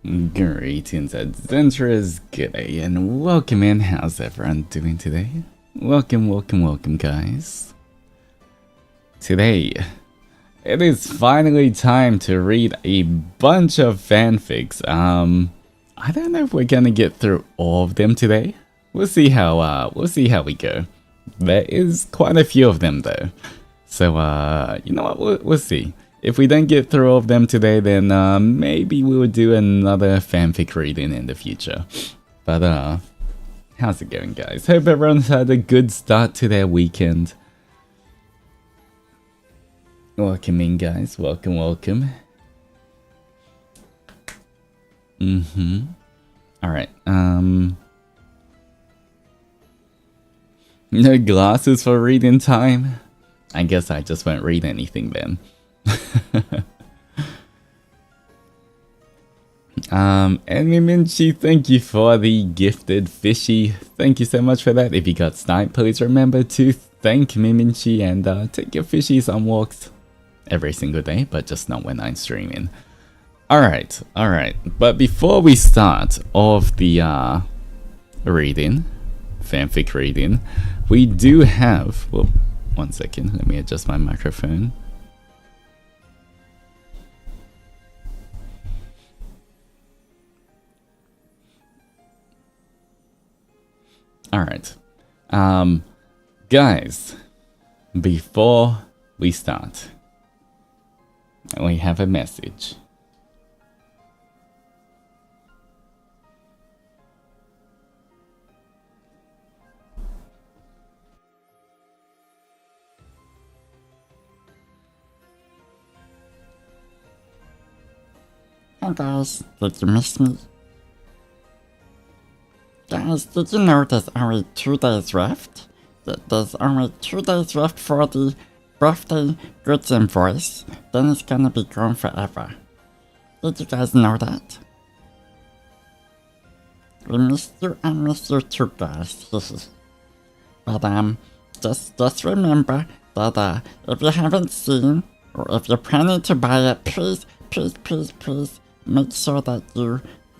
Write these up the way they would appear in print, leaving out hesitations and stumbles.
Greetings, Adzenturers, g'day, and welcome in. How's everyone doing today? Welcome, guys. Today, it is finally time to read a bunch of fanfics. I don't know if we're gonna get through all of them today. We'll see how we go. There is quite a few of them though, so you know what? We'll see. If we don't get through all of them today, then maybe we will do another fanfic reading in the future. But how's it going, guys? Hope everyone's had a good start to their weekend. Welcome in, guys. Welcome. Alright, no glasses for reading time? I guess I just won't read anything then. And Miminchi, thank you for the gifted fishy. Thank you so much for that. If you got sniped, please remember to thank Miminchi and take your fishies on walks every single day, but just not when I'm streaming. Alright. But before we start off the fanfic reading, we do have, well, one second, let me adjust my microphone. Alright, guys, before we start, we have a message. Hey guys, did you miss me? Guys, did you know there's only 2 days left? There's only 2 days left for the birthday goods invoice, then it's gonna be gone forever. Did you guys know that? We missed you and miss you too, guys. But just remember that if you haven't seen, or if you're planning to buy it, please make sure that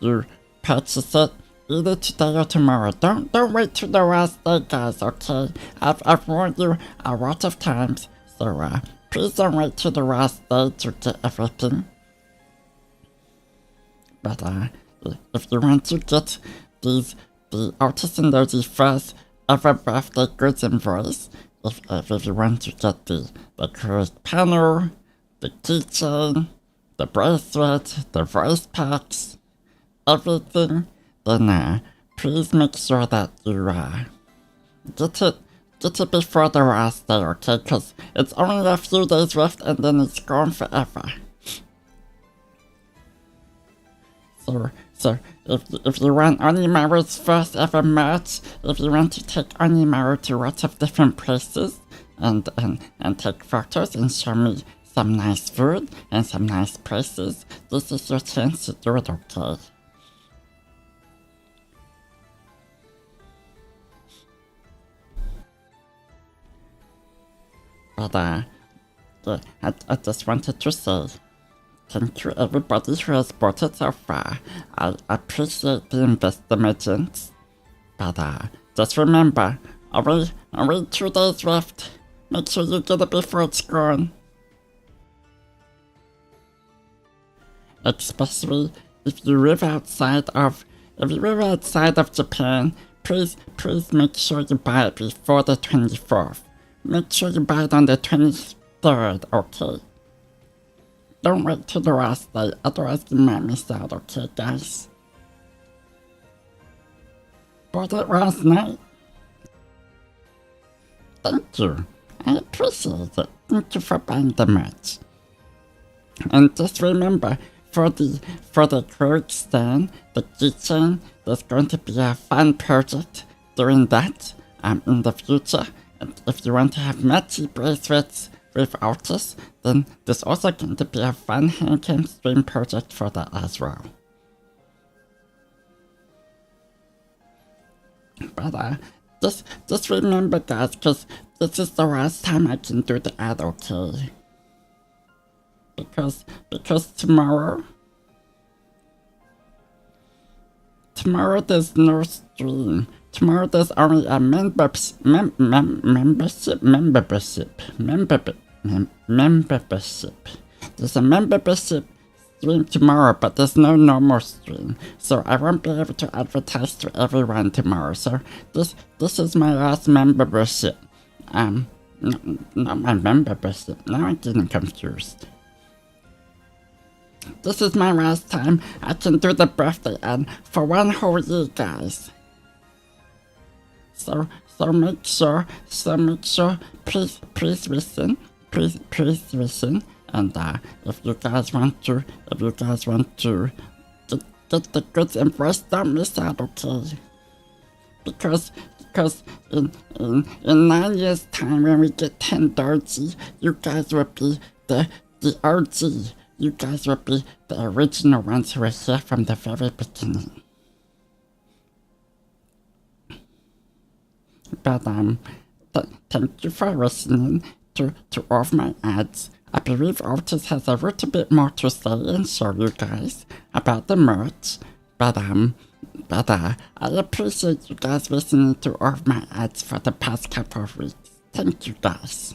you purchase it either today or tomorrow. Don't wait till the last day, guys, okay? I've warned you a lot of times, so please don't wait till the last day to get everything. But if you want to get the Altus Zendoji first ever birthday goods invoice, if you want to get the closed panel, the keychain, the bracelet, the voice packs, everything, then please make sure that you get it before the last day, okay? Because it's only a few days left and then it's gone forever. So if you want Onimaru's first ever merch, if you want to take Onimaru to lots of different places and take photos and show me some nice food and some nice places, this is your chance to do it, okay? But I just wanted to say thank you everybody who has bought it so far. I appreciate the investments. But just remember, only 2 days left. Make sure you get it before it's gone. Especially if you live outside of Japan, please make sure you buy it before the 24th. Make sure you buy it on the 23rd, okay? Don't wait till the last day, otherwise you might miss out, okay, guys? Bought it last night? Thank you. I appreciate it. Thank you for buying the merch. And just remember, for the cloak stand, the keychain, there's going to be a fun project doing that in the future. And if you want to have matchy bracelets with Altus, then there's also going to be a fun handcam stream project for that as well. But just remember, guys, because this is the last time I can do the ad, okay? Because tomorrow tomorrow there's no stream. Tomorrow there's only a membership. There's a membership stream tomorrow, but there's no normal stream, so I won't be able to advertise to everyone tomorrow. So this is my last membership. Not my membership. Now I'm getting confused. This is my last time I can do the birthday and for one whole year, guys. So make sure, please listen, please listen, and if you guys want to get the goods and voice, don't miss out, okay? Because in 9 years' time, when we get 10 doji, you guys will be the OG. You guys will be the original ones who were here from the very beginning. But thank you for listening to all of my ads. I believe Altus has a little bit more to say and show you guys about the merch. But I appreciate you guys listening to all of my ads for the past couple of weeks. Thank you guys.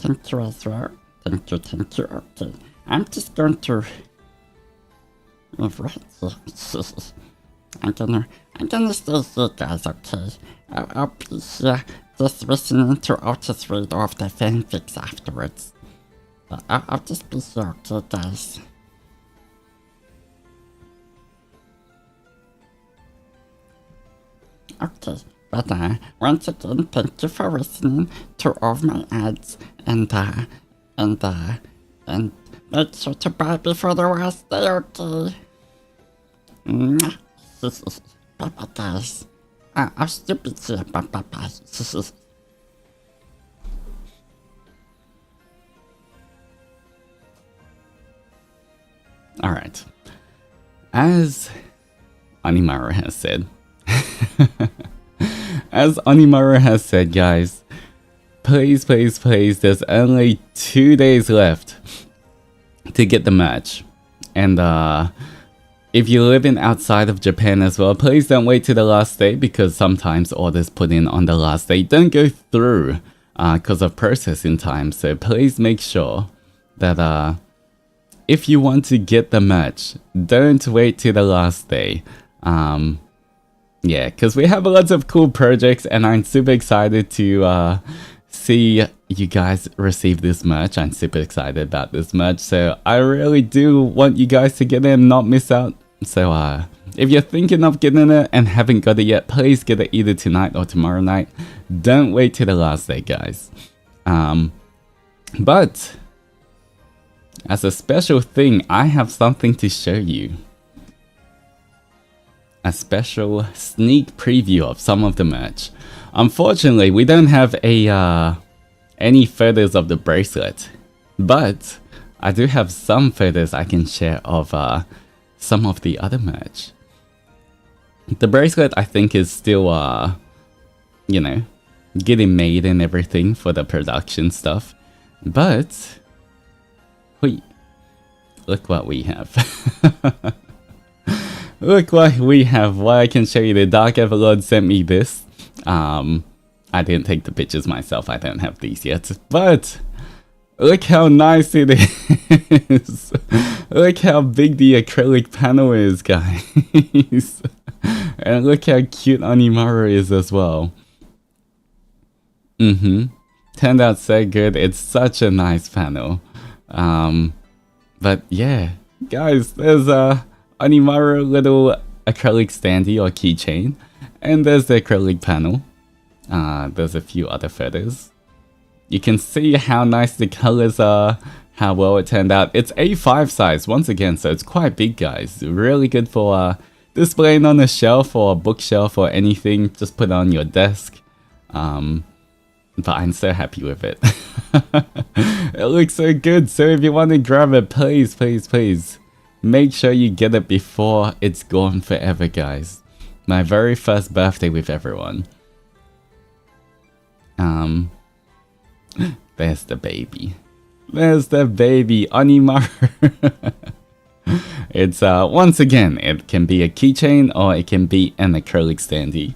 Thank you as well. Thank you. Okay. I'm just going to... I'm gonna stay here, guys, okay? I'll be here just listening to Altus read all of the fanfics afterwards. But I'll just be here, okay, guys? Okay. But once again, thank you for listening to all of my ads, and make sure to buy before the last day, okay? Bye-bye, guys. I'll still be here, bye-bye. Alright. As Onimaru has said, guys, please, there's only 2 days left to get the match. And if you're living outside of Japan as well, please don't wait to the last day, because sometimes orders put in on the last day don't go through because of processing time. So please make sure that if you want to get the match, don't wait to the last day. Yeah, because we have lots of cool projects, and I'm super excited to see you guys receive this merch. I'm super excited about this merch, so I really do want you guys to get it and not miss out. So if you're thinking of getting it and haven't got it yet, please get it either tonight or tomorrow night. Don't wait till the last day, guys. But as a special thing, I have something to show you. A special sneak preview of some of the merch. Unfortunately, we don't have any photos of the bracelet, but I do have some photos I can share of some of the other merch. The bracelet, I think, is still you know, getting made and everything for the production stuff, but wait, look what we have. Look what we have. What I can show you, the Dark Everlord sent me this. I didn't take the pictures myself, I don't have these yet, but look how nice it is. Look how big the acrylic panel is, guys. And look how cute Onimaru is as well. Turned out so good. It's such a nice panel. But yeah, guys, there's a Onimaru little acrylic standee or keychain, and there's the acrylic panel. There's a few other photos. You can see how nice the colors are, how well it turned out. It's A5 size once again, so it's quite big, guys. Really good for displaying on a shelf or a bookshelf or anything. Just put it on your desk. But I'm so happy with it. It looks so good. So if you want to grab it, please make sure you get it before it's gone forever, guys. My very first birthday with everyone. There's the baby. There's the baby, Onimaru. It's, once again, it can be a keychain or it can be an acrylic standee.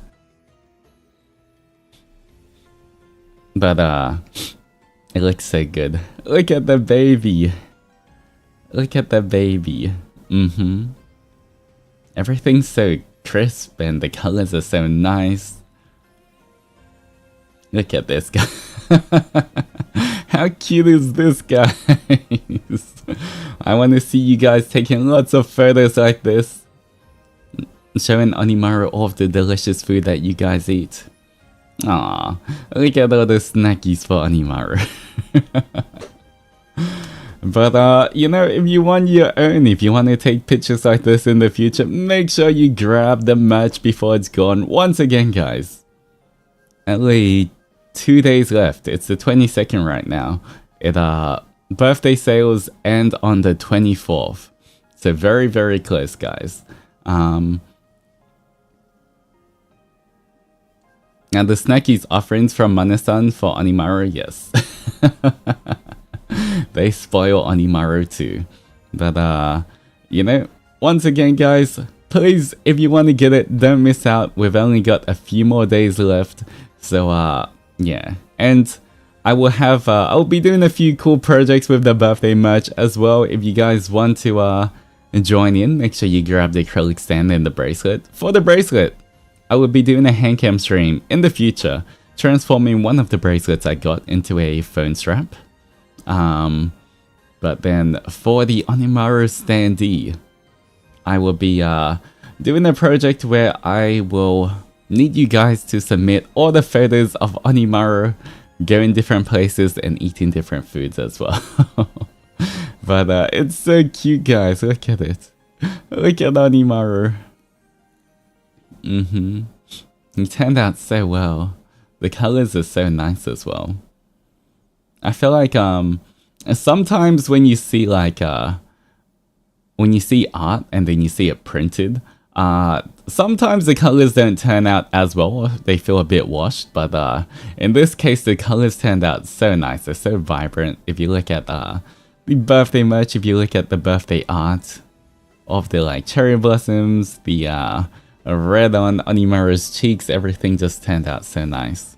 But, it looks so good. Look at the baby. Look at the baby. Everything's so crisp and the colors are so nice. Look at this guy. How cute is this, guys? I want to see you guys taking lots of photos like this. Showing Onimaru all of the delicious food that you guys eat. Aww, look at all the snackies for Onimaru. But, you know, if you want your own, if you want to take pictures like this in the future, make sure you grab the merch before it's gone. Once again, guys, only 2 days left. It's the 22nd right now. Birthday sales end on the 24th. So very, very close, guys. Now the snackies offerings from Manasan for Onimaru, yes. They spoil Onimaru too. But you know, once again, guys, please, if you want to get it, don't miss out. We've only got a few more days left. So yeah. And I will have I'll be doing a few cool projects with the birthday merch as well. If you guys want to join in, make sure you grab the acrylic stand and the bracelet. For the bracelet, I will be doing a handcam stream in the future, transforming one of the bracelets I got into a phone strap. But then for the Onimaru standee, I will be doing a project where I will need you guys to submit all the photos of Onimaru going different places and eating different foods as well. But it's so cute, guys. Look at it. Look at Onimaru. It turned out so well. The colors are so nice as well. I feel like sometimes when you see like when you see art and then you see it printed, sometimes the colors don't turn out as well. They feel a bit washed, but in this case the colors turned out so nice. They're so vibrant. If you look at the birthday merch, if you look at the birthday art of the like cherry blossoms, the red on Onimaru's cheeks, everything just turned out so nice.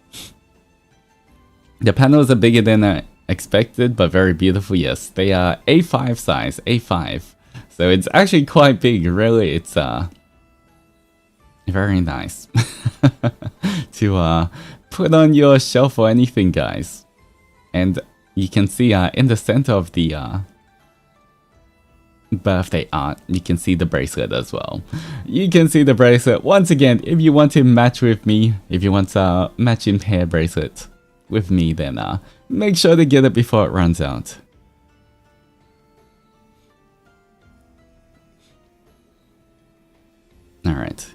The panels are bigger than expected, but very beautiful. Yes, they are A5 size, A5. So it's actually quite big, really. It's very nice to put on your shelf or anything, guys. And you can see in the center of the birthday art, you can see the bracelet as well. You can see the bracelet. Once again, if you want to match with me, if you want a matching pair bracelet with me, then make sure to get it before it runs out. Alright.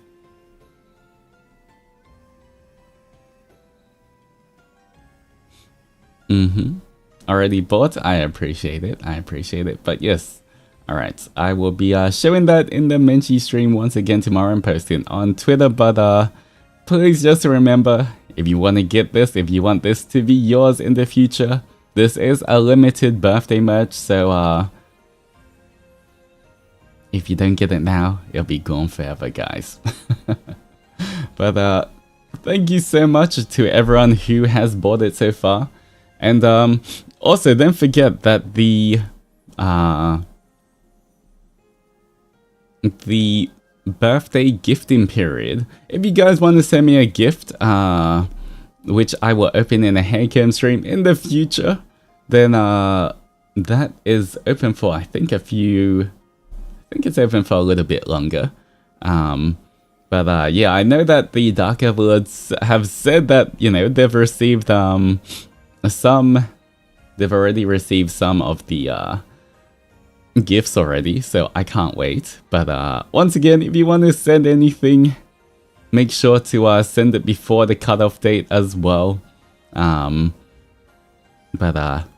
Already bought? I appreciate it. I appreciate it. But yes. Alright. I will be showing that in the Menchi stream once again tomorrow and posting on Twitter. But please just remember, if you want to get this, if you want this to be yours in the future, this is a limited birthday merch. So if you don't get it now, it'll be gone forever, guys. But thank you so much to everyone who has bought it so far. And also, don't forget that the birthday gifting period, if you guys want to send me a gift, which I will open in a handcam stream in the future, then that is open for, I think it's open for a little bit longer. But yeah, I know that the Dark Overlords have said that, you know, they've received they've already received some of the gifts already, so I can't wait. But once again, if you want to send anything, make sure to send it before the cutoff date as well. But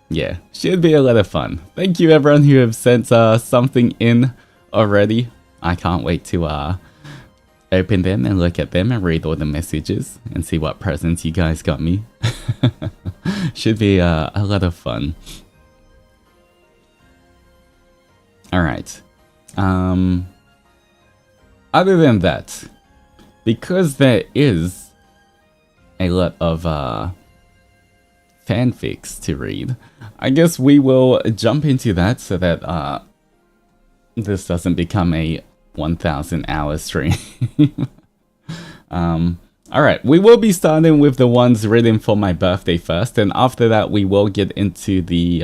yeah, should be a lot of fun. Thank you everyone who have sent something in already. I can't wait to open them and look at them and read all the messages and see what presents you guys got me. Should be a lot of fun. Alright. Other than that, because there is a lot of fanfics to read, I guess we will jump into that so that this doesn't become a 1,000 hour stream. Alright, we will be starting with the ones written for my birthday first, and after that we will get into the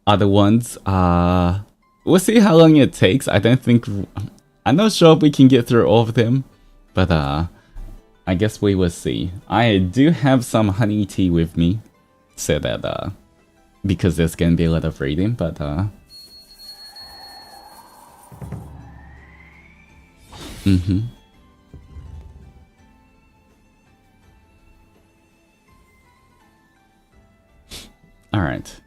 other ones. We'll see how long it takes. I'm not sure if we can get through all of them, but I guess we will see. I do have some honey tea with me, so that because there's gonna be a lot of reading, but Alright.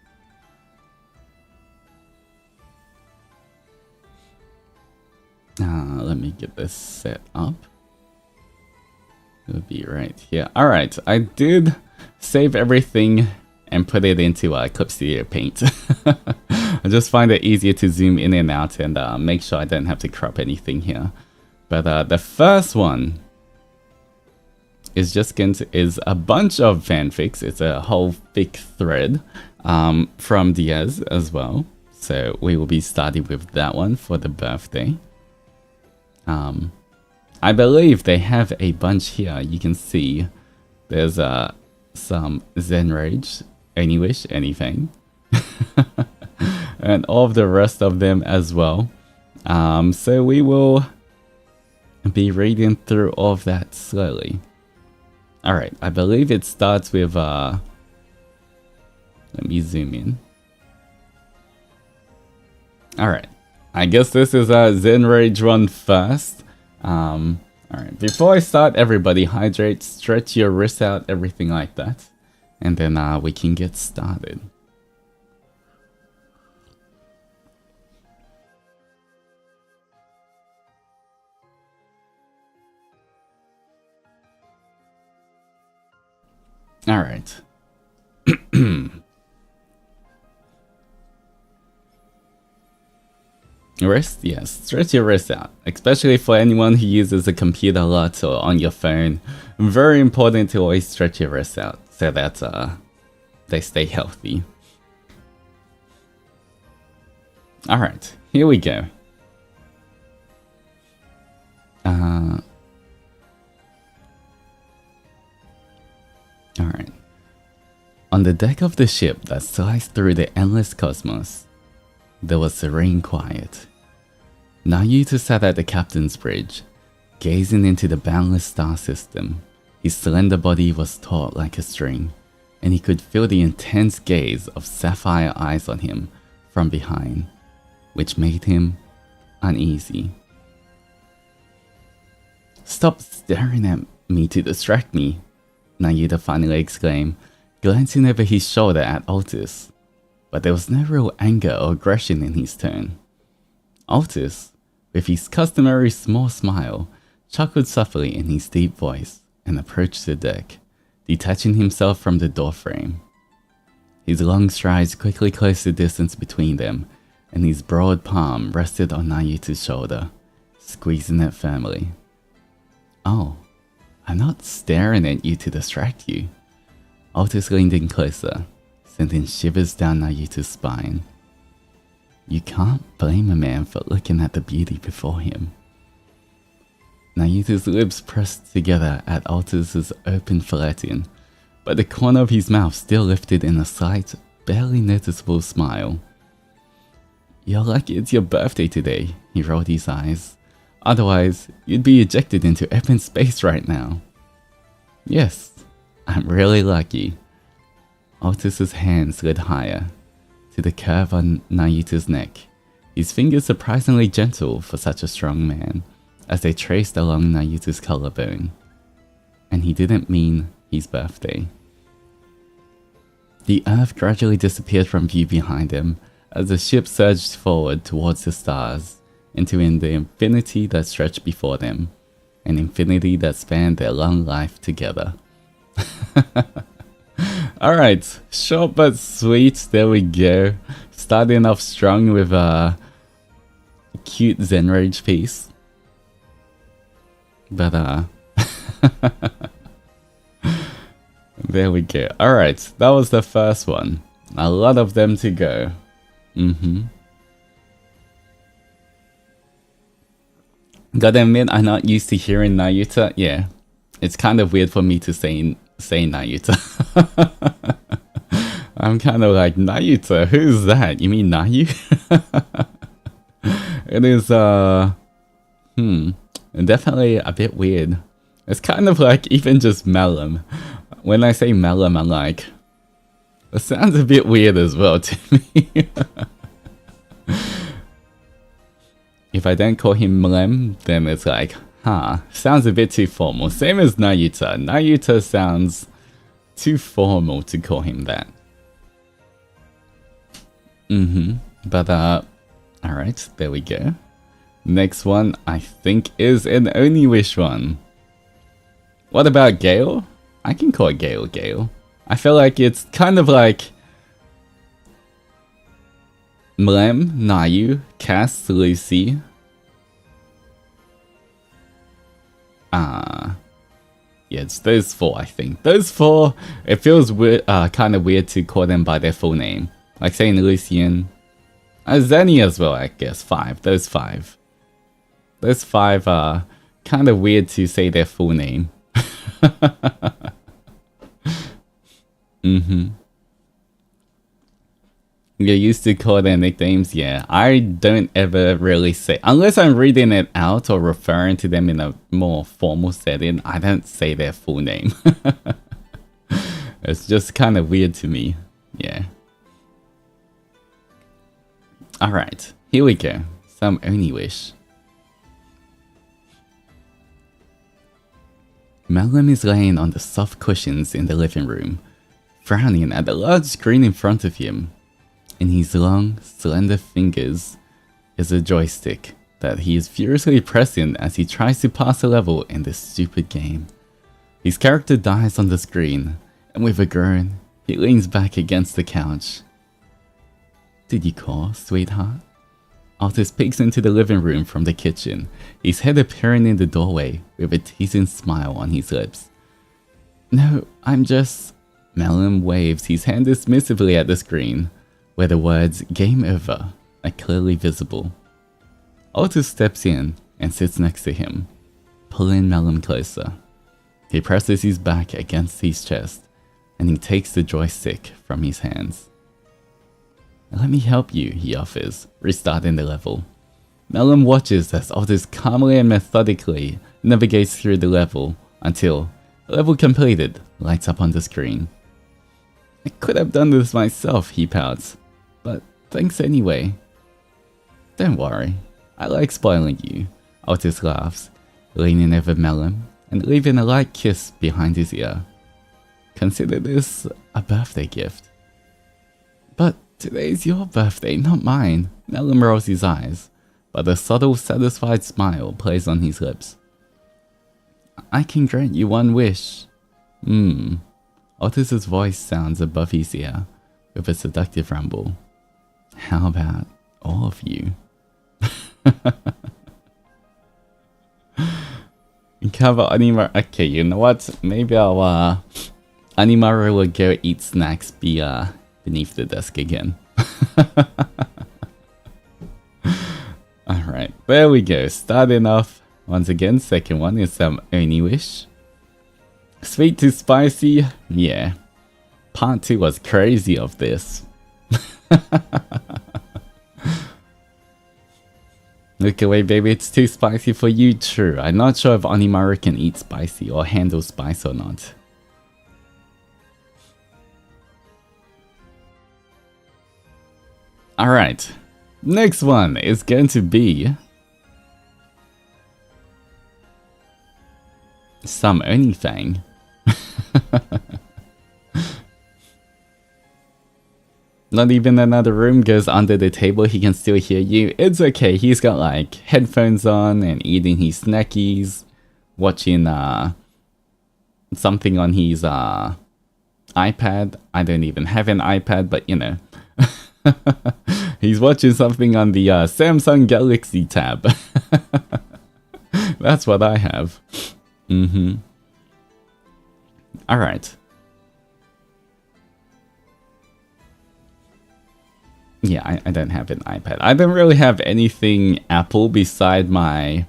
Let me get this set up. It'll be right here. Alright, I did save everything and put it into Clip Studio Paint. I just find it easier to zoom in and out and make sure I don't have to crop anything here. But the first one is is a bunch of fanfics. It's a whole fic thread from Diaz as well. So we will be starting with that one for the birthday. I believe they have a bunch here. You can see there's some Zen Rage, Any Wish, Anything, and all of the rest of them as well. So we will be reading through all of that slowly. Alright, I believe it starts with let me zoom in. Alright, I guess this is a Zen Rage one first. Alright, before I start, everybody hydrate, stretch your wrists out, everything like that. And then we can get started. Alright. Wrist? Yes, stretch your wrist out, especially for anyone who uses a computer a lot or on your phone. Very important to always stretch your wrist out so that they stay healthy. Alright, here we go. Alright. On the deck of the ship that sliced through the endless cosmos, there was serene quiet. Nayuta sat at the captain's bridge, gazing into the boundless star system. His slender body was taut like a string, and he could feel the intense gaze of sapphire eyes on him from behind, which made him uneasy. "Stop staring at me to distract me," Nayuta finally exclaimed, glancing over his shoulder at Altus. But there was no real anger or aggression in his tone. Altus, with his customary small smile, chuckled softly in his deep voice and approached the deck, detaching himself from the doorframe. His long strides quickly closed the distance between them, and his broad palm rested on Nayuta's shoulder, squeezing it firmly. "Oh, I'm not staring at you to distract you." Altus leaned in closer, sending shivers down Nayuta's spine. You can't blame a man for looking at the beauty before him. Nayuta's lips pressed together at Altus's open flirting, but the corner of his mouth still lifted in a slight, barely noticeable smile. "You're lucky it's your birthday today," he rolled his eyes. "Otherwise, you'd be ejected into open space right now." "Yes, I'm really lucky." Altus's hand slid higher, to the curve on Nayuta's neck, his fingers surprisingly gentle for such a strong man, as they traced along Nayuta's collarbone. And he didn't mean his birthday. The earth gradually disappeared from view behind him, as the ship surged forward towards the stars, into the infinity that stretched before them, an infinity that spanned their long life together. Alright, short but sweet, there we go. Starting off strong with a cute Zen Rage piece. But there we go. Alright, that was the first one. A lot of them to go. Gotta admit, I'm not used to hearing Nayuta. Yeah, it's kind of weird for me to say Nayuta. I'm kind of like, Nayuta, who's that? You mean Nayu? It is, definitely a bit weird. It's kind of like even just Melum. When I say Melum, I'm like, it sounds a bit weird as well to me. If I don't call him Mlem, then it's like, sounds a bit too formal. Same as Nayuta. Nayuta sounds too formal to call him that. But, alright, there we go. Next one, I think, is an Oniwish one. What about Gale? I can call Gale Gale. I feel like it's kind of like Mlem, Nayu, Cass, Lucy. Yeah, it's those four, I think. Those four, it feels weird, kind of weird to call them by their full name. Like saying Lucian. Zenny as well, I guess. Those five. Those five are kind of weird to say their full name. You're used to call their nicknames? Yeah, I don't ever really say, unless I'm reading it out or referring to them in a more formal setting, I don't say their full name. It's just kind of weird to me. Yeah. Alright, here we go. Some Oniwish. Melum is laying on the soft cushions in the living room, frowning at the large screen in front of him. In his long, slender fingers is a joystick that he is furiously pressing as he tries to pass a level in this stupid game. His character dies on the screen, and with a groan, he leans back against the couch. Did you call, sweetheart? Altus peeks into the living room from the kitchen, his head appearing in the doorway with a teasing smile on his lips. No, I'm just... Melum waves his hand dismissively at the screen, where the words "Game Over" are clearly visible. Altus steps in and sits next to him, pulling Melum closer. He presses his back against his chest, and he takes the joystick from his hands. Let me help you, he offers, restarting the level. Melum watches as Altus calmly and methodically navigates through the level until level completed lights up on the screen. I could have done this myself, he pouts, but thanks anyway. Don't worry, I like spoiling you, Altus laughs, leaning over Melum and leaving a light kiss behind his ear. Consider this a birthday gift. But today's your birthday, not mine. Melum rolls his eyes, but a subtle, satisfied smile plays on his lips. I can grant you one wish. Altus's voice sounds above his ear, with a seductive rumble. How about all of you? Cover Onimaru. Okay, you know what? Maybe I'll, Onimaru will go eat snacks beneath the desk again. Alright, there we go. Starting off, once again, second one is some Oniwish. Sweet to spicy? Yeah. Part 2 was crazy of this. Look away, baby, it's too spicy for you. True, I'm not sure if Onimaru can eat spicy or handle spice or not. Alright, next one is going to be some Onifang. Not even another room goes under the table, he can still hear you. It's okay, he's got like headphones on and eating his snackies, watching something on his iPad. I don't even have an iPad, but you know. He's watching something on the Samsung Galaxy tab. That's what I have. Alright. Yeah, I don't have an iPad. I don't really have anything Apple beside my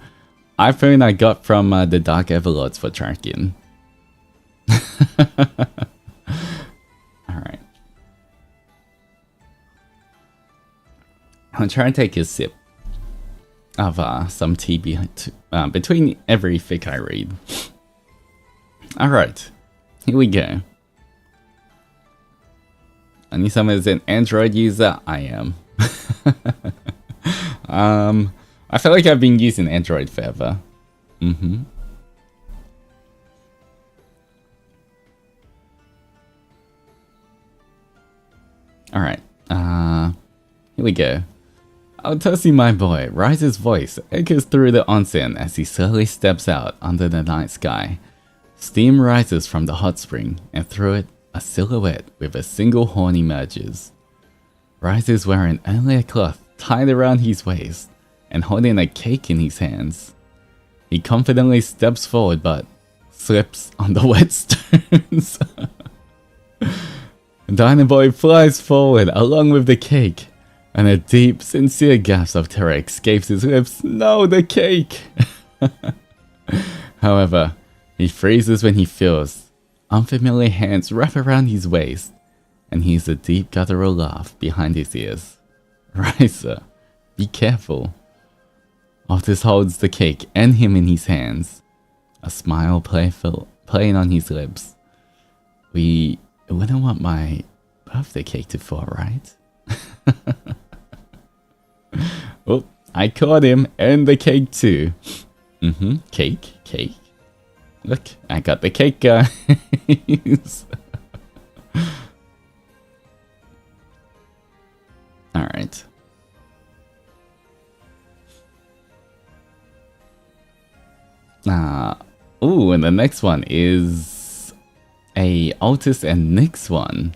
iPhone I got from the Dark Everlords for tracking. Alright. I'll try and take a sip of some tea between every fic I read. Alright, here we go. And someone is an Android user? I am. I feel like I've been using Android forever. Alright, here we go. Altus, my boy, Rise's voice echoes through the onsen as he slowly steps out under the night sky. Steam rises from the hot spring, and through it, a silhouette with a single horn emerges. Rise is wearing only a cloth tied around his waist and holding a cake in his hands. He confidently steps forward but slips on the wet stones. Dynaboy flies forward along with the cake, and a deep, sincere gasp of terror escapes his lips. No, the cake! However, he freezes when he feels unfamiliar hands wrap around his waist, and hears a deep guttural laugh behind his ears. Riser, be careful. Altus holds the cake and him in his hands, a smile playing on his lips. We wouldn't want my birthday cake to fall, right? Oh, I caught him, and the cake too. Cake. Look, I got the cake, guys. Alright. Ooh, and the next one is a Altus and Nyx one.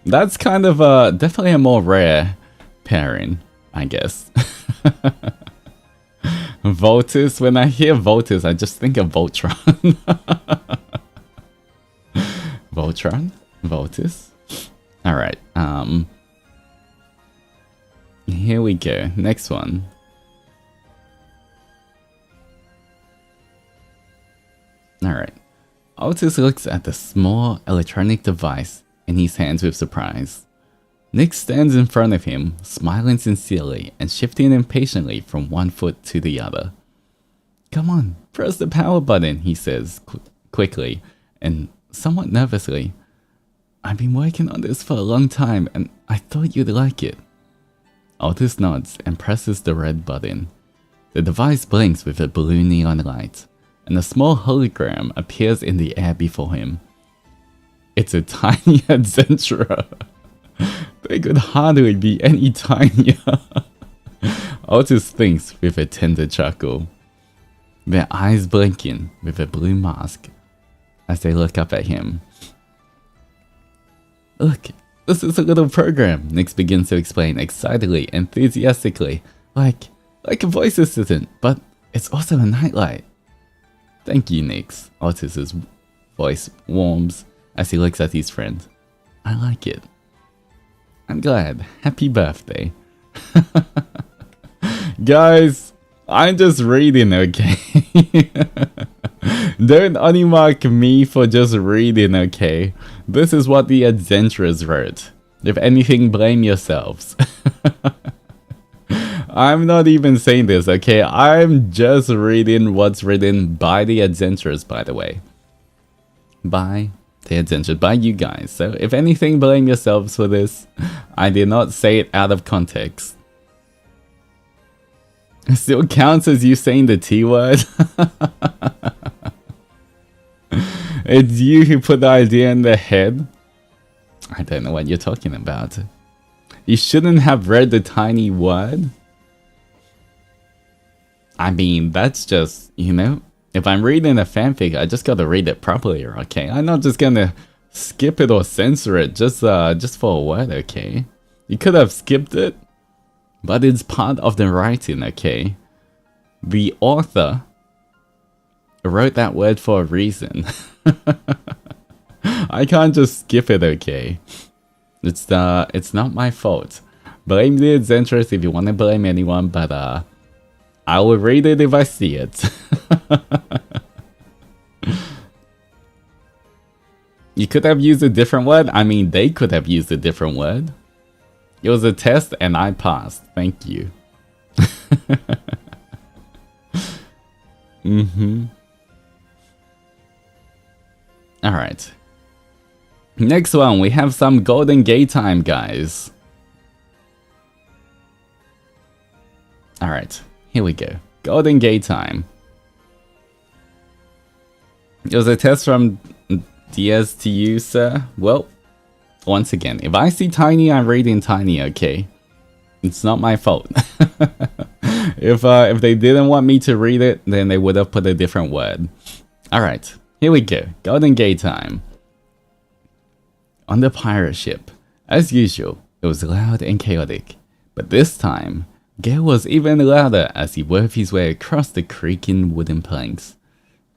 That's kind of definitely a more rare pairing, I guess. Voltus, when I hear Voltus, I just think of Voltron. Voltron? Voltus? Alright, here we go. Next one. Alright. Altus looks at the small electronic device in his hands with surprise. Nyx stands in front of him, smiling sincerely and shifting impatiently from one foot to the other. Come on, press the power button, he says quickly and somewhat nervously. I've been working on this for a long time and I thought you'd like it. Altus nods and presses the red button. The device blinks with a blue neon light, and a small hologram appears in the air before him. It's a tiny Adzenturer. They could hardly be any tinier. Altus thinks with a tender chuckle, their eyes blinking with a blue mask as they look up at him. Look, this is a little program, Nyx begins to explain excitedly, enthusiastically, like a voice assistant, but it's also a nightlight. Thank you, Nyx. Altus's voice warms as he looks at his friend. I like it. I'm glad. Happy birthday. Guys, I'm just reading, okay? Don't Onimark me for just reading, okay? This is what the Adzenturers wrote. If anything, blame yourselves. I'm not even saying this, okay? I'm just reading what's written by the Adzenturers, by the way. By the Adzenturers, by you guys. So if anything, blame yourselves for this. I did not say it out of context. It still counts as you saying the T word. It's you who put the idea in their head. I don't know what you're talking about. You shouldn't have read the tiny word. I mean, that's just, you know, if I'm reading a fanfic, I just gotta read it properly, okay? I'm not just gonna skip it or censor it just for a word, okay? You could have skipped it, but it's part of the writing, okay? The author wrote that word for a reason. I can't just skip it, okay? It's not my fault. Blame the Adzenturers if you want to blame anyone, but I will read it if I see it. You could have used a different word. I mean, they could have used a different word. It was a test and I passed. Thank you. Alright. Next one, we have some golden gay time, guys. Alright, here we go. Golden gay time. It was a test from DS to you, sir. Well, once again, if I see tiny, I'm reading tiny, okay? It's not my fault. If they didn't want me to read it, then they would have put a different word. Alright, here we go. Golden gay time. On the pirate ship, as usual, it was loud and chaotic. But this time, Gale was even louder as he worked his way across the creaking wooden planks.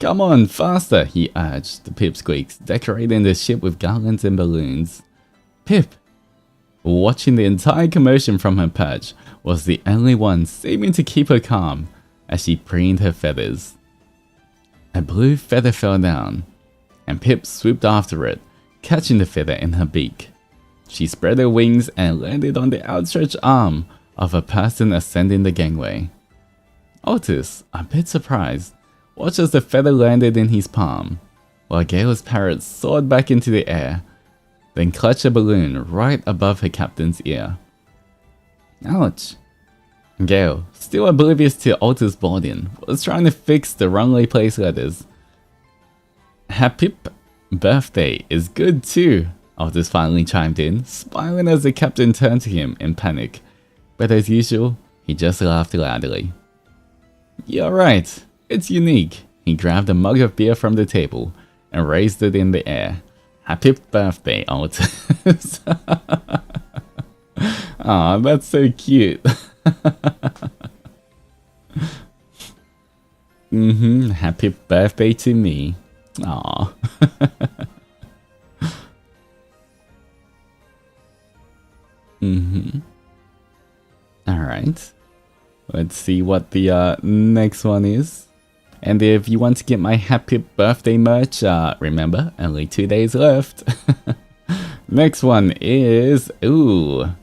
Come on, faster, he urged the pipsqueaks, decorating the ship with garlands and balloons. Pip, watching the entire commotion from her perch, was the only one seeming to keep her calm as she preened her feathers. A blue feather fell down, and Pip swooped after it, catching the feather in her beak. She spread her wings and landed on the outstretched arm of a person ascending the gangway. Altus, a bit surprised, watched as the feather landed in his palm, while Gale's parrot soared back into the air, then clutched a balloon right above her captain's ear. Ouch! Gale, still oblivious to Altus' boarding, was trying to fix the wrongly placed letters. Happy birthday is good too, Altus finally chimed in, smiling as the captain turned to him in panic. But as usual, he just laughed loudly. You're right, it's unique. He grabbed a mug of beer from the table and raised it in the air. Happy birthday, Altus. Aw, that's so cute. Happy birthday to me. Aw. Alright. Let's see what the next one is. And if you want to get my happy birthday merch, remember, only 2 days left. Next one is... Ooh.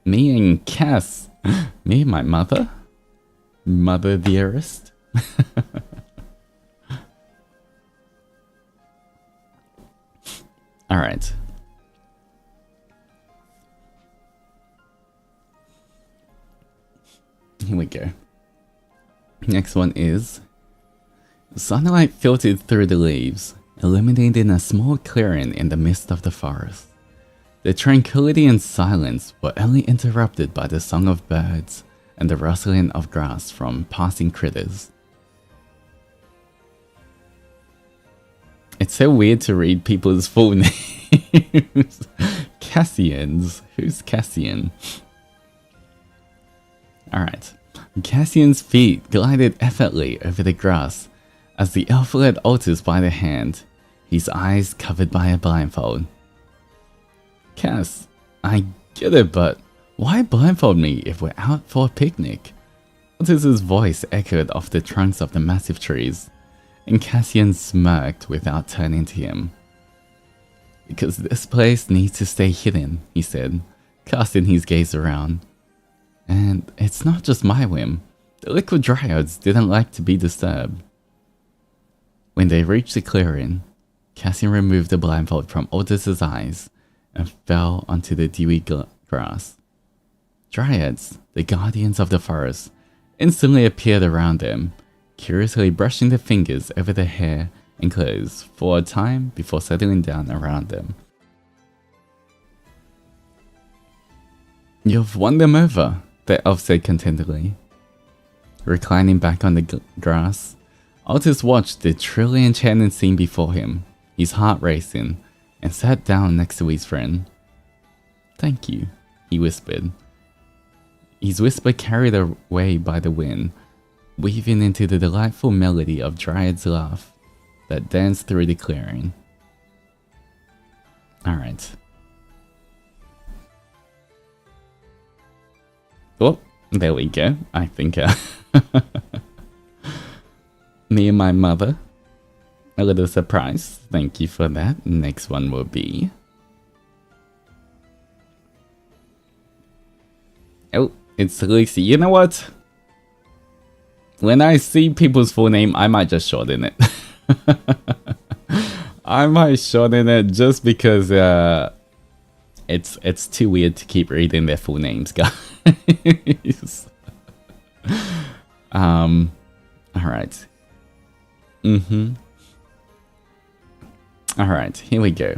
Me and Cass. Me and my mother? Mother dearest? Alright. Here we go. Next one is... Sunlight filtered through the leaves, illuminating a small clearing in the midst of the forest. The tranquility and silence were only interrupted by the song of birds and the rustling of grass from passing critters. It's so weird to read people's full names. Cassian's. Who's Cassian? Alright. Cassian's feet glided effortlessly over the grass as the elf led Altus by the hand, his eyes covered by a blindfold. Cass, I get it, but why blindfold me if we're out for a picnic? Altus's voice echoed off the trunks of the massive trees, and Cassian smirked without turning to him. Because this place needs to stay hidden, he said, casting his gaze around. And it's not just my whim. The liquid dryads didn't like to be disturbed. When they reached the clearing, Cassian removed the blindfold from Altus's eyes and fell onto the dewy grass. Dryads, the guardians of the forest, instantly appeared around them, curiously brushing their fingers over their hair and clothes for a time before settling down around them. You've won them over, the elf said contentedly. Reclining back on the grass, Altus watched the truly enchanting scene before him, his heart racing, and sat down next to his friend. Thank you, he whispered. His whisper carried away by the wind, weaving into the delightful melody of Dryad's laugh that danced through the clearing. Alright. Oh, there we go. I think me and my mother. A little surprise. Thank you for that. Next one will be... Oh, it's Lucy. You know what? When I see people's full name, I might just shorten it. I might shorten it just because it's too weird to keep reading their full names, guys. Alright. Alright, here we go.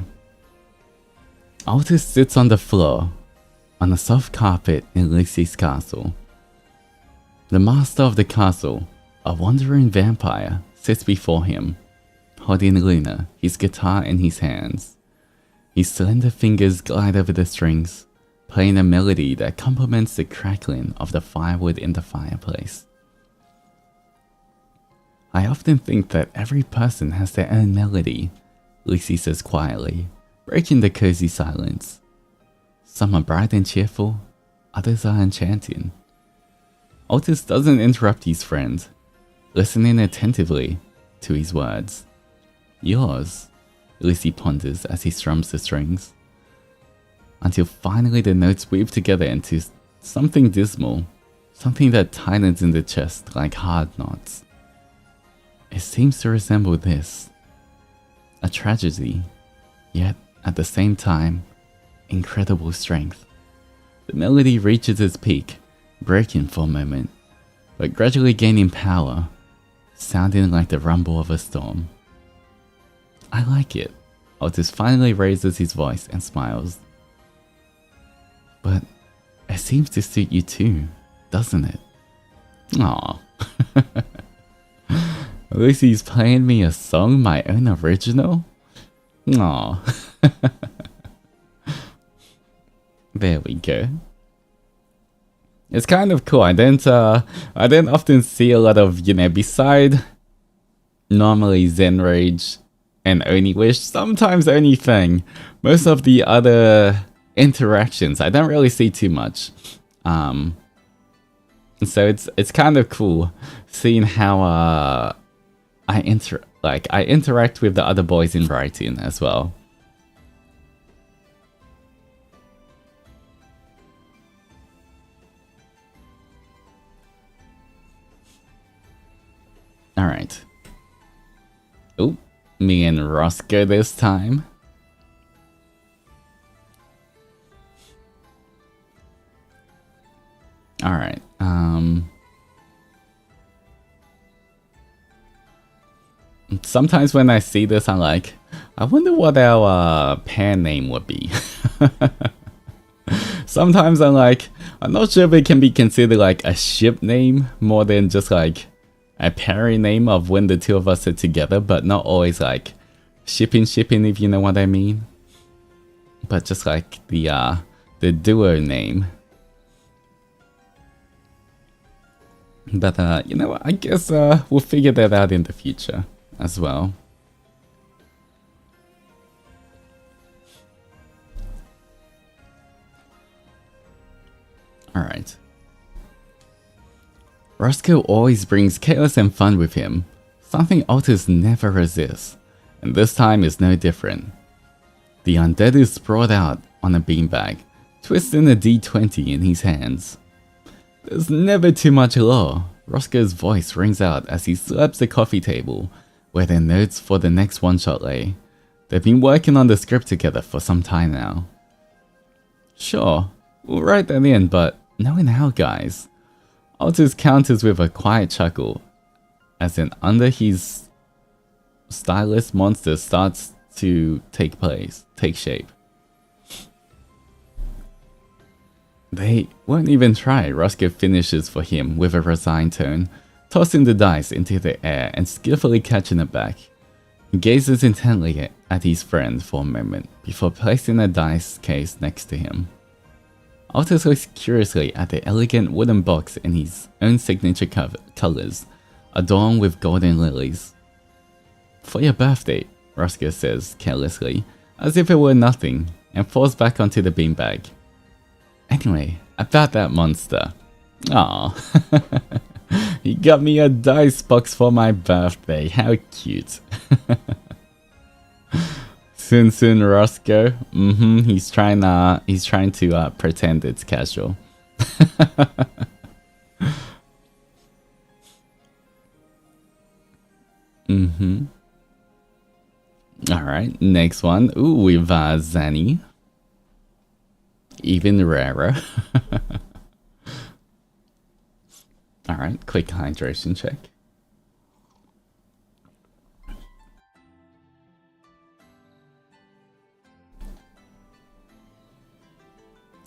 Altus sits on the floor, on a soft carpet in Lucy's castle. The master of the castle, a wandering vampire, sits before him, holding Luna, his guitar in his hands. His slender fingers glide over the strings, playing a melody that complements the crackling of the firewood in the fireplace. I often think that every person has their own melody, Lucy says quietly, breaking the cozy silence. Some are bright and cheerful, others are enchanting. Altus doesn't interrupt his friend, listening attentively to his words. Yours, Lucy ponders as he strums the strings, until finally the notes weave together into something dismal, something that tightens in the chest like hard knots. It seems to resemble this. A tragedy, yet at the same time, incredible strength. The melody reaches its peak, breaking for a moment, but gradually gaining power, sounding like the rumble of a storm. I like it. Altus finally raises his voice and smiles. But it seems to suit you too, doesn't it? Aww. Lucy's playing me a song, my own original? Aww. There we go. It's kind of cool. I didn't often see a lot of, beside normally Zen Rage and Oni Wish, sometimes Oni Feng, most of the other interactions I don't really see too much. So it's kind of cool seeing how I interact with the other boys in writing as well. Alright. Oh, me and Roscoe this time. Alright, sometimes when I see this, I'm like, I wonder what our pair name would be. Sometimes I'm like, I'm not sure if it can be considered like a ship name more than just like a pairing name of when the two of us are together, but not always like shipping, if you know what I mean. But just like the duo name. But you know what, I guess we'll figure that out in the future as well. Alright. Roscoe always brings chaos and fun with him, something Altus never resists, and this time is no different. The undead is sprawled out on a beanbag, twisting a D20 in his hands. There's never too much law. Roscoe's voice rings out as he slaps the coffee table, where their notes for the next one-shot lay. They've been working on the script together for some time now. Sure, we'll write that in, but knowing how, guys. Altus counters with a quiet chuckle, as an under his stylist monster starts to take shape. They won't even try. Roscoe finishes for him with a resigned tone, tossing the dice into the air and skillfully catching it back. He gazes intently at his friend for a moment before placing a dice case next to him. Altus looks curiously at the elegant wooden box in his own signature colors, adorned with golden lilies. "For your birthday," Roscoe says carelessly, as if it were nothing, and falls back onto the beanbag. "Anyway, about that monster. Aw, he got me a dice box for my birthday. How cute." Soon, Roscoe. He's trying to pretend it's casual. Alright, next one. Ooh, we've Zanny. Even rarer. Alright, quick hydration check.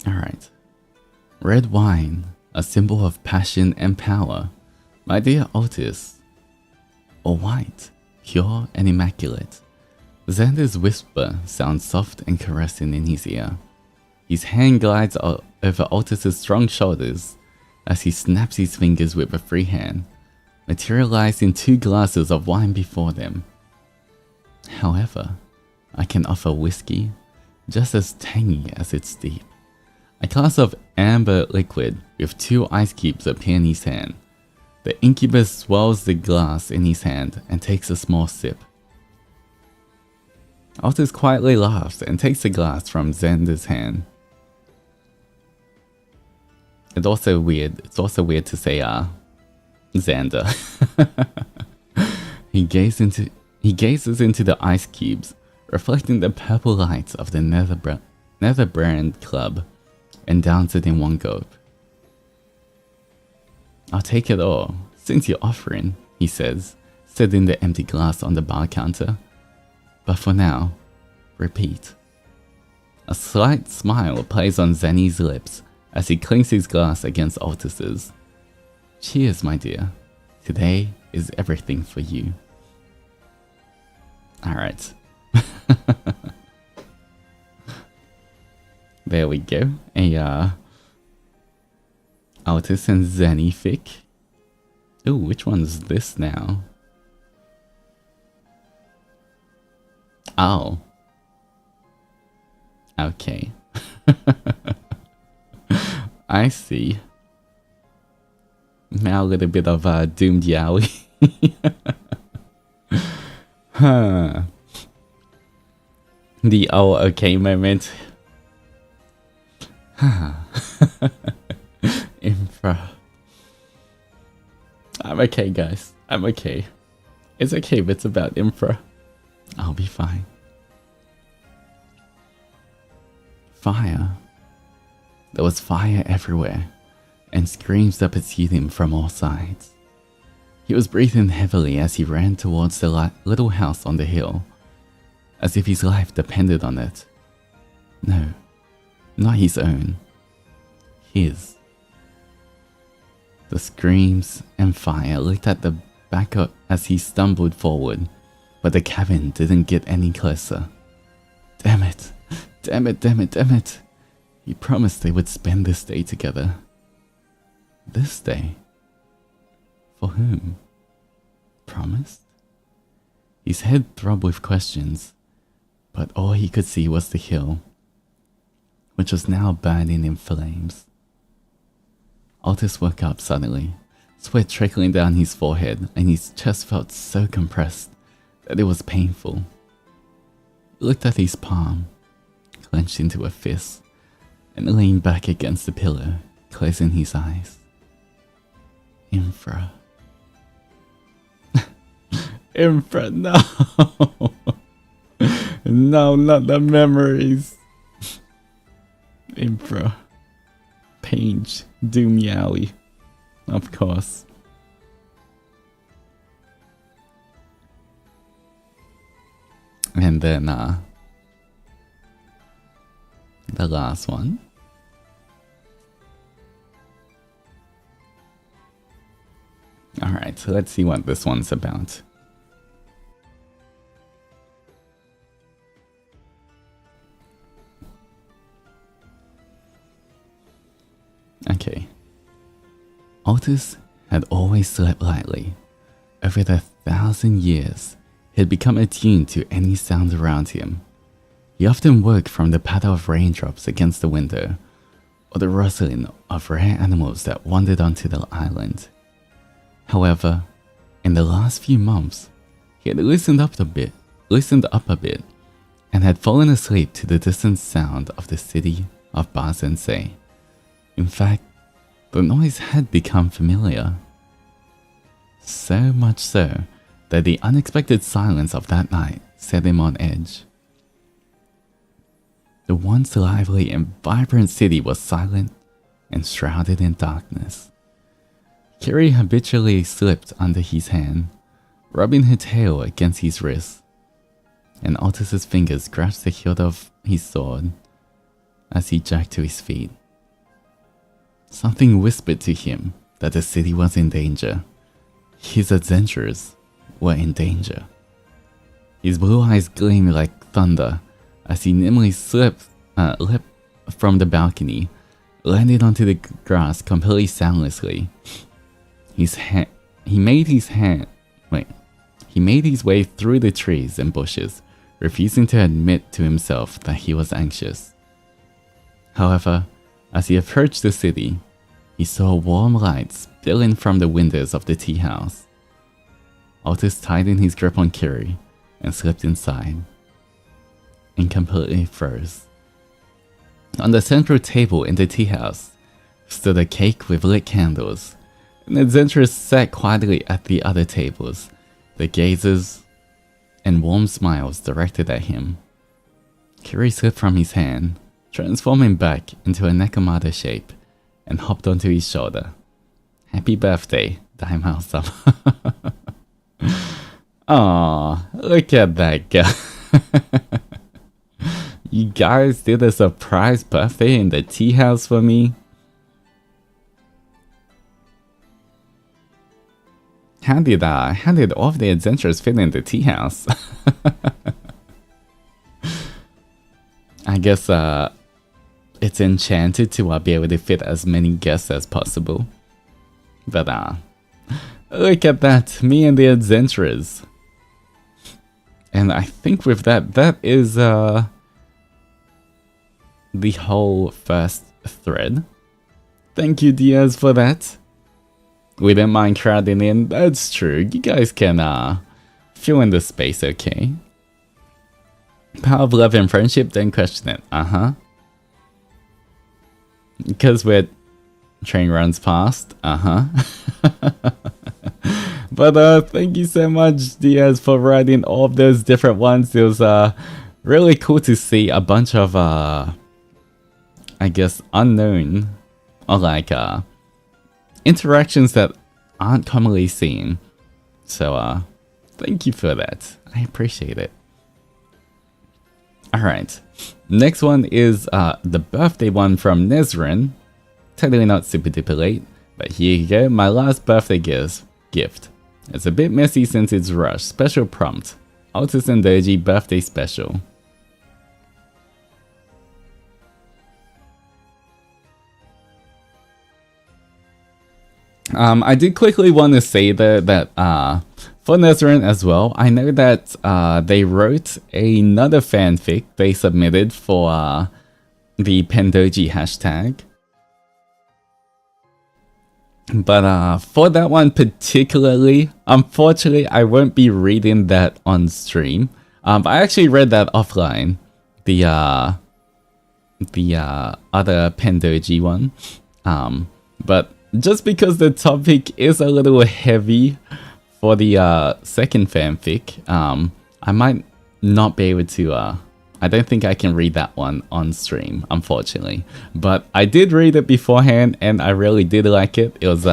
Alright. Red wine, a symbol of passion and power. My dear Altus. Or white, pure and immaculate. Xander's whisper sounds soft and caressing in his ear. His hand glides over Altus's strong shoulders as he snaps his fingers with a free hand, materializing 2 glasses of wine before them. However, I can offer whiskey, just as tangy as it's deep. A glass of amber liquid with 2 ice cubes appear in his hand. The incubus swirls the glass in his hand and takes a small sip. Altus quietly laughs and takes the glass from Xander's hand. It's also weird to say Xander. He gazes into the ice cubes, reflecting the purple light of the Netherbrand Club, and downs it in one gulp. "I'll take it all, since you're offering," he says, setting the empty glass on the bar counter. "But for now, repeat." A slight smile plays on Zenny's lips as he clinks his glass against Altus's. "Cheers, my dear. Today is everything for you." Alright. There we go. Altus and Zenny fic. Ooh, which one's this now? Oh. Okay. I see. Now a little bit of doomed yaoi. Huh. The "oh, okay" moment. Infra. I'm okay, guys. I'm okay. It's okay if it's about infra. I'll be fine. Fire. There was fire everywhere, and screams that pursued him from all sides. He was breathing heavily as he ran towards the little house on the hill, as if his life depended on it. No, not his own. His. The screams and fire licked at the back as he stumbled forward, but the cabin didn't get any closer. Damn it! Damn it, damn it, damn it! He promised they would spend this day together. This day? For whom? Promised? His head throbbed with questions, but all he could see was the hill, which was now burning in flames. Altus woke up suddenly, sweat trickling down his forehead, and his chest felt so compressed that it was painful. He looked at his palm, clenched into a fist, and leaned back against the pillow, closing his eyes. Infra. Infra, no! No, not the memories. Infra. Page. Doom Yaoi. Of course. And then, the last one. Alright, so let's see what this one's about. Okay. Altus had always slept lightly. Over the 1,000 years, he had become attuned to any sound around him. He often woke from the patter of raindrops against the window, or the rustling of rare animals that wandered onto the island. However, in the last few months, he had loosened up a bit, and had fallen asleep to the distant sound of the city of Bazensei. In fact, the noise had become familiar. So much so that the unexpected silence of that night set him on edge. The once lively and vibrant city was silent and shrouded in darkness. Kiri habitually slipped under his hand, rubbing her tail against his wrist, and Altus's fingers grasped the hilt of his sword as he jerked to his feet. Something whispered to him that the city was in danger. His adventurers were in danger. His blue eyes gleamed like thunder as he nimbly leapt from the balcony, landed onto the grass completely soundlessly. He made his way through the trees and bushes, refusing to admit to himself that he was anxious. However, as he approached the city, he saw warm light spilling from the windows of the tea house. Altus tightened his grip on Kiri and slipped inside, and completely froze. On the central table in the tea house stood a cake with lit candles, and Adzenturers sat quietly at the other tables, their gazes and warm smiles directed at him. Kiri slipped from his hand, transforming back into a Nekomata shape, and hopped onto his shoulder. Happy birthday, Daimao-sama. Aww, look at that guy. You guys did a surprise birthday in the tea house for me? How did all of the adventures fit in the tea house? I guess it's enchanted to be able to fit as many guests as possible. But look at that, me and the Adzenturers. And I think with that is the whole first thread. Thank you, Diaz, for that. We didn't mind crowding in, that's true. You guys can fill in the space, okay? Power of love and friendship, don't question it. Because we're train runs past. But thank you so much, Diaz, for writing all of those different ones. It was really cool to see a bunch of I guess unknown or like interactions that aren't commonly seen. So thank you for that. I appreciate it. Alright, next one is the birthday one from Nezrin. Totally not super duper late, but here you go, my last birthday gift. It's a bit messy since it's rushed. Special prompt. Altus Zendoji birthday special. I did quickly want to say that for Nezrin as well, I know that they wrote another fanfic they submitted for the Pendoji hashtag. But for that one particularly, unfortunately, I won't be reading that on stream. I actually read that offline, the other Pendoji one. But just because the topic is a little heavy for the second fanfic, I might not be able to. I don't think I can read that one on stream, unfortunately. But I did read it beforehand, and I really did like it. It was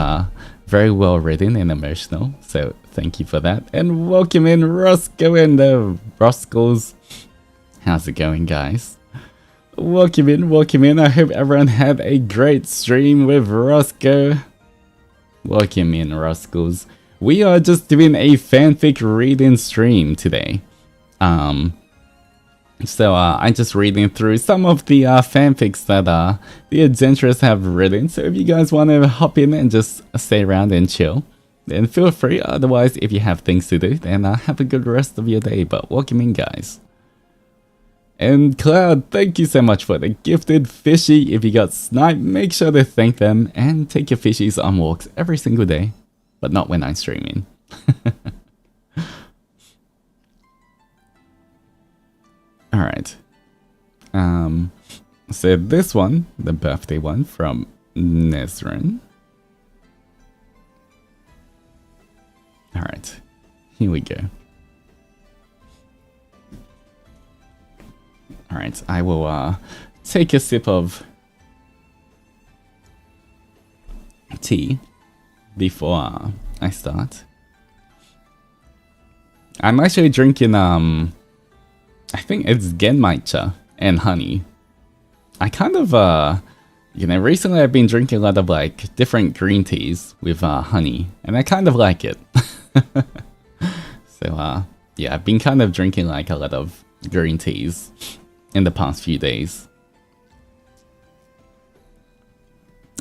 very well written and emotional, so thank you for that. And welcome in Roscoe and the Roscoes. How's it going, guys? Welcome in, welcome in. I hope everyone had a great stream with Roscoe. Welcome in, Rascals. We are just doing a fanfic reading stream today. So I'm just reading through some of the fanfics that the Adzenturers have written. So if you guys want to hop in and just stay around and chill, then feel free. Otherwise, if you have things to do, then have a good rest of your day. But welcome in, guys. And Cloud, thank you so much for the gifted fishy. If you got sniped, make sure to thank them and take your fishies on walks every single day, but not when I'm streaming. Alright. So this one, the birthday one from Nezrin. Alright, here we go. Alright, I will take a sip of tea before I start. I'm actually drinking I think it's genmaicha and honey. I kind of you know, recently I've been drinking a lot of like different green teas with honey, and I kind of like it. So yeah, I've been kind of drinking like a lot of green teas in the past few days.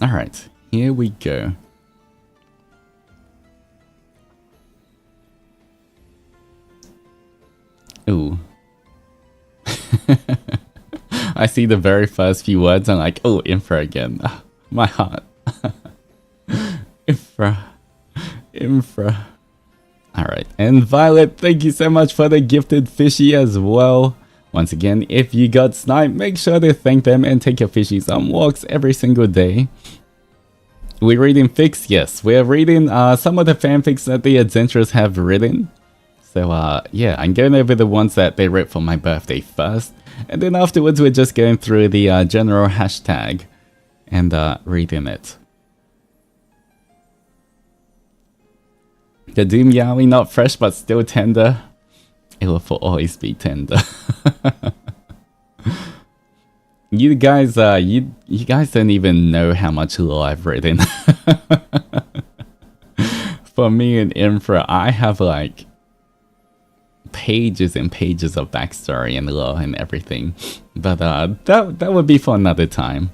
Alright, here we go. Ooh. I see the very first few words, I'm like, oh, infra again. My heart. Infra. Infra. Alright, and Violet, thank you so much for the gifted fishy as well. Once again, if you got sniped, make sure to thank them and take your fishies on walks every single day. We're reading fics? Yes, we're reading some of the fanfics that the Adzenturers have written. So yeah, I'm going over the ones that they wrote for my birthday first, and then afterwards we're just going through the general hashtag and reading it. The Doom Yaoi, not fresh but still tender. It will for always be tender. You guys, you guys don't even know how much lore I've written. For me and Infra, I have like pages and pages of backstory and lore and everything. But that would be for another time.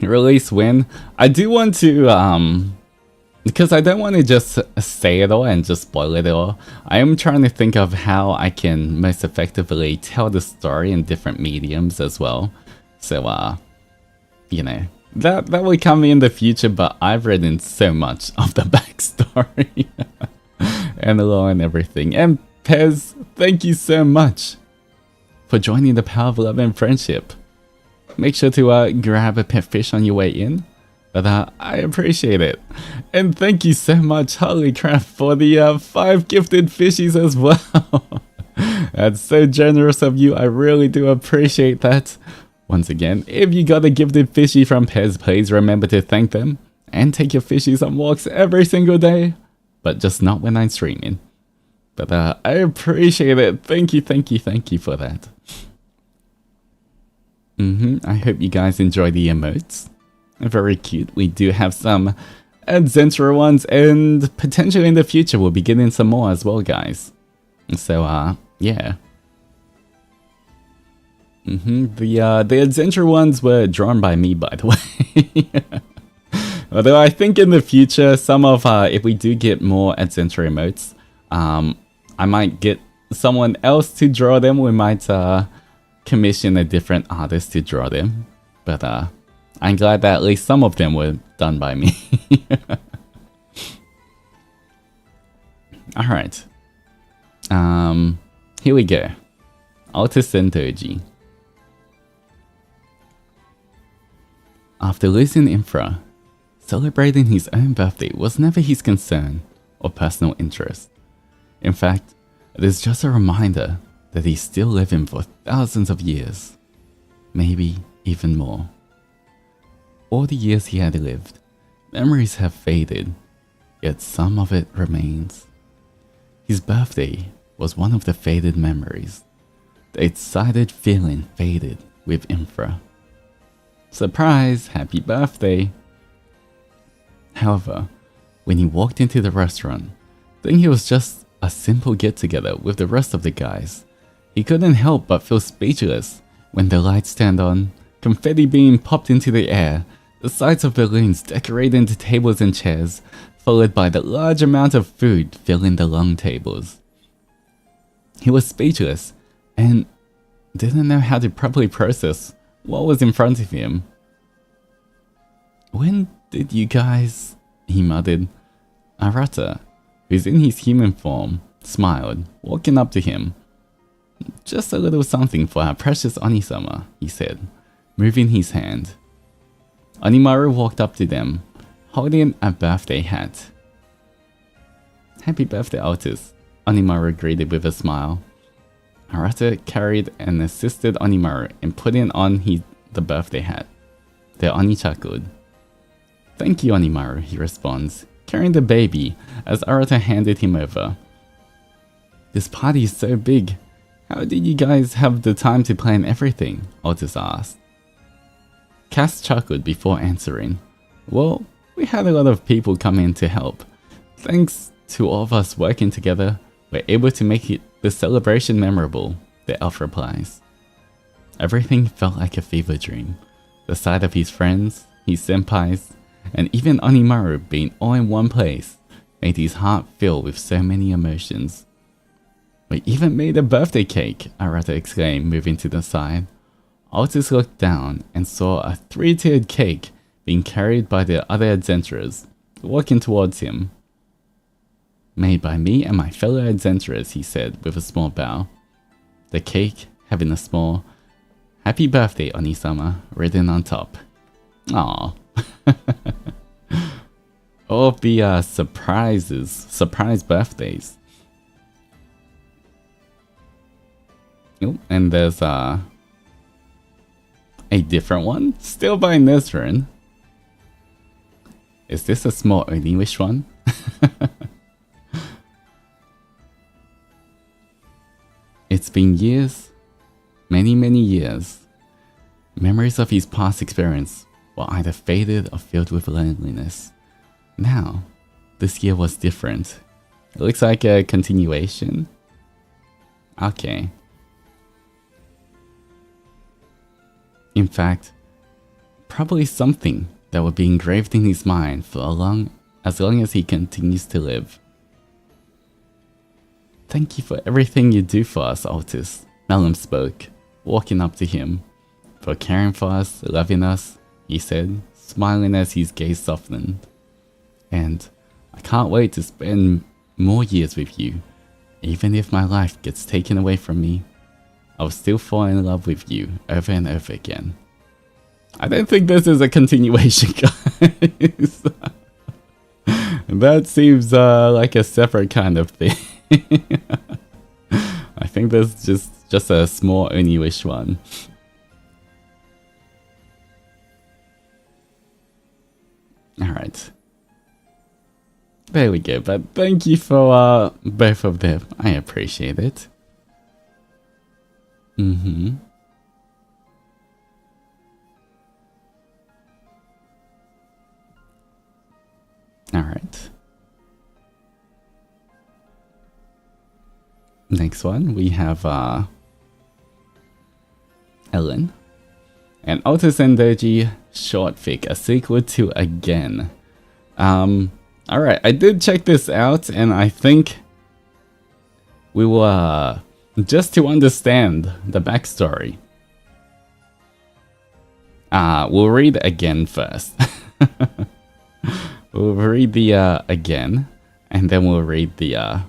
Release when? I do want to because I don't want to just say it all and just spoil it all. I am trying to think of how I can most effectively tell the story in different mediums as well. So you know, that will come in the future, but I've written so much of the backstory and the lore and everything. And Pez, thank you so much for joining the power of love and friendship. Make sure to grab a pet fish on your way in. But I appreciate it. And thank you so much, Hollycraft, for the 5 gifted fishies as well. That's so generous of you. I really do appreciate that. Once again, if you got a gifted fishy from Pez, please remember to thank them. And take your fishies on walks every single day. But just not when I'm streaming. But I appreciate it. Thank you, thank you, thank you for that. I hope you guys enjoy the emotes. Very cute. We do have some Adzenturer ones, and potentially in the future we'll be getting some more as well, guys. So yeah. The Adzenturer ones were drawn by me, by the way. Although I think in the future, some of if we do get more Adzenturer emotes, I might get someone else to draw them. We might commission a different artist to draw them. But I'm glad that at least some of them were done by me. Alright. Here we go. Altus Zendoji. After losing Infra, celebrating his own birthday was never his concern or personal interest. In fact, it is just a reminder that he's still living for thousands of years. Maybe even more. All the years he had lived, memories have faded, yet some of it remains. His birthday was one of the faded memories. The excited feeling faded with Infra, Surprise! Happy birthday! However, when he walked into the restaurant, thinking it was just a simple get-together with the rest of the guys, he couldn't help but feel speechless when the lights turned on, confetti being popped into the air, the sights of balloons decorating the tables and chairs, followed by the large amount of food filling the long tables. He was speechless and didn't know how to properly process what was in front of him. "When did you guys..." he muttered. Arata, who's in his human form, smiled, walking up to him. "Just a little something for our precious Onisama," he said, moving his hand. Onimaru walked up to them, holding a birthday hat. "Happy birthday, Altus," Onimaru greeted with a smile. Arata carried and assisted Onimaru in putting on the birthday hat. The Oni chuckled. "Thank you, Onimaru," he responds, carrying the baby as Arata handed him over. "This party is so big. How did you guys have the time to plan everything?" Altus asked. Cass chuckled before answering. "Well, we had a lot of people come in to help. Thanks to all of us working together, we're able to make the celebration memorable," the elf replies. Everything felt like a fever dream. The sight of his friends, his senpais, and even Onimaru being all in one place made his heart fill with so many emotions. "We even made a birthday cake," Arata exclaimed, moving to the side. Altus looked down and saw a 3-tiered cake being carried by the other Adzenturers, walking towards him. "Made by me and my fellow Adzenturers," he said with a small bow. The cake having a small "Happy birthday, Onisama" written on top. Aww. All of the surprise birthdays. Oh, and there's a different one, still by Nesrin. Is this a small Oni-wish one? It's been years, many years. Memories of his past experience were either faded or filled with loneliness. Now, this year was different. It looks like a continuation. Okay. In fact, probably something that will be engraved in his mind for as long as he continues to live. "Thank you for everything you do for us, Altus," Melum spoke, walking up to him. "For caring for us, loving us," he said, smiling as his gaze softened. "And I can't wait to spend more years with you. Even if my life gets taken away from me, I'll still fall in love with you over and over again." I don't think this is a continuation, guys. That seems like a separate kind of thing. I think this is just a small Oni-wish one. Alright. There we go, but thank you for both of them. I appreciate it. Alright. Next one, we have Ellen. And Altus Zendoji short fic, a sequel to Again. Alright, I did check this out, and I think we will, just to understand the backstory, we'll read Again first. We'll read the Again, and then we'll read the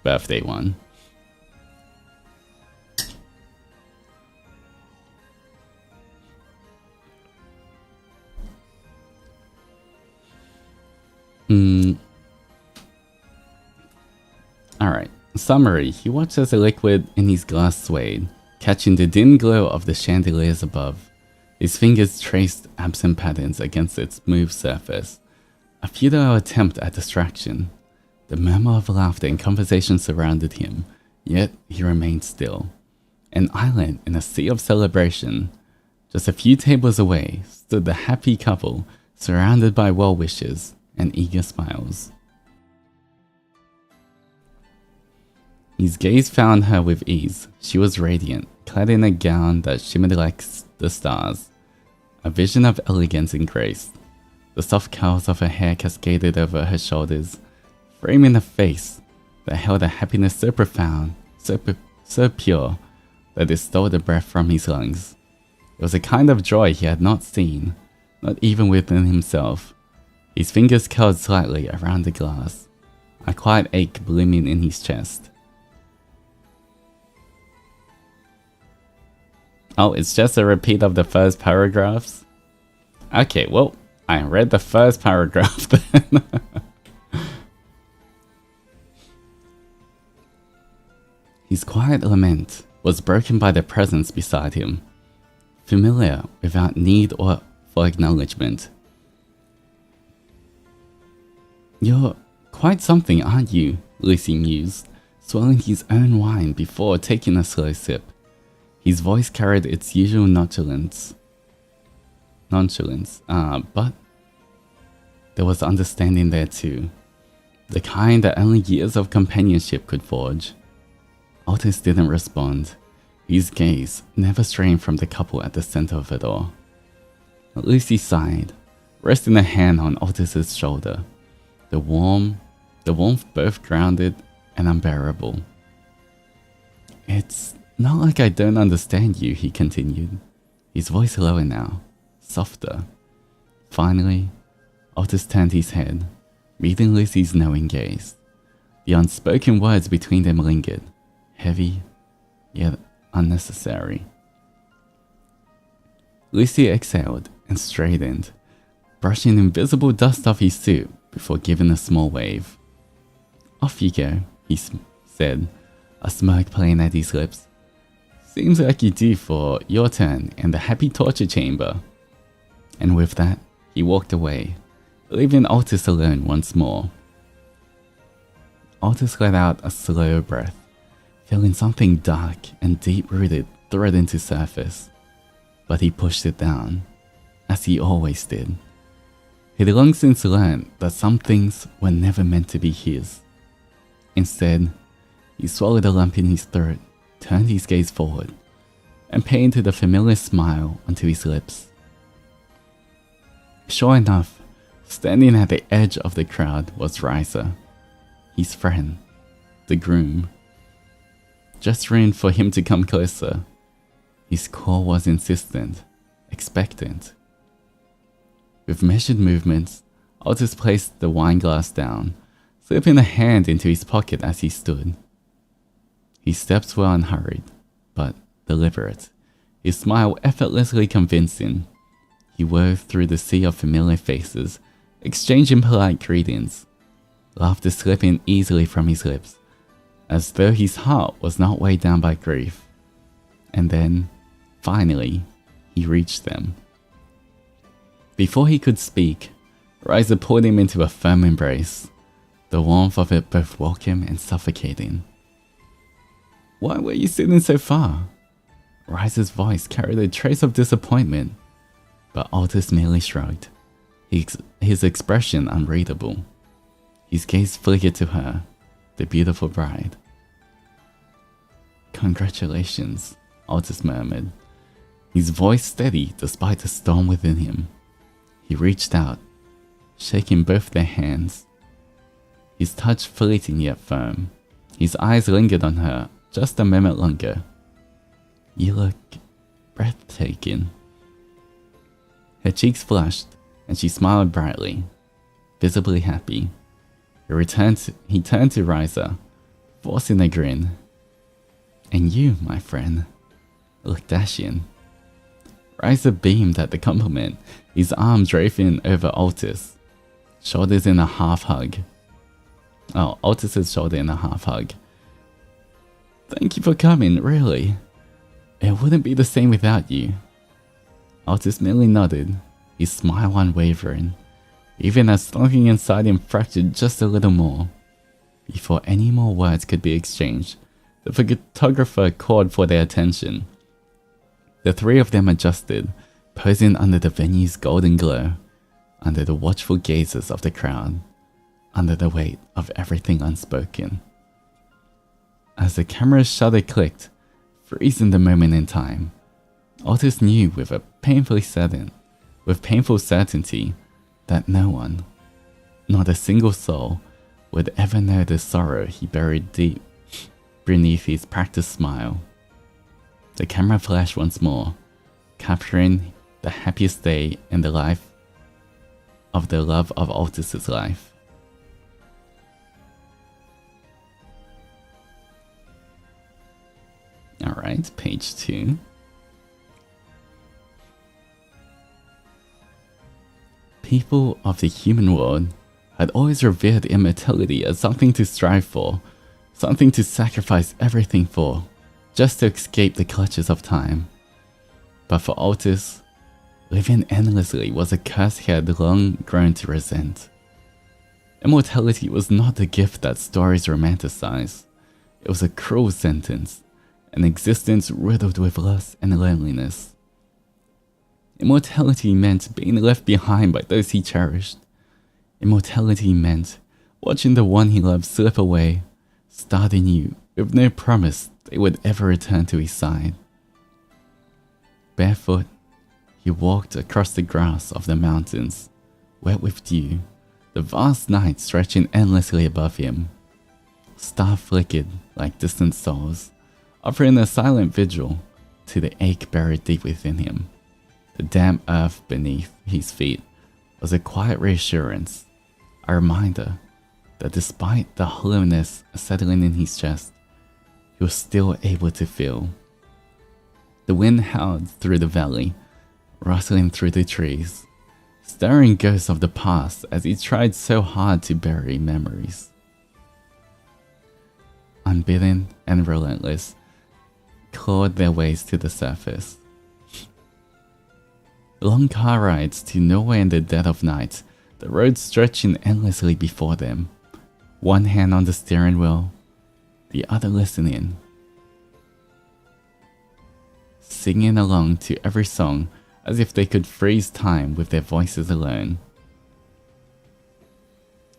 birthday one. Alright, summary. He watched as the liquid in his glass swayed, catching the dim glow of the chandeliers above. His fingers traced absent patterns against its smooth surface. A futile attempt at distraction. The murmur of laughter and conversation surrounded him, yet he remained still. An island in a sea of celebration. Just a few tables away stood the happy couple, surrounded by well wishes and eager smiles. His gaze found her with ease. She was radiant, clad in a gown that shimmered like the stars, a vision of elegance and grace. The soft curls of her hair cascaded over her shoulders, framing a face that held a happiness so profound, so pure, that it stole the breath from his lungs. It was a kind of joy he had not seen, not even within himself. His fingers curled slightly around the glass, a quiet ache blooming in his chest. Oh, it's just a repeat of the first paragraphs? Okay, well, I read the first paragraph then. His quiet lament was broken by the presence beside him, familiar without need or for acknowledgement. "You're quite something, aren't you?" Lucy mused, swallowing his own wine before taking a slow sip. His voice carried its usual nonchalance, but there was understanding there too, the kind that only years of companionship could forge. Altus didn't respond, his gaze never straying from the couple at the center of it all. Lucy sighed, resting a hand on Altus's shoulder, the warmth both grounded and unbearable. "It's not like I don't understand you," he continued, his voice lower now, softer. Finally, Altus turned his head, meeting Lucy's knowing gaze. The unspoken words between them lingered, heavy, yet unnecessary. Lucy exhaled and straightened, brushing invisible dust off his suit before giving a small wave. "Off you go," he said, a smirk playing at his lips. "Seems like you do for your turn in the happy torture chamber." And with that, he walked away, leaving Altus alone once more. Altus let out a slow breath, feeling something dark and deep-rooted threaten to surface. But he pushed it down, as he always did. He'd long since learned that some things were never meant to be his. Instead, he swallowed a lump in his throat, turned his gaze forward, and painted a familiar smile onto his lips. Sure enough, standing at the edge of the crowd was Riser, his friend, the groom. Gesturing for him to come closer, his call was insistent, expectant. With measured movements, Altus placed the wine glass down, slipping a hand into his pocket as he stood. His steps were unhurried, but deliberate, his smile effortlessly convincing. He wove through the sea of familiar faces, exchanging polite greetings, laughter slipping easily from his lips, as though his heart was not weighed down by grief. And then, finally, he reached them. Before he could speak, Riser pulled him into a firm embrace, the warmth of it both welcome and suffocating. "Why were you sitting so far?" Riser's voice carried a trace of disappointment, but Altus merely shrugged, his expression unreadable. His gaze flickered to her, the beautiful bride. "Congratulations," Altus murmured, his voice steady despite the storm within him. He reached out, shaking both their hands, his touch fleeting yet firm. His eyes lingered on her just a moment longer. "You look breathtaking." Her cheeks flushed, and she smiled brightly, visibly happy. He turned to Riser, forcing a grin. "And you, my friend, look dashing." Riser beamed at the compliment, his arms draping over Altus, shoulders in a half hug. Altus's shoulder in a half hug. "Thank you for coming, really. It wouldn't be the same without you." Altus merely nodded, his smile unwavering, even as something inside him fractured just a little more. Before any more words could be exchanged, the photographer called for their attention. The three of them adjusted, posing under the venue's golden glow, under the watchful gazes of the crowd, under the weight of everything unspoken. As the camera's shutter clicked, freezing the moment in time, Altus knew with painful certainty that no one, not a single soul, would ever know the sorrow he buried deep beneath his practiced smile. The camera flashed once more, capturing the happiest day in the life of the love of Altus's life. Alright, page 2. People of the human world had always revered immortality as something to strive for, something to sacrifice everything for, just to escape the clutches of time. But for Altus, living endlessly was a curse he had long grown to resent. Immortality was not a gift that stories romanticize. It was a cruel sentence, an existence riddled with lust and loneliness. Immortality meant being left behind by those he cherished. Immortality meant watching the one he loved slip away, start anew, with no promise they would ever return to his side. Barefoot, he walked across the grass of the mountains, wet with dew, the vast night stretching endlessly above him. Star flickered like distant souls, offering a silent vigil to the ache buried deep within him. The damp earth beneath his feet was a quiet reassurance, a reminder that despite the hollowness settling in his chest, he was still able to feel. The wind howled through the valley, rustling through the trees, stirring ghosts of the past as he tried so hard to bury memories. Unbidden and relentless, clawed their ways to the surface. Long car rides to nowhere in the dead of night, the road stretching endlessly before them, one hand on the steering wheel, the other listening, singing along to every song as if they could freeze time with their voices alone.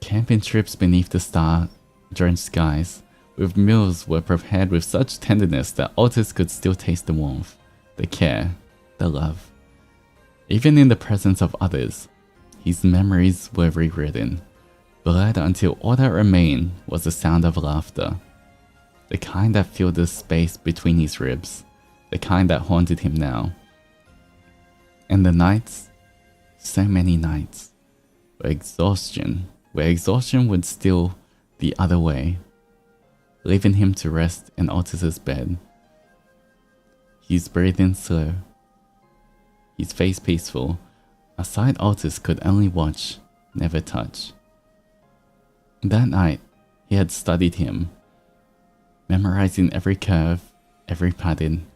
Camping trips beneath the star-drenched skies, with meals were prepared with such tenderness that Altus could still taste the warmth, the care, the love. Even in the presence of others, his memories were rewritten, blurred until all that remained was the sound of laughter, the kind that filled the space between his ribs, the kind that haunted him now. And the nights, so many nights, where exhaustion would steal the other way, leaving him to rest in Altus's bed. His breathing slow, his face peaceful, a sight Altus could only watch, never touch. That night, he had studied him, memorizing every curve, every pattern,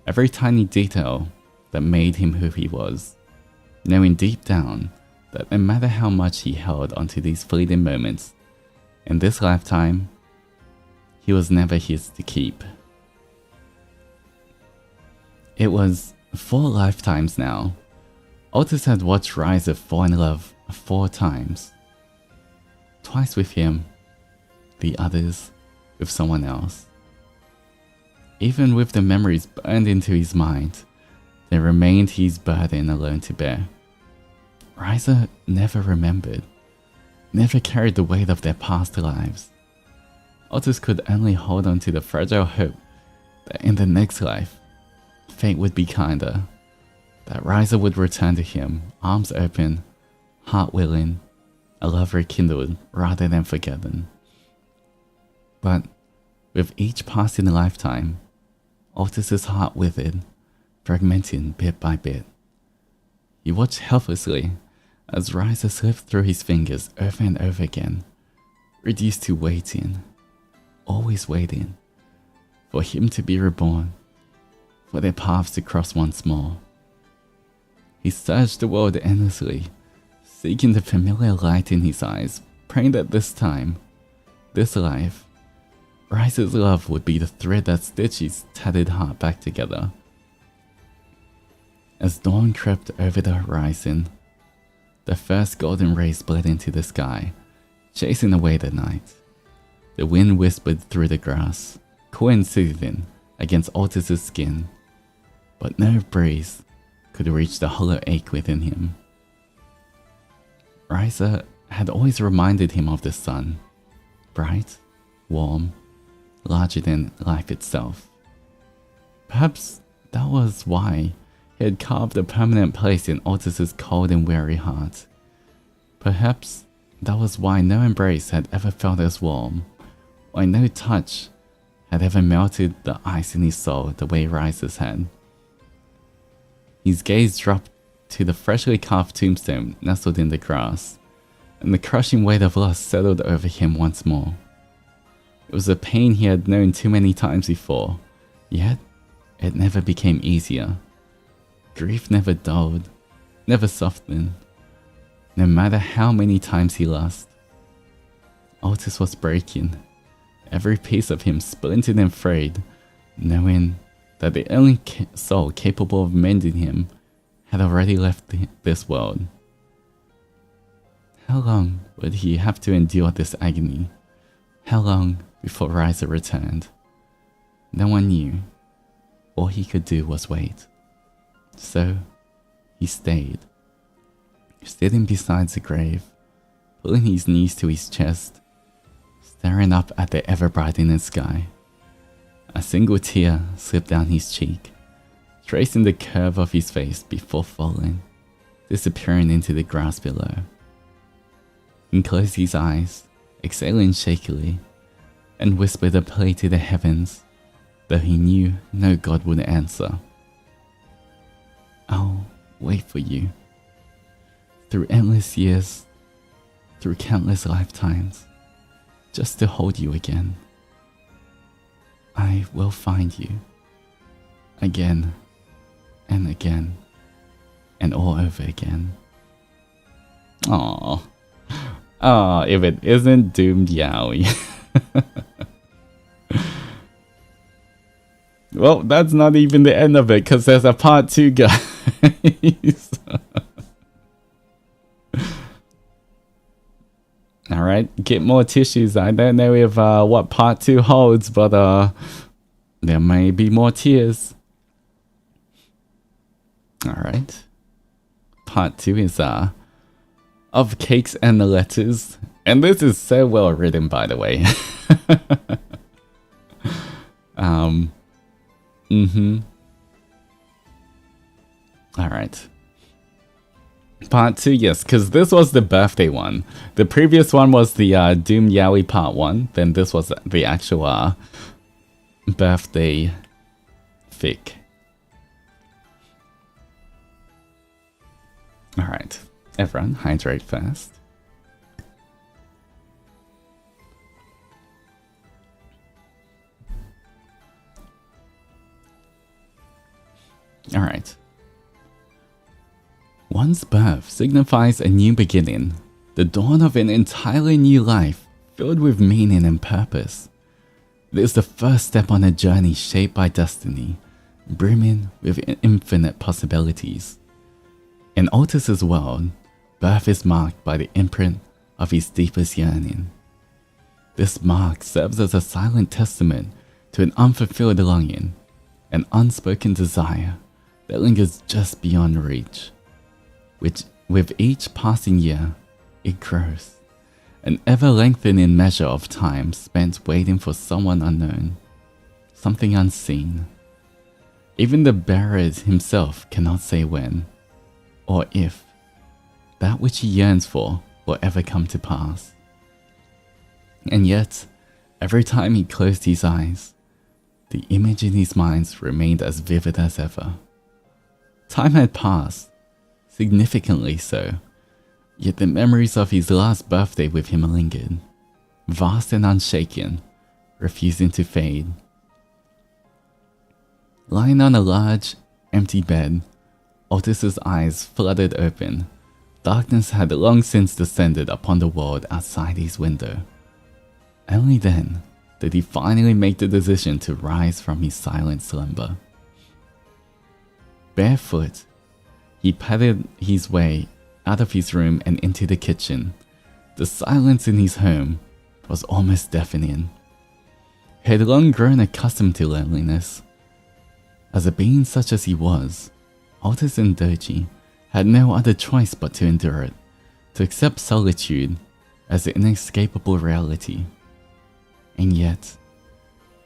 every tiny detail that made him who he was, knowing deep down that no matter how much he held onto these fleeting moments, in this lifetime, he was never his to keep. It was 4 lifetimes now. Altus had watched Ryza fall in love 4 times. Twice with him, the others with someone else. Even with the memories burned into his mind, there remained his burden alone to bear. Ryza never remembered, never carried the weight of their past lives. Altus could only hold on to the fragile hope that in the next life, fate would be kinder, that Ryza would return to him, arms open, heart willing, a love rekindled rather than forgotten. But with each passing lifetime, Altus's heart withered, fragmenting bit by bit. He watched helplessly as Ryza slipped through his fingers over and over again, reduced to waiting, always waiting, for him to be reborn, for their paths to cross once more. He searched the world endlessly, seeking the familiar light in his eyes, praying that this time, this life, Ryza's love would be the thread that stitched his tattered heart back together. As dawn crept over the horizon, the first golden rays bled into the sky, chasing away the night. The wind whispered through the grass, cool and soothing against Altus's skin, but no breeze could reach the hollow ache within him. Ryza had always reminded him of the sun, bright, warm, larger than life itself. Perhaps that was why he had carved a permanent place in Altus's cold and weary heart. Perhaps that was why no embrace had ever felt as warm, why no touch had ever melted the ice in his soul the way Ryza's had. His gaze dropped to the freshly carved tombstone nestled in the grass, and the crushing weight of loss settled over him once more. It was a pain he had known too many times before, yet it never became easier. Grief never dulled, never softened, no matter how many times he lost. Altus was breaking, every piece of him splintered and frayed, knowing that the only soul capable of mending him had already left this world. How long would he have to endure this agony? How long before Ryza returned? No one knew. All he could do was wait. So, he stayed, sitting beside the grave, pulling his knees to his chest, staring up at the ever-brightening sky. A single tear slipped down his cheek, tracing the curve of his face before falling, disappearing into the grass below. He closed his eyes, exhaling shakily, and whispered a plea to the heavens, though he knew no god would answer. I'll wait for you. Through endless years, through countless lifetimes, just to hold you again. I will find you. Again, and again, and all over again. Aww. Ah, if it isn't doomed yaoi. Well, that's not even the end of it, because there's a part 2, guys. Alright, get more tissues. I don't know if what part 2 holds, but there may be more tears. Alright. Part 2 is of Cakes and the Letters. And this is so well written, by the way. Alright. Part 2, yes, because this was the birthday one. The previous one was the Doom Yaoi Part 1. Then this was the actual birthday fic. Alright, everyone, hydrate first. Alright. One's birth signifies a new beginning, the dawn of an entirely new life filled with meaning and purpose. It is the first step on a journey shaped by destiny, brimming with infinite possibilities. In Altus's world, birth is marked by the imprint of his deepest yearning. This mark serves as a silent testament to an unfulfilled longing, an unspoken desire that lingers just beyond reach. Which, with each passing year, it grows, an ever-lengthening measure of time spent waiting for someone unknown, something unseen. Even the bearer himself cannot say when, or if, that which he yearns for will ever come to pass. And yet, every time he closed his eyes, the image in his mind remained as vivid as ever. Time had passed, significantly so, yet the memories of his last birthday with him lingered, vast and unshaken, refusing to fade. Lying on a large, empty bed, Altus's eyes fluttered open. Darkness had long since descended upon the world outside his window. Only then did he finally make the decision to rise from his silent slumber. Barefoot, He padded his way out of his room and into the kitchen. The silence in his home was almost deafening. He had long grown accustomed to loneliness. As a being such as he was, Altus Zendoji had no other choice but to endure it, to accept solitude as an inescapable reality. And yet,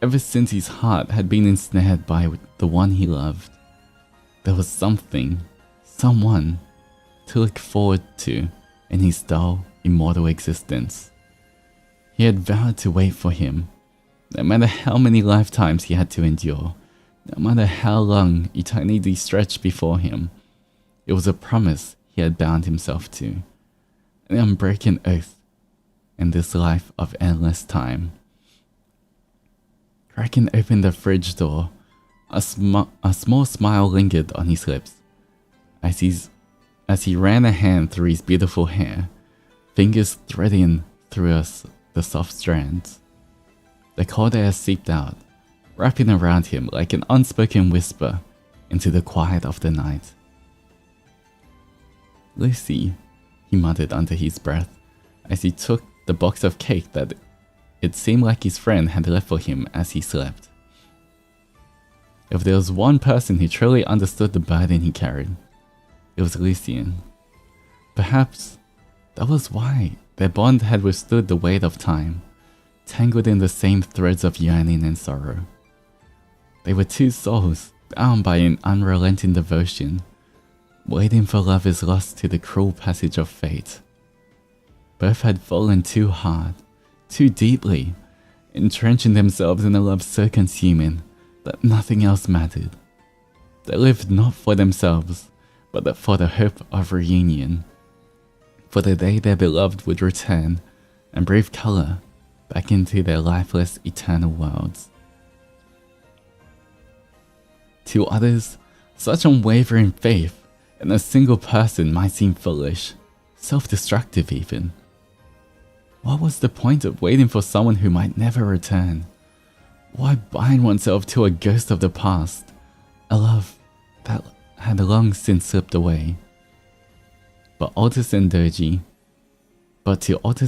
ever since his heart had been ensnared by the one he loved, there was someone to look forward to in his dull, immortal existence. He had vowed to wait for him, no matter how many lifetimes he had to endure, no matter how long eternity stretched before him. It was a promise he had bound himself to, an unbroken oath in this life of endless time. Cracking open the fridge door, a small smile lingered on his lips as he ran a hand through his beautiful hair, fingers threading through the soft strands. The cold air seeped out, wrapping around him like an unspoken whisper into the quiet of the night. "Lucy," he muttered under his breath as he took the box of cake that it seemed like his friend had left for him as he slept. If there was one person who truly understood the burden he carried, it was Lucien. Perhaps that was why their bond had withstood the weight of time, tangled in the same threads of yearning and sorrow. They were two souls bound by an unrelenting devotion, waiting for lovers lost to the cruel passage of fate. Both had fallen too hard, too deeply, entrenching themselves in a love so consuming that nothing else mattered. They lived not for themselves, but for the hope of reunion, for the day their beloved would return and breathe color back into their lifeless, eternal worlds. To others, such unwavering faith in a single person might seem foolish, self-destructive even. What was the point of waiting for someone who might never return? Why bind oneself to a ghost of the past, a love that had long since slipped away? But to Altus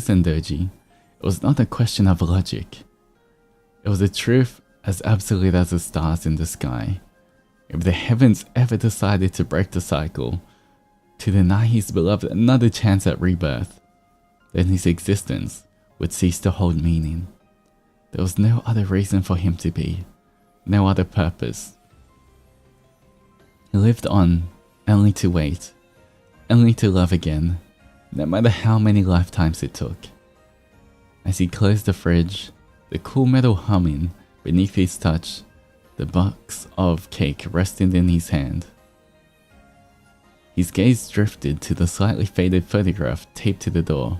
Zendoji, it was not a question of logic. It was a truth as absolute as the stars in the sky. If the heavens ever decided to break the cycle, to deny his beloved another chance at rebirth, then his existence would cease to hold meaning. There was no other reason for him to be, no other purpose. He lived on, only to wait, only to love again, no matter how many lifetimes it took. As he closed the fridge, the cool metal humming beneath his touch, the box of cake resting in his hand. His gaze drifted to the slightly faded photograph taped to the door.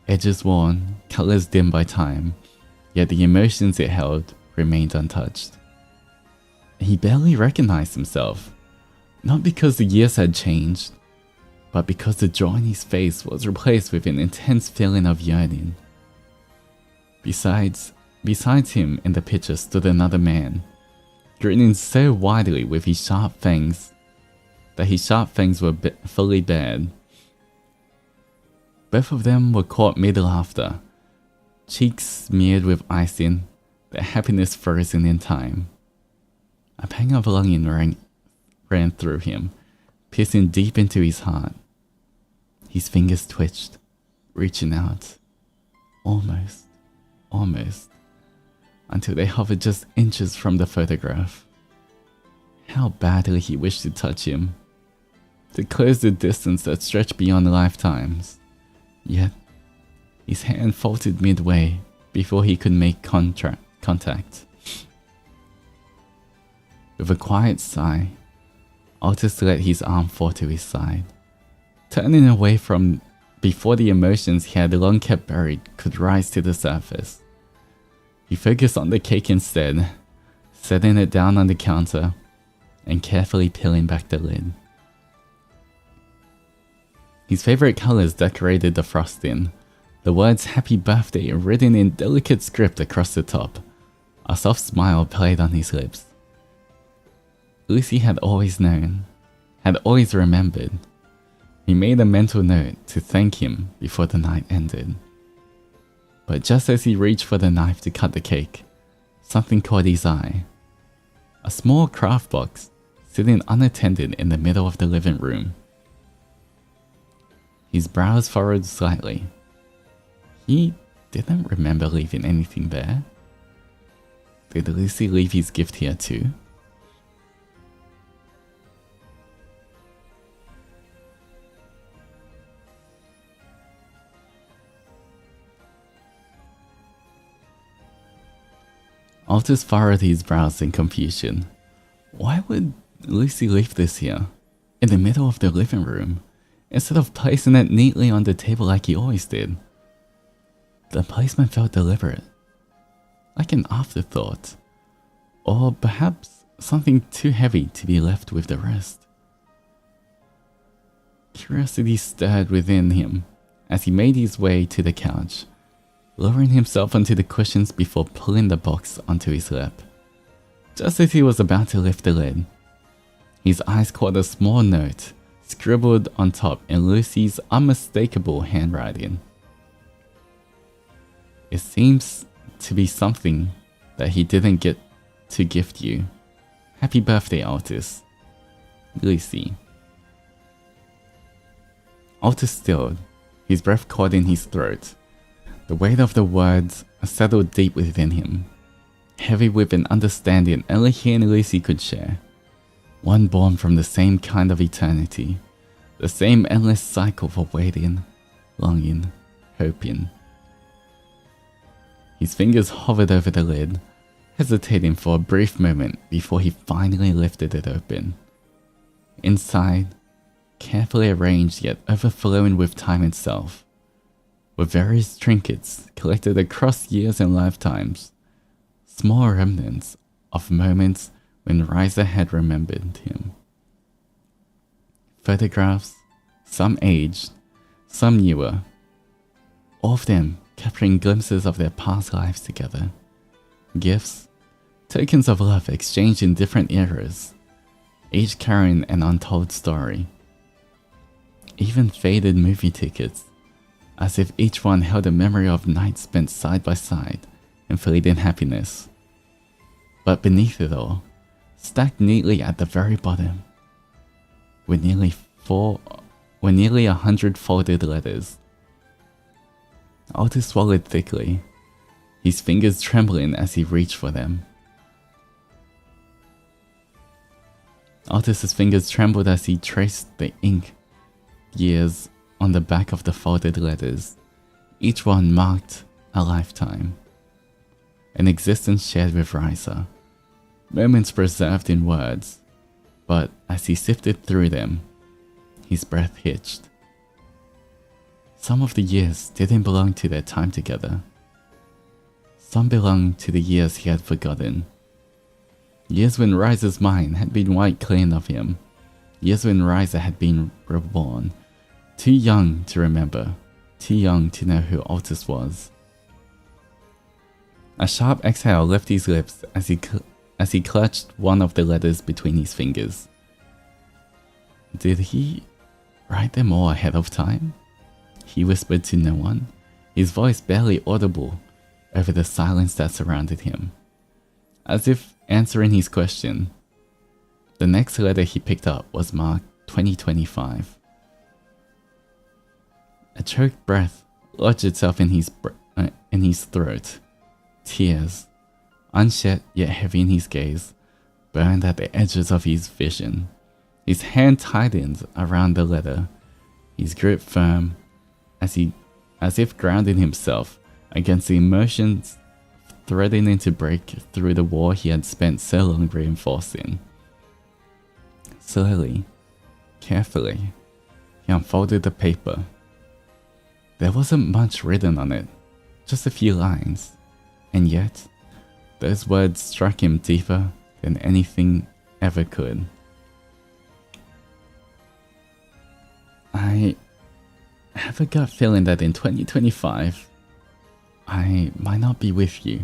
Edges worn, colors dimmed by time, yet the emotions it held remained untouched. He barely recognized himself, not because the years had changed, but because the joy in his face was replaced with an intense feeling of yearning. Besides him in the picture stood another man, grinning so widely with his sharp fangs that his sharp fangs were fully bared. Both of them were caught mid-laughter, cheeks smeared with icing, their happiness frozen in time. A pang of longing ran through him, piercing deep into his heart. His fingers twitched, reaching out, almost, until they hovered just inches from the photograph. How badly he wished to touch him, to close the distance that stretched beyond lifetimes. Yet, his hand faltered midway before he could make contact. With a quiet sigh, Altus let his arm fall to his side, turning away from before the emotions he had long kept buried could rise to the surface. He focused on the cake instead, setting it down on the counter and carefully peeling back the lid. His favorite colors decorated the frosting, the words "Happy Birthday" written in delicate script across the top. A soft smile played on his lips. Lucy had always known had always remembered. He made a mental note to thank him before the night ended. But just as he reached for the knife to cut the cake, something caught his eye. A small craft box sitting unattended in the middle of the living room. His brows furrowed slightly. He didn't remember leaving anything there. Did Lucy leave his gift here too? Altus furrowed his brows in confusion. Why would Lucy leave this here, in the middle of the living room, instead of placing it neatly on the table like he always did? The placement felt deliberate, like an afterthought, or perhaps something too heavy to be left with the rest. Curiosity stirred within him as he made his way to the couch, lowering himself onto the cushions before pulling the box onto his lap. Just as he was about to lift the lid, his eyes caught a small note scribbled on top in Lucy's unmistakable handwriting. It seems to be something that he didn't get to gift you. Happy birthday, Altus. Lucy. Altus stilled, his breath caught in his throat. The weight of the words settled deep within him, heavy with an understanding only he and Lucy could share. One born from the same kind of eternity, the same endless cycle for waiting, longing, hoping. His fingers hovered over the lid, hesitating for a brief moment before he finally lifted it open. Inside, carefully arranged yet overflowing with time itself, were various trinkets collected across years and lifetimes, small remnants of moments when Riza had remembered him. Photographs, some aged, some newer, all of them capturing glimpses of their past lives together. Gifts, tokens of love exchanged in different eras, each carrying an untold story. Even faded movie tickets, as if each one held a memory of nights spent side by side in fleeting happiness. But beneath it all, stacked neatly at the very bottom, were nearly 100 folded letters. Altus swallowed thickly, his fingers trembling as he reached for them. Altus's fingers trembled as he traced the ink years on the back of the folded letters, each one marked a lifetime. An existence shared with Riza, moments preserved in words, but as he sifted through them, his breath hitched. Some of the years didn't belong to their time together. Some belonged to the years he had forgotten. Years when Riza's mind had been wiped clean of him. Years when Riza had been reborn. Too young to remember. Too young to know who Altus was. A sharp exhale left his lips as he clutched one of the letters between his fingers. Did he write them all ahead of time? He whispered to no one, his voice barely audible over the silence that surrounded him. As if answering his question, the next letter he picked up was marked 2025. A choked breath lodged itself in his throat. Tears, unshed yet heavy in his gaze, burned at the edges of his vision. His hand tightened around the letter, his grip firm, as if grounding himself against the emotions threatening to break through the wall he had spent so long reinforcing. Slowly, carefully, he unfolded the paper. There wasn't much written on it, just a few lines, and yet, those words struck him deeper than anything ever could. I have a gut feeling that in 2025, I might not be with you.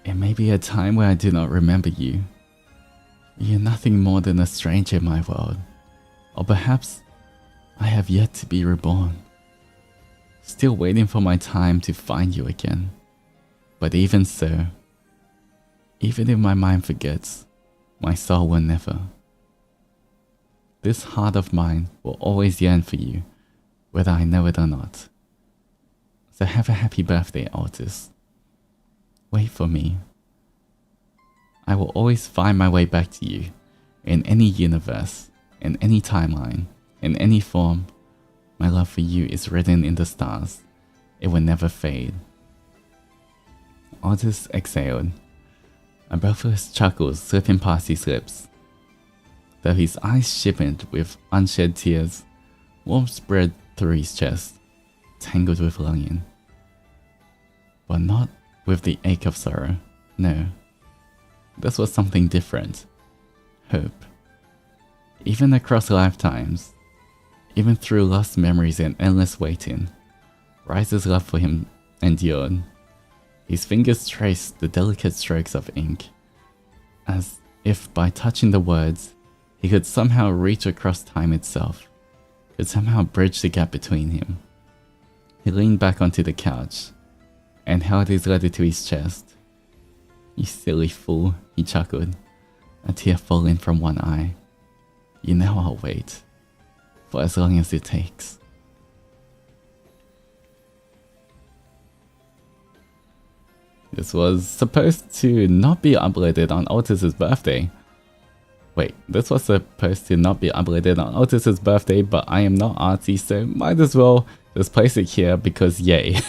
It may be a time where I do not remember you, You're nothing more than a stranger in my world. Or perhaps I have yet to be reborn. Still waiting for my time to find you again. But even so, even if my mind forgets, my soul will never. This heart of mine will always yearn for you, whether I know it or not. So have a happy birthday, Altus. Wait for me. I will always find my way back to you, in any universe, in any timeline, in any form. My love for you is written in the stars. It will never fade. Altus exhaled. A breathless chuckle slipping past his lips. Though his eyes shimmered with unshed tears, warmth spread through his chest, tangled with longing. But not with the ache of sorrow, no. This was something different. Hope. Even across lifetimes, even through lost memories and endless waiting, Rise's love for him endured. His fingers traced the delicate strokes of ink, as if by touching the words, he could somehow reach across time itself, could somehow bridge the gap between him. He leaned back onto the couch, and held his letter to his chest. You silly fool, he chuckled, a tear falling from one eye. You know I'll wait, for as long as it takes. This was supposed to not be uploaded on Altus's birthday. Wait, this was supposed to not be uploaded on Altus's birthday, but I am not artsy, so might as well just place it here because yay.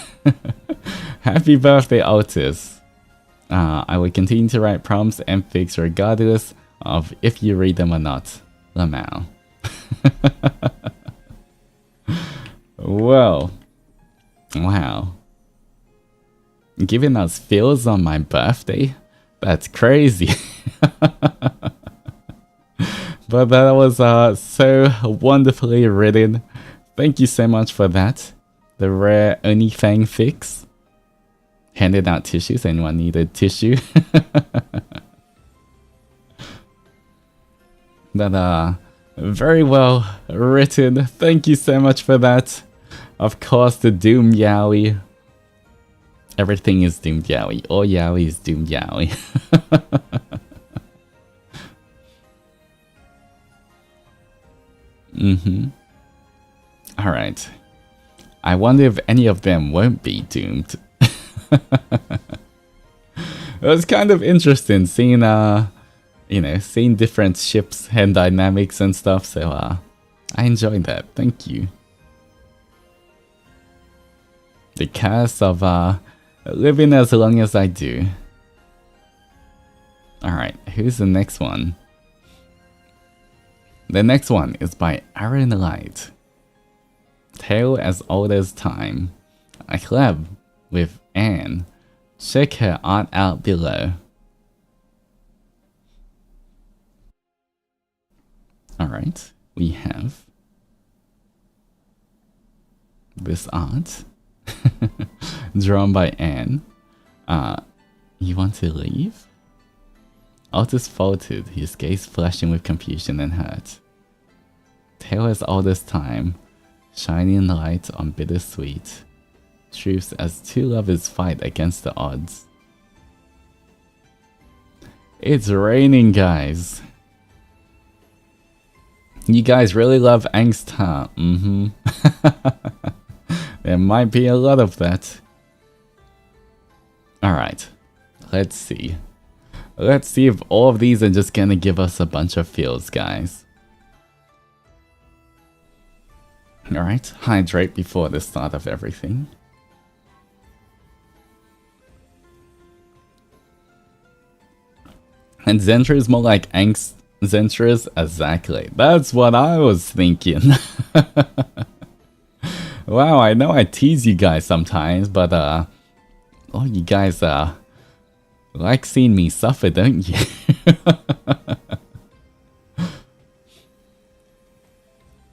Happy birthday, Altus. I will continue to write prompts and fics regardless of if you read them or not. Lamau. Well, wow. Giving us feels on my birthday? That's crazy. But that was so wonderfully written. Thank you so much for that. The rare Oni fanfics. Handed out tissues. Anyone needed tissue? But very well written. Thank you so much for that. Of course, the Doom Yaoi. Everything is Doom Yaoi. All Yaoi is Doom Yaoi. Alright. I wonder if any of them won't be doomed. It was kind of interesting seeing seeing different ships and dynamics and stuff, so I enjoyed that. Thank you. The cast of living as long as I do. Alright, who's the next one? The next one is by Aaron Light. Tale as old as time. I collab with Anne. Check her art out below. Alright, we have this art drawn by Anne. You want to leave? Altus faltered, his gaze flashing with confusion and hurt. Tale as old as time, shining light on bittersweet truths as two lovers fight against the odds. It's raining, guys. You guys really love angst, huh? There might be a lot of that. Alright, let's see. Let's see if all of these are just gonna give us a bunch of feels, guys. Alright, hydrate before the start of everything. And Zentra is more like angst. Adzenturers, exactly. That's what I was thinking. Wow, I know I tease you guys sometimes, but oh, you guys like seeing me suffer, don't you?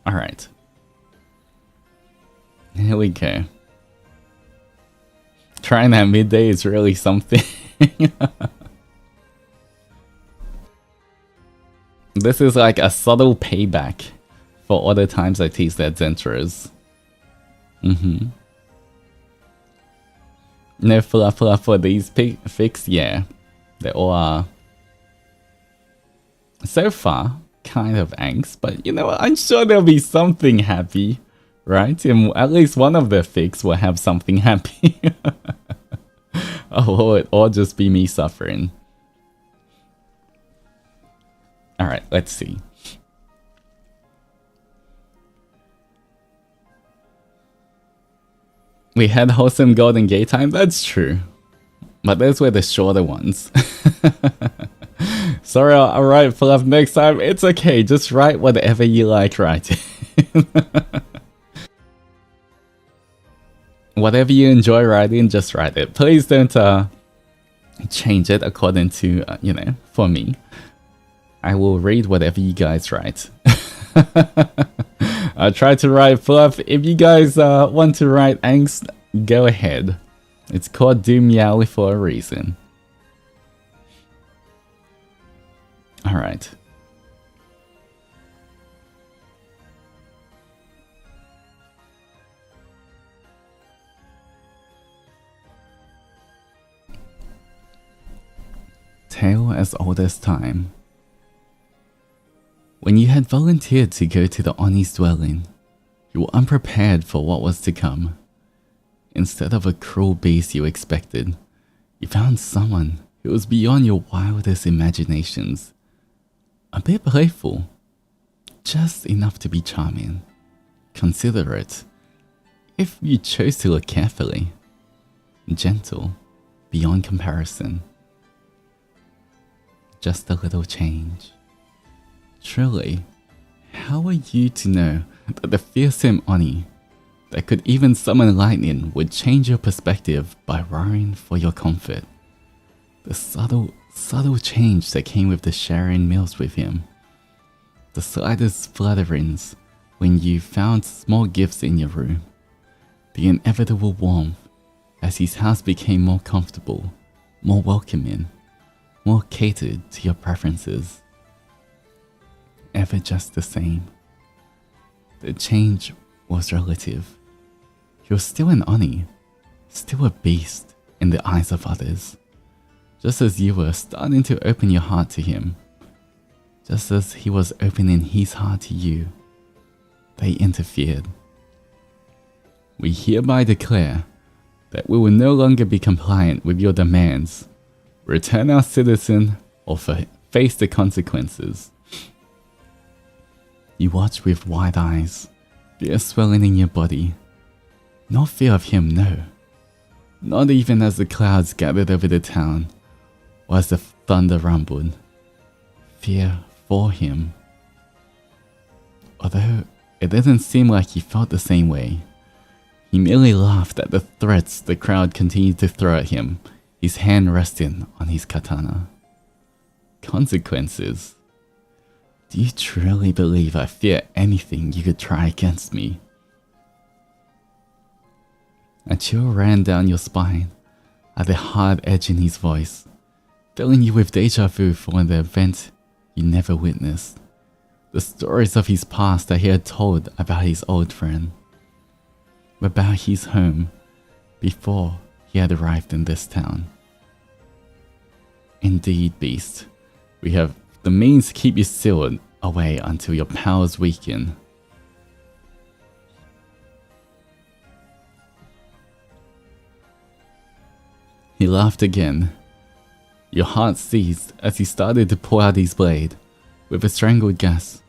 Alright. Here we go. Trying that midday is really something. This is like a subtle payback for all the times I teased the Adzenturers. No fluff for these fics? Yeah. They all are, so far, kind of angst, but you know what? I'm sure there'll be something happy, right? And at least one of the fics will have something happy. Or it all just be me suffering. Alright, let's see. We had wholesome golden gay time, that's true. But those were the shorter ones. Sorry, I'll write fluff next time. It's okay, just write whatever you like writing. Whatever you enjoy writing, just write it. Please don't change it according to, you know, for me. I will read whatever you guys write. I'll try to write fluff. If you guys want to write angst, go ahead. It's called Doom Yaoi for a reason. Alright. Tale as old as time. When you had volunteered to go to the Oni's dwelling, you were unprepared for what was to come. Instead of a cruel beast you expected, you found someone who was beyond your wildest imaginations. A bit playful, just enough to be charming, considerate, if you chose to look carefully, gentle, beyond comparison. Just a little change. Truly, how are you to know that the fearsome Oni that could even summon lightning would change your perspective by roaring for your comfort? The subtle change that came with the sharing meals with him. The slightest flutterings when you found small gifts in your room. The inevitable warmth as his house became more comfortable, more welcoming, more catered to your preferences. Ever just the same. The change was relative. He was still an Oni, still a beast in the eyes of others. Just as you were starting to open your heart to him, just as he was opening his heart to you, they interfered. We hereby declare that we will no longer be compliant with your demands. Return our citizen or face the consequences. You watch with wide eyes, fear swelling in your body. No fear of him, no. Not even as the clouds gathered over the town, or as the thunder rumbled. Fear for him. Although it didn't seem like he felt the same way. He merely laughed at the threats the crowd continued to throw at him, his hand resting on his katana. Consequences? Do you truly believe I fear anything you could try against me? A chill ran down your spine at the hard edge in his voice, filling you with deja vu for the event you never witnessed. The stories of his past that he had told about his old friend, about his home before he had arrived in this town. Indeed, beast, we have the means to keep you sealed away until your powers weaken. He laughed again. Your heart seized as he started to pull out his blade. With a strangled gasp,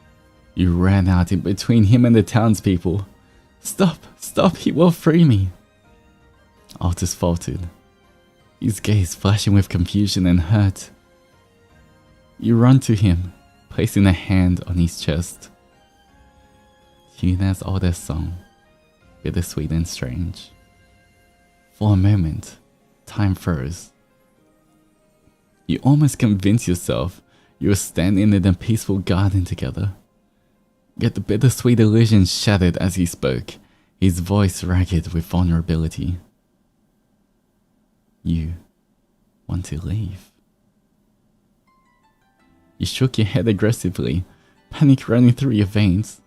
you ran out in between him and the townspeople. Stop, stop, he will free me. Altus faltered, his gaze flashing with confusion and hurt. You run to him, placing a hand on his chest. Tune as all their song, bittersweet and strange. For a moment, time froze. You almost convinced yourself you were standing in a peaceful garden together. Yet the bittersweet illusion shattered as he spoke, his voice ragged with vulnerability. You want to leave. You shook your head aggressively, panic running through your veins.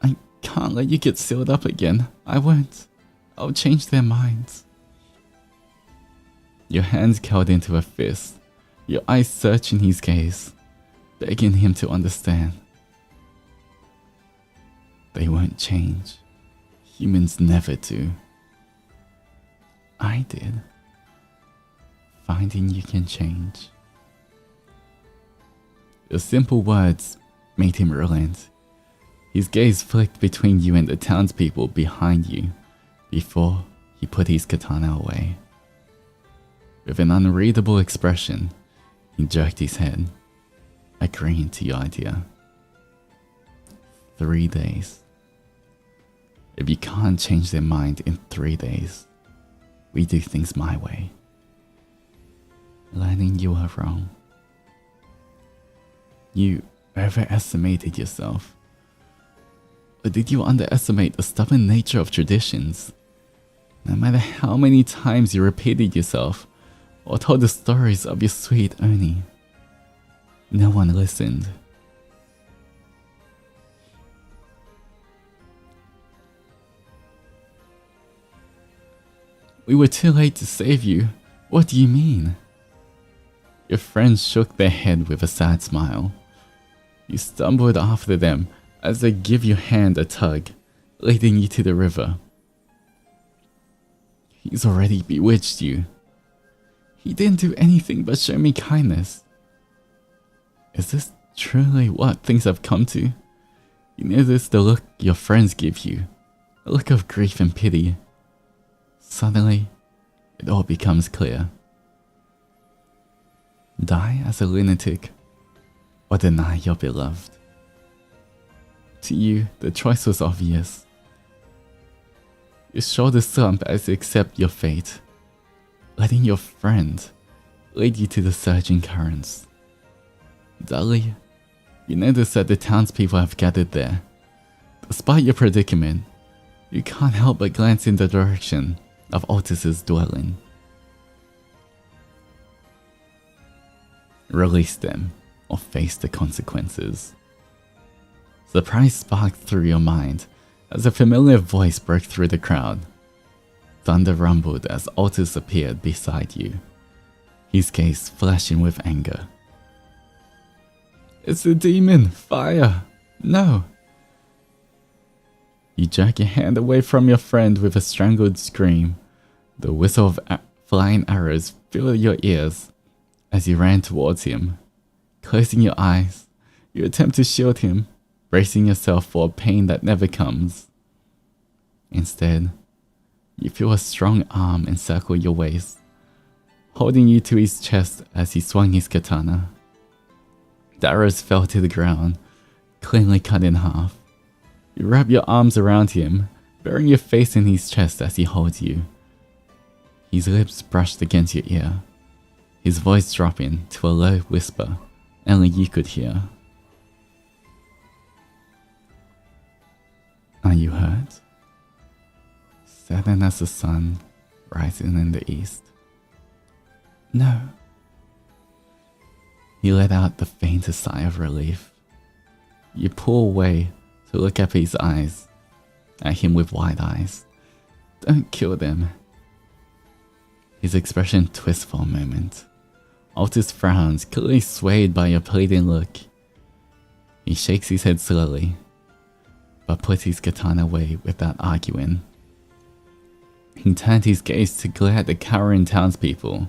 I can't let you get sealed up again. I won't. I'll change their minds. Your hands curled into a fist, your eyes searching his gaze, begging him to understand. They won't change. Humans never do. I did. Finding you can change. The simple words made him relent. His gaze flicked between you and the townspeople behind you before he put his katana away. With an unreadable expression, he jerked his head, agreeing to your idea. 3 days. If you can't change their mind in 3 days, we do things my way. Learning you are wrong. You overestimated yourself. Or did you underestimate the stubborn nature of traditions? No matter how many times you repeated yourself or told the stories of your sweet Oni, no one listened. We were too late to save you. What do you mean? Your friends shook their head with a sad smile. You stumbled after them as they give your hand a tug, leading you to the river. He's already bewitched you. He didn't do anything but show me kindness. Is this truly what things have come to? You notice the look your friends give you, a look of grief and pity. Suddenly, it all becomes clear. Die as a lunatic, or deny your beloved. To you, the choice was obvious. Your shoulders slump as you accept your fate, letting your friend lead you to the surging currents. Dully, you notice that the townspeople have gathered there. Despite your predicament, you can't help but glance in the direction of Altus's dwelling. Release them, or face the consequences. Surprise sparked through your mind as a familiar voice broke through the crowd. Thunder rumbled as Altus appeared beside you, his gaze flashing with anger. It's a demon! Fire! No! You jerk your hand away from your friend with a strangled scream. The whistle of flying arrows filled your ears as you ran towards him. Closing your eyes, you attempt to shield him, bracing yourself for a pain that never comes. Instead, you feel a strong arm encircle your waist, holding you to his chest as he swung his katana. The arrows fell to the ground, cleanly cut in half. You wrap your arms around him, burying your face in his chest as he holds you. His lips brushed against your ear, his voice dropping to a low whisper only you could hear. Are you hurt? Saddened as the sun rising in the east. No. He let out the faintest sigh of relief. You pull away to look up his eyes, at him with wide eyes. Don't kill them. His expression twists for a moment. Altus frowns, clearly swayed by your pleading look. He shakes his head slowly, but puts his katana away without arguing. He turned his gaze to glare at the cowering townspeople.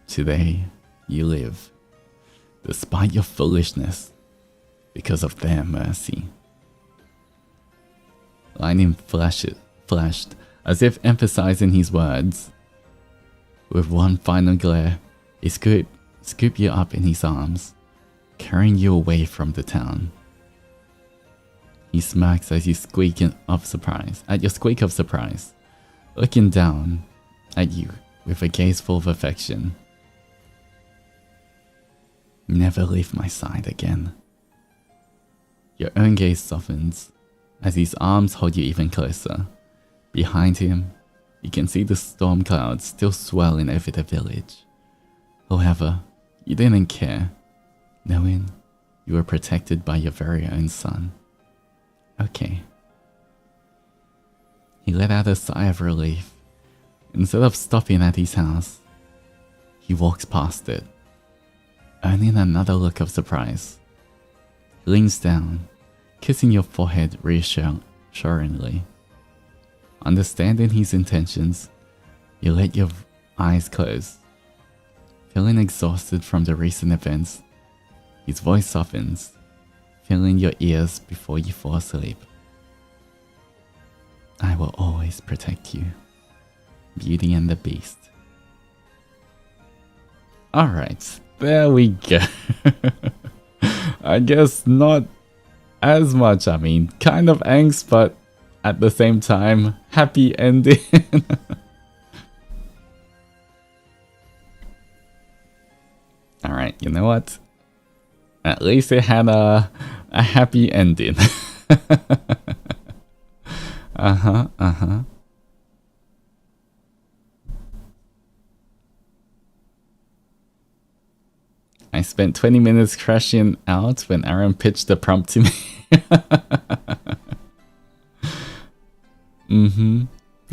Today, you live, despite your foolishness, because of their mercy. Lightning flashed, as if emphasizing his words. With one final glare, he scooped you up in his arms, carrying you away from the town. He smirks as you squeak of surprise, looking down at you with a gaze full of affection. Never leave my side again. Your own gaze softens as his arms hold you even closer. Behind him, you can see the storm clouds still swirling over the village. However, You didn't care, knowing you were protected by your very own son. Okay. He let out a sigh of relief. Instead of stopping at his house, he walks past it, earning another look of surprise. He leans down, kissing your forehead reassuringly. Understanding his intentions, you let your eyes close. Feeling exhausted from the recent events, his voice softens, filling your ears before you fall asleep. I will always protect you. Beauty and the Beast. Alright, there we go. I guess not as much, I mean, kind of angst, but at the same time, happy ending. Alright, you know what? At least it had a happy ending. Uh-huh. I spent 20 minutes crashing out when Aaron pitched the prompt to me.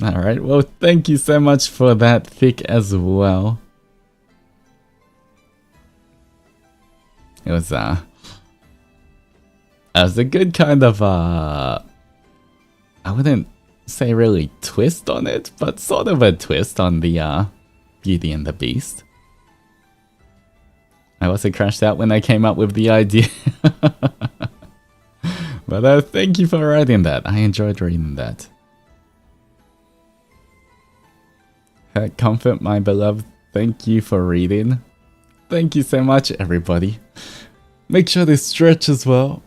Alright, well, thank you so much for that, Thick, as well. It was a good kind of, I wouldn't say really twist on it, but sort of a twist on the, Beauty and the Beast. I also crashed out when I came up with the idea. But thank you for writing that. I enjoyed reading that. Comfort, my beloved. Thank you for reading. Thank you so much, everybody. Make sure to stretch as well.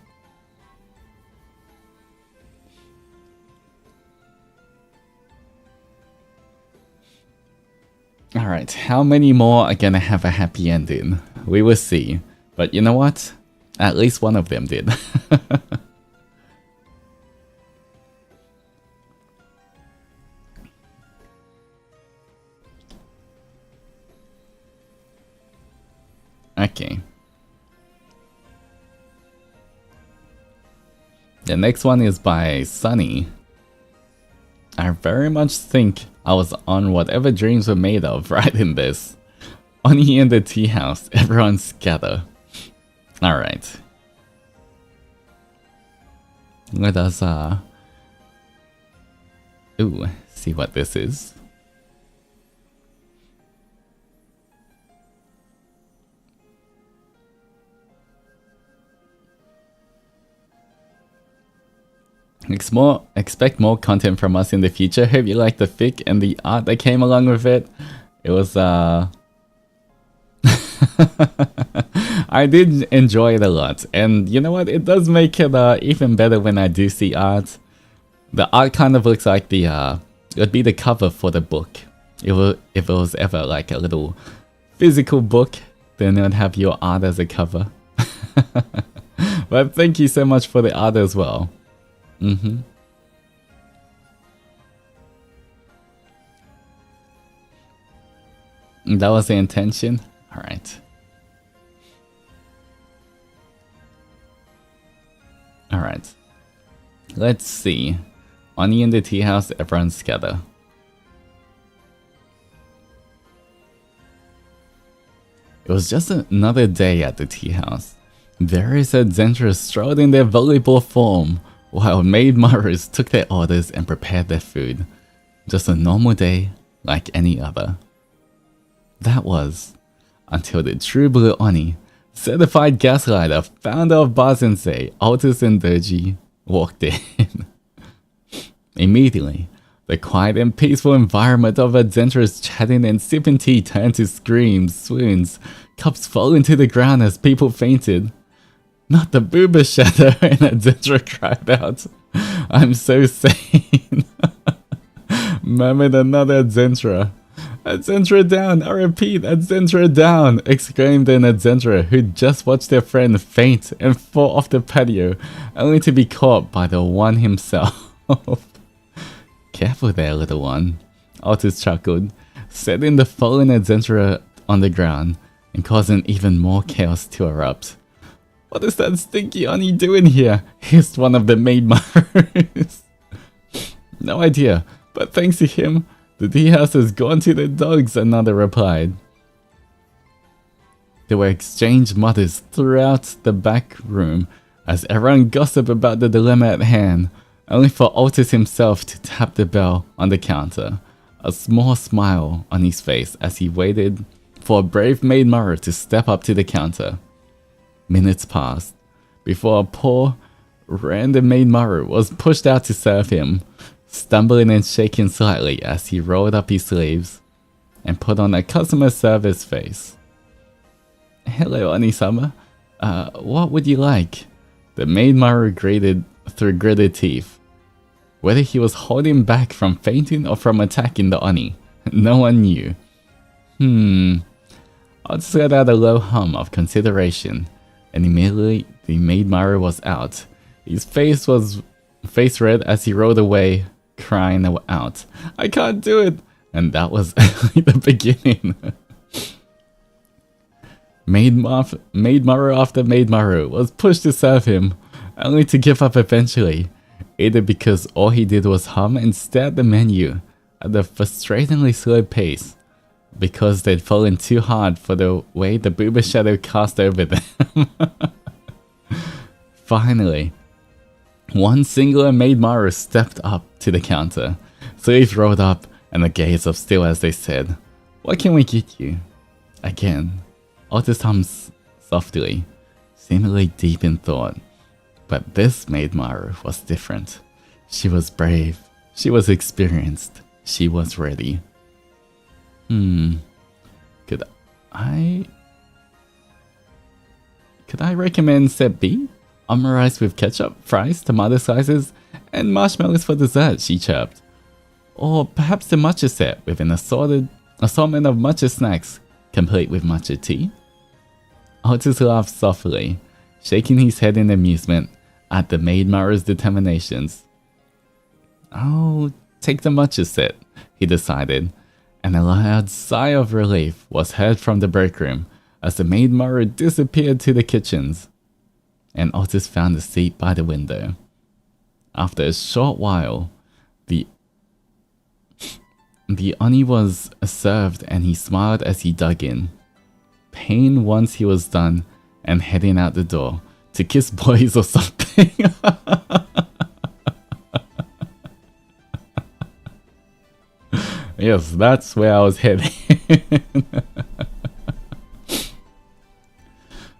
Alright, how many more are gonna have a happy ending? We will see. But you know what? At least one of them did. Okay. The next one is by Sunny. I very much think I was on whatever dreams were made of writing this. Oni in the tea house, everyone scatter. Alright. Let us see what this is. Expect more content from us in the future. Hope you like the fic and the art that came along with it. It was I did enjoy it a lot, and you know what? It does make it even better when I do see art. The art kind of looks like the it would be the cover for the book. If it was ever like a little physical book, then it would have your art as a cover. But thank you so much for the art as well. That was the intention? Alright. Alright. Let's see. Oni in the tea house, everyone scatter. It was just another day at the tea house. Various Adzenturers strolled in their volleyball form, while maid mothers took their orders and prepared their food. Just a normal day, like any other. That was, until the true blue Oni, certified gaslighter, founder of Bar Sensei, Altus Zendoji, walked in. Immediately, the quiet and peaceful environment of Adzenturers chatting and sipping tea turned to screams, swoons, cups falling to the ground as people fainted. Not the booba shadow, and Adzenturer cried out, "I'm so sane!" Murmured another Adzenturer. "Adzenturer down! I repeat, Adzenturer down!" exclaimed an Adzenturer who'd just watched their friend faint and fall off the patio, only to be caught by the one himself. "Careful there, little one," Altus chuckled, setting the fallen Adzenturer on the ground. and causing even more chaos to erupt. "What is that stinky Oni doing here?" hissed one of the maid mothers. "No idea, but thanks to him, the tea house has gone to the dogs," another replied. There were exchanged mutters throughout the back room as everyone gossiped about the dilemma at hand, only for Altus himself to tap the bell on the counter, a small smile on his face as he waited for a brave maid Maru to step up to the counter. Minutes passed before a poor, random maid Maru was pushed out to serve him, stumbling and shaking slightly as he rolled up his sleeves and put on a customer service face. "Hello, Oni-sama. What would you like?" The maid Maru greeted through gritted teeth. Whether he was holding back from fainting or from attacking the Oni, no one knew. I'll just let out a low hum of consideration, and immediately the maid Maru was out. His face red as he rolled away, crying out, "I can't do it!" And that was only the beginning. Maid Maru after maid Maru was pushed to serve him, only to give up eventually, either because all he did was hum and stare at the menu at a frustratingly slow pace, because they'd fallen too hard for the way the booba shadow cast over them. Finally, one singular maid Maru stepped up to the counter, sleeves rolled up and a gaze of steel as they said, "What can we get you?" Again, Altus hums softly, seemingly deep in thought. But this maid Maru was different. She was brave, she was experienced, she was ready. Could I recommend set B? Omurice with ketchup, fries, tomato slices, and marshmallows for dessert, she chirped. Or perhaps the matcha set with an assortment of matcha snacks, complete with matcha tea? Altus laughed softly, shaking his head in amusement at the maid Maru's determinations. "I'll take the matcha set," he decided, and a loud sigh of relief was heard from the break room as the maid Maru disappeared to the kitchens, and Altus found a seat by the window. After a short while, the Oni was served and he smiled as he dug in. Pain once he was done and heading out the door to kiss boys or something. Yes, that's where I was heading.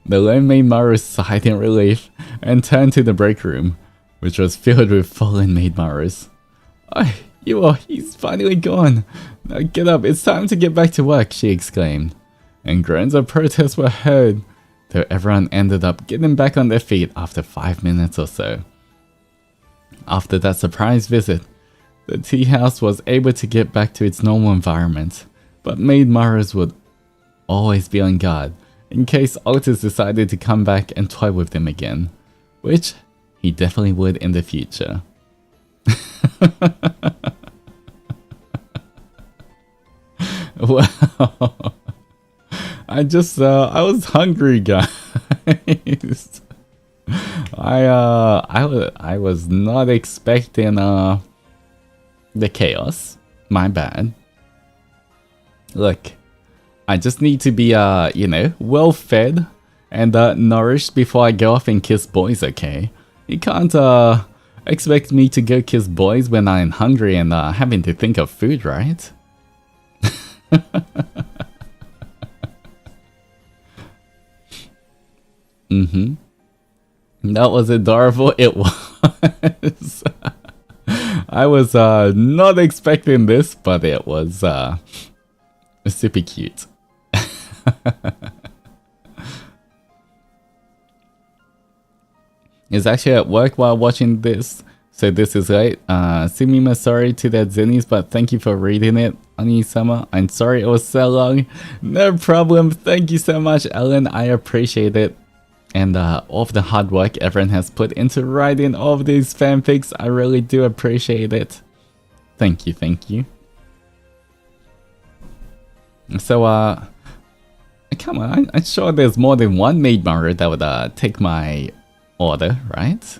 The lone maid Maru sighed in relief and turned to the break room, which was filled with fallen maid Marus. "Oh, he's finally gone. Now get up, it's time to get back to work," she exclaimed. And groans of protest were heard, though everyone ended up getting back on their feet after 5 minutes or so. After that surprise visit, the tea house was able to get back to its normal environment, but maid Marus would always be on guard in case Altus decided to come back and toy with them again, which he definitely would in the future. Well, I was hungry, guys. I was not expecting the chaos. My bad. Look, I just need to be well fed and nourished before I go off and kiss boys, okay? You can't expect me to go kiss boys when I'm hungry and having to think of food, right? That was adorable. It was. I was not expecting this, but it was super cute. It's actually at work while watching this, so this is late. Sumima, sorry to the Zennies, but thank you for reading it. Oni-sama, I'm sorry it was so long. No problem. Thank you so much, Ellen. I appreciate it. And all of the hard work everyone has put into writing all of these fanfics, I really do appreciate it. Thank you, thank you. So, Come on, I'm sure there's more than one maid marker that would take my order, right?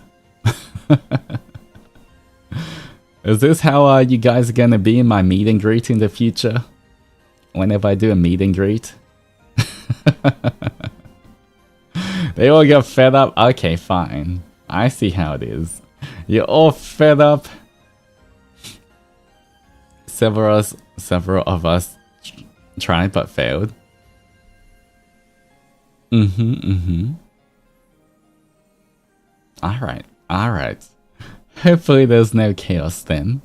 Is this how you guys are gonna be in my meet and greet in the future? Whenever I do a meet and greet? They all get fed up? Okay, fine. I see how it is. You're all fed up. Several of us tried but failed. Alright. Hopefully there's no chaos then.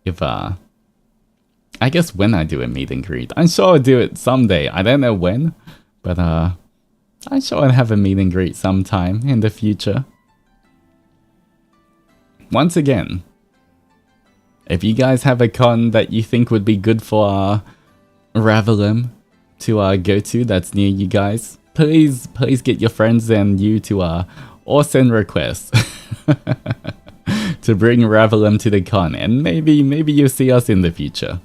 If I guess when I do a meet and greet. I'm sure I'll do it someday. I don't know when, but I'm sure I'll have a meet and greet sometime in the future. Once again, if you guys have a con that you think would be good for Ravelum to go to that's near you guys, please get your friends and you to all send requests to bring Ravelum to the con, and maybe you'll see us in the future.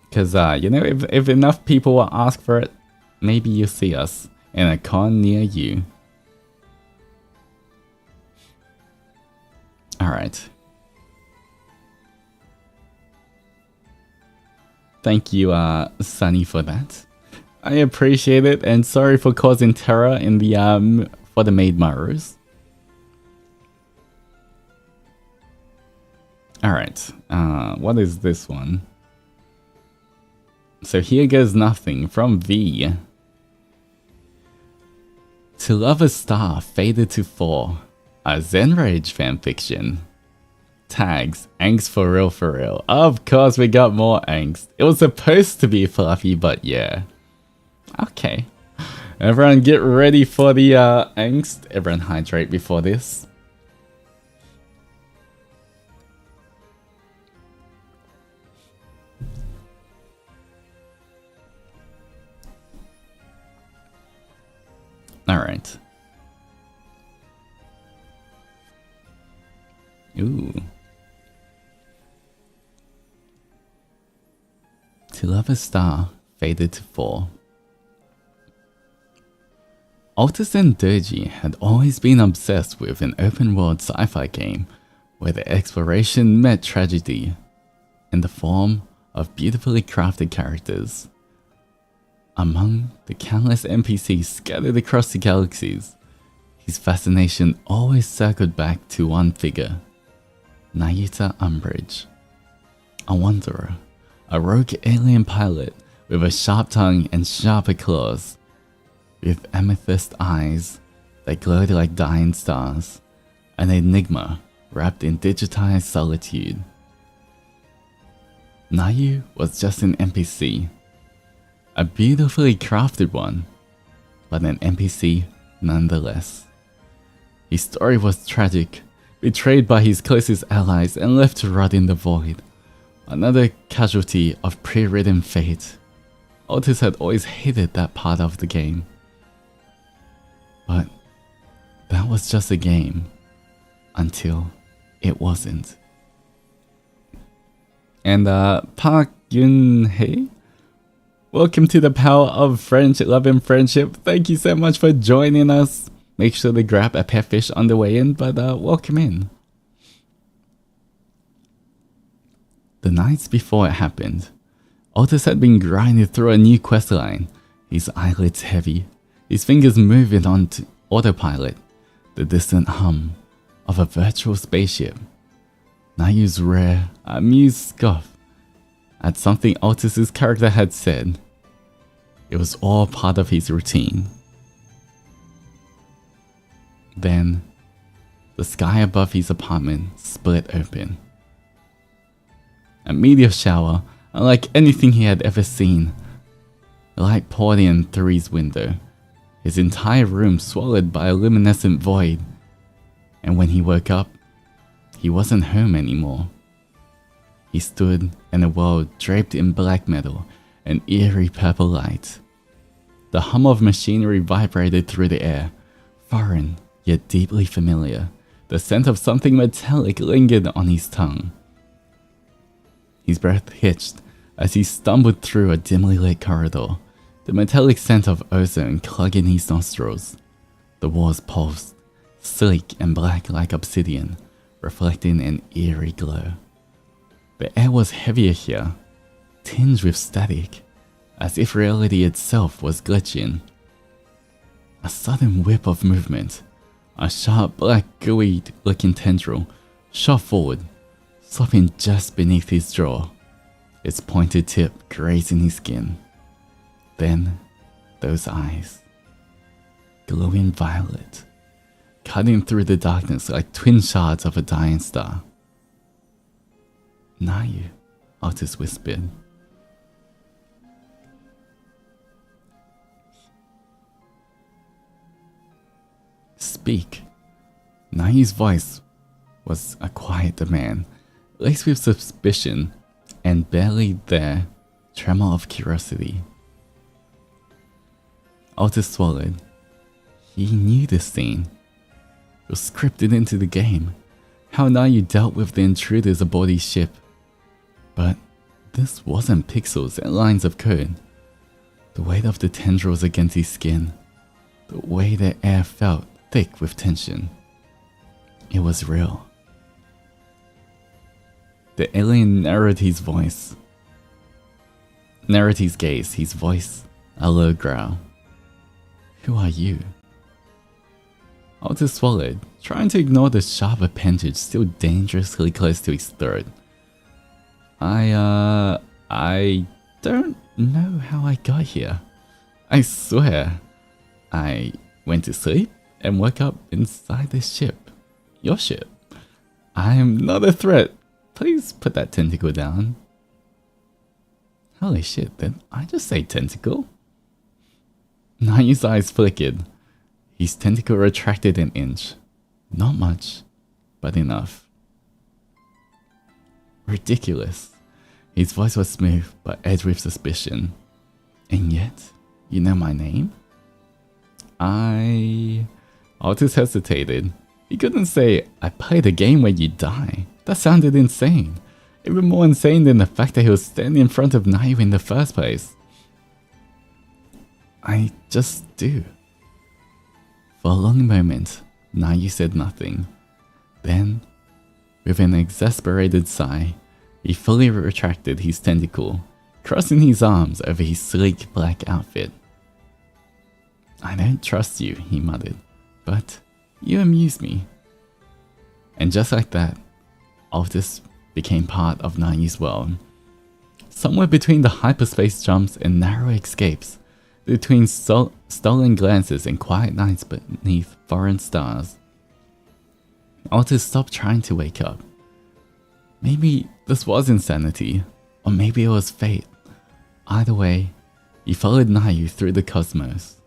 Because you know, if enough people will ask for it, maybe you'll see us in a con near you. Alright. Thank you, Sunny, for that. I appreciate it, and sorry for causing terror in the for the maid markers. Alright, what is this one? So here goes nothing from V. To love a star faded to fall. A Zenrage fanfiction. Tags, angst for real. Of course we got more angst. It was supposed to be fluffy, but yeah. Okay. Everyone get ready for the angst. Everyone hydrate before this. Alright. Ooh. To love a star faded to fall. Altus and Zendoji had always been obsessed with an open-world sci-fi game where the exploration met tragedy in the form of beautifully crafted characters. Among the countless NPCs scattered across the galaxies, his fascination always circled back to one figure, Nayuta Umbridge. A wanderer, a rogue alien pilot with a sharp tongue and sharper claws, with amethyst eyes that glowed like dying stars, an enigma wrapped in digitized solitude. Nayu was just an NPC, a beautifully crafted one, but an NPC nonetheless. His story was tragic, betrayed by his closest allies and left to rot in the void. Another casualty of pre-written fate. Altus had always hated that part of the game. But that was just a game, until it wasn't. And Park Yun-hee, welcome to the power of friendship, love and friendship. Thank you so much for joining us. Make sure to grab a pet fish on the way in, but welcome in. The nights before it happened, Altus had been grinding through a new questline, his eyelids heavy, his fingers moving on to autopilot, the distant hum of a virtual spaceship. Nayu's rare, amused scoff at something Altus's character had said. It was all part of his routine. Then, the sky above his apartment split open. A meteor shower, unlike anything he had ever seen. Light poured in through his window, his entire room swallowed by a luminescent void. And when he woke up, he wasn't home anymore. He stood in a world draped in black metal and eerie purple light. The hum of machinery vibrated through the air, foreign yet deeply familiar. The scent of something metallic lingered on his tongue. His breath hitched as he stumbled through a dimly lit corridor, the metallic scent of ozone clogging his nostrils. The walls pulsed, sleek and black like obsidian, reflecting an eerie glow. The air was heavier here, tinged with static, as if reality itself was glitching. A sudden whip of movement, a sharp black gooey looking tendril shot forward, stopping just beneath his jaw, its pointed tip grazing his skin. Then, those eyes, glowing violet, cutting through the darkness like twin shards of a dying star. "Nayu," Altus whispered. "Speak." Nayu's voice was a quiet demand, laced with suspicion and barely there tremor of curiosity. Altus swallowed. He knew this scene. It was scripted into the game, how Nayu dealt with the intruders aboard his ship. But this wasn't pixels and lines of code. The weight of the tendrils against his skin, the way the air felt thick with tension. It was real. The alien narrowed his voice. Narrowed his gaze, his voice a low growl. "Who are you?" Altus swallowed, trying to ignore the sharp appendage still dangerously close to his throat. I don't know how I got here. I swear. I went to sleep and woke up inside this ship. Your ship. I am not a threat. Please put that tentacle down. Holy shit, did I just say tentacle? Nayu's eyes flickered. His tentacle retracted an inch. Not much, but enough. Ridiculous. His voice was smooth, but edged with suspicion. And yet, you know my name? Altus hesitated. He couldn't say, "I played a game where you die." That sounded insane. Even more insane than the fact that he was standing in front of Nayu in the first place. "I just do." For a long moment, Nayu said nothing. Then, with an exasperated sigh, he fully retracted his tentacle, crossing his arms over his sleek black outfit. "I don't trust you," he muttered, "but you amuse me." And just like that, Altus became part of Nayu's world. Somewhere between the hyperspace jumps and narrow escapes, between stolen glances and quiet nights beneath foreign stars, Altus stopped trying to wake up. Maybe this was insanity, or maybe it was fate. Either way, he followed Nayu through the cosmos,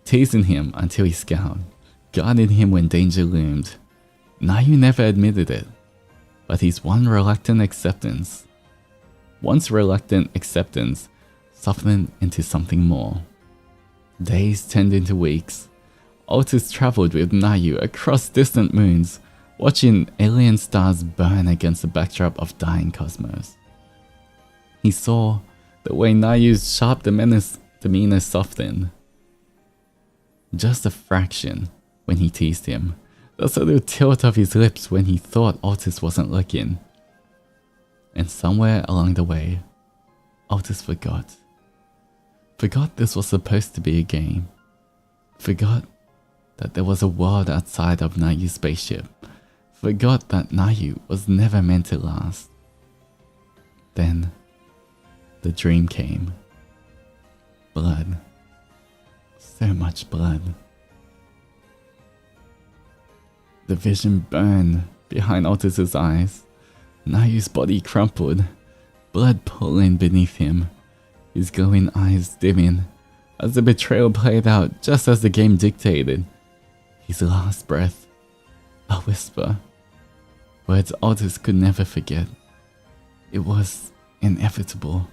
teasing him until he scowled, guarding him when danger loomed. Nayu never admitted it, but his once reluctant acceptance softened into something more. Days turned into weeks. Altus traveled with Nayu across distant moons, watching alien stars burn against the backdrop of dying cosmos. He saw the way Nayu's sharp demeanor softened. Just a fraction when he teased him, the subtle tilt of his lips when he thought Altus wasn't looking. And somewhere along the way, Altus forgot. Forgot this was supposed to be a game. Forgot that there was a world outside of Nayu's spaceship. Forgot that Nayu was never meant to last. Then, the dream came. Blood. So much blood. The vision burned behind Altus's eyes. Nayu's body crumpled, blood pooling beneath him, his glowing eyes dimming as the betrayal played out just as the game dictated. His last breath, a whisper, words Altus could never forget. It was inevitable.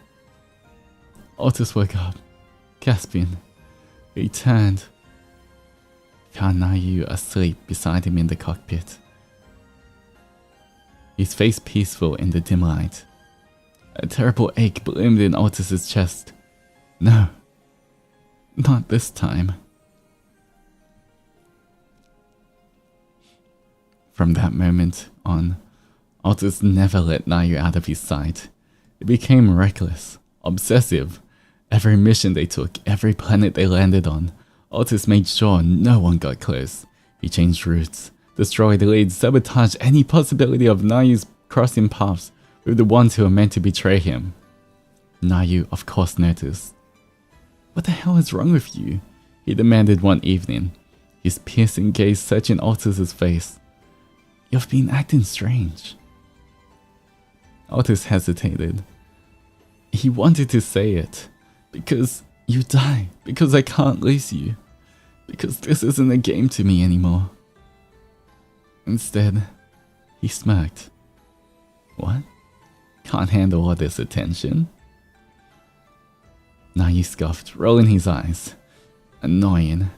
Altus woke up, gasping. He turned. Found Nayu asleep beside him in the cockpit. His face peaceful in the dim light. A terrible ache bloomed in Altus's chest. No, not this time. From that moment on, Altus never let Nayu out of his sight. It became reckless, obsessive. Every mission they took, every planet they landed on, Altus made sure no one got close. He changed routes, destroyed leads, sabotaged any possibility of Nayu's crossing paths with the ones who were meant to betray him. Nayu, of course, noticed. What the hell is wrong with you? He demanded one evening, his piercing gaze searching Altus's face. You've been acting strange. Altus hesitated. He wanted to say it. Because you die. Because I can't lose you. Because this isn't a game to me anymore. Instead, he smirked. What? Can't handle all this attention? Nayu scoffed, rolling his eyes. Annoying.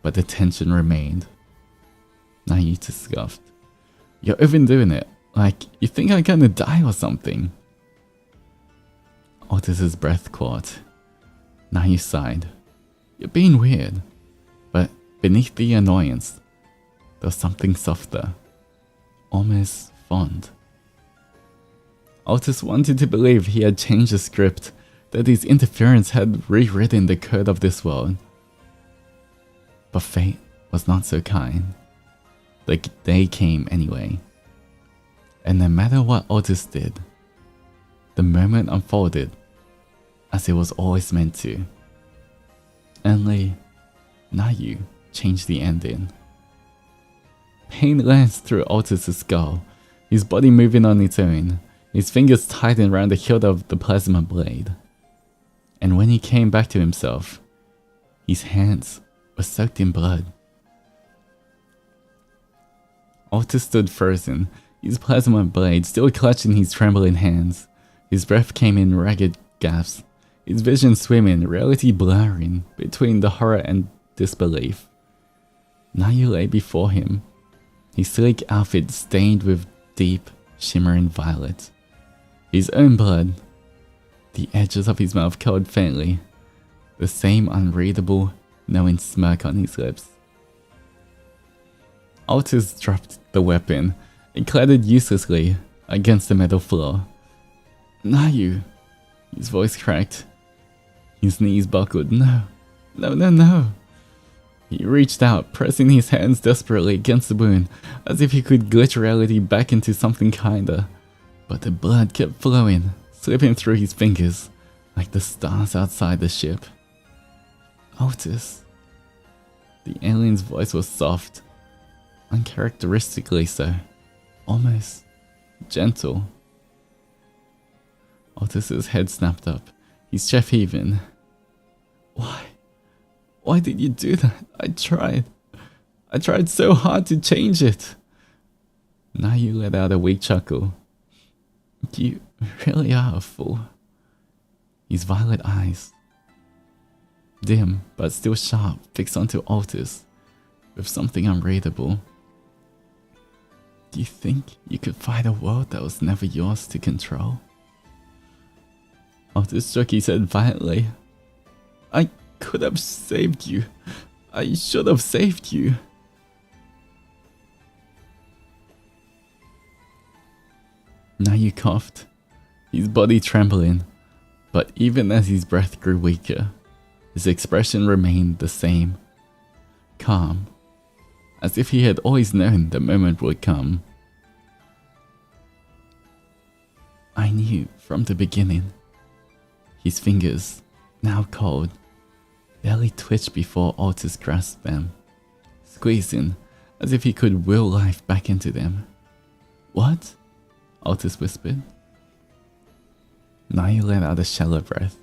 But the tension remained. Nayu scoffed. You're overdoing it. Like, you think I'm gonna die or something. Altus's breath caught. Nayu sighed. You're being weird. But beneath the annoyance, there was something softer. Almost fond. Altus wanted to believe he had changed the script, that his interference had rewritten the code of this world. But fate was not so kind. The day came anyway. And no matter what Altus did, the moment unfolded as it was always meant to. Only Nayu changed the ending. Pain lanced through Altus' skull, his body moving on its own, his fingers tightened around the hilt of the plasma blade. And when he came back to himself, his hands were soaked in blood. Altus stood frozen, his plasma blade still clutched in his trembling hands. His breath came in ragged gasps, his vision swimming, reality blurring between the horror and disbelief. Nayu lay before him, his sleek outfit stained with deep, shimmering violet. His own blood, the edges of his mouth curled faintly, the same unreadable, knowing smirk on his lips. Altus dropped the weapon. It clattered uselessly against the metal floor. Nayu! His voice cracked. His knees buckled. No. No, no, no. He reached out, pressing his hands desperately against the wound, as if he could glitch reality back into something kinder. But the blood kept flowing, slipping through his fingers, like the stars outside the ship. Altus. The alien's voice was soft, uncharacteristically so, almost gentle. Altus's head snapped up, his chest heaving. Why? Why did you do that? I tried so hard to change it. Nayu let out a weak chuckle. You really are a fool. His violet eyes, dim but still sharp, fixed onto Altus with something unreadable. Do you think you could fight a world that was never yours to control? Altus shook his head violently. I could have saved you. I should have saved you. Nayu coughed, his body trembling, but even as his breath grew weaker, his expression remained the same, calm, as if he had always known the moment would come. I knew from the beginning. His fingers, now cold, barely twitched before Altus grasped them, squeezing as if he could will life back into them. What? Altus whispered. Nayu let out a shallow breath.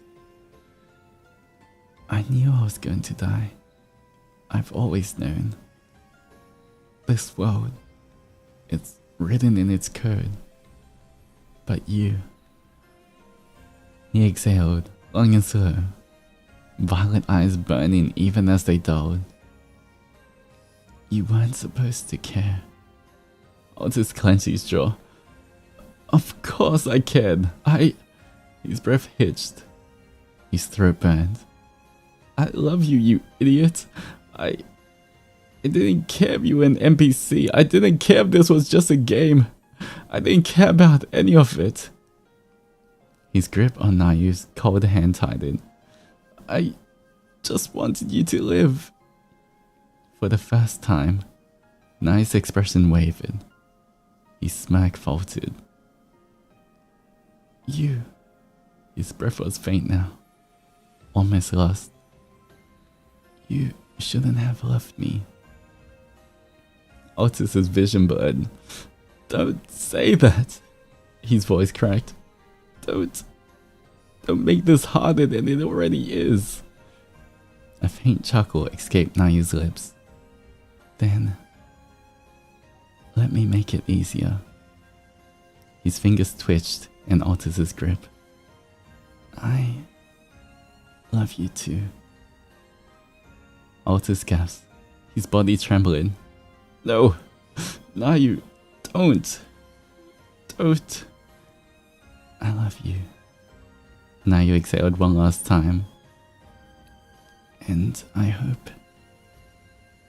I knew I was going to die. I've always known. This world, it's written in its code. But you... He exhaled, long and slow, violet eyes burning even as they dulled. You weren't supposed to care. Altus clenched his jaw. Of course I can. His breath hitched. His throat burned. I love you, you idiot. I didn't care if you were an NPC. I didn't care if this was just a game. I didn't care about any of it. His grip on Nayu's cold hand tightened. I just wanted you to live. For the first time, Nayu's expression wavered. His smirk faltered. You. His breath was faint now, almost lost. You shouldn't have left me. Altus's vision blurred. Don't say that. His voice cracked. Don't make this harder than it already is. A faint chuckle escaped Nayu's lips. Then, let me make it easier. His fingers twitched in Altus's grip. I love you too. Altus gasped, his body trembling. No, Nayu, don't. I love you. Nayu exhaled one last time. And I hope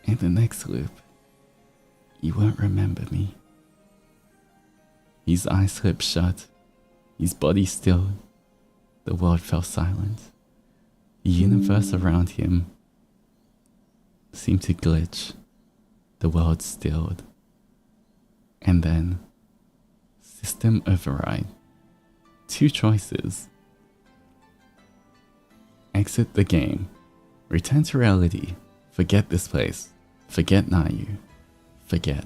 in the next loop you won't remember me. His eyes slipped shut, his body stilled. The world fell silent. The universe around him seemed to glitch. The world stilled. And then, system override. 2 choices. Exit the game. Return to reality. Forget this place. Forget Nayu. Forget.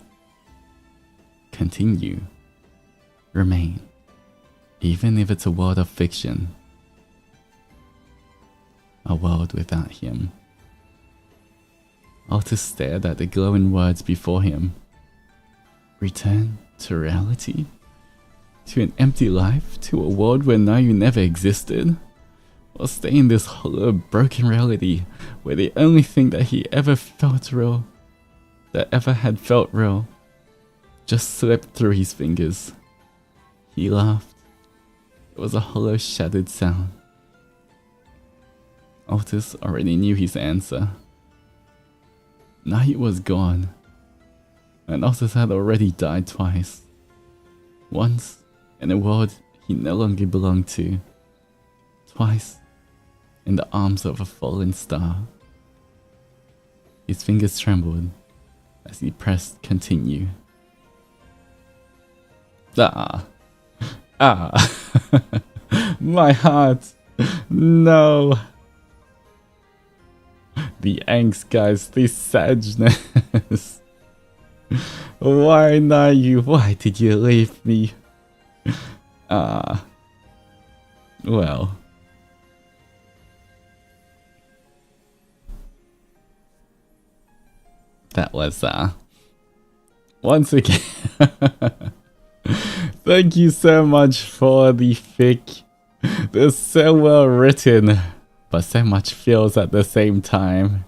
Continue. Remain. Even if it's a world of fiction. A world without him. Altus stared at the glowing words before him. Return to reality? To an empty life? To a world where Nayu never existed? Or stay in this hollow, broken reality where the only thing that he ever felt real, that ever had felt real, just slipped through his fingers. He laughed. It was a hollow, shattered sound. Altus already knew his answer. Nayu was gone, and Altus had already died twice. Once, in a world he no longer belonged to. Twice, in the arms of a fallen star. His fingers trembled as he pressed continue. My heart, no. The angst, guys, the sadness. Why Nayu? Why did you leave me? Well. That was, once again, thank you so much for the fic. They're so well written, but so much feels at the same time.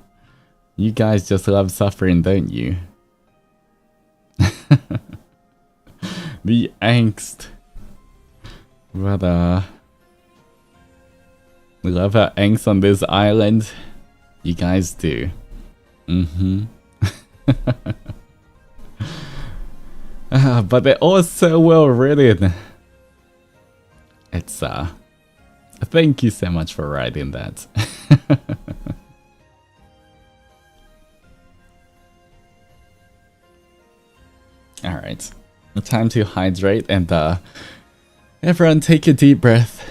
You guys just love suffering, don't you? The angst. But, we love our angst on this island. You guys do. But they're all so well written. It's thank you so much for writing that. Alright, time to hydrate and everyone take a deep breath.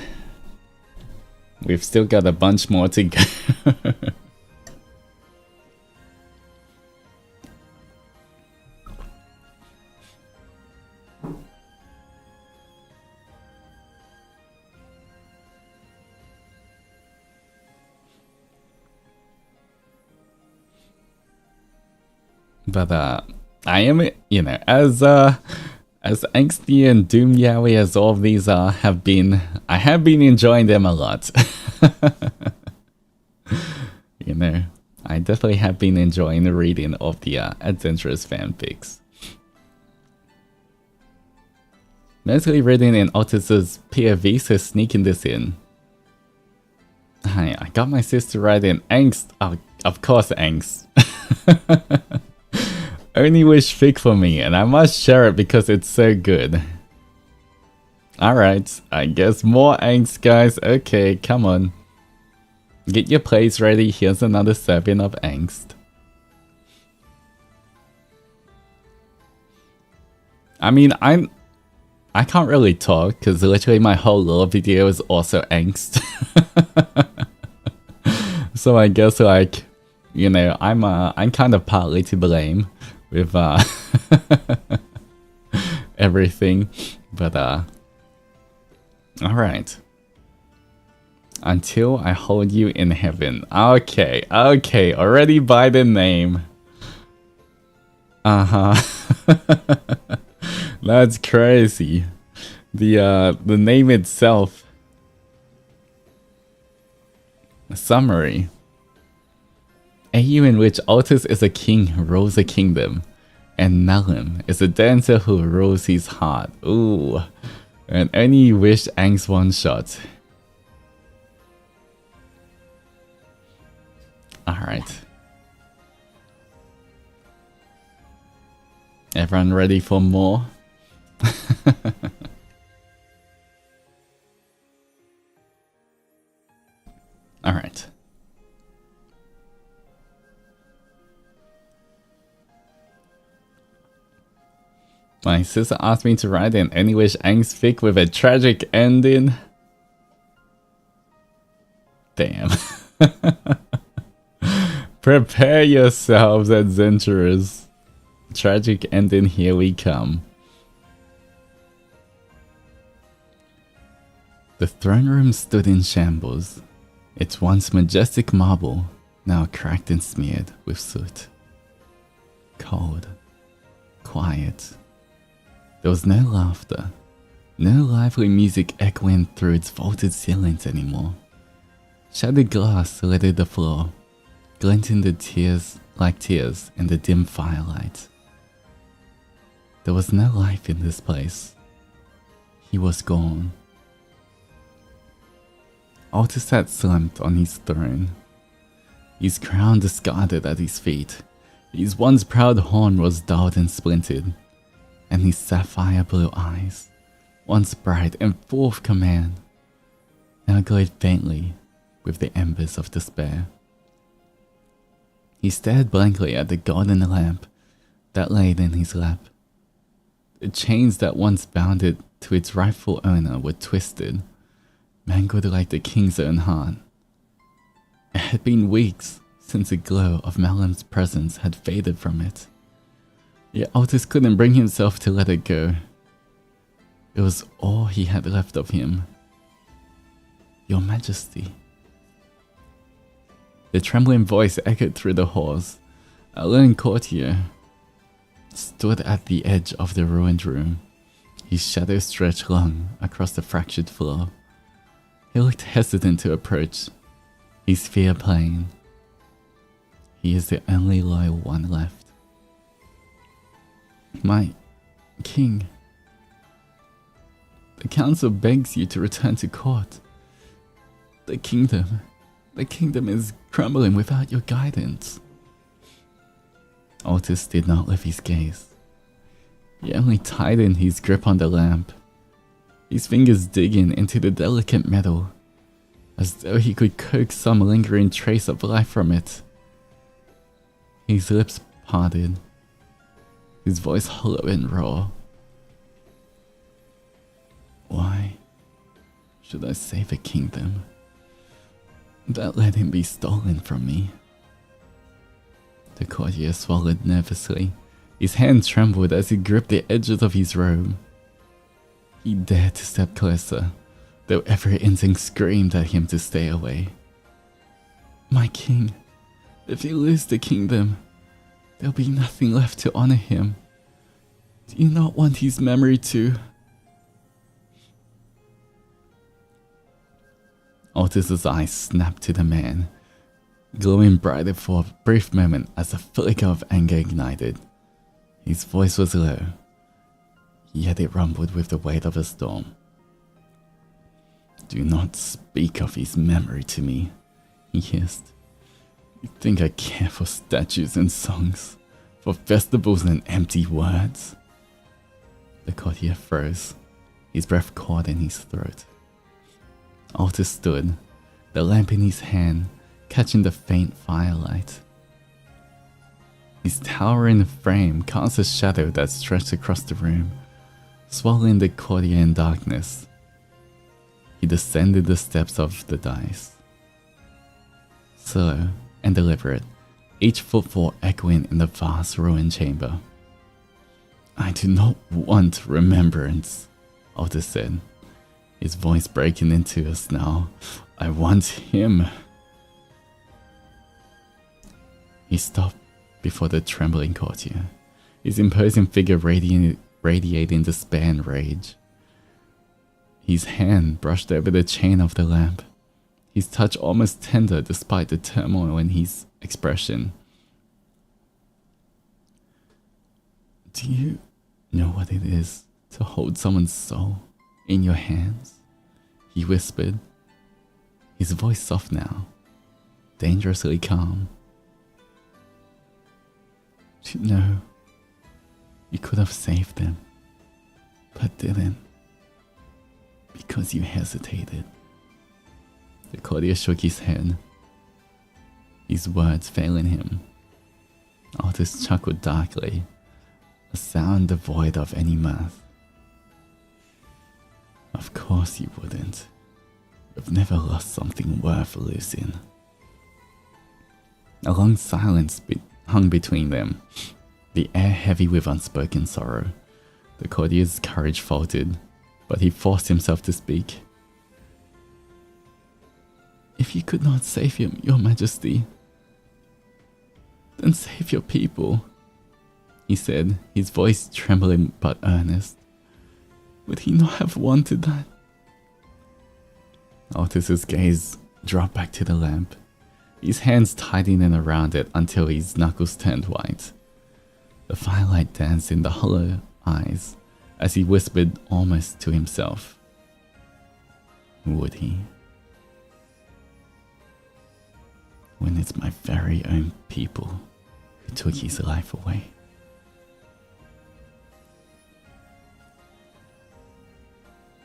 We've still got a bunch more to go. But I am, you know, as angsty and doom yaoi as all of these have been, I have been enjoying them a lot. You know, I definitely have been enjoying the reading of the Adzenturers fanfics. Mostly written in Altus's POV, so sneaking this in. Hi, I got my sis to write in angst. Oh, of course, angst. Only wish fic for me, and I must share it because it's so good. Alright, I guess more angst, guys. Okay, come on. Get your plates ready. Here's another serving of angst. I mean, I can't really talk because literally my whole lore video is also angst. So I guess, like, you know, I'm kind of partly to blame with everything, but all right. Until I hold you in heaven. Okay, okay, already by the name. That's crazy. The name itself. A summary. AU in which Altus is a king who rules a kingdom, and Melon is a dancer who rules his heart. Ooh, and only wish angst one shot. Alright. Everyone ready for more? Alright. My sister asked me to write an any wish angst fic with a tragic ending. Damn. Prepare yourselves, Adzenturers. Tragic ending, here we come. The throne room stood in shambles. Its once majestic marble, now cracked and smeared with soot. Cold. Quiet. There was no laughter. No lively music echoing through its vaulted ceilings anymore. Shattered glass littered the floor, glinting the tears like tears in the dim firelight. There was no life in this place. He was gone. Altus sat slumped on his throne, his crown discarded at his feet. His once proud horn was dulled and splintered, and his sapphire blue eyes, once bright and full of command, now glowed faintly with the embers of despair. He stared blankly at the golden lamp that laid in his lap. The chains that once bound it to its rightful owner were twisted, mangled like the king's own heart. It had been weeks since the glow of Malum's presence had faded from it. Yet Altus couldn't bring himself to let it go. It was all he had left of him. Your Majesty. The trembling voice echoed through the halls. A lone courtier stood at the edge of the ruined room, his shadow stretched long across the fractured floor. He looked hesitant to approach, his fear plain. He is the only loyal one left. My king, the council begs you to return to court. The kingdom is crumbling without your guidance. Altus did not lift his gaze. He only tightened his grip on the lamp, his fingers digging into the delicate metal, as though he could coax some lingering trace of life from it. His lips parted, his voice hollow and raw. Why should I save a kingdom that let him be stolen from me? The courtier swallowed nervously. His hand trembled as he gripped the edges of his robe. He dared to step closer, though every instinct screamed at him to stay away. My king, if you lose the kingdom, there'll be nothing left to honor him. Do you not want his memory to... Altus's eyes snapped to the man, glowing brighter for a brief moment as a flicker of anger ignited. His voice was low, yet it rumbled with the weight of a storm. "Do not speak of his memory to me," he hissed. "You think I care for statues and songs, for festivals and empty words?" The courtier froze, his breath caught in his throat. Altus stood, the lamp in his hand, catching the faint firelight. His towering frame cast a shadow that stretched across the room, swallowing the courtier in darkness. He descended the steps of the dais. Slow and deliberate, each footfall echoing in the vast ruined chamber. "I do not want remembrance," Altus said, his voice breaking into a snarl. "I want him." He stopped before the trembling courtier, his imposing figure radiating despair and rage. His hand brushed over the chain of the lamp, his touch almost tender despite the turmoil in his expression. "Do you know what it is to hold someone's soul in your hands?" he whispered, his voice soft now, dangerously calm. "To know you could have saved them, but didn't, because you hesitated." The courtier shook his head, his words failing him. Altus chuckled darkly, a sound devoid of any mirth. "Of course you wouldn't. You've never lost something worth losing." A long silence hung between them, the air heavy with unspoken sorrow. The courtier's courage faltered, but he forced himself to speak. "If you could not save him, Your Majesty, then save your people," he said, his voice trembling but earnest. "Would he not have wanted that?" Altus's gaze dropped back to the lamp, his hands tightening around it until his knuckles turned white. The firelight danced in the hollow eyes as he whispered almost to himself. "Would he? When it's my very own people who took his life away."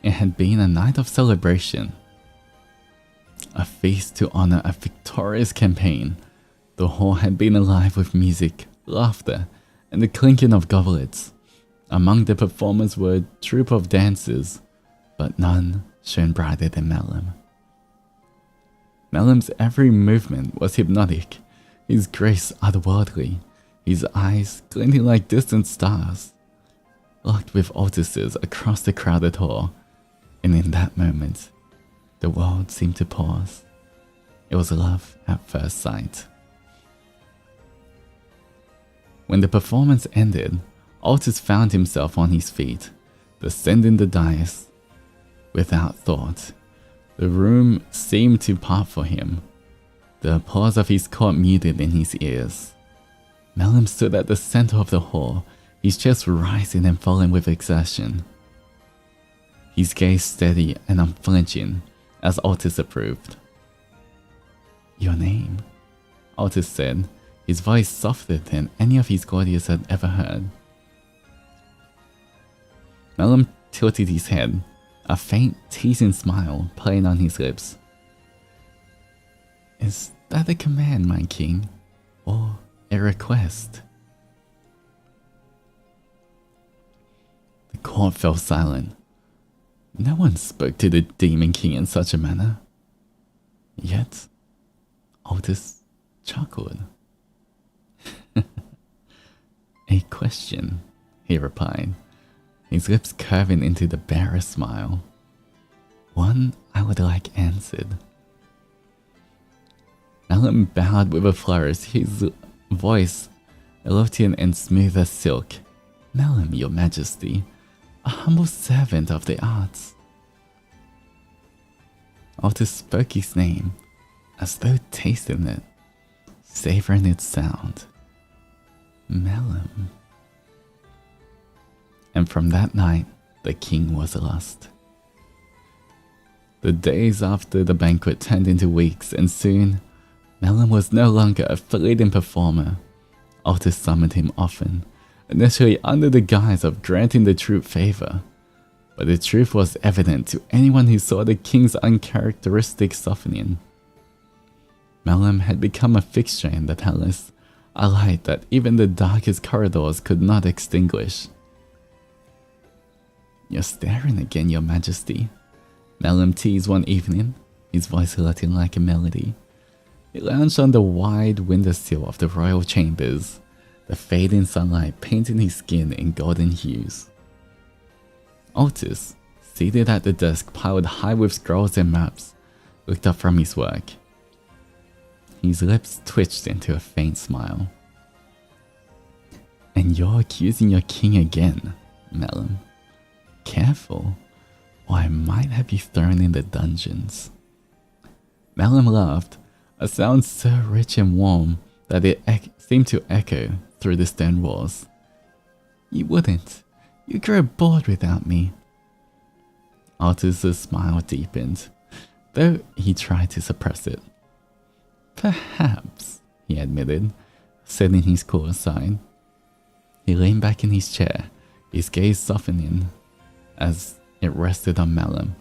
It had been a night of celebration, a feast to honor a victorious campaign. The hall had been alive with music, laughter, and the clinking of goblets. Among the performers were a troupe of dancers, but none shone brighter than Malum. Malum's every movement was hypnotic, his grace otherworldly, his eyes glinting like distant stars. Locked with Altus's across the crowded hall, and in that moment, the world seemed to pause. It was love at first sight. When the performance ended, Altus found himself on his feet, descending the dais. Without thought, the room seemed to part for him. The applause of his court muted in his ears. Malum stood at the center of the hall, his chest rising and falling with exertion. His gaze steady and unflinching, as Altus approved. "Your name," Altus said, his voice softer than any of his courtiers had ever heard. Malum tilted his head, a faint, teasing smile playing on his lips. "Is that a command, my king, or a request?" The court fell silent. No one spoke to the Demon King in such a manner. Yet, Altus chuckled. "A question," he replied, his lips curving into the barest smile. "One I would like answered." Malum bowed with a flourish, his voice Elotian and smooth as silk. "Malum, Your Majesty, a humble servant of the arts." Altus spoke his name, as though tasting it, savoring its sound. "Malum." And from that night, the king was lost. The days after the banquet turned into weeks, and soon, Melon was no longer a fleeting performer. Altus summoned him often, initially under the guise of granting the troop favor. But the truth was evident to anyone who saw the king's uncharacteristic softening. Melon had become a fixture in the palace, a light that even the darkest corridors could not extinguish. "You're staring again, your majesty," Melon teased one evening, his voice lilting like a melody. He lounged on the wide windowsill of the royal chambers, the fading sunlight painting his skin in golden hues. Altus, seated at the desk piled high with scrolls and maps, looked up from his work. His lips twitched into a faint smile. "And you're accusing your king again, Melon. Careful, or I might have you thrown in the dungeons." Melon laughed, a sound so rich and warm that it seemed to echo through the stone walls. "You wouldn't. You grow bored without me." Altus' smile deepened, though he tried to suppress it. "Perhaps," he admitted, setting his cool aside. He leaned back in his chair, his gaze softening as it rested on Melon.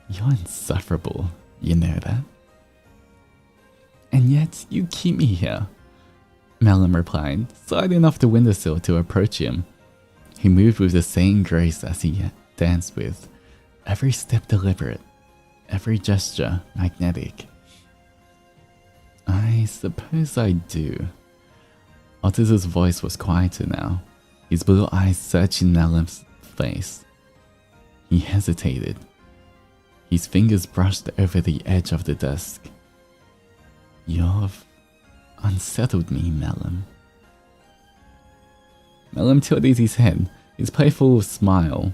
"You're insufferable, you know that?" "And yet you keep me here," Melon replied, sliding off the windowsill to approach him. He moved with the same grace as he danced with, every step deliberate, every gesture magnetic. "I suppose I do." Altus' voice was quieter now, his blue eyes searching Melon's face. He hesitated. His fingers brushed over the edge of the desk. "You've unsettled me, Melon." Melon tilted his head, his playful smile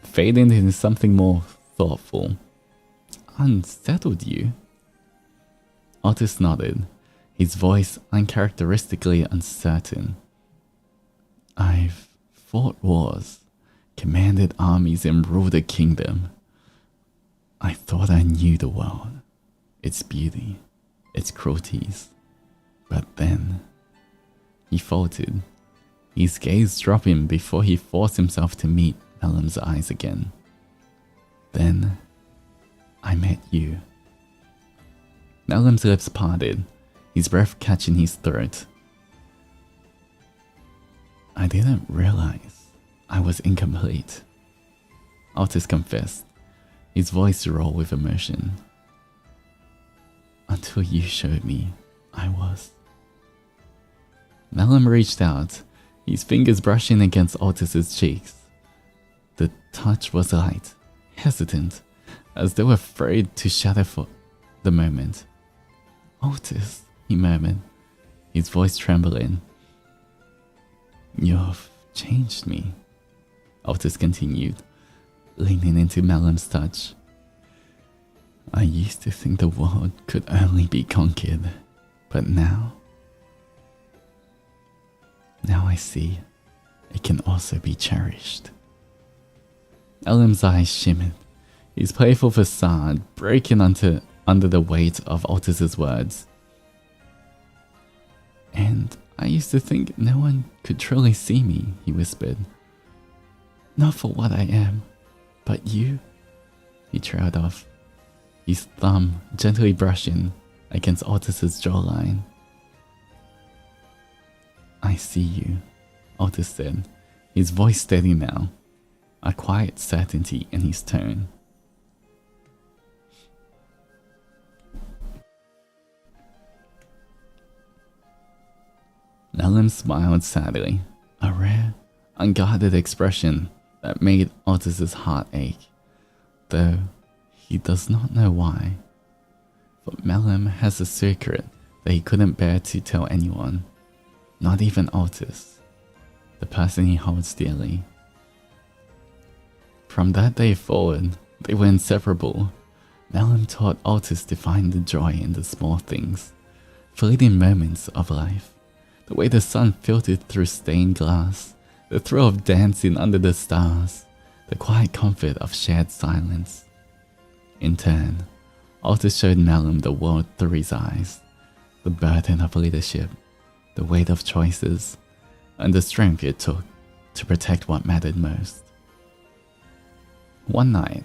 fading into something more thoughtful. "Unsettled you?" Altus nodded, his voice uncharacteristically uncertain. "I've fought wars, commanded armies, and ruled a kingdom. I thought I knew the world, its beauty, its cruelties. But then..." He faltered, his gaze dropping before he forced himself to meet Melon's eyes again. "Then I met you." Melon's lips parted, his breath catching his throat. "I didn't realize I was incomplete," Altus confessed, his voice raw with emotion. "Until you showed me I was." Melon reached out, his fingers brushing against Altus' cheeks. The touch was light, hesitant, as though afraid to shatter for the moment. "Altus," he murmured, his voice trembling. "You've changed me," Altus continued, leaning into Melon's touch. "I used to think the world could only be conquered, but now I see it can also be cherished." Melon's eyes shimmered, his playful facade breaking under the weight of Altus' words. "And I used to think no one could truly see me," he whispered. "Not for what I am, but you," he trailed off, his thumb gently brushing against Altus' jawline. "I see you," Altus said, his voice steady now, a quiet certainty in his tone. Melon smiled sadly, a rare, unguarded expression that made Altus' heart ache, though he does not know why. For Melon has a secret that he couldn't bear to tell anyone, not even Altus, the person he holds dearly. From that day forward, they were inseparable. Melon taught Altus to find the joy in the small things, fleeting moments of life. The way the sun filtered through stained glass, the thrill of dancing under the stars, the quiet comfort of shared silence. In turn, Altus showed Malum the world through his eyes, the burden of leadership, the weight of choices, and the strength it took to protect what mattered most. One night,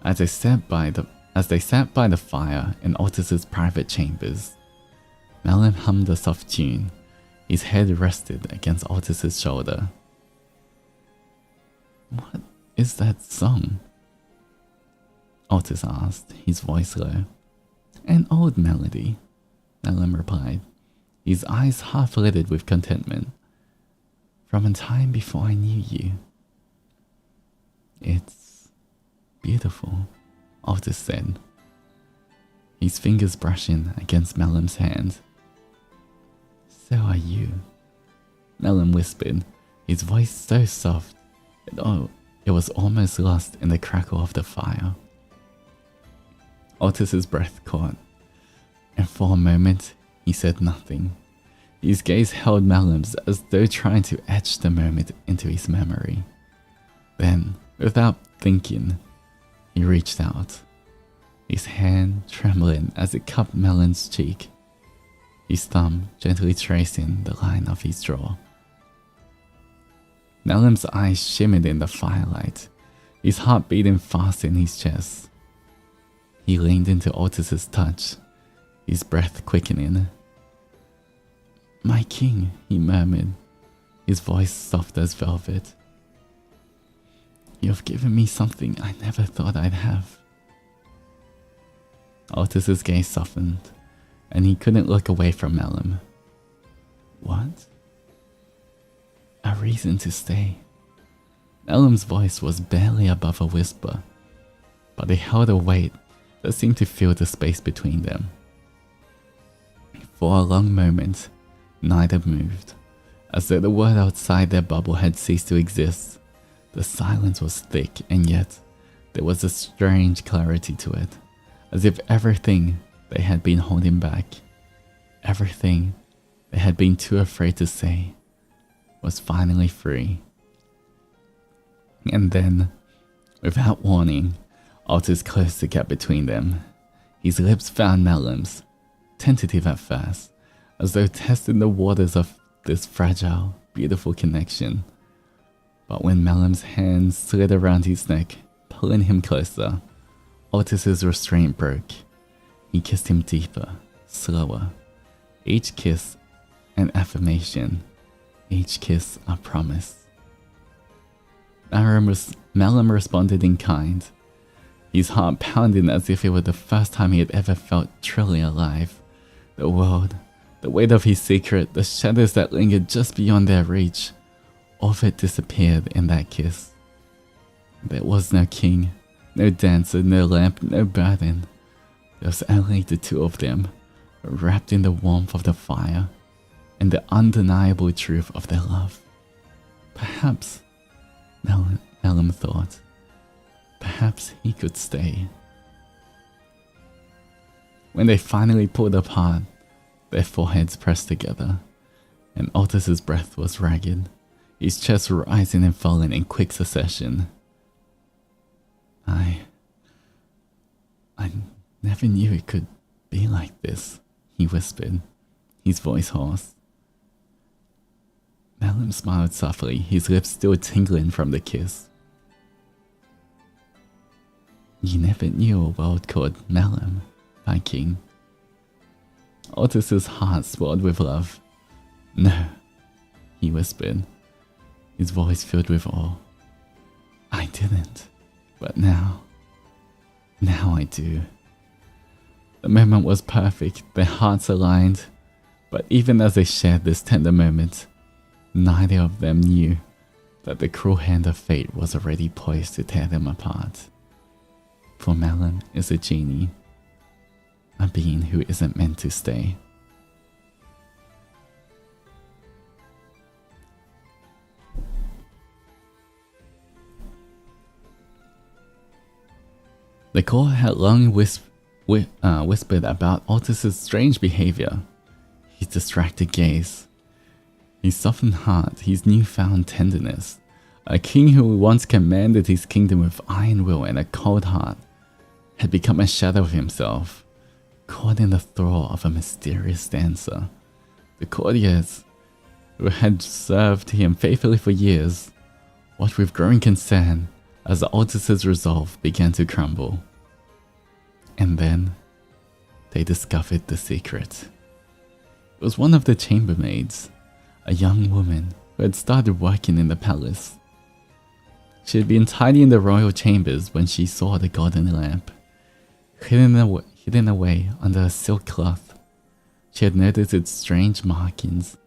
as they sat by the fire in Altus's private chambers, Malum hummed a soft tune. His head rested against Altus's shoulder. "What is that song?" Altus asked, his voice low. "An old melody," Malum replied, his eyes half lidded with contentment. "From a time before I knew you." "It's beautiful," Altus said, his fingers brushing against Malum's hand. "So are you," Malum whispered, his voice so soft it was almost lost in the crackle of the fire. Altus's breath caught, and for a moment he said nothing. His gaze held Malum's as though trying to etch the moment into his memory. Then, without thinking, he reached out, his hand trembling as it cupped Malum's cheek, his thumb gently tracing the line of his jaw. Malum's eyes shimmered in the firelight, his heart beating fast in his chest. He leaned into Altus's touch, his breath quickening. "My king," he murmured, his voice soft as velvet. "You've given me something I never thought I'd have." Altus's gaze softened, and he couldn't look away from Malum. "What?" "A reason to stay." Malum's voice was barely above a whisper, but it held a weight that seemed to fill the space between them. For a long moment, neither moved, as though the world outside their bubble had ceased to exist. The silence was thick, and yet there was a strange clarity to it, as if everything they had been holding back, everything they had been too afraid to say, was finally free. And then, without warning, Altus closed the gap between them. His lips found Malum's, tentative at first, as though testing the waters of this fragile, beautiful connection. But when Malum's hands slid around his neck, pulling him closer, Altus's restraint broke. He kissed him deeper, slower, each kiss an affirmation, each kiss a promise. Malum responded in kind, his heart pounding as if it were the first time he had ever felt truly alive. The world, the weight of his secret, the shadows that lingered just beyond their reach, all of it disappeared in that kiss. There was no king, no dancer, no lamp, no burden. There was only the two of them, wrapped in the warmth of the fire and the undeniable truth of their love. Perhaps, Malum thought, perhaps he could stay. When they finally pulled apart, their foreheads pressed together, and Altus's breath was ragged, his chest rising and falling in quick succession. I never knew it could be like this, he whispered, his voice hoarse. Malum smiled softly, his lips still tingling from the kiss. You never knew a world called Malum, my king. Altus's heart swelled with love. No, he whispered, his voice filled with awe. I didn't, but now I do. The moment was perfect, their hearts aligned, but even as they shared this tender moment, neither of them knew that the cruel hand of fate was already poised to tear them apart. For Malum is a genie, a being who isn't meant to stay. The court had long whispered about Altus's strange behavior, his distracted gaze, His softened heart, his newfound tenderness. A king who once commanded his kingdom with iron will and a cold heart had become a shadow of himself, caught in the thrall of a mysterious dancer. The courtiers, who had served him faithfully for years, watched with growing concern as Altus's resolve began to crumble. And then, they discovered the secret. It was one of the chambermaids, a young woman who had started working in the palace. She had been tidying the royal chambers when she saw the golden lamp, hidden away under a silk cloth. She had noticed its strange markings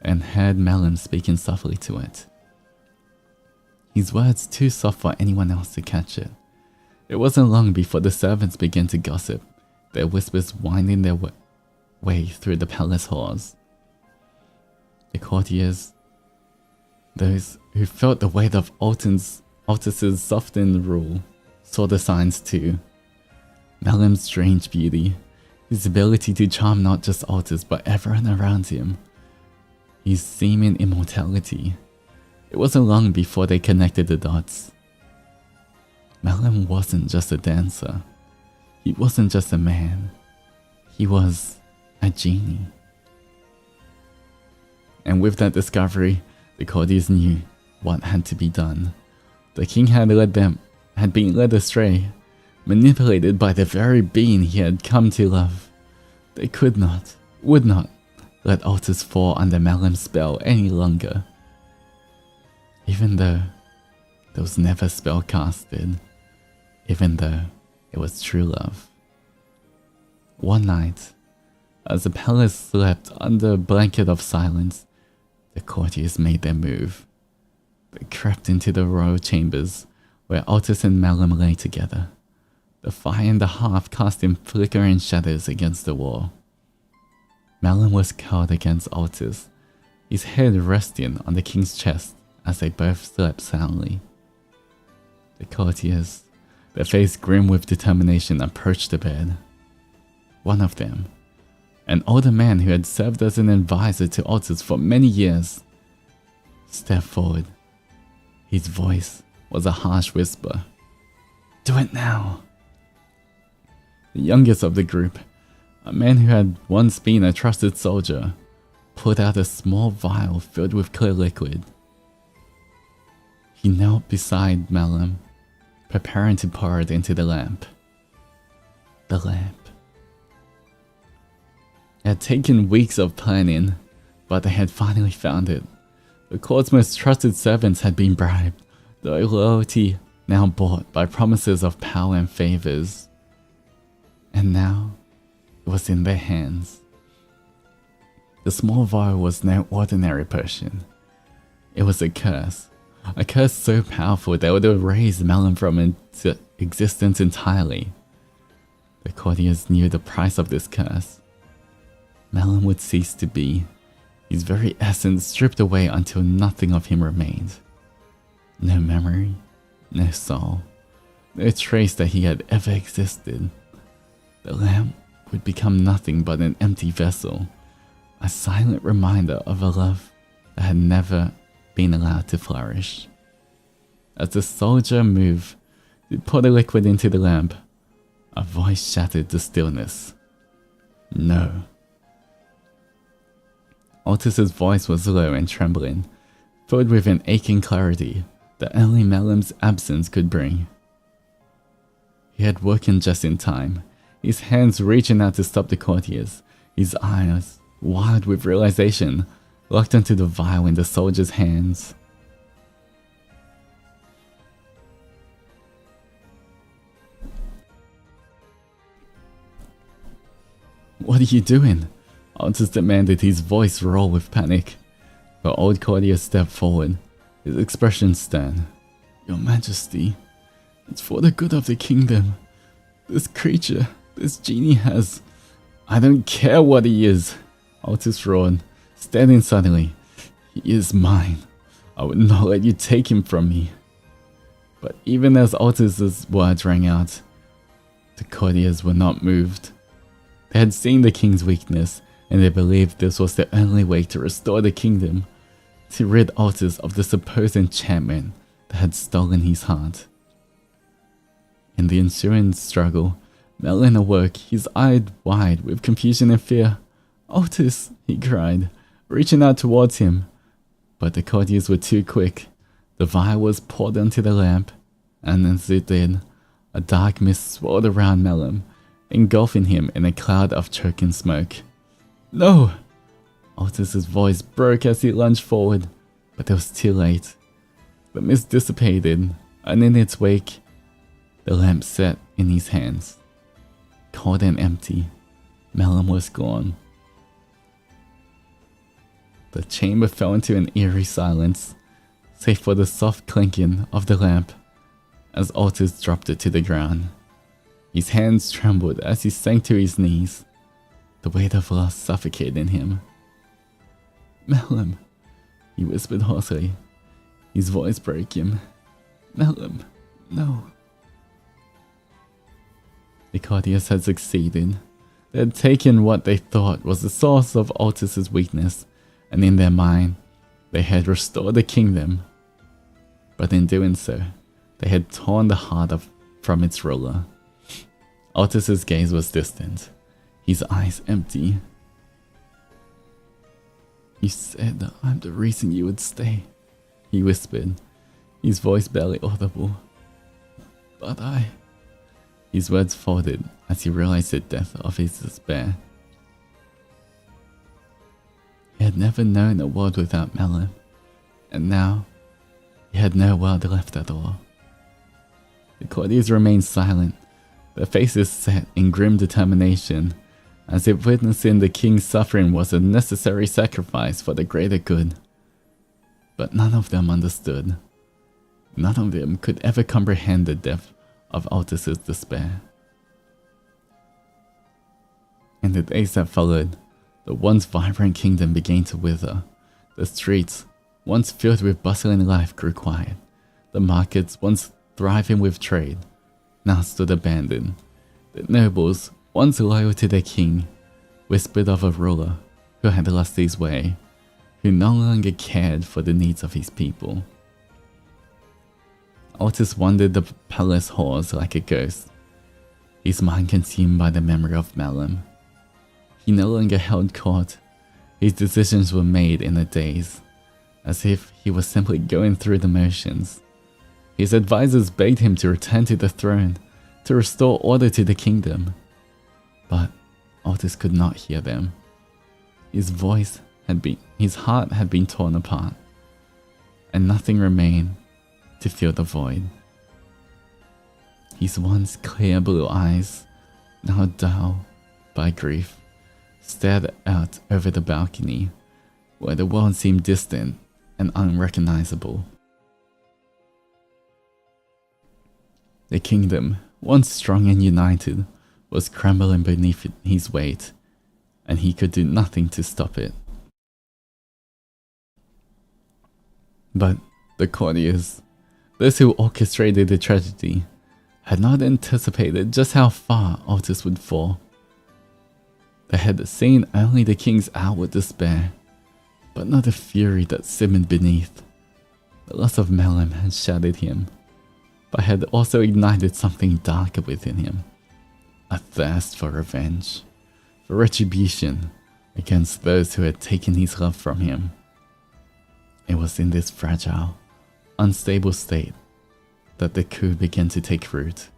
and heard Melon speaking softly to it. His words too soft for anyone else to catch it. It wasn't long before the servants began to gossip, their whispers winding their way through the palace halls. The courtiers, those who felt the weight of Altus's softened rule, saw the signs too. Melon's strange beauty, his ability to charm not just Altus but everyone around him, his seeming immortality. It wasn't long before they connected the dots. Melon wasn't just a dancer. He wasn't just a man. He was a genie. And with that discovery, the courtiers knew what had to be done. The king had been led astray, manipulated by the very being he had come to love. They could not, would not, let Altus fall under Melon's spell any longer. Even though there was never spell casted, even though it was true love. One night, as the palace slept under a blanket of silence, the courtiers made their move. They crept into the royal chambers where Altus and Melon lay together, the fire in the hearth casting flickering shadows against the wall. Melon was curled against Altus, his head resting on the king's chest as they both slept soundly. The courtiers, their face grim with determination, approached the bed. One of them, an older man who had served as an advisor to Altus for many years, stepped forward. His voice was a harsh whisper. "Do it now." The youngest of the group, a man who had once been a trusted soldier, pulled out a small vial filled with clear liquid. He knelt beside Melon, preparing to pour it into the lamp. The lamp. It had taken weeks of planning, but they had finally found it. The court's most trusted servants had been bribed, their loyalty now bought by promises of power and favors. And now, it was in their hands. The small vial was no ordinary potion. It was a curse so powerful that it would erase Melon from existence entirely. The courtiers knew the price of this curse. Melon would cease to be, his very essence stripped away until nothing of him remained. No memory, no soul, no trace that he had ever existed. The lamp would become nothing but an empty vessel, a silent reminder of a love that had never been allowed to flourish. As the soldier moved to pour the liquid into the lamp, a voice shattered the stillness. "No." Altus's voice was low and trembling, filled with an aching clarity that only Melon's absence could bring. He had woken just in time, his hands reaching out to stop the courtiers, his eyes, wild with realization, locked onto the vial in the soldier's hands. "What are you doing?" Altus demanded, his voice raw with panic. The old courtier stepped forward, his expression stern. "Your Majesty, it's for the good of the kingdom. This creature, this genie has... I don't care what he is," Altus roared, standing suddenly. "He is mine. I would not let you take him from me." But even as Altus's words rang out, the courtiers were not moved. They had seen the king's weakness and they believed this was the only way to restore the kingdom, to rid Altus of the supposed enchantment that had stolen his heart. In the ensuing struggle, Melon awoke, his eyes wide with confusion and fear. "Altus!" he cried, reaching out towards him. But the courtiers were too quick. The vial was poured onto the lamp, and as it did, a dark mist swirled around Melon, engulfing him in a cloud of choking smoke. "No!" Altus's voice broke as he lunged forward, but it was too late. The mist dissipated, and in its wake, the lamp set in his hands. Cold and empty, Melon was gone. The chamber fell into an eerie silence, save for the soft clinking of the lamp as Altus dropped it to the ground. His hands trembled as he sank to his knees, the weight of loss suffocating him. "Melon," he whispered hoarsely, his voice breaking. "Melon, no." The courtiers had succeeded. They had taken what they thought was the source of Altus's weakness, and in their mind, they had restored the kingdom. But in doing so, they had torn the heart from its ruler. Altus's gaze was distant, his eyes empty. "You said that I'm the reason you would stay," he whispered, his voice barely audible. "But His words faltered as he realized the depth of his despair. He had never known a world without Melon, and now he had no world left at all. The courtiers remained silent, their faces set in grim determination, as if witnessing the king's suffering was a necessary sacrifice for the greater good. But none of them understood. None of them could ever comprehend the depth of Altus's despair. In the days that followed, the once vibrant kingdom began to wither. The streets, once filled with bustling life, grew quiet. The markets, once thriving with trade, now stood abandoned. The nobles, once loyal to their king, whispered of a ruler who had lost his way, who no longer cared for the needs of his people. Altus wandered the palace halls like a ghost, his mind consumed by the memory of Melon. He no longer held court. His decisions were made in a daze, as if he was simply going through the motions. His advisors begged him to return to the throne, to restore order to the kingdom. But Altus could not hear them. His heart had been torn apart, and nothing remained to fill the void. His once clear blue eyes, now dull by grief, stared out over the balcony, where the world seemed distant and unrecognizable. The kingdom, once strong and united, was crumbling beneath his weight, and he could do nothing to stop it. But the courtiers, those who orchestrated the tragedy, had not anticipated just how far Altus would fall. They had seen only the king's outward despair, but not the fury that simmered beneath. The loss of Melon had shattered him, but had also ignited something darker within him. A thirst for revenge, for retribution against those who had taken his love from him. It was in this fragile, unstable state that the coup began to take root.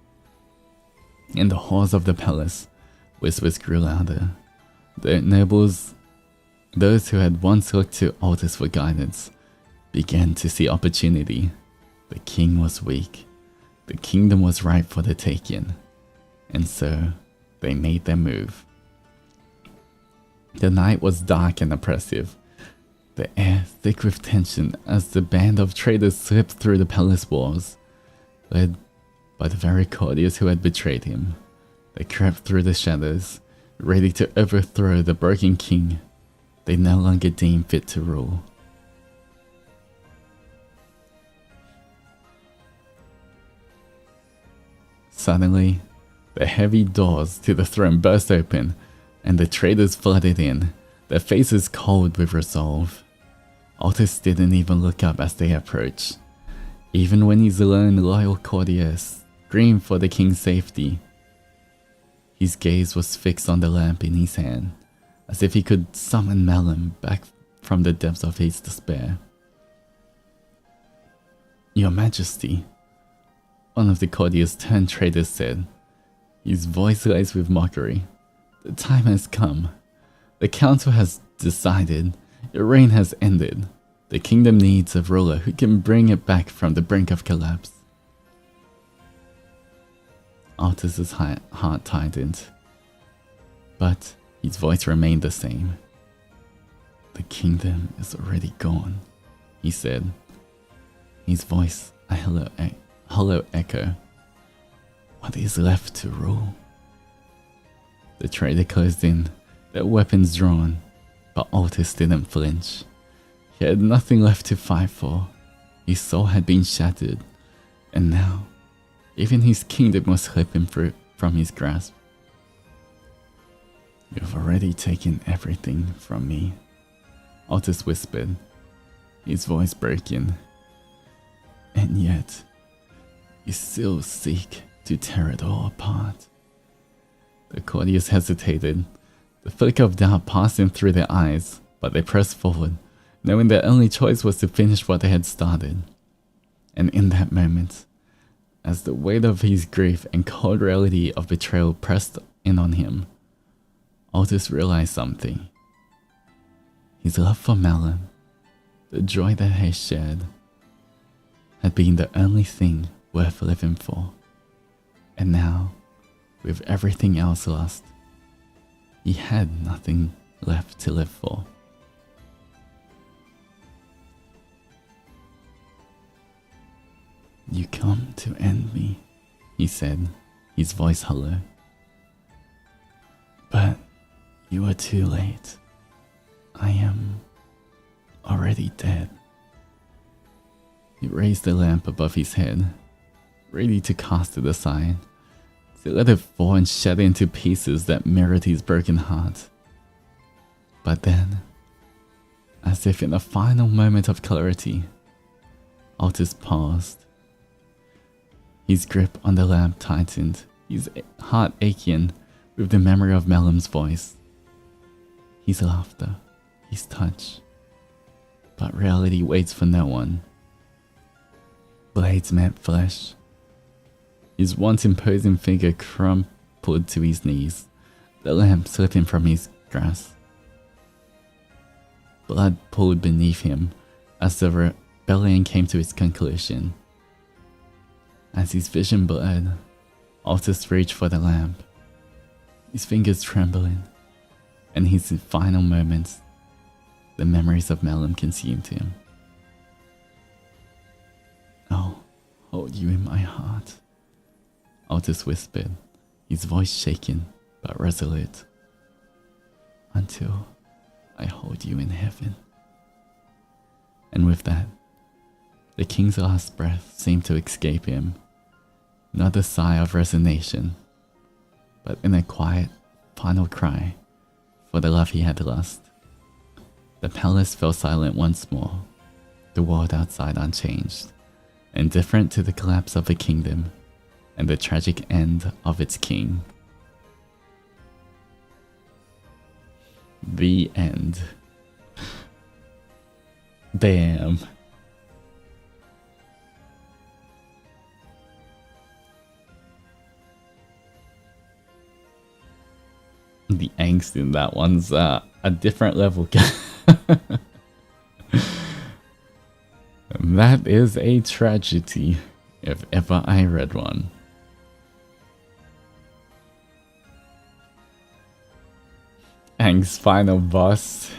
In the halls of the palace, whispers grew louder. The nobles, those who had once looked to Altus for guidance, began to see opportunity. The king was weak. The kingdom was ripe for the taking. And so, they made their move. The night was dark and oppressive, the air thick with tension as the band of traitors slipped through the palace walls. Led by the very courtiers who had betrayed him, they crept through the shadows, ready to overthrow the broken king they no longer deemed fit to rule. Suddenly, the heavy doors to the throne burst open, and the traitors flooded in. their faces cold with resolve. Altus didn't even look up as they approached. Even when his lone loyal courtiers screamed for the king's safety, his gaze was fixed on the lamp in his hand, as if he could summon Malum back from the depths of his despair. "Your Majesty," one of the courtiers turned traitors said, his voice laced with mockery. "The time has come. The council has decided. Your reign has ended. The kingdom needs a ruler who can bring it back from the brink of collapse." Altus's heart tightened, but his voice remained the same. "The kingdom is already gone," he said, his voice a hollow echo. "What is left to rule?" The traitor closed in, their weapons drawn, but Altus didn't flinch. He had nothing left to fight for. His soul had been shattered, and now even his kingdom was slipping from his grasp. "You've already taken everything from me," Altus whispered, his voice breaking. "And yet, you still seek to tear it all apart." The courtiers hesitated, the flicker of doubt passing through their eyes, but they pressed forward, knowing their only choice was to finish what they had started. And in that moment, as the weight of his grief and cold reality of betrayal pressed in on him, Altus realized something. His love for Malum, the joy that they shared, had been the only thing worth living for. And now, with everything else lost, he had nothing left to live for. "You come to end me," he said, his voice hollow. "But you are too late. I am already dead." He raised the lamp above his head, ready to cast it aside, to let it fall and shatter into pieces that mirrored his broken heart. But then, as if in a final moment of clarity, Altus paused. His grip on the lamp tightened, his heart aching with the memory of Malum's voice, his laughter, his touch. But reality waits for no one. Blades met flesh. His once imposing figure crumpled to his knees, the lamp slipping from his grasp. Blood pooled beneath him as the rebellion came to its conclusion. As his vision blurred, Altus reached for the lamp, his fingers trembling, and his final moments, the memories of Malum consumed him. "I'll hold you in my heart," Altus whispered, his voice shaken but resolute, "until I hold you in heaven." And with that, the king's last breath seemed to escape him, not a sigh of resignation, but in a quiet, final cry for the love he had lost. The palace fell silent once more, the world outside unchanged, indifferent to the collapse of a kingdom and the tragic end of its king. The end. Damn. The angst in that one's a different level. That is a tragedy, if ever I read one. Aang's final boss.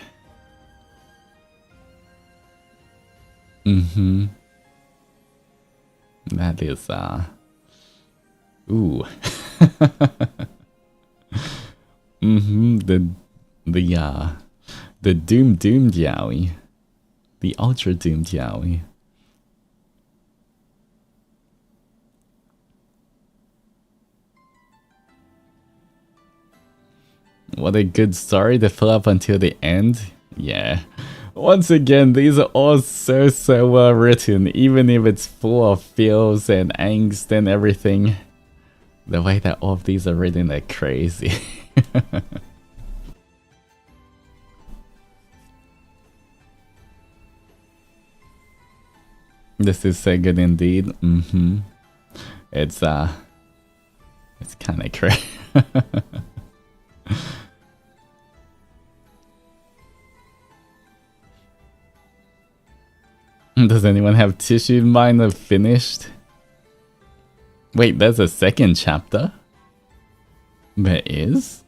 That is, ooh. The doomed Yowie. The ultra doomed Yowie. What a good story to fill up until the end. Yeah. Once again, these are all so well written, even if it's full of feels and angst and everything. The way that all of these are written are crazy. This is so good indeed. It's kind of crazy. Does anyone have tissue in mind of finished? Wait, there's a second chapter? There is?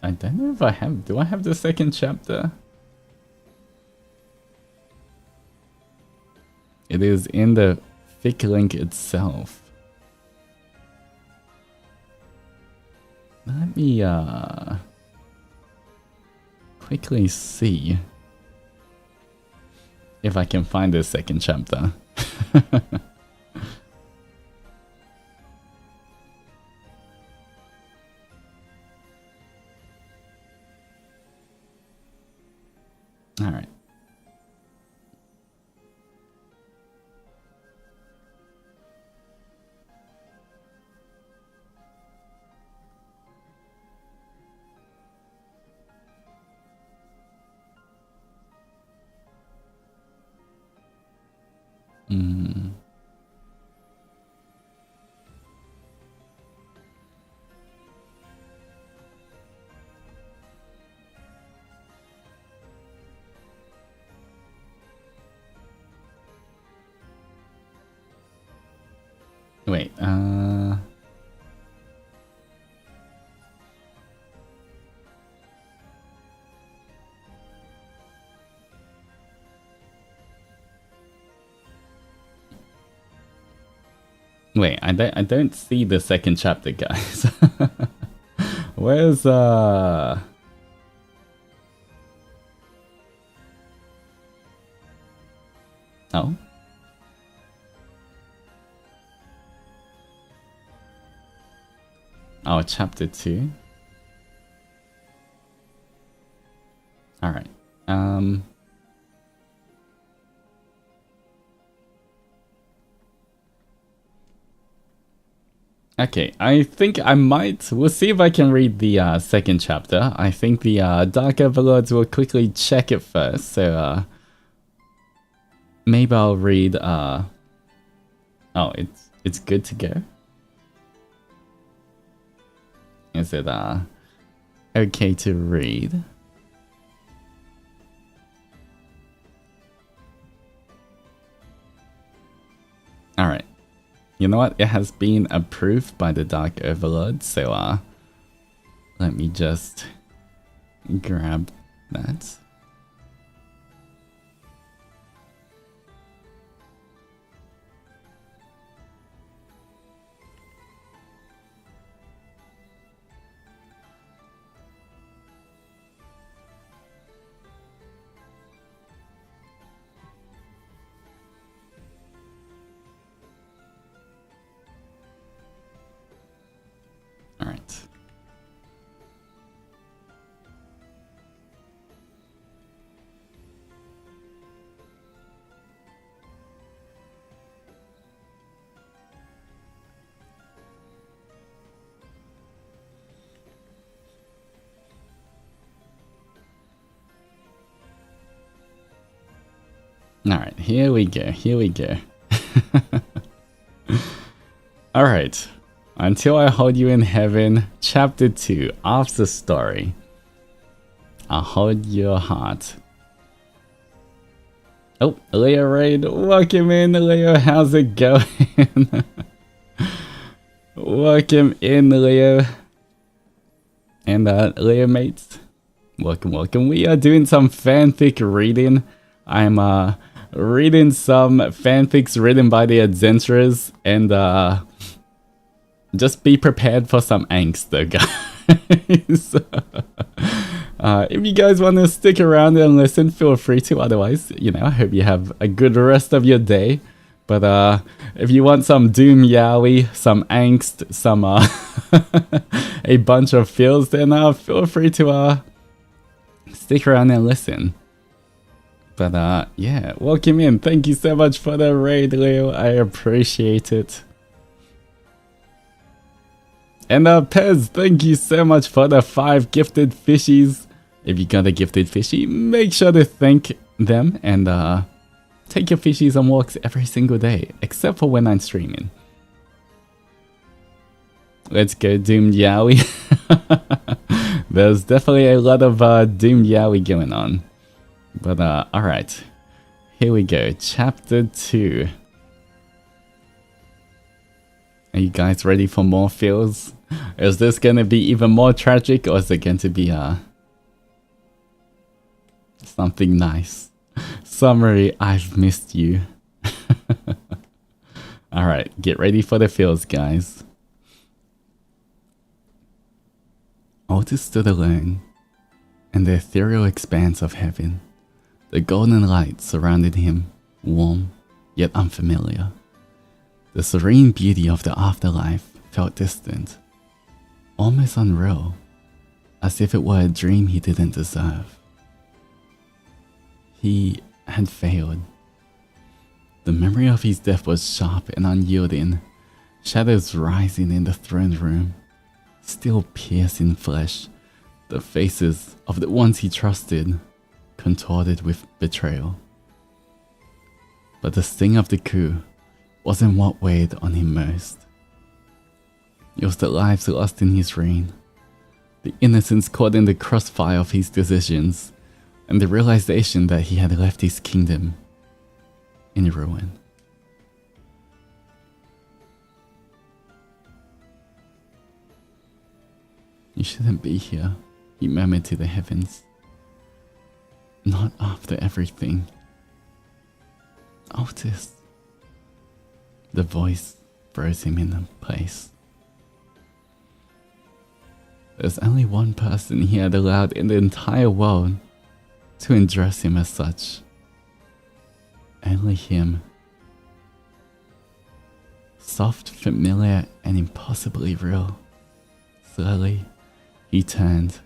I don't know if I have. Do I have the second chapter? It is in the fic link itself. Let me quickly see if I can find the second chapter. All right. Wait, Wait, I don't see the second chapter, guys. Where's Oh. Oh, chapter 2. All right. Okay, I think I might. We'll see if I can read the second chapter. I think the Dark Overlords will quickly check it first, so maybe I'll read. Oh, it's good to go. Is it okay to read? All right. You know what? It has been approved by the Dark Overlord, so let me just grab that. Alright. Alright, here we go, here we go. Alright. Until I Hold You in Heaven, Chapter 2, After Story. I'll hold your heart. Oh, Leo Raid, welcome in, Leo, how's it going? Welcome in, Leo. And Leo mates, welcome, welcome. We are doing some fanfic reading. I'm reading some fanfics written by the Adzenturers, and just be prepared for some angst though, guys. If you guys want to stick around and listen, feel free to. Otherwise, you know, I hope you have a good rest of your day. But if you want some doom yaoi, some angst, some a bunch of feels, then feel free to stick around and listen. But yeah, welcome in. Thank you so much for the raid, Leo. I appreciate it. And Pez, thank you so much for the 5 gifted fishies. If you got a gifted fishy, make sure to thank them and take your fishies on walks every single day, except for when I'm streaming. Let's go Doom Yaoi. There's definitely a lot of Doom Yaoi going on. But alright, here we go, chapter 2. Are you guys ready for more feels? Is this gonna be even more tragic, or is it going to be something nice? Summary, I've missed you. Alright, get ready for the feels, guys. Altus stood alone in the ethereal expanse of heaven. The golden light surrounded him, warm yet unfamiliar. The serene beauty of the afterlife felt distant, almost unreal, as if it were a dream he didn't deserve. He had failed. The memory of his death was sharp and unyielding, shadows rising in the throne room, still piercing flesh, the faces of the ones he trusted contorted with betrayal. But the sting of the coup wasn't what weighed on him most. It was the lives lost in his reign, the innocents caught in the crossfire of his decisions, and the realization that he had left his kingdom in ruin. You shouldn't be here, he murmured to the heavens. Not after everything. Altus. The voice froze him in place. There's only one person he had allowed in the entire world to address him as such. Only him. Soft, familiar, and impossibly real. Slowly, he turned,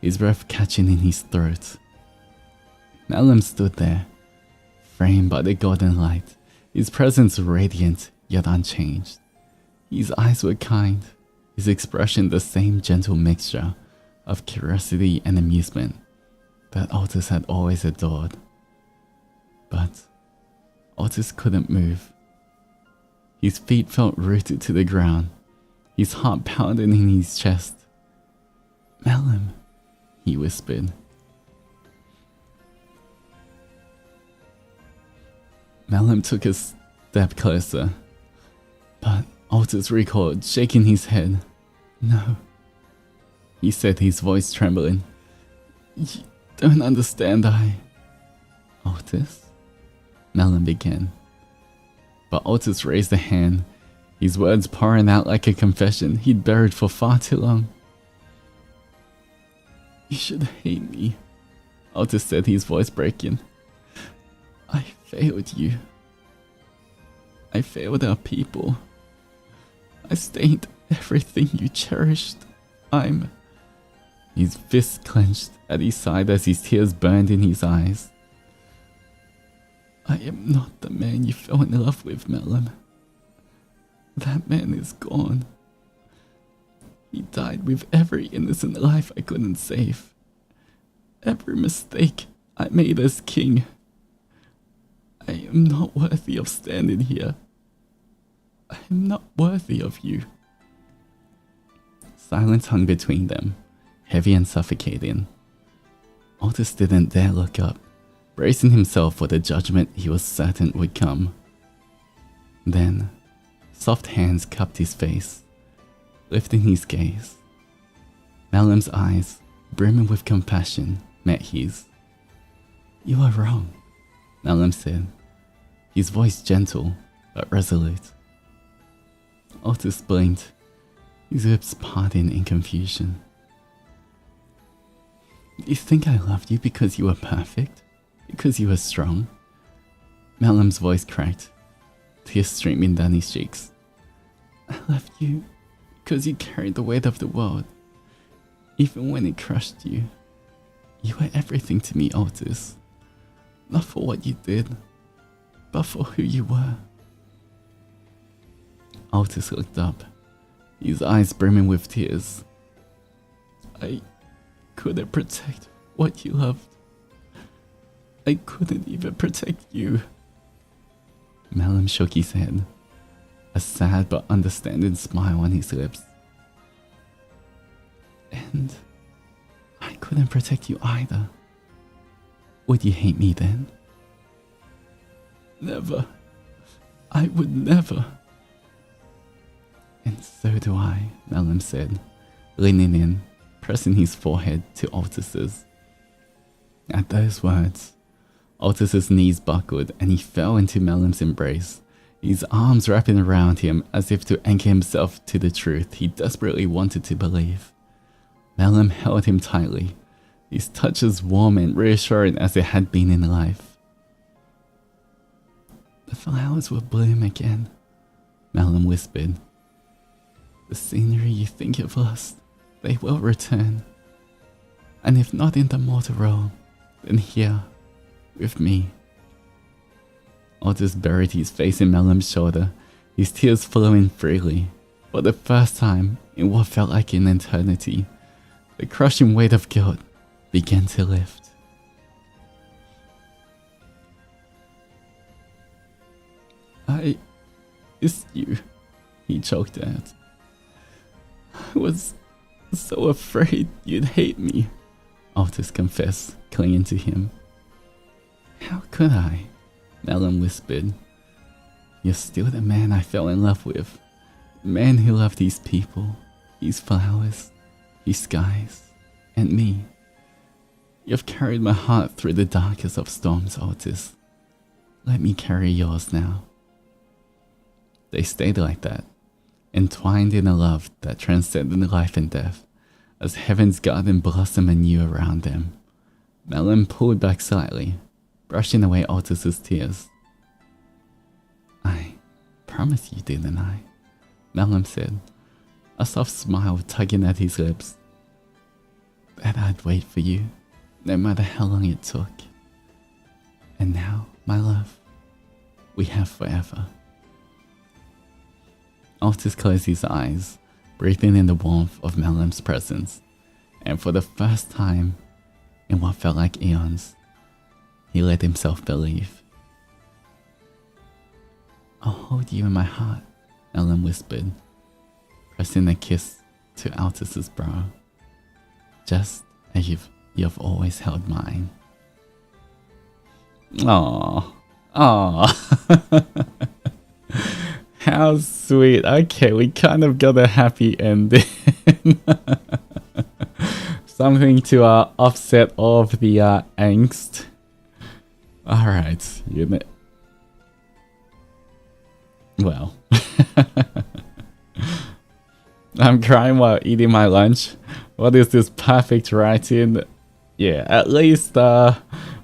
his breath catching in his throat. Malum stood there, framed by the golden light, his presence radiant yet unchanged. His eyes were kind, his expression the same gentle mixture of curiosity and amusement that Altus had always adored. But Altus couldn't move. His feet felt rooted to the ground, his heart pounding in his chest. Malum, he whispered. Malum took a step closer, but Altus recalled, shaking his head. No, he said, his voice trembling. You don't understand, Altus? Malum began. But Altus raised a hand, his words pouring out like a confession he'd buried for far too long. You should hate me, Altus said, his voice breaking. I failed you. I failed our people. I stained everything you cherished. His fist clenched at his side as his tears burned in his eyes. I am not the man you fell in love with, Malum. That man is gone. He died with every innocent life I couldn't save. Every mistake I made as king. I am not worthy of standing here. I am not worthy of you. Silence hung between them, heavy and suffocating. Altus didn't dare look up, bracing himself for the judgment he was certain would come. Then, soft hands cupped his face, lifting his gaze. Malum's eyes, brimming with compassion, met his. You are wrong, Malum said, his voice gentle but resolute. Altus blinked, his lips parting in confusion. You think I loved you because you were perfect? Because you were strong? Malum's voice cracked, tears streaming down his cheeks. I loved you because you carried the weight of the world. Even when it crushed you. You were everything to me, Altus. Not for what you did, but for who you were. Altus looked up, his eyes brimming with tears. I couldn't protect what you loved. I couldn't even protect you. Malum shook his head, a sad but understanding smile on his lips. And I couldn't protect you either. Would you hate me then? Never. I would never. And so do I, Malum said, leaning in, pressing his forehead to Altus's. At those words, Altus's knees buckled and he fell into Malum's embrace, his arms wrapping around him as if to anchor himself to the truth he desperately wanted to believe. Malum held him tightly, his touch as warm and reassuring as it had been in life. The flowers will bloom again, Malum whispered. The scenery you think you've lost, they will return. And if not in the mortal realm, then here, with me. Altus buried his face in Malum's shoulder, his tears flowing freely. For the first time in what felt like an eternity, the crushing weight of guilt began to lift. I missed you, he choked out. I was so afraid you'd hate me, Altus confessed, clinging to him. How could I? Malum whispered. You're still the man I fell in love with. The man who loved these people, these flowers, these skies, and me. You've carried my heart through the darkest of storms, Altus. Let me carry yours now. They stayed like that, entwined in a love that transcended life and death, as heaven's garden blossomed anew around them. Malum pulled back slightly, brushing away Altus's tears. I promised you, didn't I? Malum said, a soft smile tugging at his lips. That I'd wait for you, no matter how long it took. And now, my love, we have forever. Altus closed his eyes, breathing in the warmth of Malum's presence, and for the first time in what felt like eons, he let himself believe. I'll hold you in my heart, Malum whispered, pressing a kiss to Altus's brow, just as you've always held mine. Aww. Aww. How sweet. Okay, we kind of got a happy ending. Something to offset all of the angst. Alright, well. I'm crying while eating my lunch. What is this perfect writing? Yeah, at least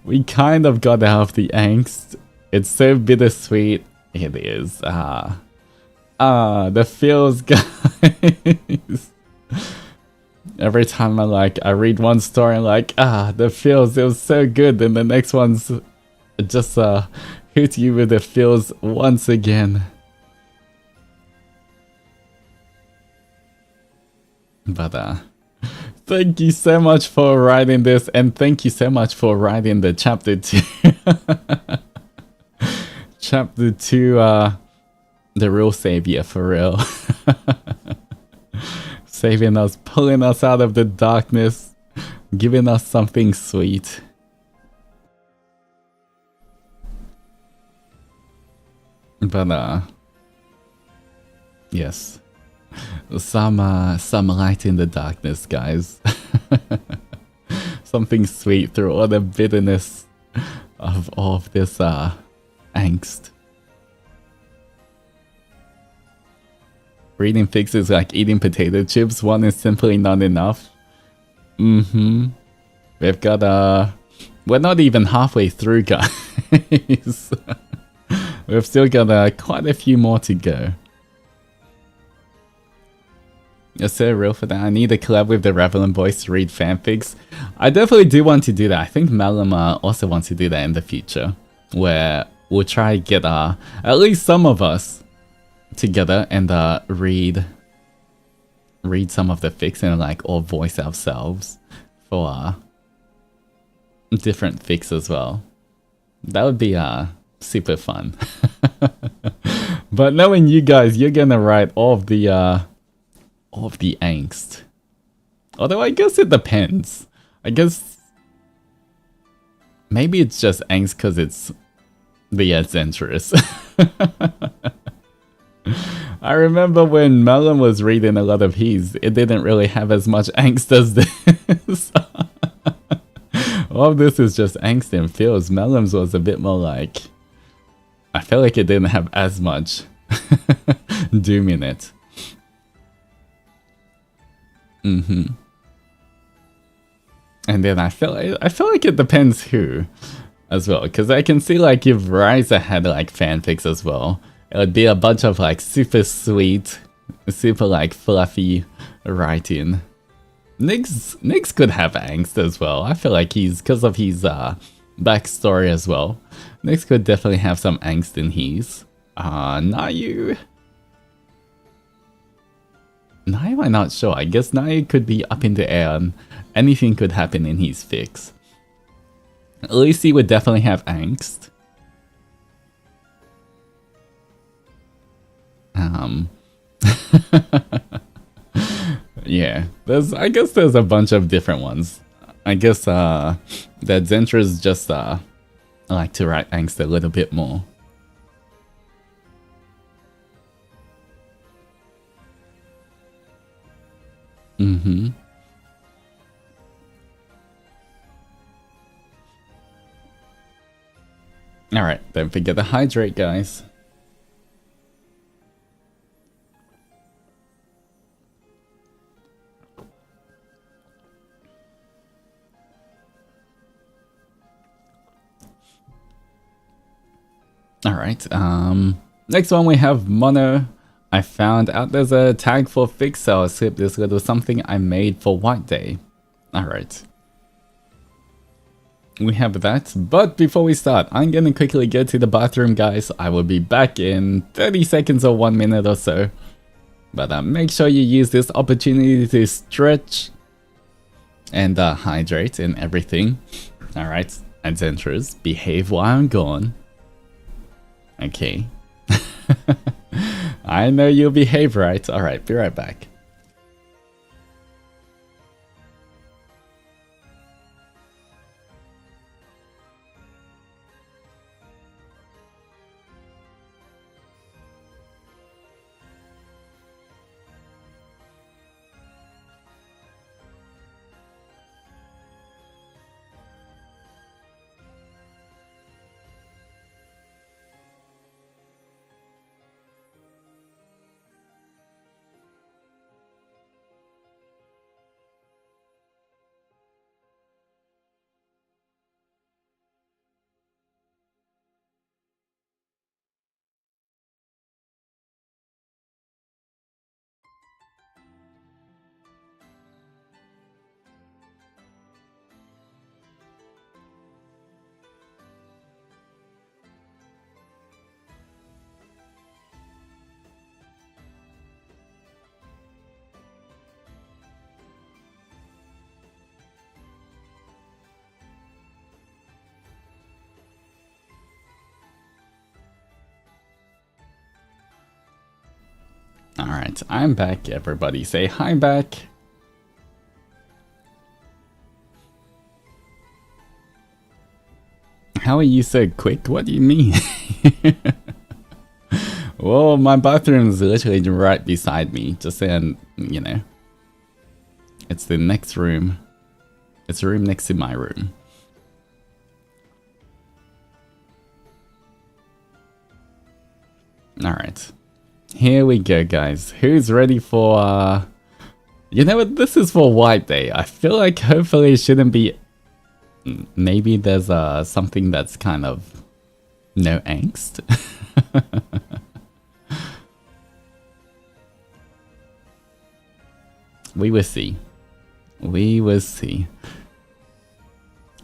we kind of got out of the angst. It's so bittersweet. It is. The feels, guys. Every time I read one story, I'm like, the feels, it was so good. And the next one's just hit you with the feels once again. But thank you so much for writing this, and thank you so much for writing the chapter 2. Chapter 2, the real savior, for real. Saving us, pulling us out of the darkness, giving us something sweet. But yes, some light in the darkness, guys. Something sweet through all the bitterness of all of this angst. reading fics is like eating potato chips. One is simply not enough. We've got we're not even halfway through, guys. We've still got quite a few more to go. Yes, sir, real for that. I need to collab with the Revelant Boys to read fanfics. I definitely do want to do that. I think Malum also wants to do that in the future, where we'll try to get at least some of us together and read some of the fics and like all voice ourselves for different fics as well. That would be super fun. But knowing you guys, you're gonna write all of the angst. Although I guess it depends. I guess maybe it's just angst because it's the Adzenturers. I remember when Melon was reading a lot of his, it didn't really have as much angst as this. All of this is just angst and feels. Melon's was a bit more like, I felt like it didn't have as much doom in it. And then I feel like it depends who as well, because I can see like if Ryza had like fanfics as well, it would be a bunch of like super sweet, super like fluffy writing. Nyx could have angst as well. I feel like because of his backstory as well. Nyx could definitely have some angst in his. Nayu, I'm not sure. I guess Nayu could be up in the air and anything could happen in his fics. Lucy would definitely have angst. Yeah, I guess there's a bunch of different ones. I guess the Adzenturers just like to write angst a little bit more. Alright, don't forget to hydrate, guys. Alright, next one we have Mono. I found out there's a tag for fics, so I'll slip this little something I made for White Day. Alright. We have that, but before we start, I'm gonna quickly get to the bathroom, guys. I will be back in 30 seconds or 1 minute or so. But make sure you use this opportunity to stretch and hydrate and everything. Alright, Adzenturers, behave while I'm gone. Okay. I know you'll behave, right? Alright, be right back. Alright, I'm back, everybody. Say hi back. How are you so quick? What do you mean? Well, my bathroom is literally right beside me. Just saying, you know. It's the next room. It's a room next to my room. Alright. Here we go, guys. Who's ready for, You know what? This is for White Day. I feel like hopefully it shouldn't be... Maybe there's something that's kind of... No angst? We will see. We will see.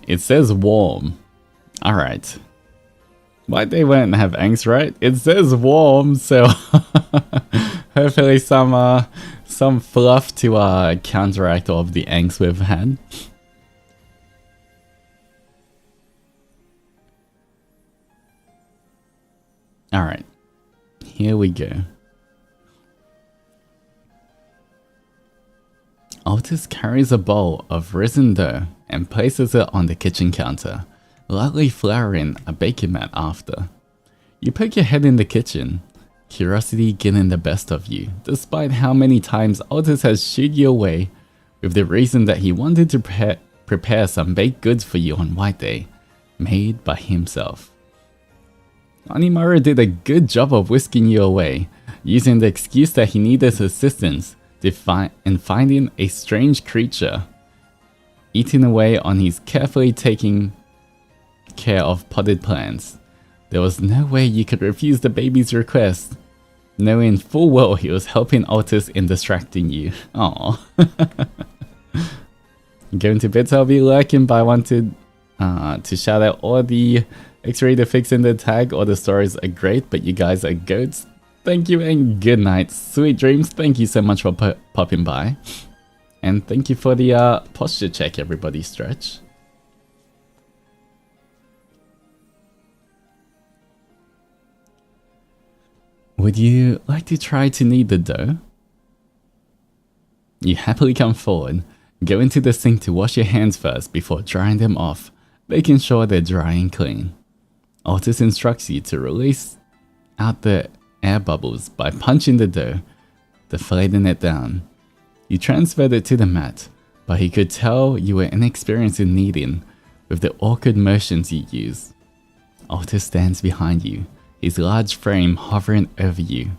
It says warm. Alright. White Day won't have angst, right? It says warm, so... hopefully some fluff to counteract all of the angst we've had. Alright. Here we go. Altus carries a bowl of risen dough and places it on the kitchen counter, lightly flouring a baking mat after. You poke your head in the kitchen, curiosity getting the best of you, despite how many times Altus has shooed you away with the reason that he wanted to prepare some baked goods for you on White Day, made by himself. Onimaru did a good job of whisking you away, using the excuse that he needed assistance in finding a strange creature eating away on his carefully taking care of potted plants. There was no way you could refuse the baby's request, knowing full well he was helping Altus in distracting you. Aww. Going to bits, I'll be lurking, but I wanted to shout out all the X-rated fics in the tag. All the stories are great, but you guys are goats. Thank you and good night. Sweet dreams. Thank you so much for popping by. And thank you for the posture check, everybody. Stretch. Would you like to try to knead the dough? You happily come forward, go into the sink to wash your hands first before drying them off, making sure they're dry and clean. Altus instructs you to release out the air bubbles by punching the dough, deflating it down. You transferred it to the mat, but he could tell you were inexperienced in kneading with the awkward motions you use. Altus stands behind you, his large frame hovering over you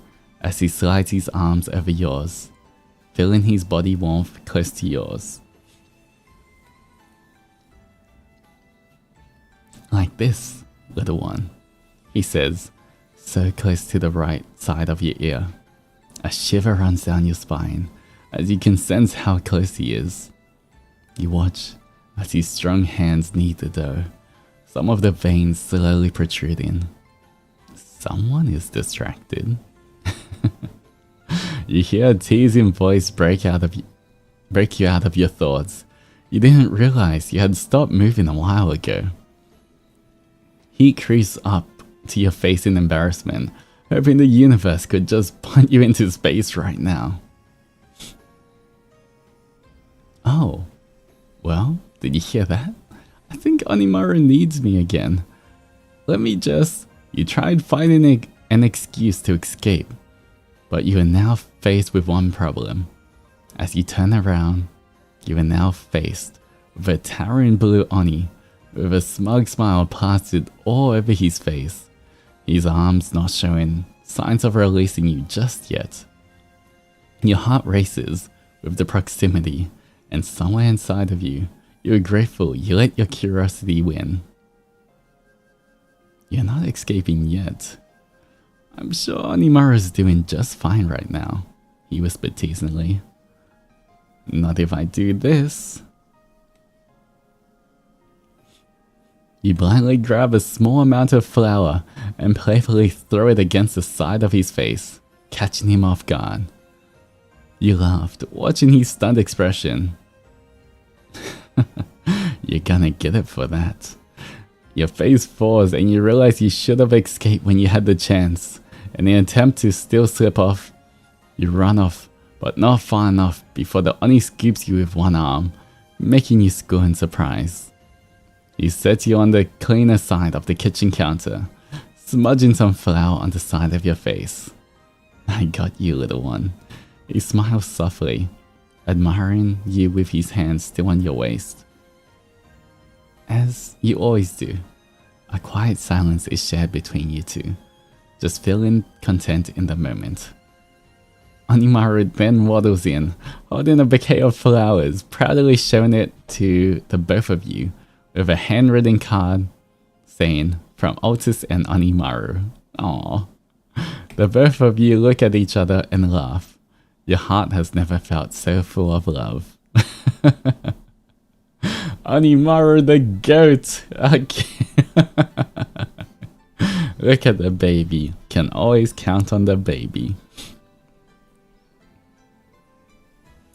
as he slides his arms over yours, feeling his body warmth close to yours. Like this, little one, he says, so close to the right side of your ear. A shiver runs down your spine as you can sense how close he is. You watch as his strong hands knead the dough, some of the veins slowly protruding. Someone is distracted. You hear a teasing voice break you out of your thoughts. You didn't realize you had stopped moving a while ago. He creeps up to your face in embarrassment, hoping the universe could just punt you into space right now. Oh, well, did you hear that? I think Onimaru needs me again. Let me just... You tried finding an excuse to escape, but you are now faced with one problem. As you turn around, you are now faced with a towering blue Oni with a smug smile plastered all over his face. His arms not showing signs of releasing you just yet. Your heart races with the proximity, and somewhere inside of you, you are grateful you let your curiosity win. You're not escaping yet. I'm sure Onimaru is doing just fine right now, he whispered teasingly. Not if I do this. You blindly grab a small amount of flour and playfully throw it against the side of his face, catching him off guard. You laughed, watching his stunned expression. You're gonna get it for that. Your face falls and you realize you should have escaped when you had the chance. In the attempt to still slip off, you run off, but not far enough before the Oni scoops you with one arm, making you squeal in surprise. He sets you on the cleaner side of the kitchen counter, smudging some flour on the side of your face. I got you, little one. He smiles softly, admiring you with his hand still on your waist. As you always do, a quiet silence is shared between you two, just feeling content in the moment. Onimaru then waddles in, holding a bouquet of flowers, proudly showing it to the both of you, with a handwritten card saying, from Altus and Onimaru. Aww. The both of you look at each other and laugh. Your heart has never felt so full of love. Onimaru the goat! Look at the baby. Can always count on the baby.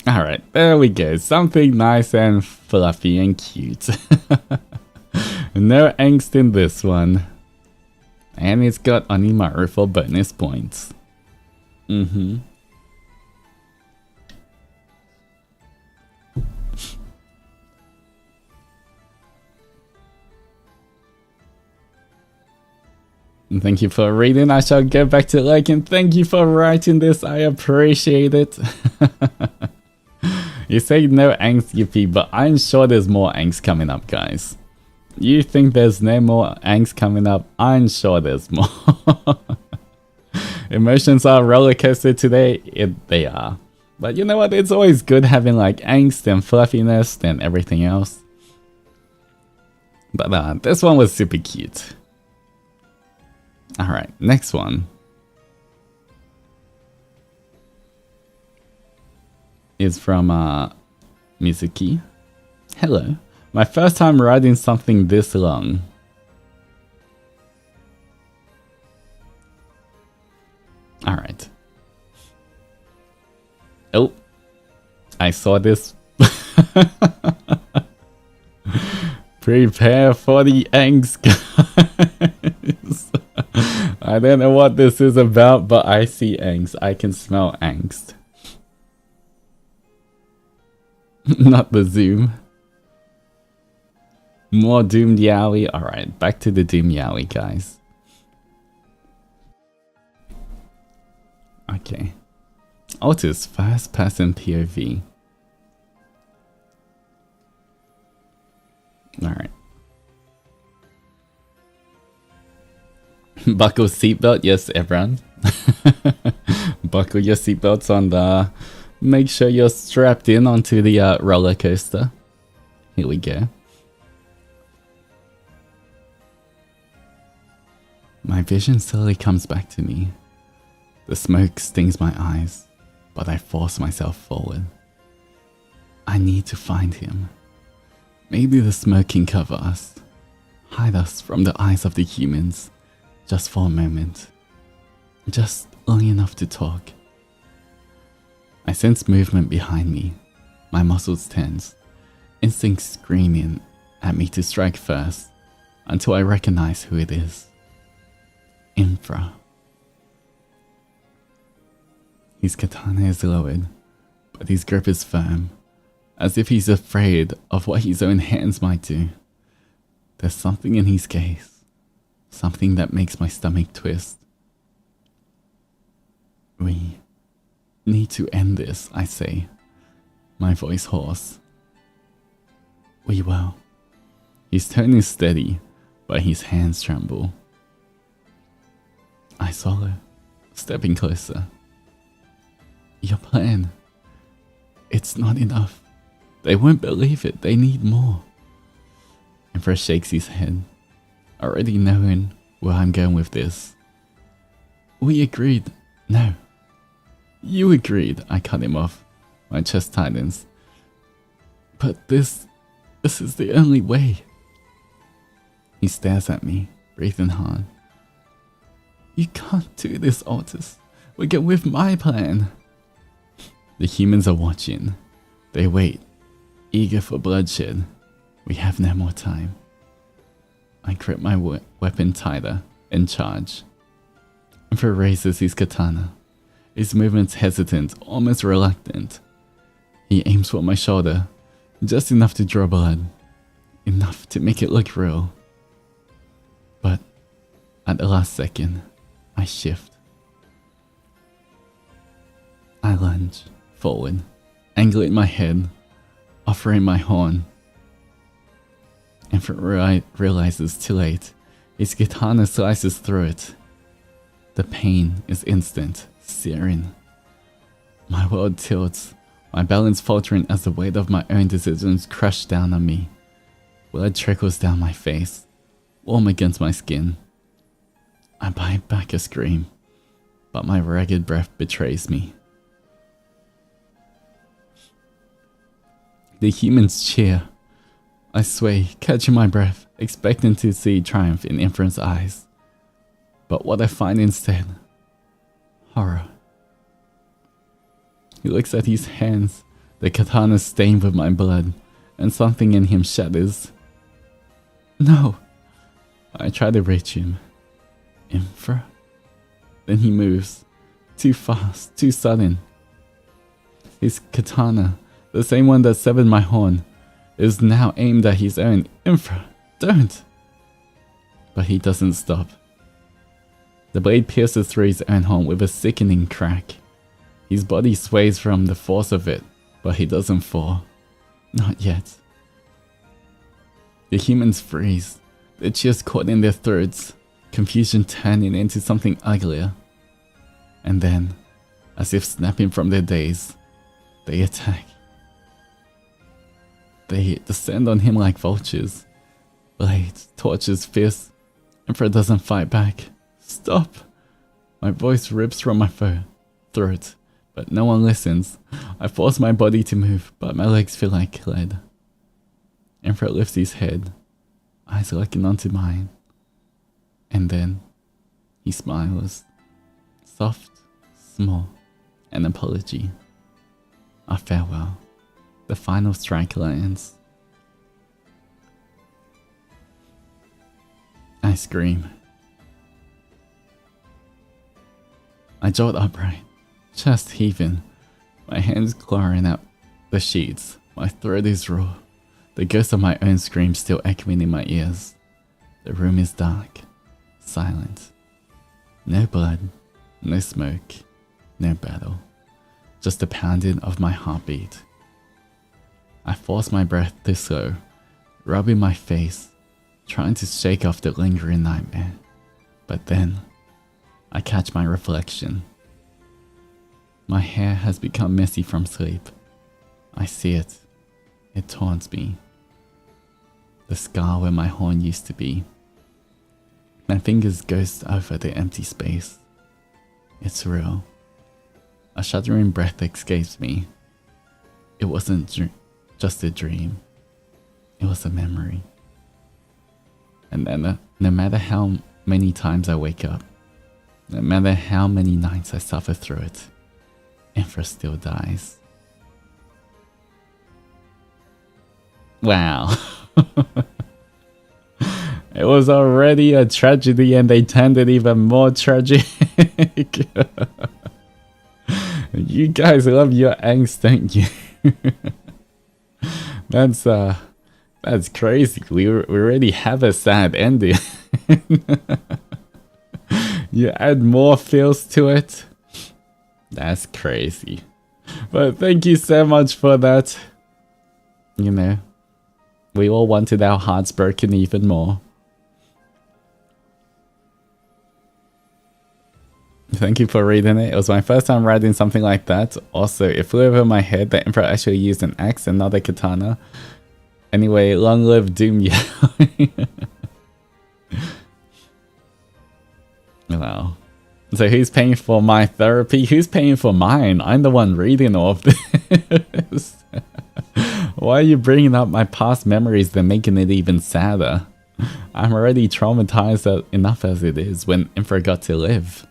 Alright, there we go. Something nice and fluffy and cute. No angst in this one. And it's got Onimaru for bonus points. Thank you for reading. I shall get back to liking. Thank you for writing this. I appreciate it. You say no angst, Yippee, but I'm sure there's more angst coming up, guys. You think there's no more angst coming up? I'm sure there's more. Emotions are roller coaster today. They are. But you know what? It's always good having like angst and fluffiness and everything else. But this one was super cute. Alright, next one is from Mizuki. Hello. My first time writing something this long. Alright. Oh. I saw this. Prepare for the angst, guys. I don't know what this is about, but I see angst. I can smell angst. Not the zoom. More doomed yaoi. Alright, back to the doom yaoi, guys. Okay. Altus, first person POV. Alright. Buckle seatbelt, yes, everyone. Buckle your seatbelts and make sure you're strapped in onto the roller coaster. Here we go. My vision slowly comes back to me. The smoke stings my eyes, but I force myself forward. I need to find him. Maybe the smoke can cover us, hide us from the eyes of the humans. Just for a moment. Just long enough to talk. I sense movement behind me. My muscles tense. Instincts screaming at me to strike first. Until I recognize who it is. Infra. His katana is lowered. But his grip is firm. As if he's afraid of what his own hands might do. There's something in his gaze. Something that makes my stomach twist. We need to end this, I say, my voice hoarse. We will. His tone is steady, but his hands tremble. I swallow, stepping closer. Your plan. It's not enough. They won't believe it. They need more. Emperor shakes his head. Already knowing where I'm going with this. We agreed. No. You agreed. I cut him off. My chest tightens. But this is the only way. He stares at me, breathing hard. You can't do this, Altus. We're going with my plan. The humans are watching. They wait, eager for bloodshed. We have no more time. I grip my weapon tighter and charge. Emperor raises his katana, his movements hesitant, almost reluctant. He aims for my shoulder, just enough to draw blood, enough to make it look real. But at the last second, I shift. I lunge forward, angling my head, offering my horn. Emperor realizes too late. His katana slices through it. The pain is instant, searing. My world tilts, my balance faltering as the weight of my own decisions crush down on me. Blood trickles down my face, warm against my skin. I bite back a scream, but my ragged breath betrays me. The humans cheer. I sway, catching my breath, expecting to see triumph in Inferent's eyes. But what I find instead, horror. He looks at his hands, the katana stained with my blood, and something in him shatters. No! I try to reach him. Infra? Then he moves. Too fast, too sudden. His katana, the same one that severed my horn, is now aimed at his own. Infra, don't! But he doesn't stop. The blade pierces through his own horn with a sickening crack. His body sways from the force of it, but he doesn't fall. Not yet. The humans freeze, their cheers caught in their throats, confusion turning into something uglier. And then, as if snapping from their daze, they attack. They descend on him like vultures. Blades, torches, fists. Emperor doesn't fight back. Stop! My voice rips from my throat, but no one listens. I force my body to move, but my legs feel like lead. Emperor lifts his head, eyes looking onto mine. And then, he smiles. Soft, small, an apology. A farewell. The final strike lands. I scream. I jolt upright, chest heaving, my hands clawing at the sheets. My throat is raw, the ghost of my own scream still echoing in my ears. The room is dark, silent. No blood, no smoke, no battle. Just the pounding of my heartbeat. I force my breath to slow, rubbing my face, trying to shake off the lingering nightmare. But then, I catch my reflection. My hair has become messy from sleep. I see it. It taunts me. The scar where my horn used to be. My fingers ghost over the empty space. It's real. A shuddering breath escapes me. It wasn't just a dream. It was a memory. And then, no matter how many times I wake up, no matter how many nights I suffer through it, Infra still dies. Wow. It was already a tragedy and they turned it even more tragic. You guys love your angst, don't you? That's crazy. We already have a sad ending. You add more feels to it. That's crazy. But thank you so much for that. You know, we all wanted our hearts broken even more. Thank you for reading it. It was my first time writing something like that. Also, it flew over my head that Emperor actually used an axe and not a katana. Anyway, long live Doom Yaoi. Wow. So who's paying for my therapy? Who's paying for mine? I'm the one reading all of this. Why are you bringing up my past memories then making it even sadder? I'm already traumatized enough as it is when Emperor got to live.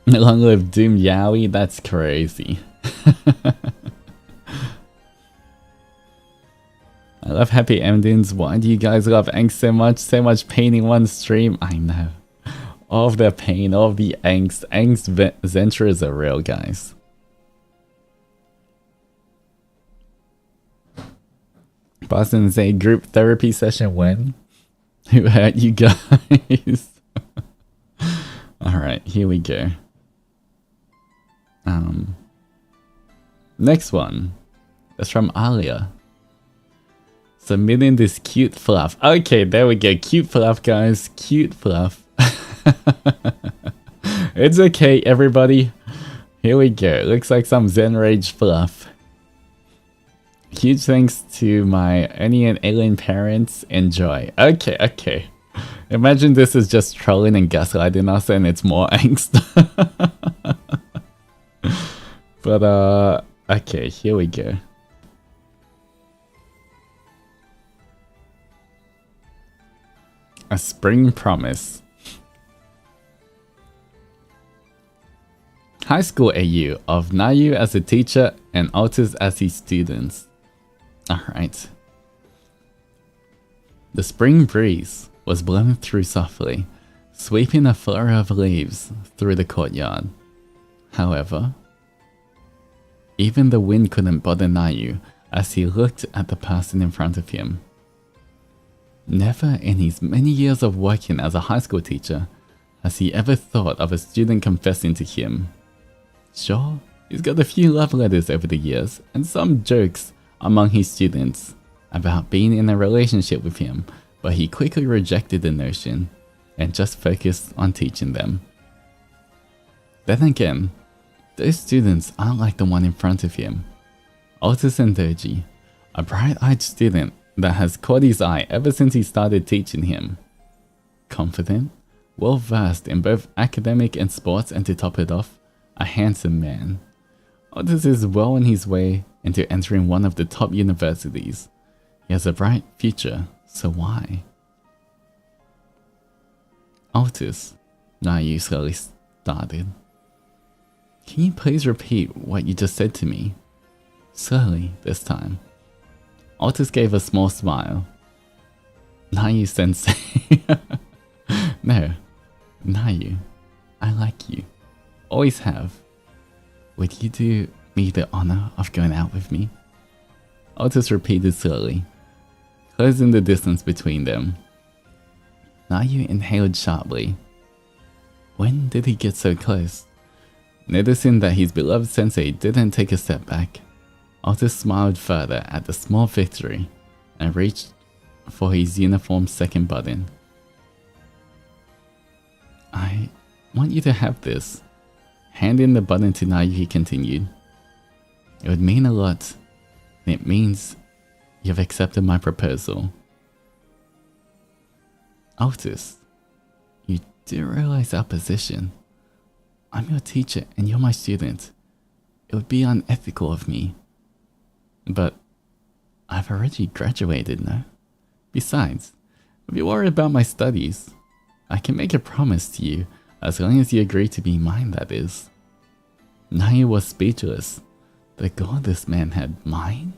Long live Doom Yaoi, that's crazy. I love happy endings. Why do you guys love angst so much? So much pain in one stream. I know. All of the pain, all of the angst. Adzenturers are real, guys. Boston say group therapy session when? Who hurt you guys? Alright, here we go. Next one is from Alia. Submitting this cute fluff. Okay, there we go. Cute fluff, guys. Cute fluff. It's okay, everybody. Here we go. Looks like some Zen Rage fluff. Huge thanks to my Ernie and Alien parents. Enjoy. Okay, okay. Imagine this is just trolling and gaslighting us and it's more angst. But, okay, here we go. A spring promise. High school AU of Nayu as a teacher and Altus as his students. Alright. The spring breeze was blowing through softly, sweeping a flurry of leaves through the courtyard. However, even the wind couldn't bother Nayu as he looked at the person in front of him. Never in his many years of working as a high school teacher has he ever thought of a student confessing to him. Sure, he's got a few love letters over the years and some jokes among his students about being in a relationship with him, but he quickly rejected the notion and just focused on teaching them. Then again, those students aren't like the one in front of him. Altus Zendoji, a bright-eyed student that has caught his eye ever since he started teaching him. Confident, well-versed in both academic and sports, and to top it off, a handsome man. Altus is well on his way into entering one of the top universities. He has a bright future, so why? Altus, Nayu slowly started. Can you please repeat what you just said to me? Slowly, this time. Altus gave a small smile. Nayu sensei. No, Nayu, I like you. Always have. Would you do me the honor of going out with me? Altus repeated slowly, closing the distance between them. Nayu inhaled sharply. When did he get so close? Noticing that his beloved sensei didn't take a step back, Altus smiled further at the small victory and reached for his uniform's second button. I want you to have this. Handing the button to Nayu, he continued. It would mean a lot. It means you've accepted my proposal. Altus, you do realize our position. I'm your teacher and you're my student. It would be unethical of me. But I've already graduated, no? Besides, if you worry about my studies, I can make a promise to you as long as you agree to be mine, that is. Nayu was speechless. The goal this man had, mine?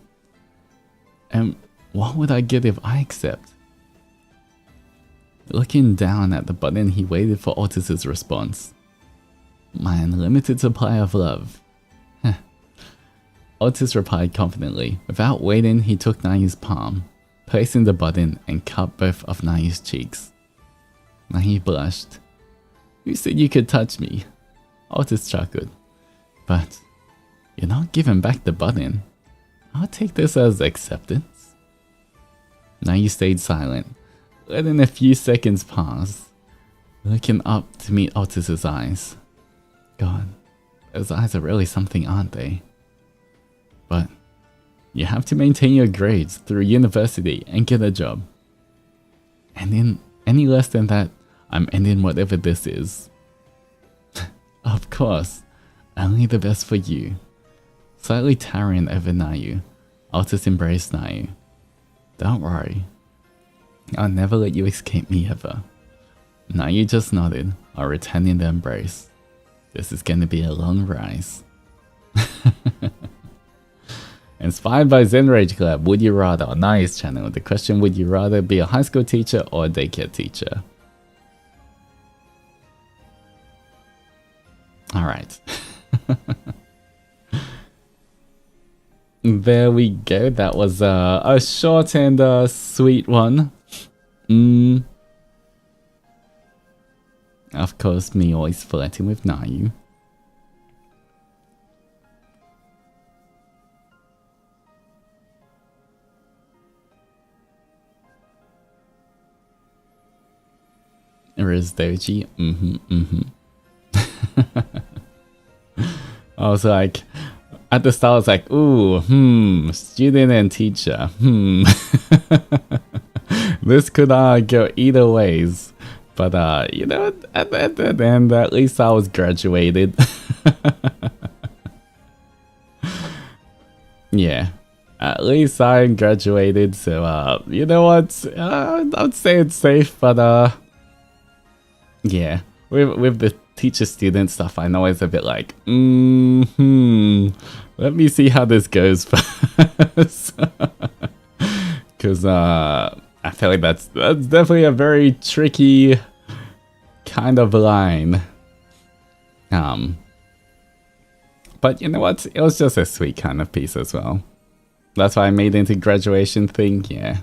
And what would I get if I accept? Looking down at the button, he waited for Altus's response. My unlimited supply of love. Altus replied confidently. Without waiting, he took Nayu's palm, placing the button and cupped both of Nayu's cheeks. Nayu blushed. You said you could touch me. Altus chuckled. But you're not giving back the button. I'll take this as acceptance. Nayu stayed silent, letting a few seconds pass, looking up to meet Altus's eyes. God, those eyes are really something, aren't they? But you have to maintain your grades through university and get a job. And in any less than that, I'm ending whatever this is. Of course, only the best for you. Slightly towering over Nayu, Altus embraced Nayu. Don't worry. I'll never let you escape me ever. Nayu just nodded while returning the embrace. This is gonna be a long rise. Inspired by Zen Rage Club, would you rather, on Nayu's channel, the question, would you rather be a high school teacher or a daycare teacher? Alright. There we go, that was a short and sweet one. Of course, me always flirting with Nayu. Zendoji. I was like, at the start, I was like, ooh, student and teacher. This could go either ways. But, you know, at the end, at least I was graduated. Yeah, at least I graduated, so, you know what? I'd say it's safe, but, yeah. With the teacher-student stuff, I know it's a bit like, let me see how this goes first. Because, I feel like that's definitely a very tricky kind of line. But you know what? It was just a sweet kind of piece as well. That's why I made it into graduation thing, yeah.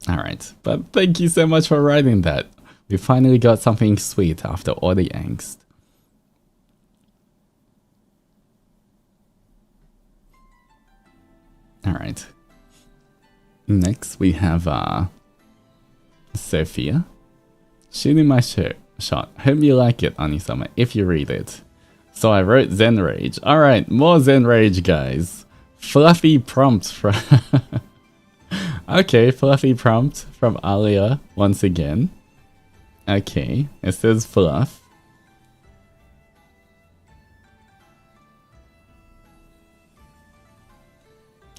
Alright, but thank you so much for writing that. We finally got something sweet after all the angst. Alright. Next we have Sophia. Shooting my shot. Hope you like it, Anisama, if you read it. So I wrote Zen Rage. Alright, more Zen Rage, guys. Fluffy prompt from... Okay, fluffy prompt from Alia once again. Okay, it says fluff.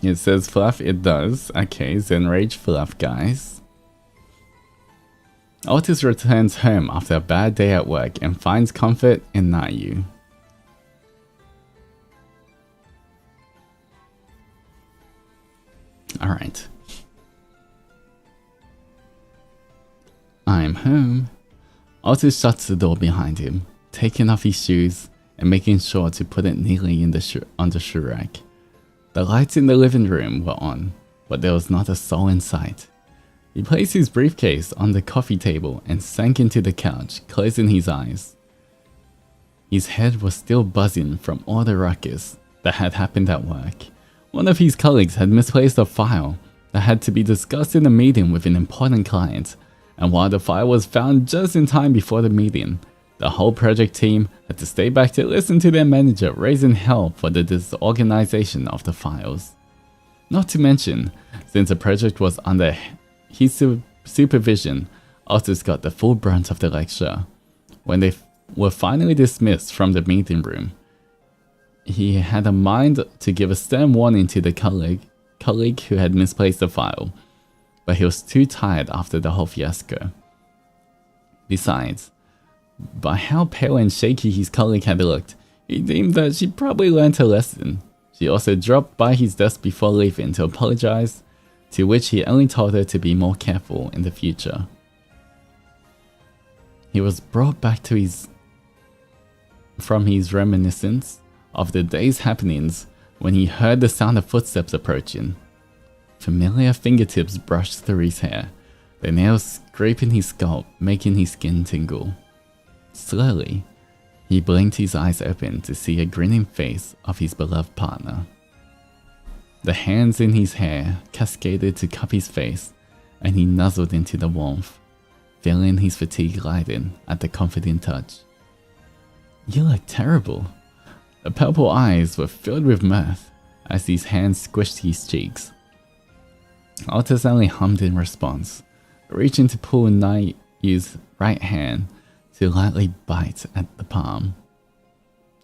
It says fluff, it does. Okay, Zen Rage fluff, guys. Altus returns home after a bad day at work and finds comfort in Nayu. Alright. I'm home. Altus shuts the door behind him, taking off his shoes and making sure to put it neatly in the on the shoe rack. The lights in the living room were on, but there was not a soul in sight. He placed his briefcase on the coffee table and sank into the couch, closing his eyes. His head was still buzzing from all the ruckus that had happened at work. One of his colleagues had misplaced a file that had to be discussed in a meeting with an important client, and while the file was found just in time before the meeting, the whole project team had to stay back to listen to their manager raising hell for the disorganization of the files. Not to mention, since the project was under his supervision, Altus got the full brunt of the lecture. When they were finally dismissed from the meeting room, he had a mind to give a stern warning to the colleague who had misplaced the file, but he was too tired after the whole fiasco. Besides, by how pale and shaky his colleague had looked, he deemed that she probably learned her lesson. She also dropped by his desk before leaving to apologize, to which he only told her to be more careful in the future. He was brought back to from his reminiscence of the day's happenings when he heard the sound of footsteps approaching. Familiar fingertips brushed through his hair, their nails scraping his scalp, making his skin tingle. Slowly, he blinked his eyes open to see a grinning face of his beloved partner. The hands in his hair cascaded to cup his face, and he nuzzled into the warmth, feeling his fatigue lighten at the comforting touch. "You look terrible." The purple eyes were filled with mirth as his hands squished his cheeks. Altus only hummed in response, reaching to pull Nayu's right hand to lightly bite at the palm.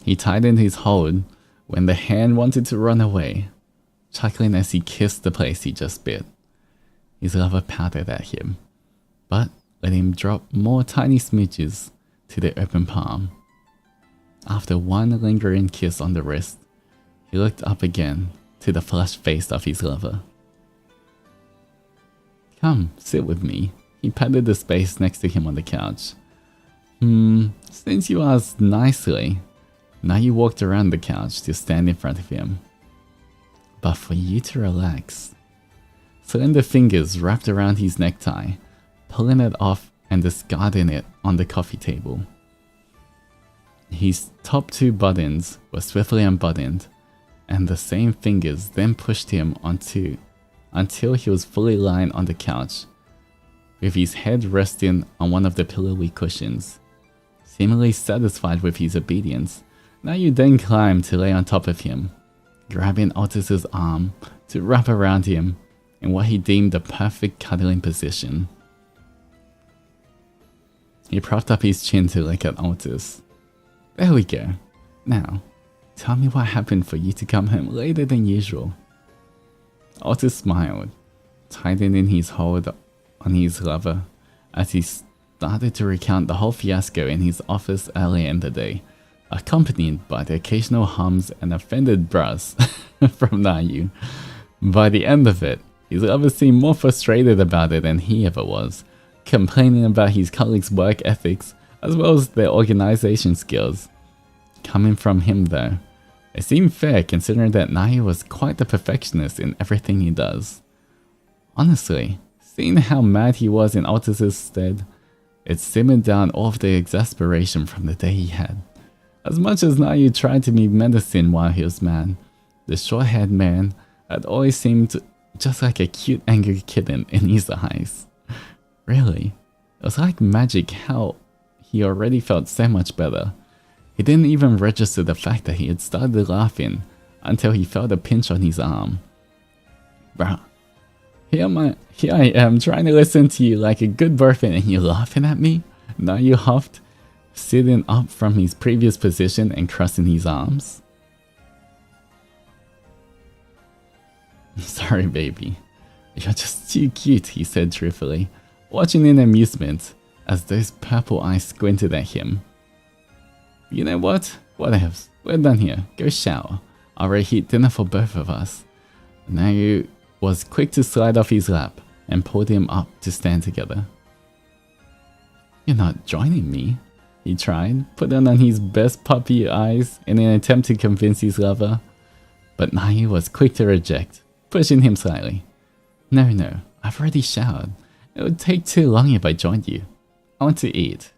He tightened his hold when the hand wanted to run away, chuckling as he kissed the place he just bit. His lover pouted at him, but let him drop more tiny smooches to the open palm. After one lingering kiss on the wrist, he looked up again to the flushed face of his lover. "Come, sit with me." He patted the space next to him on the couch. Since you asked nicely." Nayu walked around the couch to stand in front of him. "But for you to relax." Slender fingers wrapped around his necktie, pulling it off and discarding it on the coffee table. His top two buttons were swiftly unbuttoned, and the same fingers then pushed him onto until he was fully lying on the couch with his head resting on one of the pillowy cushions. Seemingly satisfied with his obedience, Nayu then climbed to lay on top of him, grabbing Altus's arm to wrap around him in what he deemed the perfect cuddling position. He propped up his chin to look at Altus. There we go. Now, tell me what happened for you to come home later than usual. Altus smiled, tightening his hold on his lover as he started to recount the whole fiasco in his office earlier in the day, accompanied by the occasional hums and offended bras from Nayu. By the end of it, his lover seemed more frustrated about it than he ever was, complaining about his colleagues' work ethics as well as their organization skills. Coming from him though, it seemed fair considering that Nayu was quite the perfectionist in everything he does. Honestly, seeing how mad he was in Altus's stead, it simmered down all of the exasperation from the day he had. As much as Nayu tried to be medicine while he was mad, the short-haired man had always seemed just like a cute angry kitten in his eyes. Really, it was like magic how he already felt so much better. He didn't even register the fact that he had started laughing until he felt a pinch on his arm. Bruh, here I am trying to listen to you like a good boyfriend and you're laughing at me? Nayu huffed, sitting up from his previous position and crossing his arms. Sorry, baby. You're just too cute, he said truthfully, watching in amusement as those purple eyes squinted at him. You know what? Whatevs. We're done here. Go shower. I'll reheat dinner for both of us. Nayu was quick to slide off his lap and pulled him up to stand together. You're not joining me, he tried, putting on his best puppy eyes in an attempt to convince his lover. But Nayu was quick to reject, pushing him slightly. No, I've already showered. It would take too long if I joined you. I want to eat.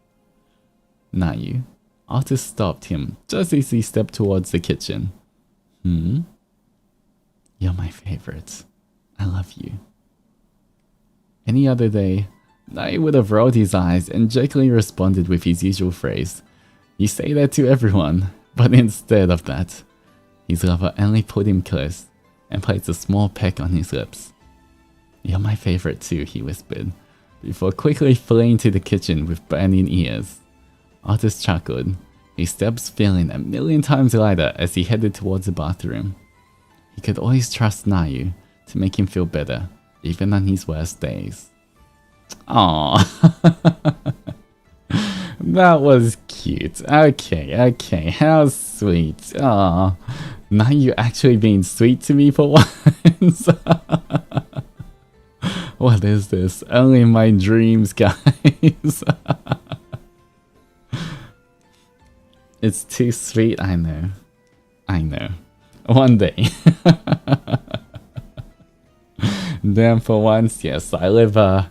Nayu. Altus stopped him just as he stepped towards the kitchen. You're my favorite. I love you. Any other day, Nayu would have rolled his eyes and jokingly responded with his usual phrase. You say that to everyone, but instead of that, his lover only pulled him close and placed a small peck on his lips. You're my favorite too, he whispered, before quickly fleeing to the kitchen with burning ears. Altus chuckled, his steps feeling a million times lighter as he headed towards the bathroom. He could always trust Nayu to make him feel better, even on his worst days. Aww. That was cute. Okay, how sweet. Aww. Nayu actually being sweet to me for once. What is this? Only in my dreams, guys. It's too sweet, I know. One day. Then for once, yes, I live a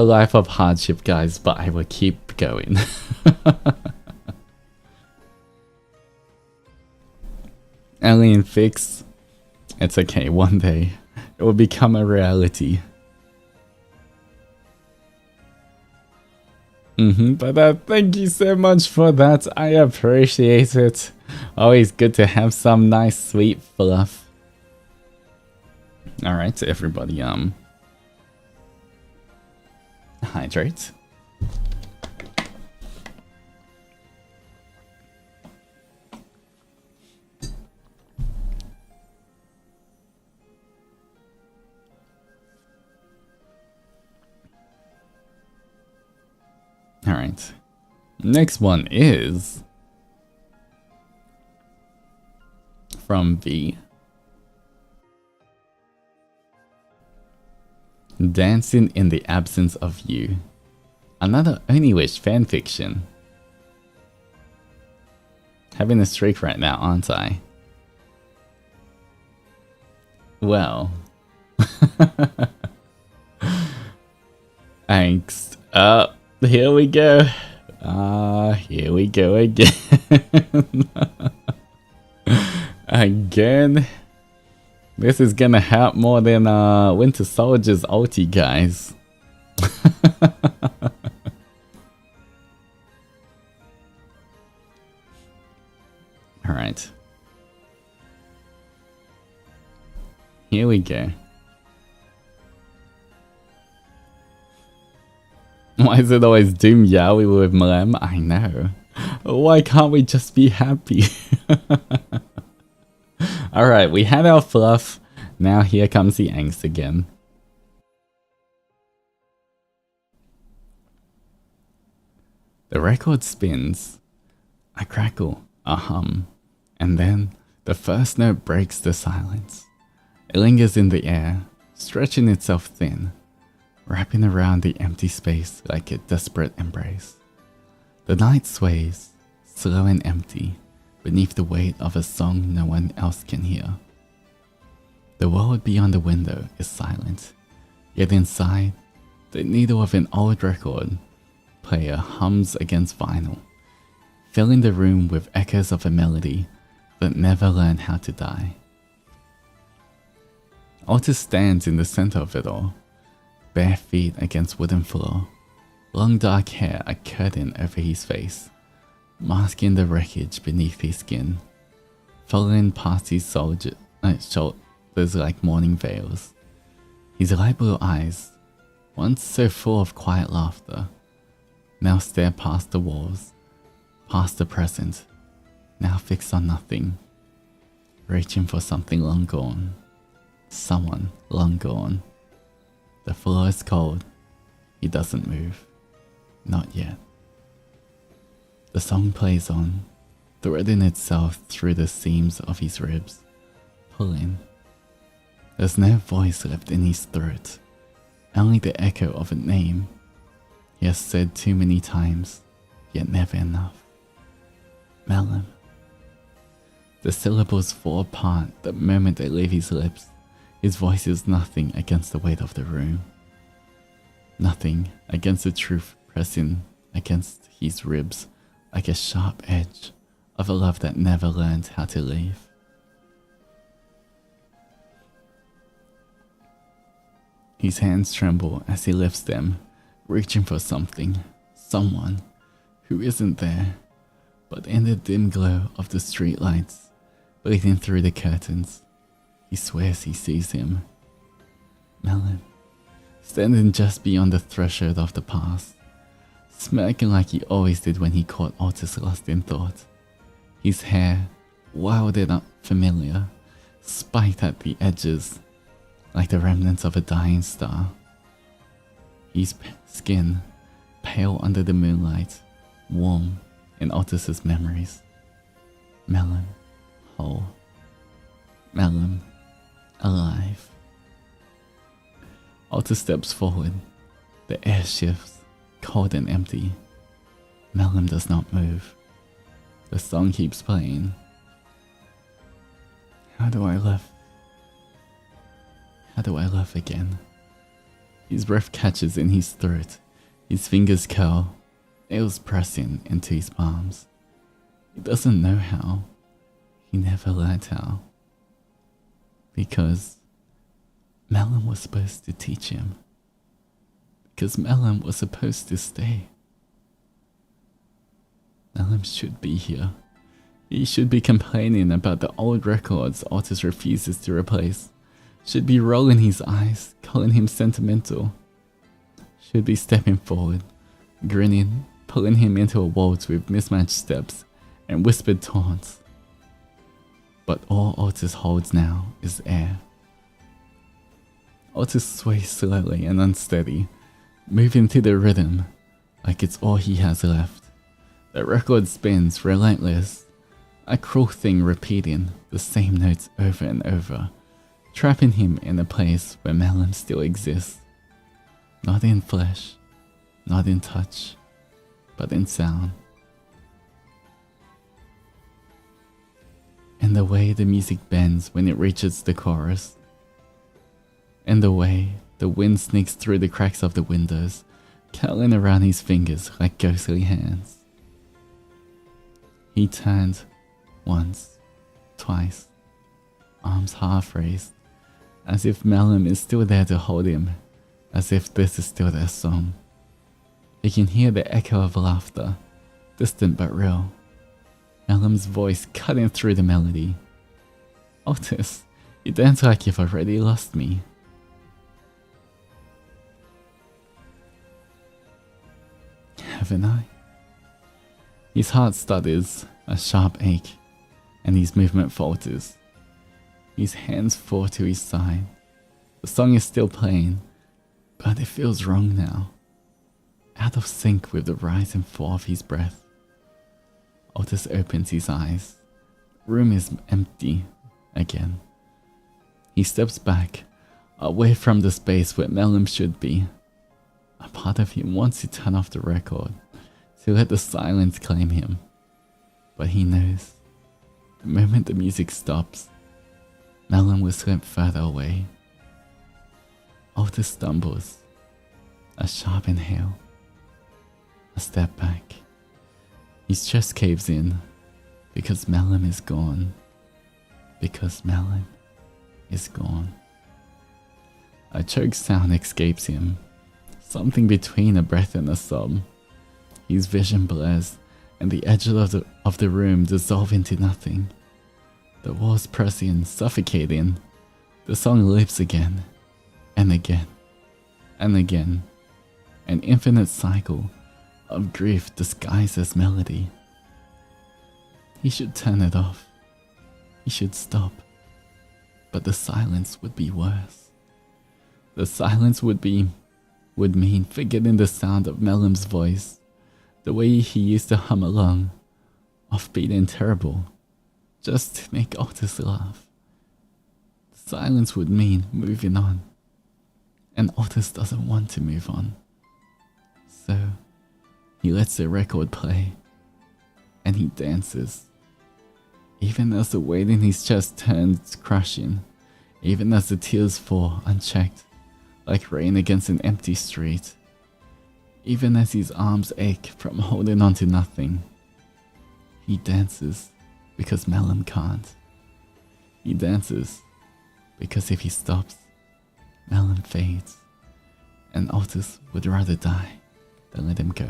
life of hardship, guys, but I will keep going. Alien fix. It's okay, one day it will become a reality. But thank you so much for that. I appreciate it. Always good to have some nice sweet fluff. Alright, everybody, hydrate. Alright. Next one is from V. Dancing in the Absence of You. Another Oniwish fanfiction. Having a streak right now, aren't I? Well. Angst. Here we go. Here we go again. Again. This is gonna hurt more than Winter Soldier's ulti, guys. Alright. Here we go. Why is it always Doom Yaoi with Mlem? I know. Why can't we just be happy? Alright, we had our fluff. Now here comes the angst again. The record spins. A crackle, a hum, and then the first note breaks the silence. It lingers in the air, stretching itself thin, wrapping around the empty space like a desperate embrace. The night sways, slow and empty, beneath the weight of a song no one else can hear. The world beyond the window is silent, yet inside, the needle of an old record player hums against vinyl, filling the room with echoes of a melody that never learned how to die. Altus stands in the center of it all, bare feet against wooden floor, long dark hair a curtain over his face, masking the wreckage beneath his skin, falling past his shoulders like morning veils. His light blue eyes, once so full of quiet laughter, now stare past the walls, past the present, now fixed on nothing, reaching for something long gone, someone long gone. The floor is cold, he doesn't move, not yet. The song plays on, threading itself through the seams of his ribs, pulling. There's no voice left in his throat, only the echo of a name he has said too many times, yet never enough. Melon. The syllables fall apart the moment they leave his lips. His voice is nothing against the weight of the room. Nothing against the truth pressing against his ribs like a sharp edge of a love that never learned how to leave. His hands tremble as he lifts them, reaching for something, someone who isn't there, but in the dim glow of the streetlights, bleeding through the curtains, he swears he sees him. Melon, standing just beyond the threshold of the past, smirking like he always did when he caught Altus lost in thought. His hair, wild and unfamiliar, spiked at the edges, like the remnants of a dying star. His skin, pale under the moonlight, warm in Altus's memories. Melon, whole. Melon, alive. Altus steps forward. The air shifts, cold and empty. Melon does not move. The song keeps playing. How do I live? How do I love again? His breath catches in his throat. His fingers curl, nails pressing into his palms. He doesn't know how. He never learned how. Because Melon was supposed to teach him. Because Melon was supposed to stay. Melon should be here. He should be complaining about the old records Altus refuses to replace. Should be rolling his eyes, calling him sentimental. Should be stepping forward, grinning, pulling him into a waltz with mismatched steps and whispered taunts. But all Altus holds now is air. Altus sways slowly and unsteady, moving to the rhythm like it's all he has left. The record spins relentless, a cruel thing repeating the same notes over and over, trapping him in a place where Melon still exists. Not in flesh, not in touch, but in sound. And the way the music bends when it reaches the chorus. And the way the wind sneaks through the cracks of the windows, curling around his fingers like ghostly hands. He turned once, twice, arms half raised, as if Melon is still there to hold him, as if this is still their song. He can hear the echo of laughter, distant but real. Melum's voice cutting through the melody. Altus, you dance like you've already lost me. Haven't I? His heart stutters, a sharp ache, and his movement falters. His hands fall to his side. The song is still playing, but it feels wrong now. Out of sync with the rise and fall of his breath. Altus opens his eyes. The room is empty again. He steps back, away from the space where Melum should be. A part of him wants to turn off the record, to let the silence claim him. But he knows, the moment the music stops, Melum will slip further away. Altus stumbles. A sharp inhale. A step back. His chest caves in, because Melum is gone. Because Melum is gone. A choked sound escapes him, something between a breath and a sob. His vision blurs, and the edges of the room dissolve into nothing. The walls press in, suffocating. The song lives again, and again, and again. An infinite cycle of grief disguised as melody. He should turn it off. He should stop. But the silence would be worse. The silence would mean forgetting the sound of Melum's voice, the way he used to hum along, offbeat and terrible, just to make Altus laugh. The silence would mean moving on, and Altus doesn't want to move on. So, he lets the record play, and he dances. Even as the weight in his chest turns crushing, even as the tears fall unchecked, like rain against an empty street, even as his arms ache from holding on to nothing, he dances because Melum can't. He dances because if he stops, Melum fades, and Altus would rather die than let him go.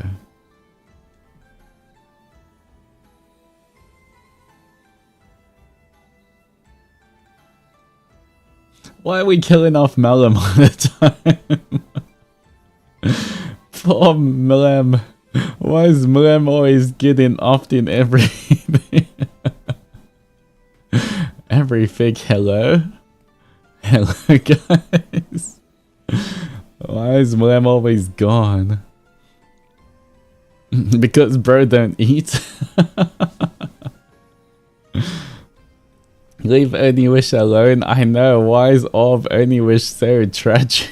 Why are we killing off Melum all the time? Poor Melum. Why is Melum always getting offed in everything? Everything, hello? Hello, guys. Why is Melum always gone? Because bro don't eat? Leave Oniwish alone. I know. Why is all of Oniwish so tragic?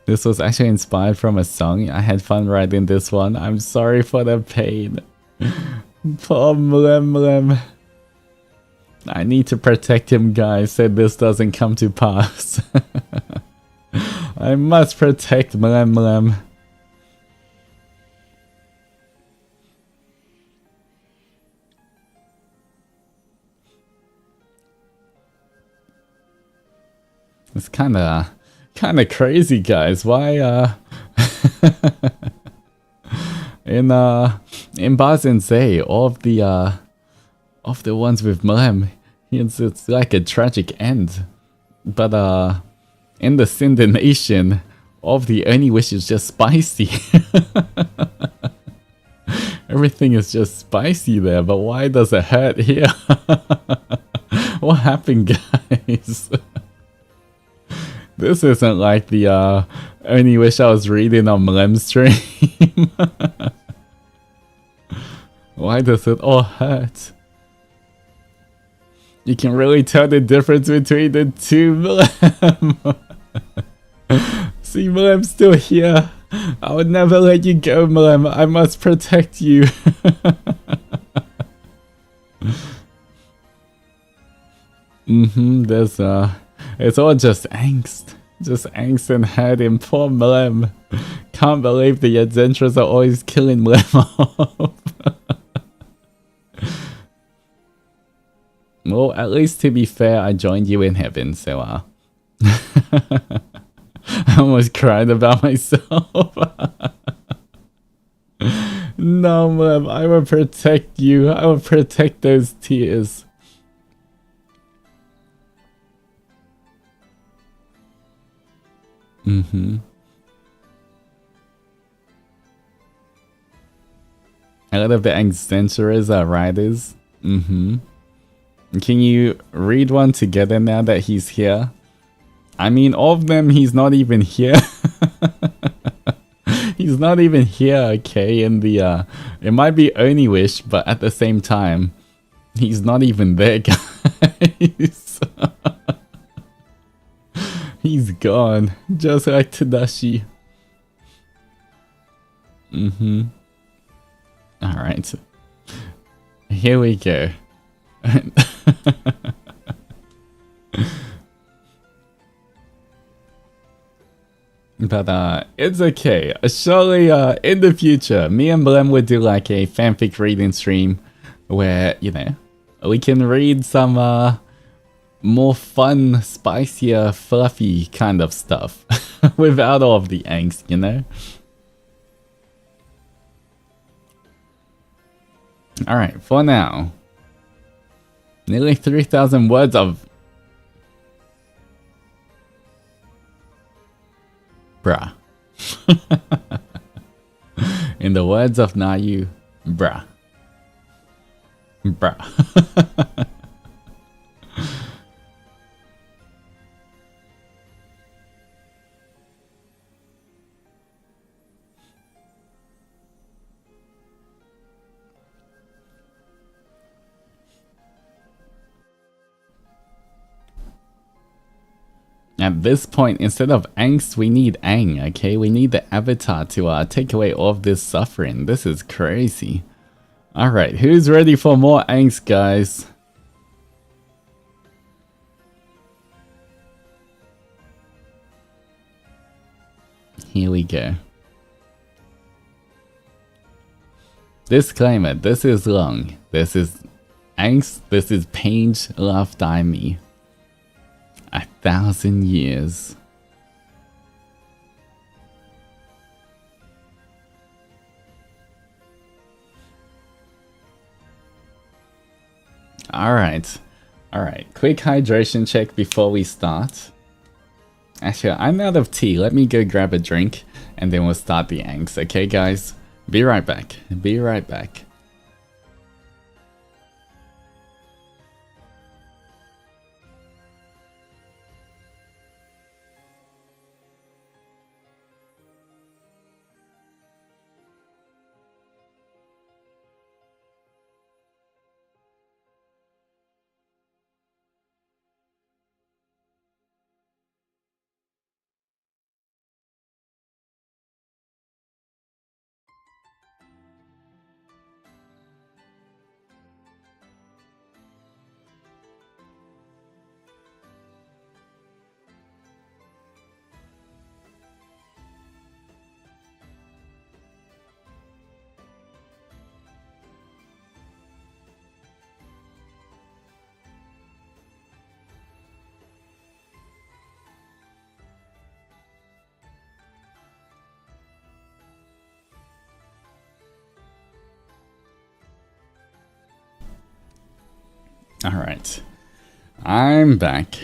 This was actually inspired from a song. I had fun writing this one. I'm sorry for the pain. Poor Mlem. I need to protect him, guys, so this doesn't come to pass. I must protect Mlem. It's kind of crazy, guys. Why in Bazensei, all of the ones with Mlem, it's like a tragic end. But in the Cinder Nation, all of the only wish is just spicy. Everything is just spicy there, but why does it hurt here? What happened, guys? This isn't like the only wish I was reading on Mlem stream. Why does it all hurt? You can really tell the difference between the two Mlem. See, Mlem's still here. I would never let you go, Mlem. I must protect you. There's it's all just angst. Just angst and hurt in poor Mlem. Can't believe the Adzenturers are always killing Mlem off. Well, at least to be fair, I joined you in heaven, so I almost cried about myself. No, Mlem, I will protect you. I will protect those tears. Mm-hmm. A lot of the Adzenturers are riders. Mm-hmm. Can you read one together now that he's here? I mean, of them, he's not even here. He's not even here, okay? In the, it might be Oniwish, but at the same time, he's not even there, guys. He's gone, just like Tadashi. Mm-hmm. Alright. Here we go. But it's okay. Surely in the future, me and Blem would do like a fanfic reading stream where, you know, we can read some more fun, spicier, fluffy kind of stuff without all of the angst, you know? Alright, for now. Nearly 3,000 words of... Bruh. In the words of Nayu, bruh. Bruh. At this point, instead of angst, we need ang, okay? We need the avatar to take away all of this suffering. This is crazy. Alright, who's ready for more angst, guys? Here we go. Disclaimer, this is long. This is angst, this is Paige Love Die Me. 1,000 years. Alright. Alright. Quick hydration check before we start. Actually, I'm out of tea. Let me go grab a drink and then we'll start the angst. Okay, guys? Be right back. Be right back. Alright. I'm back.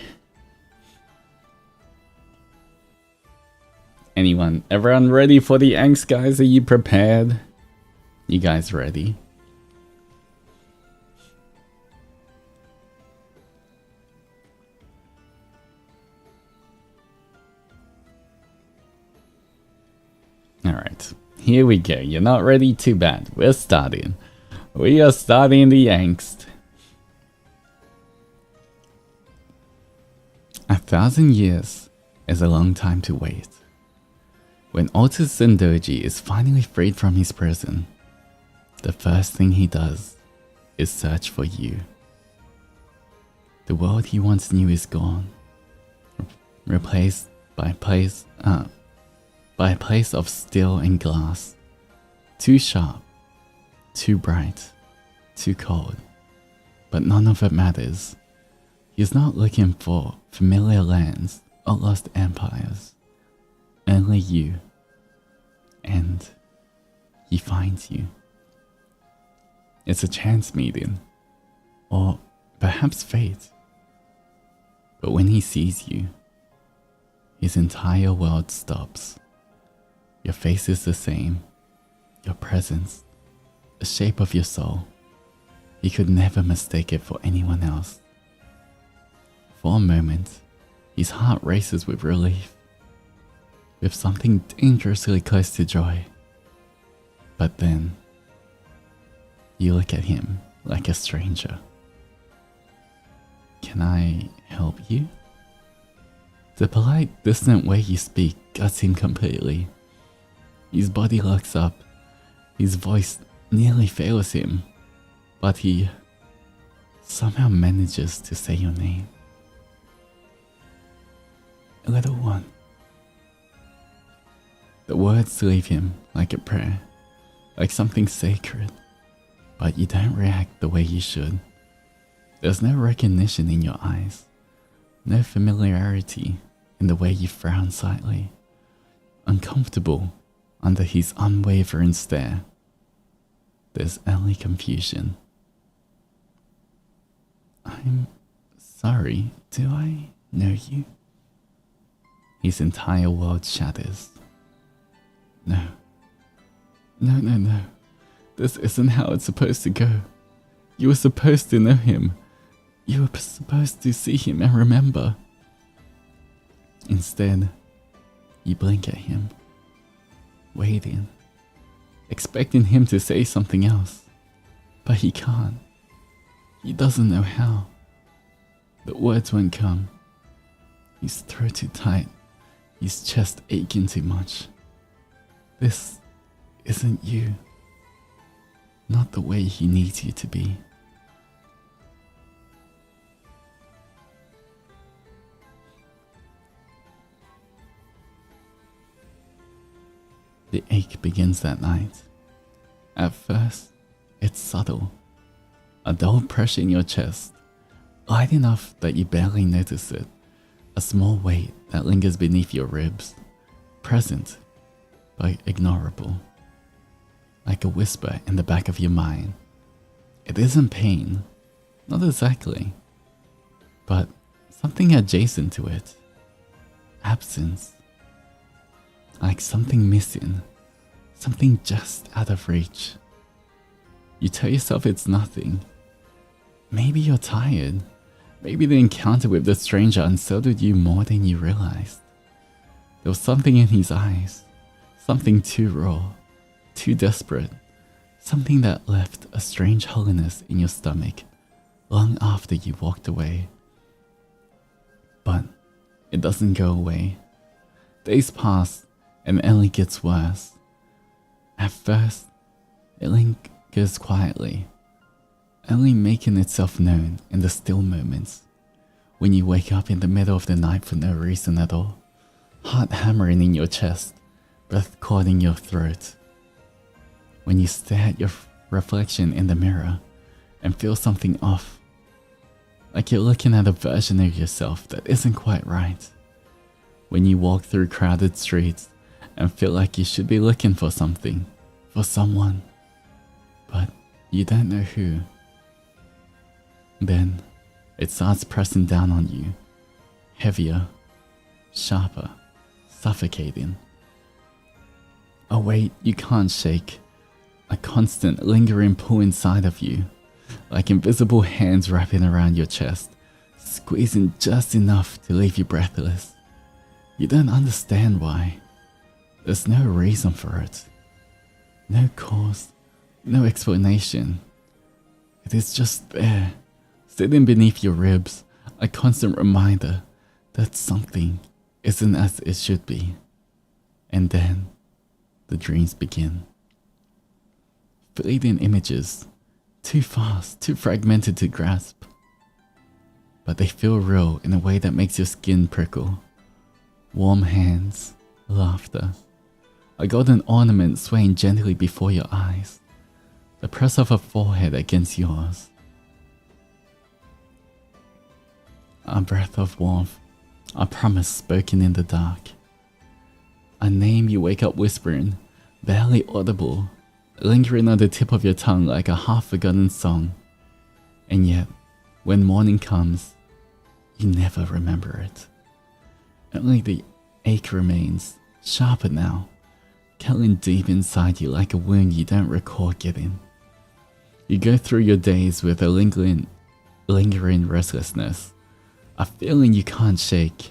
Everyone ready for the angst, guys? Are you prepared? You guys ready? Alright. Here we go. You're not ready? Too bad. We're starting. We are starting the angst. 1,000 years is a long time to wait. When Altus Zendoji is finally freed from his prison, the first thing he does is search for you. The world he once knew is gone, replaced by a place of steel and glass, too sharp, too bright, too cold, but none of it matters. He is not looking for familiar lands or lost empires. only you, and he finds you. It's a chance meeting, or perhaps fate. But when he sees you, his entire world stops. Your face is the same, your presence, the shape of your soul. He could never mistake it for anyone else. For a moment, his heart races with relief, with something dangerously close to joy. But then, you look at him like a stranger. Can I help you? The polite, distant way you speak guts him completely. His body locks up, his voice nearly fails him, but he somehow manages to say your name. Little one. The words leave him like a prayer, like something sacred, but you don't react the way you should. There's no recognition in your eyes, no familiarity in the way you frown slightly, uncomfortable under his unwavering stare. There's only confusion. I'm sorry, do I know you? His entire world shatters. No. No. This isn't how it's supposed to go. You were supposed to know him. You were supposed to see him and remember. Instead, you blink at him, waiting, expecting him to say something else. But he can't. He doesn't know how. The words won't come. His throat too tight, his chest aching too much. This isn't you. Not the way he needs you to be. The ache begins that night. At first, it's subtle. A dull pressure in your chest, light enough that you barely notice it. A small weight that lingers beneath your ribs, present, but ignorable. Like a whisper in the back of your mind. It isn't pain, not exactly, but something adjacent to it. Absence. Like something missing, something just out of reach. You tell yourself it's nothing. Maybe you're tired. Maybe the encounter with the stranger unsettled you more than you realized. There was something in his eyes, something too raw, too desperate, something that left a strange hollowness in your stomach long after you walked away. But it doesn't go away. Days pass and it only gets worse. At first, it lingers quietly, only making itself known in the still moments, when you wake up in the middle of the night for no reason at all, heart hammering in your chest, breath caught in your throat. When you stare at your reflection in the mirror and feel something off, like you're looking at a version of yourself that isn't quite right. When you walk through crowded streets and feel like you should be looking for something, for someone, but you don't know who. Then it starts pressing down on you, heavier, sharper, suffocating. A weight you can't shake, a constant lingering pull inside of you, like invisible hands wrapping around your chest, squeezing just enough to leave you breathless. You don't understand why. There's no reason for it. No cause, no explanation. It is just there, sitting beneath your ribs, a constant reminder that something isn't as it should be. And then, the dreams begin. Fleeting images, too fast, too fragmented to grasp. But they feel real in a way that makes your skin prickle. Warm hands, laughter, a golden ornament swaying gently before your eyes, the press of a forehead against yours. A breath of warmth, a promise spoken in the dark. A name you wake up whispering, barely audible, lingering on the tip of your tongue like a half-forgotten song. And yet, when morning comes, you never remember it. Only the ache remains, sharper now, killing deep inside you like a wound you don't recall getting. You go through your days with a lingering restlessness, a feeling you can't shake.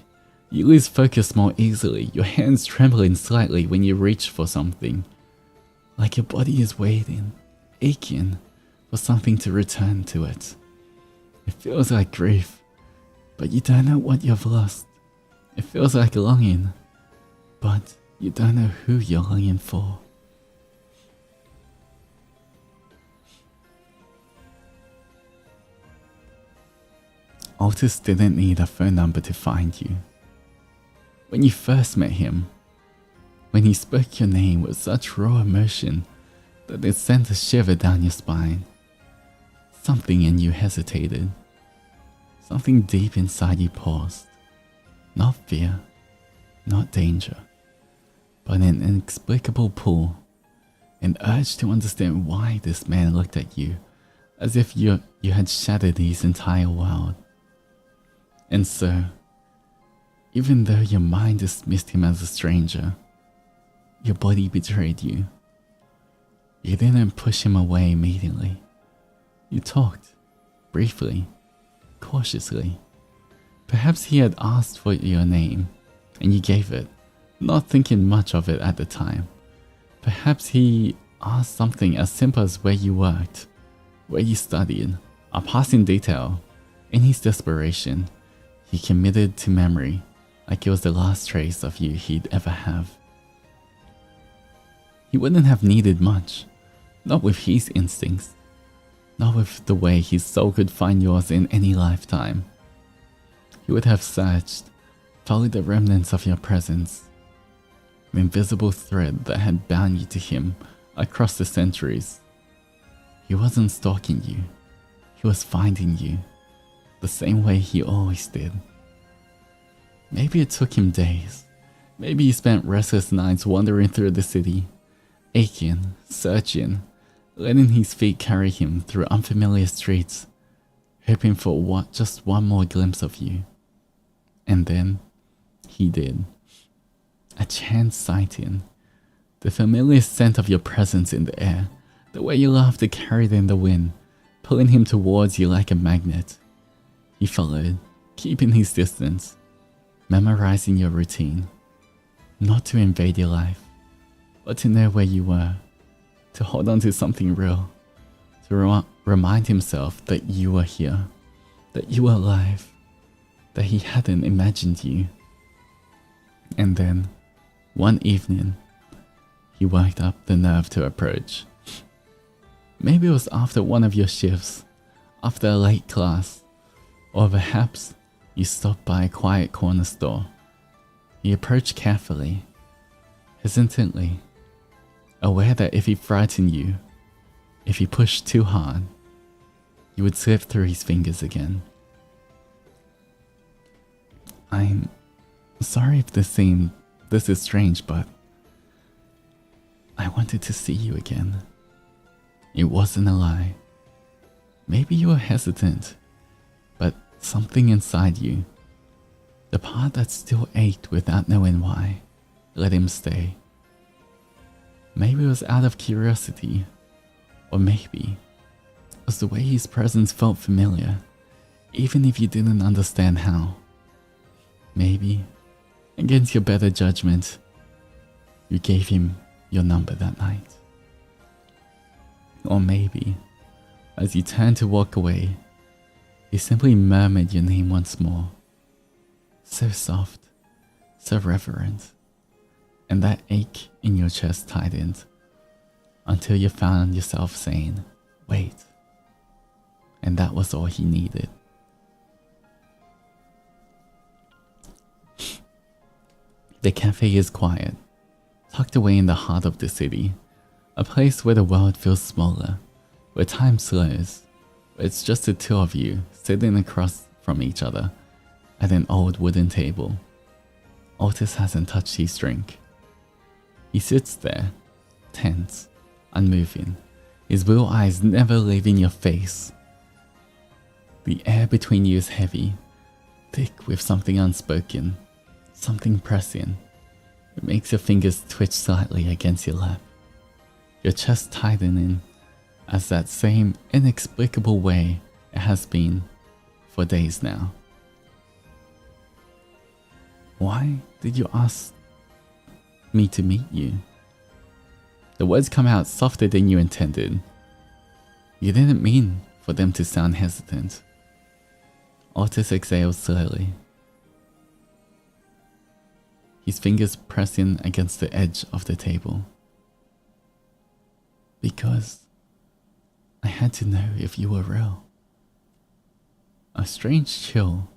You lose focus more easily, your hands trembling slightly when you reach for something. Like your body is waiting, aching for something to return to it. It feels like grief, but you don't know what you've lost. It feels like longing, but you don't know who you're longing for. Altus didn't need a phone number to find you. When you first met him, when he spoke your name with such raw emotion that it sent a shiver down your spine, something in you hesitated. Something deep inside you paused. Not fear, not danger, but an inexplicable pull, an urge to understand why this man looked at you as if you had shattered his entire world. And so, even though your mind dismissed him as a stranger, your body betrayed you. You didn't push him away immediately. You talked, briefly, cautiously. Perhaps he had asked for your name, and you gave it, not thinking much of it at the time. Perhaps he asked something as simple as where you worked, where you studied, a passing detail. In his desperation, he committed to memory like it was the last trace of you he'd ever have. He wouldn't have needed much, not with his instincts, not with the way his soul could find yours in any lifetime. He would have searched, followed the remnants of your presence, an invisible thread that had bound you to him across the centuries. He wasn't stalking you, he was finding you, the same way he always did. Maybe it took him days. Maybe he spent restless nights wandering through the city, aching, searching, letting his feet carry him through unfamiliar streets, hoping for just one more glimpse of you. And then, he did. A chance sighting, the familiar scent of your presence in the air, the way you laughter carried in the wind, pulling him towards you like a magnet. He followed, keeping his distance, memorizing your routine, not to invade your life, but to know where you were, to hold on to something real, to remind himself that you were here, that you were alive, that he hadn't imagined you. And then, one evening, he worked up the nerve to approach. Maybe it was after one of your shifts, after a late class, or perhaps you stopped by a quiet corner store. He approached carefully, hesitantly, aware that if he frightened you, if he pushed too hard, you would slip through his fingers again. I'm sorry if this is strange, but I wanted to see you again. It wasn't a lie. Maybe you were hesitant, but something inside you, the part that still ached without knowing why, let him stay. Maybe it was out of curiosity, or maybe it was the way his presence felt familiar, even if you didn't understand how. Maybe, against your better judgment, you gave him your number that night. Or maybe, as you turned to walk away, he simply murmured your name once more. So soft, so reverent, and that ache in your chest tightened until you found yourself saying, wait. And that was all he needed. The cafe is quiet, tucked away in the heart of the city, a place where the world feels smaller, where time slows, where it's just the two of you sitting across from each other at an old wooden table. Altus hasn't touched his drink. He sits there, tense, unmoving, his blue eyes never leaving your face. The air between you is heavy, thick with something unspoken, something pressing. It makes your fingers twitch slightly against your lap, your chest tightening as that same inexplicable way it has been for days now. Why did you ask me to meet you? The words come out softer than you intended. You didn't mean for them to sound hesitant. Altus exhales slowly, his fingers pressing against the edge of the table. Because I had to know if you were real. A strange chill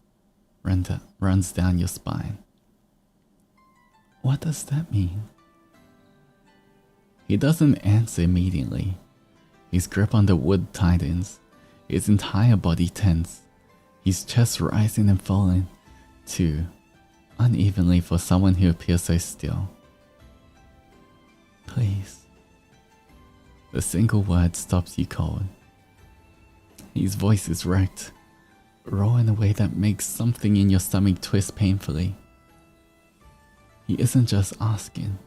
runs down your spine. What does that mean? He doesn't answer immediately. His grip on the wood tightens, his entire body tense, his chest rising and falling, too, unevenly for someone who appears so still. Please. The single word stops you cold. His voice is wrecked, raw in a way that makes something in your stomach twist painfully. He isn't just asking,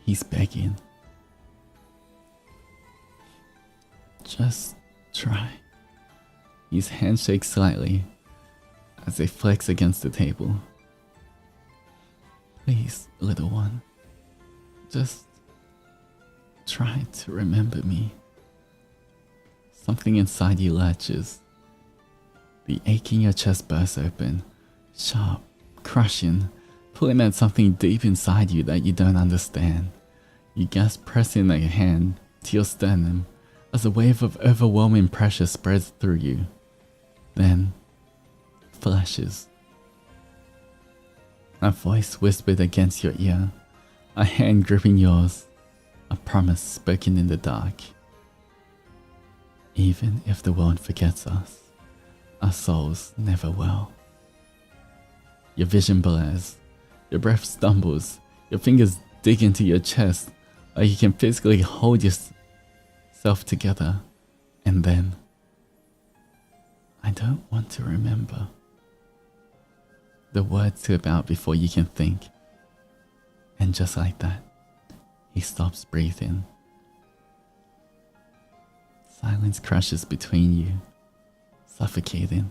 he's begging. Just try. His hand shakes slightly as they flex against the table. Please, little one, just try to remember me. Something inside you lurches. The ache in your chest bursts open, sharp, crushing, pulling at something deep inside you that you don't understand. You gasp, pressing a hand to your sternum as a wave of overwhelming pressure spreads through you. Then, flashes. A voice whispered against your ear, a hand gripping yours, a promise spoken in the dark. Even if the world forgets us, our souls never will. Your vision blurs, your breath stumbles, your fingers dig into your chest like you can physically hold yourself together, and then, I don't want to remember. The words slip out before you can think, and just like that, he stops breathing. Silence crashes between you, suffocating.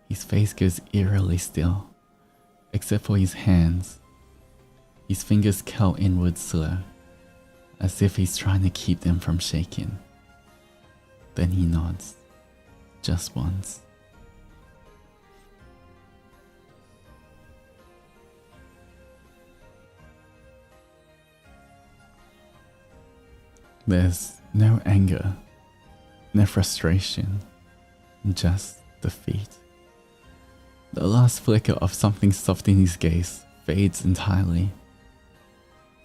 His face goes eerily still, except for his hands. His fingers curl inward slow, as if he's trying to keep them from shaking. Then he nods, just once. There's no anger, no frustration, just defeat. The last flicker of something soft in his gaze fades entirely,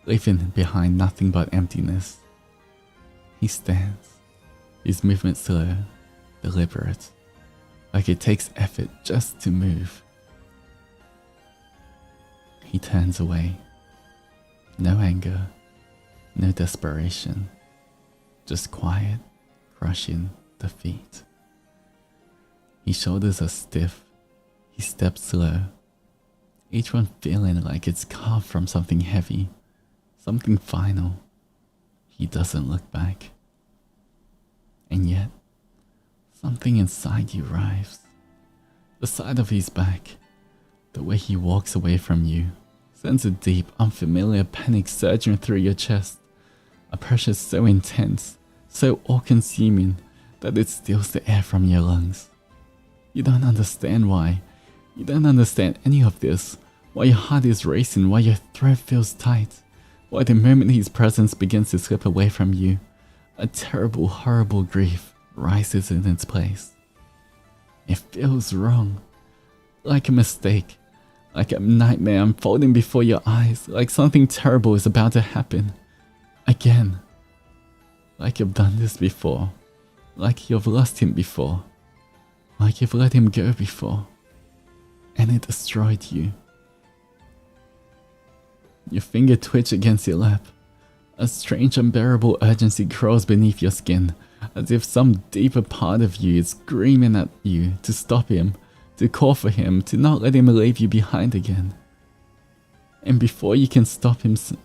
leaving behind nothing but emptiness. He stands, his movement slow, deliberate, like it takes effort just to move. He turns away. No anger, no desperation. Just quiet, crushing defeat. His shoulders are stiff, his steps slow, each one feeling like it's carved from something heavy, something final. He doesn't look back. And yet, something inside you writhes. The side of his back, the way he walks away from you, sends a deep, unfamiliar panic surging through your chest. A pressure so intense, so all-consuming, that it steals the air from your lungs. You don't understand why. You don't understand any of this. Why your heart is racing, why your throat feels tight. Why the moment his presence begins to slip away from you, a terrible, horrible grief rises in its place. It feels wrong. Like a mistake. Like a nightmare unfolding before your eyes. Like something terrible is about to happen. Again. Like you've done this before. Like you've lost him before. Like you've let him go before. And it destroyed you. Your finger twitch against your lip. A strange unbearable urgency crawls beneath your skin, as if some deeper part of you is screaming at you to stop him, to call for him, to not let him leave you behind again. And before you can stop yourself,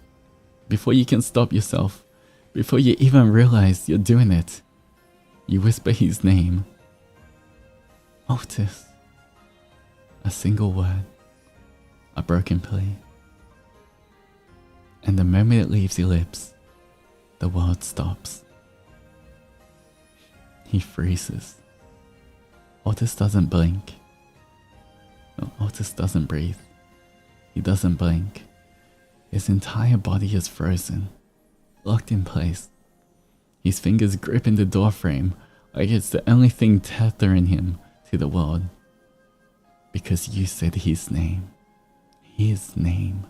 before you even realize you're doing it, you whisper his name. Altus. A single word. A broken plea. And the moment it leaves your lips, the world stops. He freezes. Altus doesn't blink. No, Altus doesn't breathe. He doesn't blink. His entire body is frozen, locked in place. His fingers gripping the doorframe like it's the only thing tethering him to the world. Because you said his name. His name.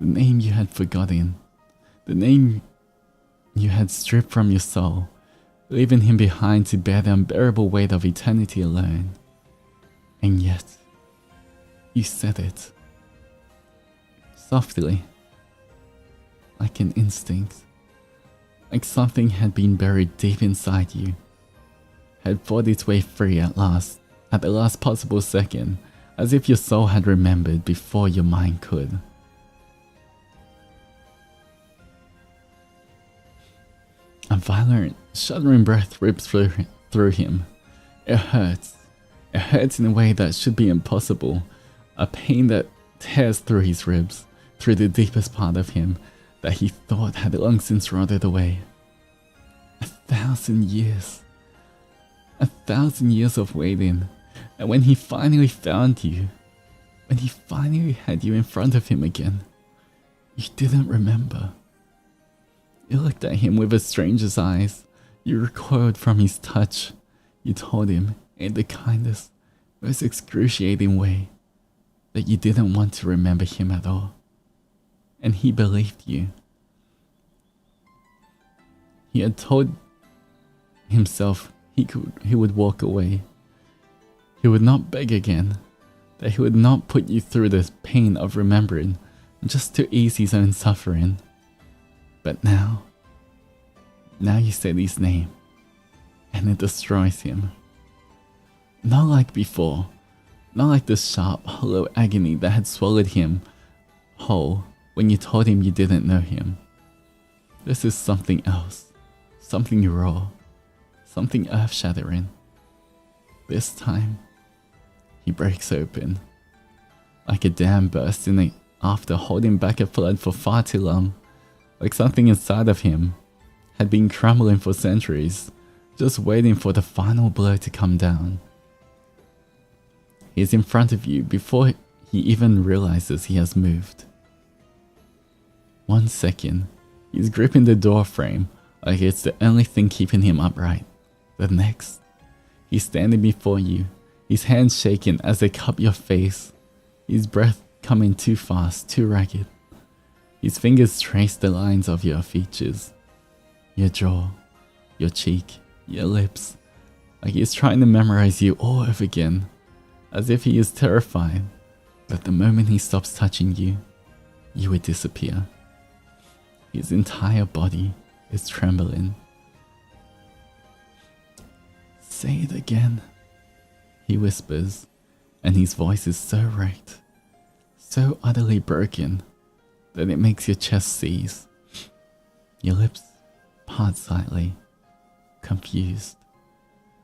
The name you had forgotten. The name you had stripped from your soul, leaving him behind to bear the unbearable weight of eternity alone. And yet, you said it. Softly. Like an instinct. Like something had been buried deep inside you. Had fought its way free at last, at the last possible second, as if your soul had remembered before your mind could. A violent, shuddering breath rips through him. It hurts. It hurts in a way that should be impossible. A pain that tears through his ribs, through the deepest part of him that he thought had long since rotted away. 1,000 years. 1,000 years of waiting. And when he finally found you, when he finally had you in front of him again, you didn't remember. You looked at him with a stranger's eyes. You recoiled from his touch. You told him, in the kindest, most excruciating way, that you didn't want to remember him at all. And he believed you. He had told himself he would walk away. He would not beg again. That he would not put you through the pain of remembering just to ease his own suffering. But now you said his name, and it destroys him. Not like before, not like the sharp, hollow agony that had swallowed him whole when you told him you didn't know him. This is something else, something raw, something earth-shattering. This time, he breaks open, like a dam bursting after holding back a flood for far too long. Like something inside of him had been crumbling for centuries, just waiting for the final blow to come down. He is in front of you before he even realizes he has moved. 1 second, he's gripping the door frame like it's the only thing keeping him upright. The next, he's standing before you, his hands shaking as they cup your face, his breath coming too fast, too ragged. His fingers trace the lines of your features, your jaw, your cheek, your lips, like he is trying to memorize you all over again, as if he is terrified that the moment he stops touching you, you would disappear. His entire body is trembling. Say it again, he whispers, and his voice is so wrecked, so utterly broken, that it makes your chest seize. Your lips part slightly, confused,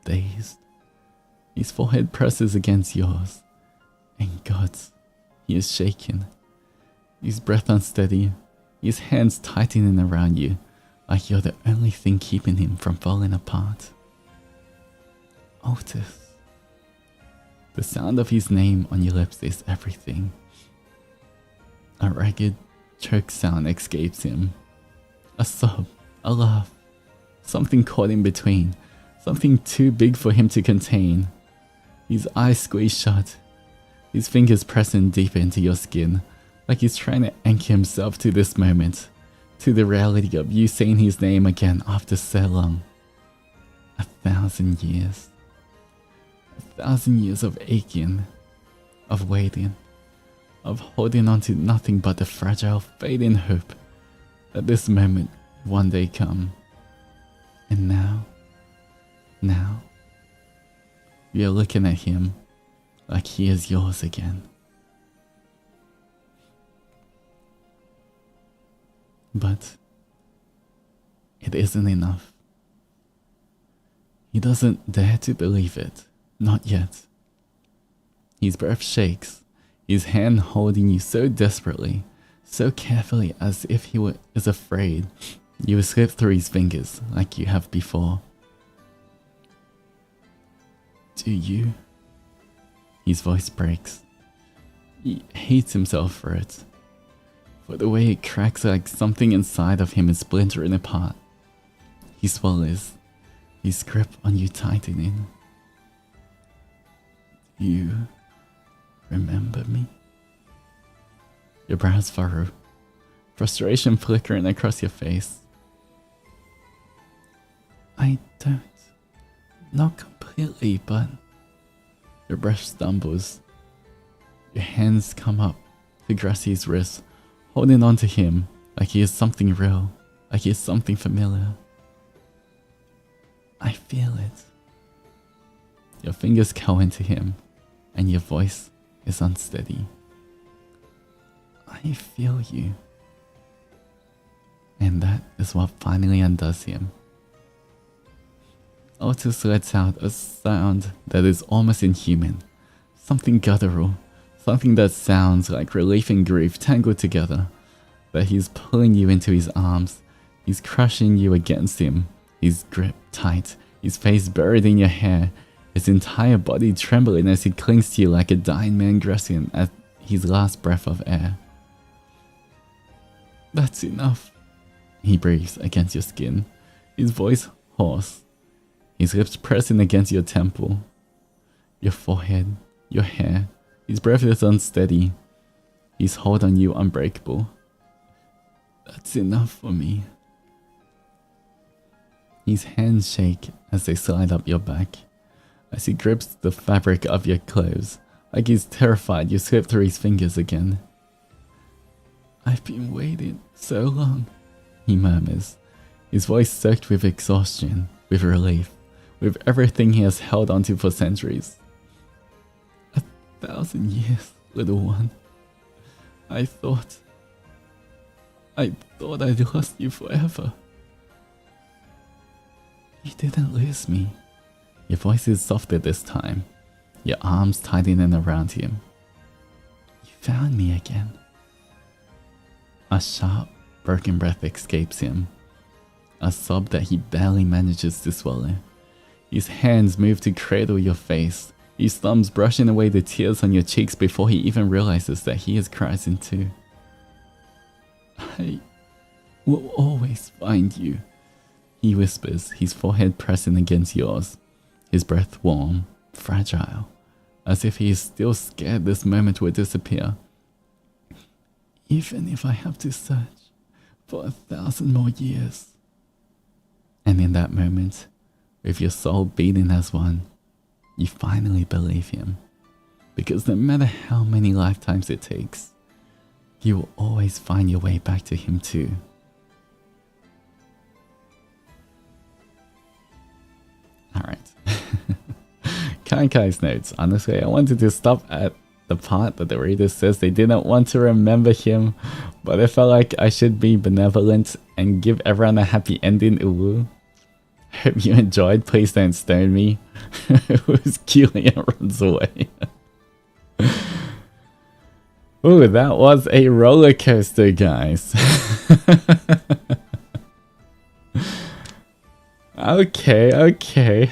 dazed. His forehead presses against yours, and God, he is shaken. His breath unsteady, his hands tightening around you, like you're the only thing keeping him from falling apart. Altus. The sound of his name on your lips is everything. A ragged, choked sound escapes him. A sob, a laugh, something caught in between, something too big for him to contain. His eyes squeeze shut, his fingers pressing deeper into your skin, like he's trying to anchor himself to this moment, to the reality of you saying his name again after so long. 1,000 years. 1,000 years of aching, of waiting, of holding on to nothing but the fragile, fading hope that this moment would one day come. And now, you're looking at him like he is yours again. But it isn't enough. He doesn't dare to believe it. Not yet. His breath shakes, his hand holding you so desperately, so carefully as if he is afraid you will slip through his fingers like you have before. Do you? His voice breaks. He hates himself for it. For the way it cracks like something inside of him is splintering apart. He swallows, his grip on you tightening. Do you remember me? Your brows furrow, frustration flickering across your face. I don't. Not completely, but... Your breath stumbles. Your hands come up to grasp his wrist, holding on to him like he is something real, like he is something familiar. I feel it. Your fingers curl into him, and your voice is unsteady. I feel you. And that is what finally undoes him. Altus lets out a sound that is almost inhuman. Something guttural. Something that sounds like relief and grief tangled together. That he's pulling you into his arms. He's crushing you against him. His grip tight. His face buried in your hair. His entire body trembling as he clings to you like a dying man grasping at his last breath of air. That's enough. He breathes against your skin. His voice hoarse. His lips pressing against your temple. Your forehead. Your hair. His breath is unsteady. His hold on you unbreakable. That's enough for me. His hands shake as they slide up your back. As he grips the fabric of your clothes, like he's terrified you slip through his fingers again. I've been waiting so long, he murmurs, his voice soaked with exhaustion, with relief, with everything he has held onto for centuries. 1,000 years, little one. I thought I'd lost you forever. You didn't lose me. Your voice is softer this time, your arms tightening around him. You found me again. A sharp, broken breath escapes him, a sob that he barely manages to swallow. His hands move to cradle your face, his thumbs brushing away the tears on your cheeks before he even realizes that he is crying too. I will always find you, he whispers, his forehead pressing against yours, his breath warm, fragile, as if he is still scared this moment will disappear. Even if I have to search for 1,000 more years. And in that moment, with your soul beating as one, you finally believe him. Because no matter how many lifetimes it takes, you will always find your way back to him too. Alright. Kankai's notes. Honestly, I wanted to stop at the part that the reader says they didn't want to remember him, but I felt like I should be benevolent and give everyone a happy ending. Uwu. Hope you enjoyed. Please don't stone me. Who's killing and runs away. Ooh, that was a roller coaster, guys. Okay.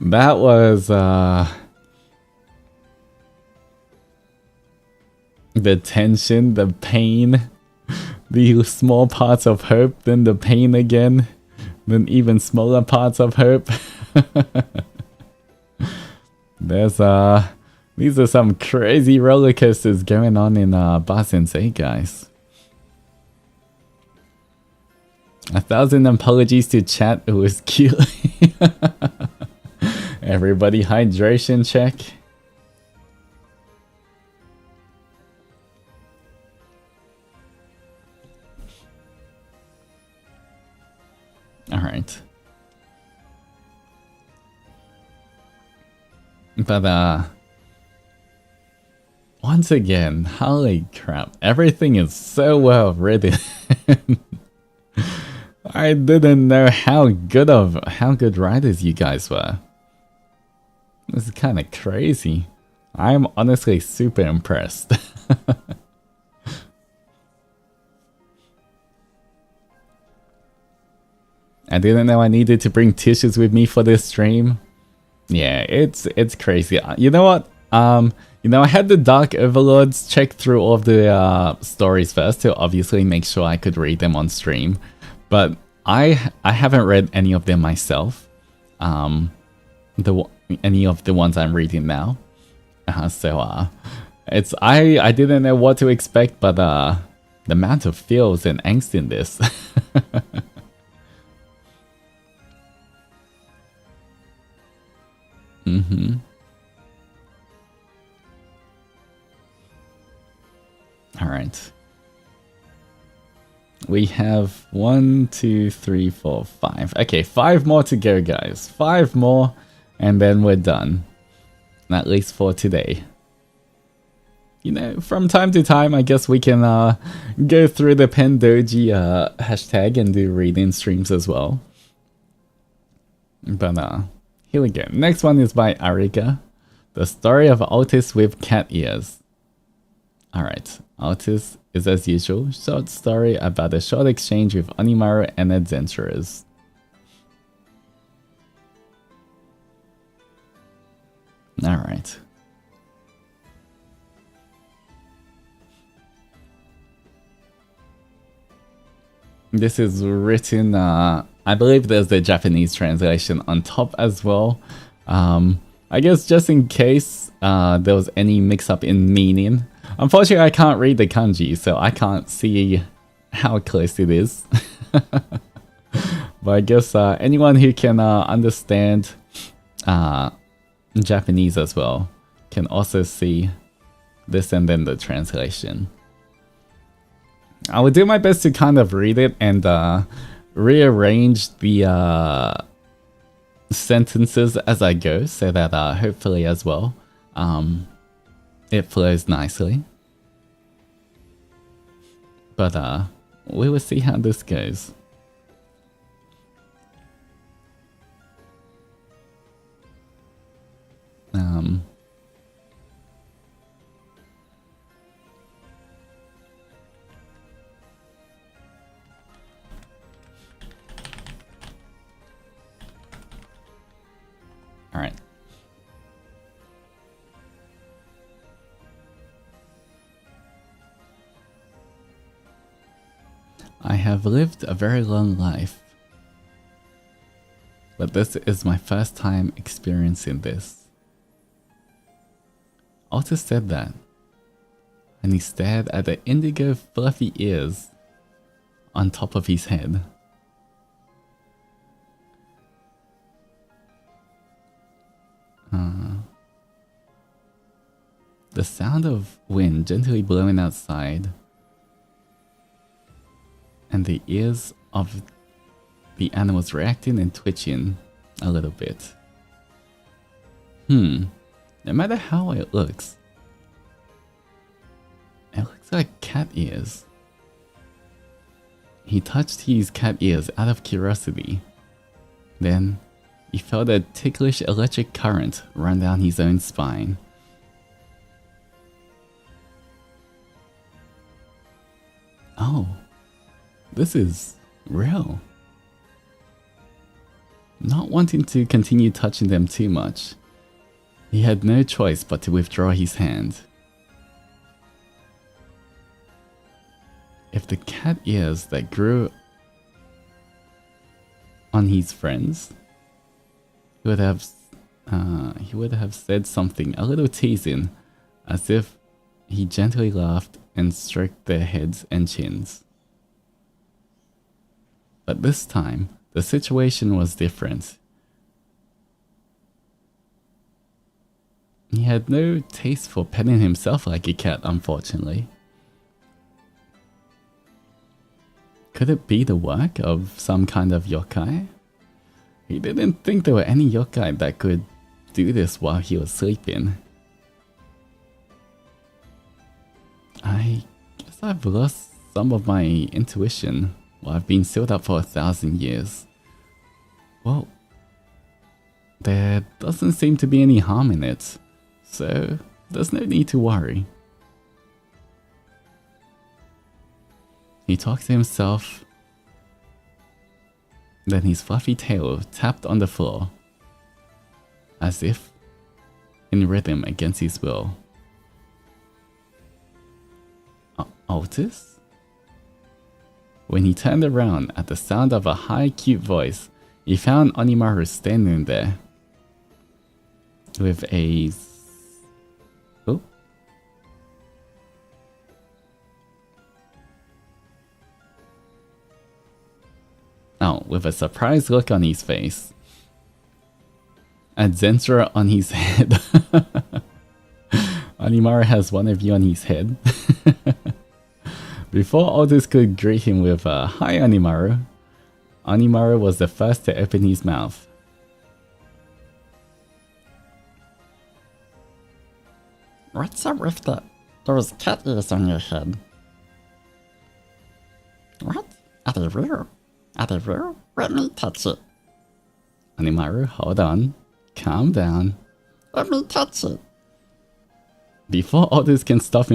That was the tension, the pain, the small parts of hope, then the pain again, then even smaller parts of hope. There's these are some crazy roller coasters going on in Ba Sensei, guys. 1,000 apologies to chat. It was cute. Everybody hydration check. Alright. But, once again, holy crap, everything is so well written. I didn't know how good writers you guys were. This is kind of crazy. I'm honestly super impressed. I didn't know I needed to bring tissues with me for this stream. Yeah, it's crazy. You know what? You know, I had the Dark Overlords check through all of the stories first to obviously make sure I could read them on stream. But I haven't read any of them myself. Any of the ones I'm reading now. It's I didn't know what to expect, but the amount of feels and angst in this. Alright. We have 1, 2, 3, 4, 5. Okay, 5 more to go, guys. 5 more, and then we're done. At least for today. You know, from time to time, I guess we can go through the Zendoji hashtag and do reading streams as well. But here we go. Next one is by Arika. The story of Altus with cat ears. Alright, Altus is as usual, short story about a short exchange with Onimaru and Adzenturers. Alright. This is written, I believe there's the Japanese translation on top as well. I guess just in case there was any mix-up in meaning. Unfortunately, I can't read the kanji, so I can't see how close it is. But I guess anyone who can understand Japanese as well can also see this and then the translation. I will do my best to kind of read it and rearrange the sentences as I go, so that hopefully as well it flows nicely. But we will see how this goes. All right. I have lived a very long life, but this is my first time experiencing this. Altus said that, and he stared at the indigo fluffy ears on top of his head. The sound of wind gently blowing outside, and the ears of the animals reacting and twitching a little bit. No matter how it looks like cat ears. He touched his cat ears out of curiosity. Then he felt a ticklish electric current run down his own spine. Oh, this is real. Not wanting to continue touching them too much, he had no choice but to withdraw his hand. If the cat ears that grew on his friends, he would have said something a little teasing, as if he gently laughed and stroked their heads and chins. But this time, the situation was different. He had no taste for petting himself like a cat, unfortunately. Could it be the work of some kind of yokai? He didn't think there were any yokai that could do this while he was sleeping. I guess I've lost some of my intuition while I've been sealed up for 1,000 years. Well, there doesn't seem to be any harm in it, so there's no need to worry. He talked to himself, then his fluffy tail tapped on the floor, as if in rhythm against his will. Altus? When he turned around at the sound of a high, cute voice, he found Onimaru standing there with a... Oh? Oh, with a surprised look on his face. Adzenturer on his head. Onimaru has one of you on his head. Before Altus could greet him with "Hi Onimaru," Onimaru was the first to open his mouth. What's up with those cat ears on your head? What? Are they real? Are they real? Let me touch it. Onimaru, hold on. Calm down. Let me touch it. Before Altus can stop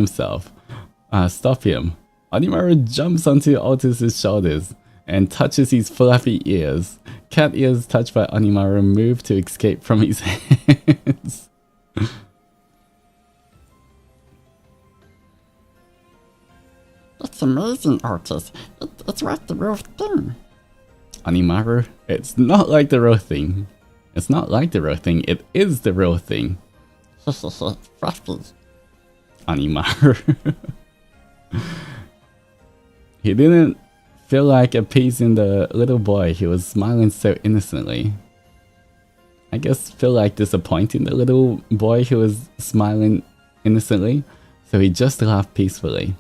him, Onimaru jumps onto Altus' shoulders and touches his fluffy ears. Cat ears touched by Onimaru move to escape from his hands. It's amazing, Altus. It's like the real thing. Onimaru, it's not like the real thing. It's not like the real thing, it is the real thing. Fluffy. Onimaru. He didn't feel like appeasing the little boy, he was smiling so innocently. I guess feel like disappointing the little boy who was smiling innocently, so he just laughed peacefully.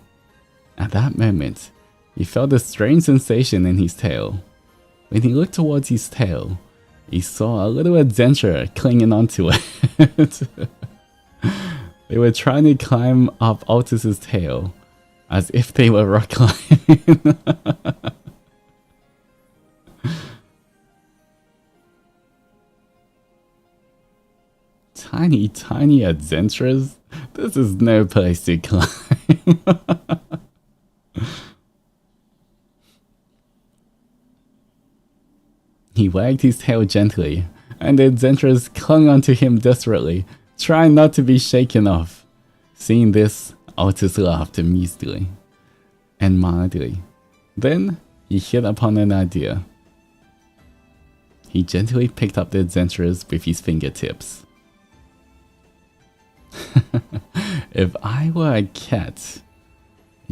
At that moment, he felt a strange sensation in his tail. When he looked towards his tail, he saw a little adzenturer clinging onto it. They were trying to climb up Altus' tail, as if they were rock climbing. Tiny, tiny adzenturers? This is no place to climb. He wagged his tail gently, and the adzenturers clung onto him desperately, trying not to be shaken off. Seeing this, Altus laughed amusedly and mildly. Then he hit upon an idea. He gently picked up the adzenturers with his fingertips. If I were a cat,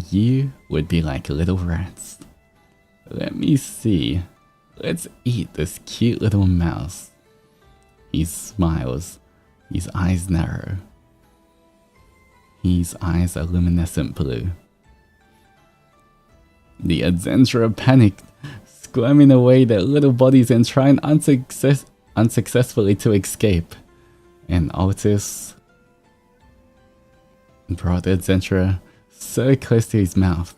you would be like little rats. Let me see. Let's eat this cute little mouse. He smiles. His eyes narrow. His eyes are luminescent blue. The adzenturer panicked, squirming away their little bodies and trying unsuccessfully to escape. And Altus brought the adzenturer so close to his mouth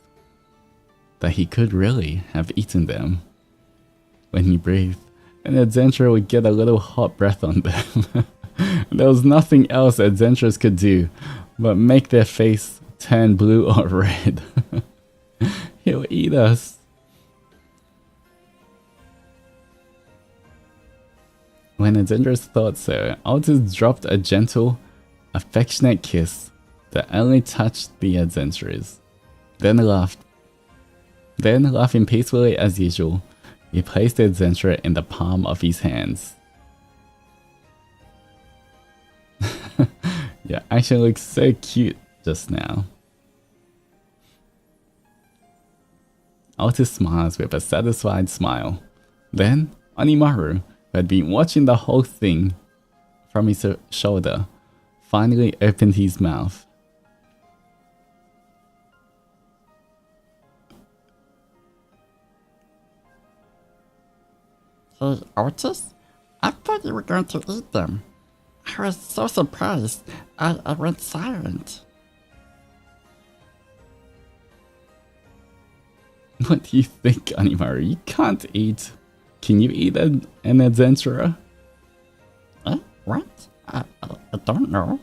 that he could really have eaten them. When he breathed, an adzenturer would get a little hot breath on them. There was nothing else adzenturers could do but make their face turn blue or red. He'll eat us. When adzenturers thought so, Altus dropped a gentle, affectionate kiss that only touched the adzenturers. Then laughed. Then, laughing peacefully as usual, he placed the adzenturer in the palm of his hands. Yeah, actually looks so cute just now. Altus smiles with a satisfied smile. Then, Onimaru, who had been watching the whole thing from his shoulder, finally opened his mouth. Hey, Altus? I thought you were going to eat them. I was so surprised, I went silent. What do you think, Onimaru? You can't eat. Can you eat an Adzenturer? Eh? What? I don't know.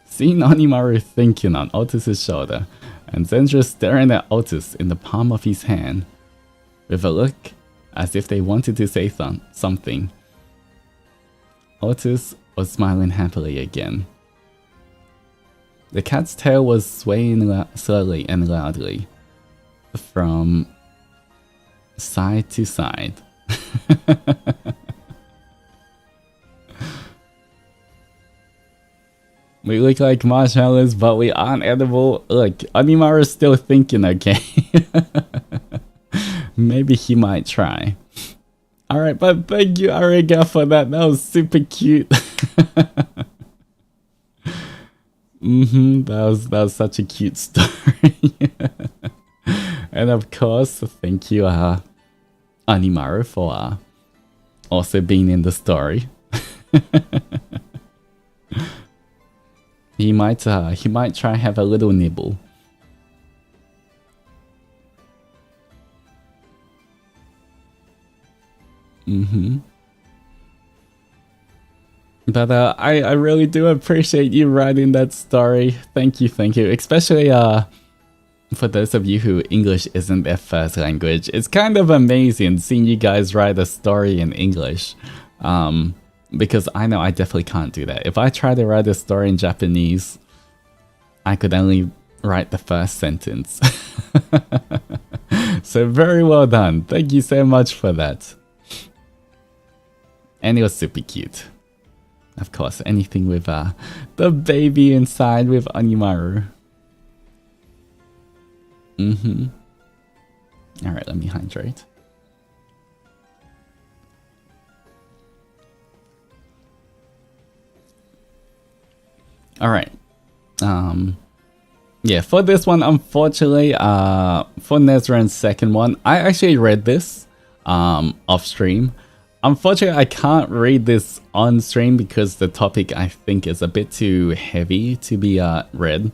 Seeing Onimaru thinking on Altus' shoulder, and Zendra staring at Altus in the palm of his hand, with a look as if they wanted to say something. Altus was smiling happily again. The cat's tail was swaying slowly and loudly, from side to side. We look like marshmallows, but we aren't edible. Look, Onimaru's still thinking, okay? Maybe he might try. Alright, but thank you, Ariga, for that. That was super cute. That was such a cute story. And of course, thank you, Onimaru, for also being in the story. He might try have a little nibble. But I really do appreciate you writing that story. Thank you, especially for those of you who English isn't their first language. It's kind of amazing seeing you guys write a story in English. Because I know I definitely can't do that. If I try to write a story in Japanese, I could only write the first sentence. So very well done. Thank you so much for that. And it was super cute. Of course, anything with the baby inside with Onimaru. Alright, let me hydrate. Alright. Yeah, for this one, unfortunately, for Nezran's second one, I actually read this off stream. Unfortunately, I can't read this on stream because the topic I think is a bit too heavy to be read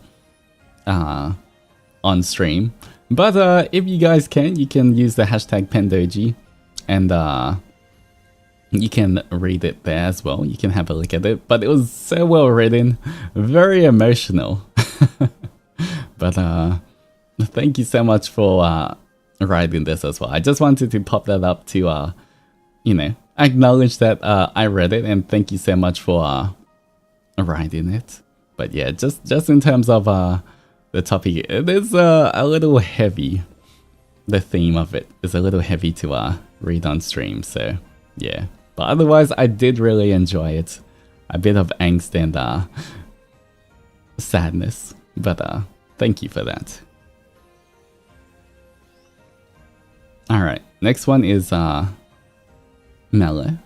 on stream. But if you guys can, you can use the hashtag Pendoji and you can read it there as well. You can have a look at it. But it was so well written, very emotional. But thank you so much for writing this as well. I just wanted to pop that up to, you know, acknowledge that I read it, and thank you so much for writing it. But yeah, just in terms of the topic, it is a little heavy. The theme of it is a little heavy to read on stream, so yeah. But otherwise, I did really enjoy it. A bit of angst and sadness, but thank you for that. Alright, next one is Mele.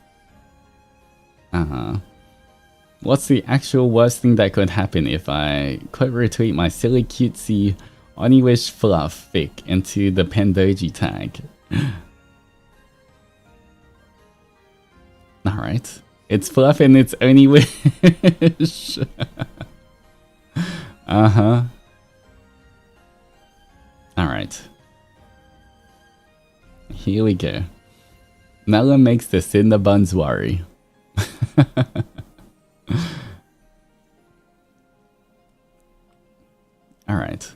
What's the actual worst thing that could happen if I quote retweet my silly cutesy Oniwish fluff fic into the Pendoji tag? Alright. It's fluff and it's Oniwish. Alright. Here we go. Nala makes the Cinnabuns worry. Alright.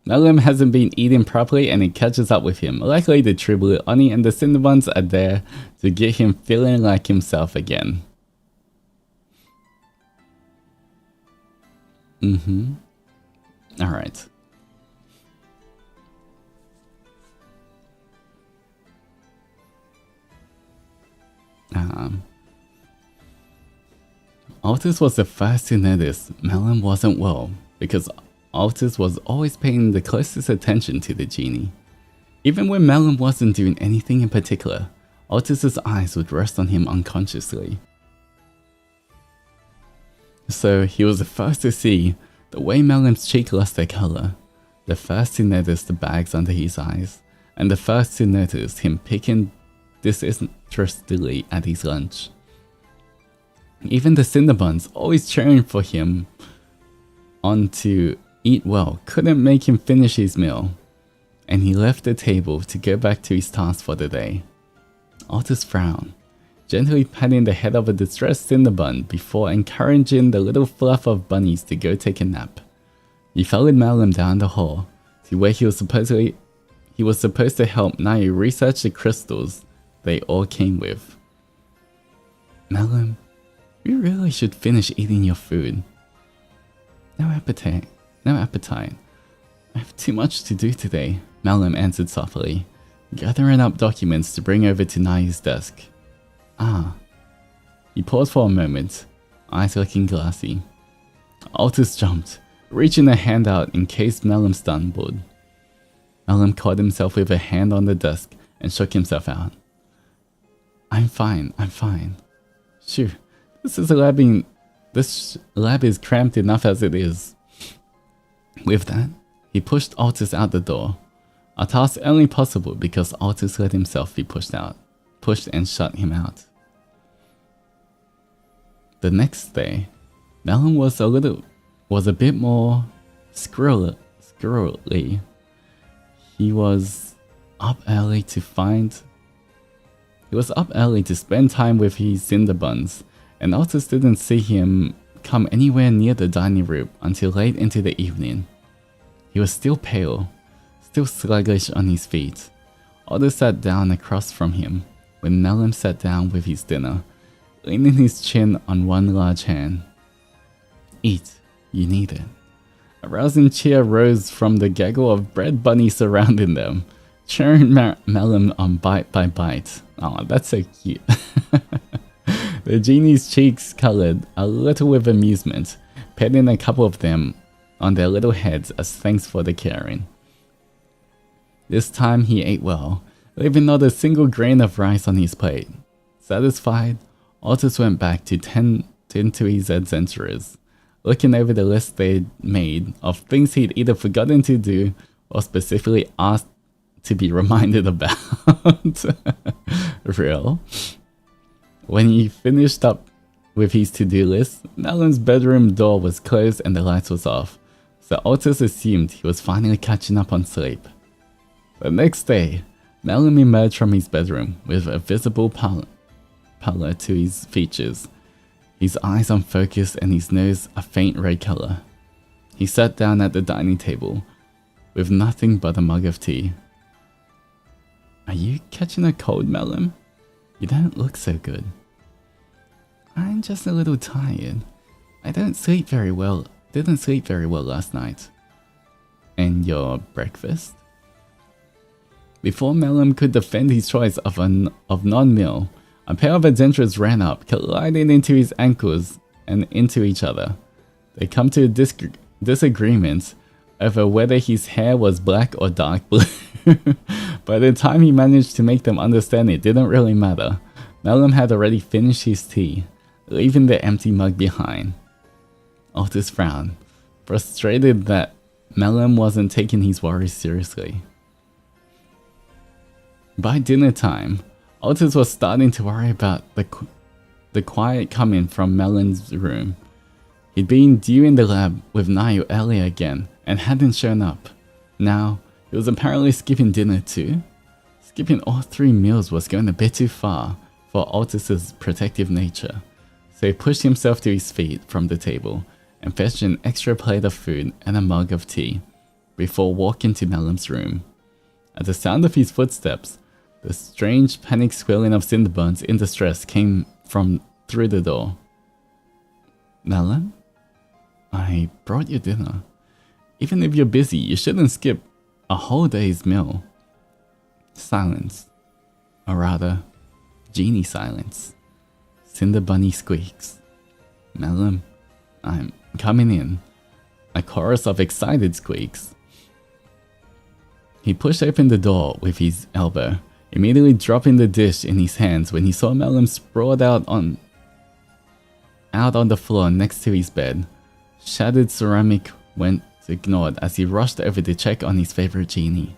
Nalam hasn't been eating properly and it catches up with him. Luckily, the True Blue Oni and the Cinnabuns are there to get him feeling like himself again. Alright. Altus was the first to notice Melon wasn't well, because Altus was always paying the closest attention to the genie. Even when Melon wasn't doing anything in particular, Altus's eyes would rest on him unconsciously. So he was the first to see the way Melon's cheek lost their color, the first to notice the bags under his eyes, and the first to notice him picking disinterestedly at his lunch. Even the Cinnabuns, always cheering for him on to eat well, couldn't make him finish his meal, and he left the table to go back to his task for the day. Altus frowned, gently patting the head of a distressed Cinnabun before encouraging the little fluff of bunnies to go take a nap. He followed Malum down the hall to where he was supposed to help Nayu research the crystals they all came with. Malum, you really should finish eating your food. No appetite. I have too much to do today, Malum answered softly, gathering up documents to bring over to Nayu's desk. Ah. He paused for a moment, eyes looking glassy. Altus jumped, reaching a hand out in case Malum stumbled. Malum caught himself with a hand on the desk and shook himself out. I'm fine. Shoo, this lab is cramped enough as it is. With that, he pushed Altus out the door, a task only possible because Altus let himself be pushed and shut him out. The next day, Malum was a bit more squirrely. He was up early to spend time with his Cinderbuns, and Altus didn't see him come anywhere near the dining room until late into the evening. He was still pale, still sluggish on his feet. Altus sat down across from him when Malum sat down with his dinner, leaning his chin on one large hand. Eat, you need it. A rousing cheer rose from the gaggle of bread bunnies surrounding them, cheering Malum on bite by bite. Aw, that's so cute. The genie's cheeks colored a little with amusement, petting a couple of them on their little heads as thanks for the caring. This time he ate well, leaving not a single grain of rice on his plate. Satisfied, Altus went back to tend to his Adzenturers, looking over the list they'd made of things he'd either forgotten to do or specifically asked to be reminded about. Real. When he finished up with his to-do list, Malum's bedroom door was closed and the lights was off, so Altus assumed he was finally catching up on sleep. The next day, Malum emerged from his bedroom with a visible pallor to his features, his eyes unfocused and his nose a faint red color. He sat down at the dining table with nothing but a mug of tea. Are you catching a cold, Malum? You don't look so good. I'm just a little tired. I didn't sleep very well last night. And your breakfast? Before Malum could defend his choice of non-meal, a pair of Adzenturers ran up, colliding into his ankles and into each other. They come to a disagreement over whether his hair was black or dark blue. By the time he managed to make them understand, it didn't really matter. Malum had already finished his tea, leaving the empty mug behind. Altus frowned, frustrated that Malum wasn't taking his worries seriously. By dinner time, Altus was starting to worry about the quiet coming from Malum's room. He'd been due in the lab with Nayu earlier again and hadn't shown up. Now, he was apparently skipping dinner too. Skipping all 3 meals was going a bit too far for Altus's protective nature, so he pushed himself to his feet from the table and fetched an extra plate of food and a mug of tea before walking to Malum's room. At the sound of his footsteps, the strange panic squealing of Cinderbuns in distress came from through the door. Malum? I brought you dinner. Even if you're busy, you shouldn't skip a whole day's meal. Silence. Or rather, genie silence. Cinder Bunny squeaks. Malum, I'm coming in. A chorus of excited squeaks. He pushed open the door with his elbow, immediately dropping the dish in his hands when he saw Malum sprawled out on the floor next to his bed. Shattered ceramic went ignored as he rushed over to check on his favorite genie.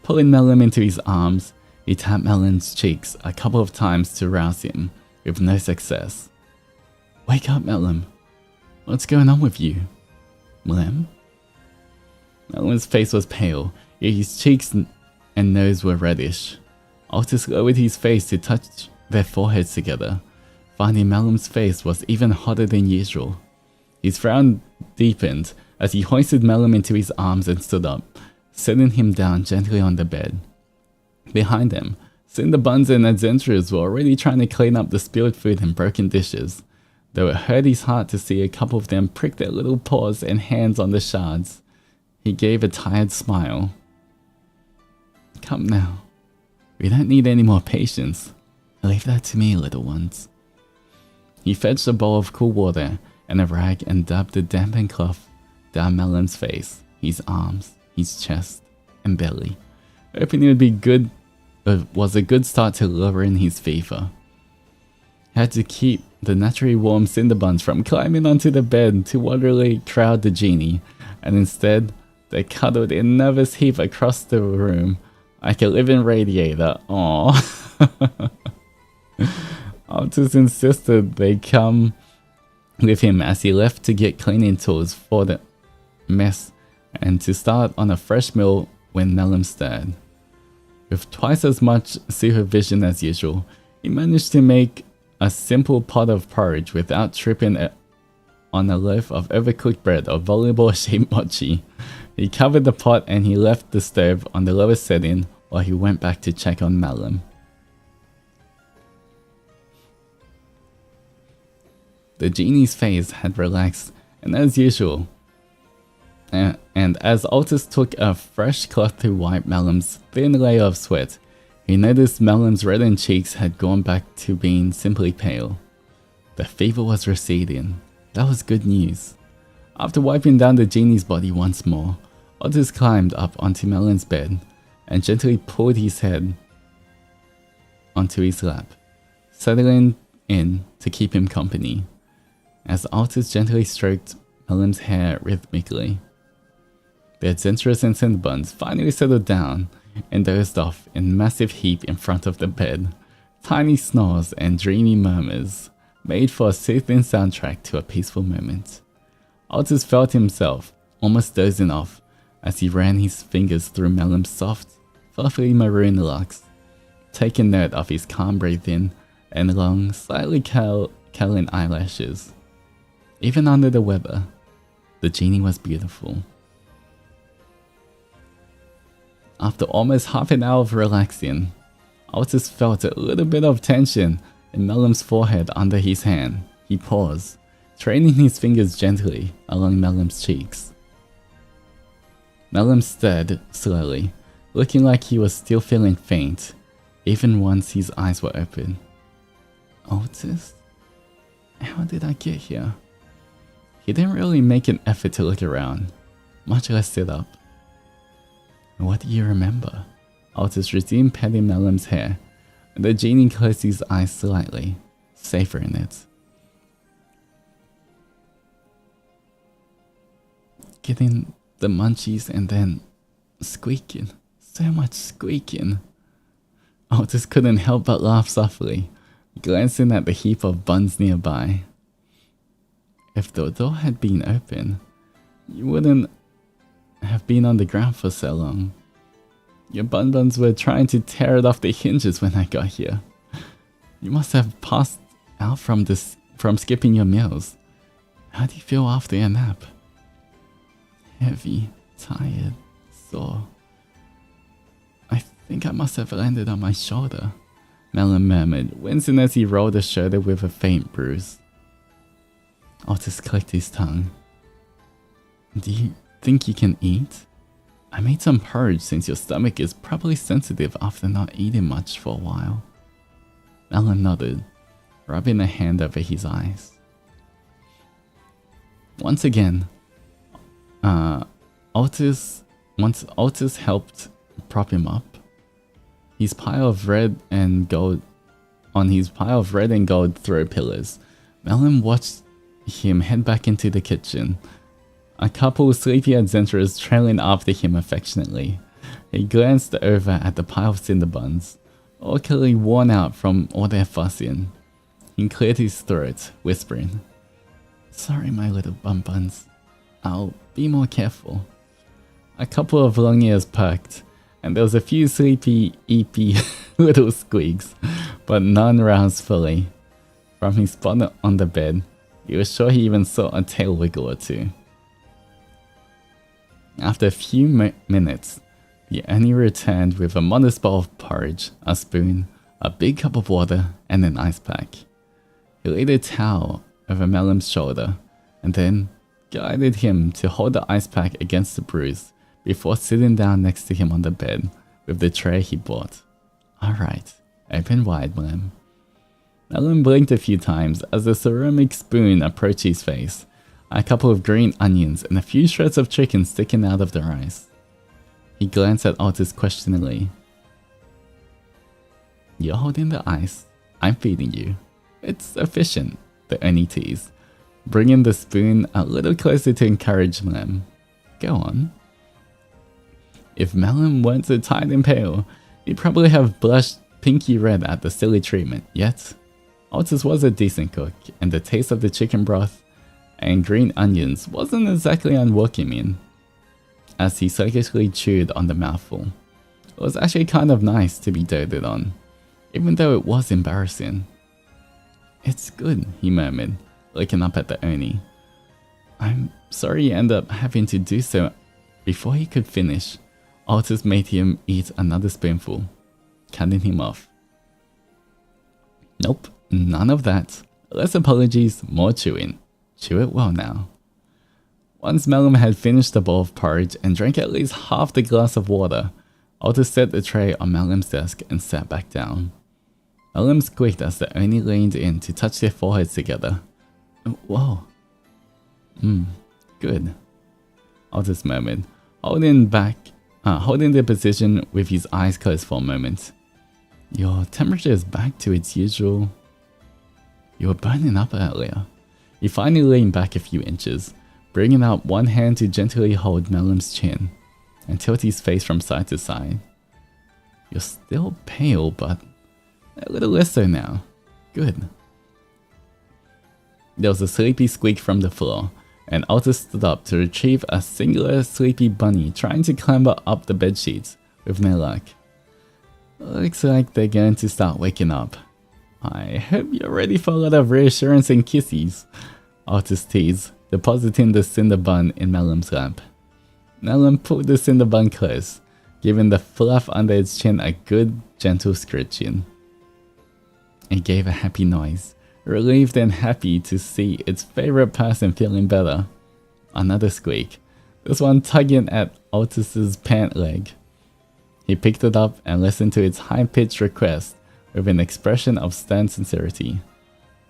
Pulling Melon into his arms, he tapped Melon's cheeks a couple of times to rouse him, with no success. Wake up, Melon. What's going on with you? Lem? Melon's face was pale, yet his cheeks and nose were reddish. Altus lowered his face to touch their foreheads together, finding Melon's face was even hotter than usual. His frown deepened as he hoisted Melon into his arms and stood up, setting him down gently on the bed. Behind them, Cinderbuns and Adzenturers were already trying to clean up the spilled food and broken dishes, though it hurt his heart to see a couple of them prick their little paws and hands on the shards. He gave a tired smile. Come now. We don't need any more patience. Leave that to me, little ones. He fetched a bowl of cool water and a rag and dabbed the dampened cloth down Melon's face, his arms, his chest, and belly, hoping it would be good. Was a good start to lowering his fever. Had to keep the naturally warm Cinderbuns from climbing onto the bed to waterily crowd the genie, and instead they cuddled in a nervous heap across the room like a living radiator. Aww. Altus insisted they come with him as he left to get cleaning tools for the mess and to start on a fresh meal when Melon stirred. With twice as much supervision as usual, he managed to make a simple pot of porridge without tripping on a loaf of overcooked bread or volleyball-shaped mochi. He covered the pot and he left the stove on the lowest setting while he went back to check on Melon. The genie's face had relaxed, and as usual, and as Altus took a fresh cloth to wipe Melon's thin layer of sweat, he noticed Melon's reddened cheeks had gone back to being simply pale. The fever was receding. That was good news. After wiping down the genie's body once more, Altus climbed up onto Melon's bed and gently pulled his head onto his lap, settling in to keep him company, as Altus gently stroked Melon's hair rhythmically. The Adzenturers and Cinderbuns finally settled down and dozed off in massive heap in front of the bed. Tiny snores and dreamy murmurs made for a soothing soundtrack to a peaceful moment. Altus felt himself almost dozing off as he ran his fingers through Melon's soft, fluffy maroon locks, taking note of his calm breathing and long, slightly curling eyelashes. Even under the weather, the genie was beautiful. After almost half an hour of relaxing, Altus felt a little bit of tension in Melon's forehead under his hand. He paused, trailing his fingers gently along Melon's cheeks. Melon stirred slowly, looking like he was still feeling faint, even once his eyes were open. Altus? How did I get here? He didn't really make an effort to look around, much less sit up. What do you remember? Altus resumed petting Melon's hair, and the genie closed his eyes slightly, savoring it. Getting the munchies and then squeaking. So much squeaking. Altus couldn't help but laugh softly, glancing at the heap of buns nearby. If the door had been open, you wouldn't have been on the ground for so long. Your buns were trying to tear it off the hinges when I got here. You must have passed out from skipping your meals. How do you feel after your nap? Heavy, tired, sore. I think I must have landed on my shoulder, Melon murmured, wincing as he rolled the shoulder with a faint bruise. Altus clicked his tongue. Do you think you can eat? I made some porridge since your stomach is probably sensitive after not eating much for a while. Melon nodded, rubbing a hand over his eyes. Once again, Altus helped prop him up. His pile of red and gold throw pillars, Melon watched him head back into the kitchen, a couple of sleepy Adzenturers trailing after him affectionately. He glanced over at the pile of cinder buns, all clearly worn out from all their fussing. He cleared his throat, whispering, "Sorry, my little bun-buns. I'll be more careful." A couple of long ears perked, and there was a few sleepy, eepy little squeaks, but none roused fully. From his spot on the bed, he was sure he even saw a tail wiggle or two. After a few minutes, the Oni returned with a modest bowl of porridge, a spoon, a big cup of water, and an ice pack. He laid a towel over Melum's shoulder, and then guided him to hold the ice pack against the bruise before sitting down next to him on the bed with the tray he bought. "Alright, open wide, Melum." Melum blinked a few times as the ceramic spoon approached his face, a couple of green onions and a few shreds of chicken sticking out of the rice. He glanced at Altus questioningly. "You're holding the ice. I'm feeding you. It's efficient," the Oni teased, bringing the spoon a little closer to encourage Melum. "Go on." If Melum weren't so tired and pale, he'd probably have blushed pinky red at the silly treatment, yet Altus was a decent cook, and the taste of the chicken broth and green onions wasn't exactly unwelcoming. As he sluggishly chewed on the mouthful, it was actually kind of nice to be doted on, even though it was embarrassing. "It's good," he murmured, looking up at the Oni. "I'm sorry you ended up having to do so." Before he could finish, Altus made him eat another spoonful, cutting him off. "Nope, none of that. Less apologies, more chewing. Chew it well now." Once Melum had finished the bowl of porridge and drank at least half the glass of water, Altus set the tray on Melum's desk and sat back down. Melum squeaked as the Oni leaned in to touch their foreheads together. "Whoa. Good," Altus murmured, holding the position with his eyes closed for a moment. "Your temperature is back to its usual." "You were burning up earlier." He finally leaned back a few inches, bringing out one hand to gently hold Melum's chin and tilt his face from side to side. "You're still pale, but a little less so now. Good." There was a sleepy squeak from the floor, and Altus stood up to retrieve a singular sleepy bunny trying to clamber up the bedsheets with no luck. "Looks like they're going to start waking up. I hope you're ready for a lot of reassurance and kisses," Altus teased, depositing the cinder bun in Melum's lap. Melum pulled the cinder bun close, giving the fluff under its chin a good, gentle scratching. It gave a happy noise, relieved and happy to see its favorite person feeling better. Another squeak, this one tugging at Altus's pant leg. He picked it up and listened to its high-pitched request with an expression of stern sincerity.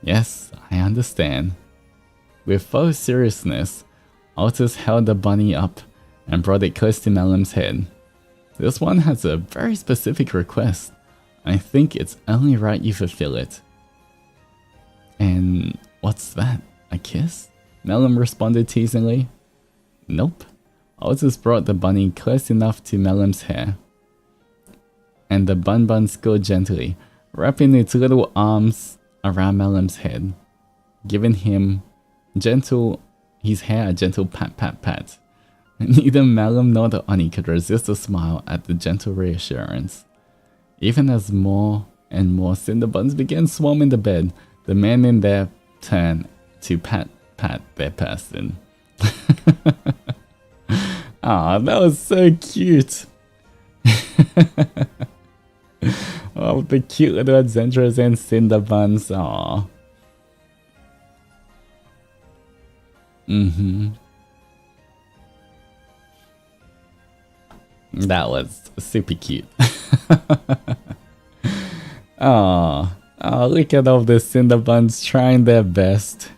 "Yes, I understand." With faux seriousness, Altus held the bunny up and brought it close to Melum's head. "This one has a very specific request. I think it's only right you fulfill it." "And what's that? A kiss?" Melum responded teasingly. "Nope." Altus brought the bunny close enough to Melum's hair, and the bun scored gently, wrapping its little arms around Melum's head, giving his hair a gentle pat pat pat. Neither Melum nor the Oni could resist a smile at the gentle reassurance. Even as more and more cinder buns began swarming the bed, the men in their turn to pat their person. Ah, that was so cute. Oh, the cute little Adzenturers and cinder buns. Aw. That was super cute. Oh, look at all the cinder buns trying their best.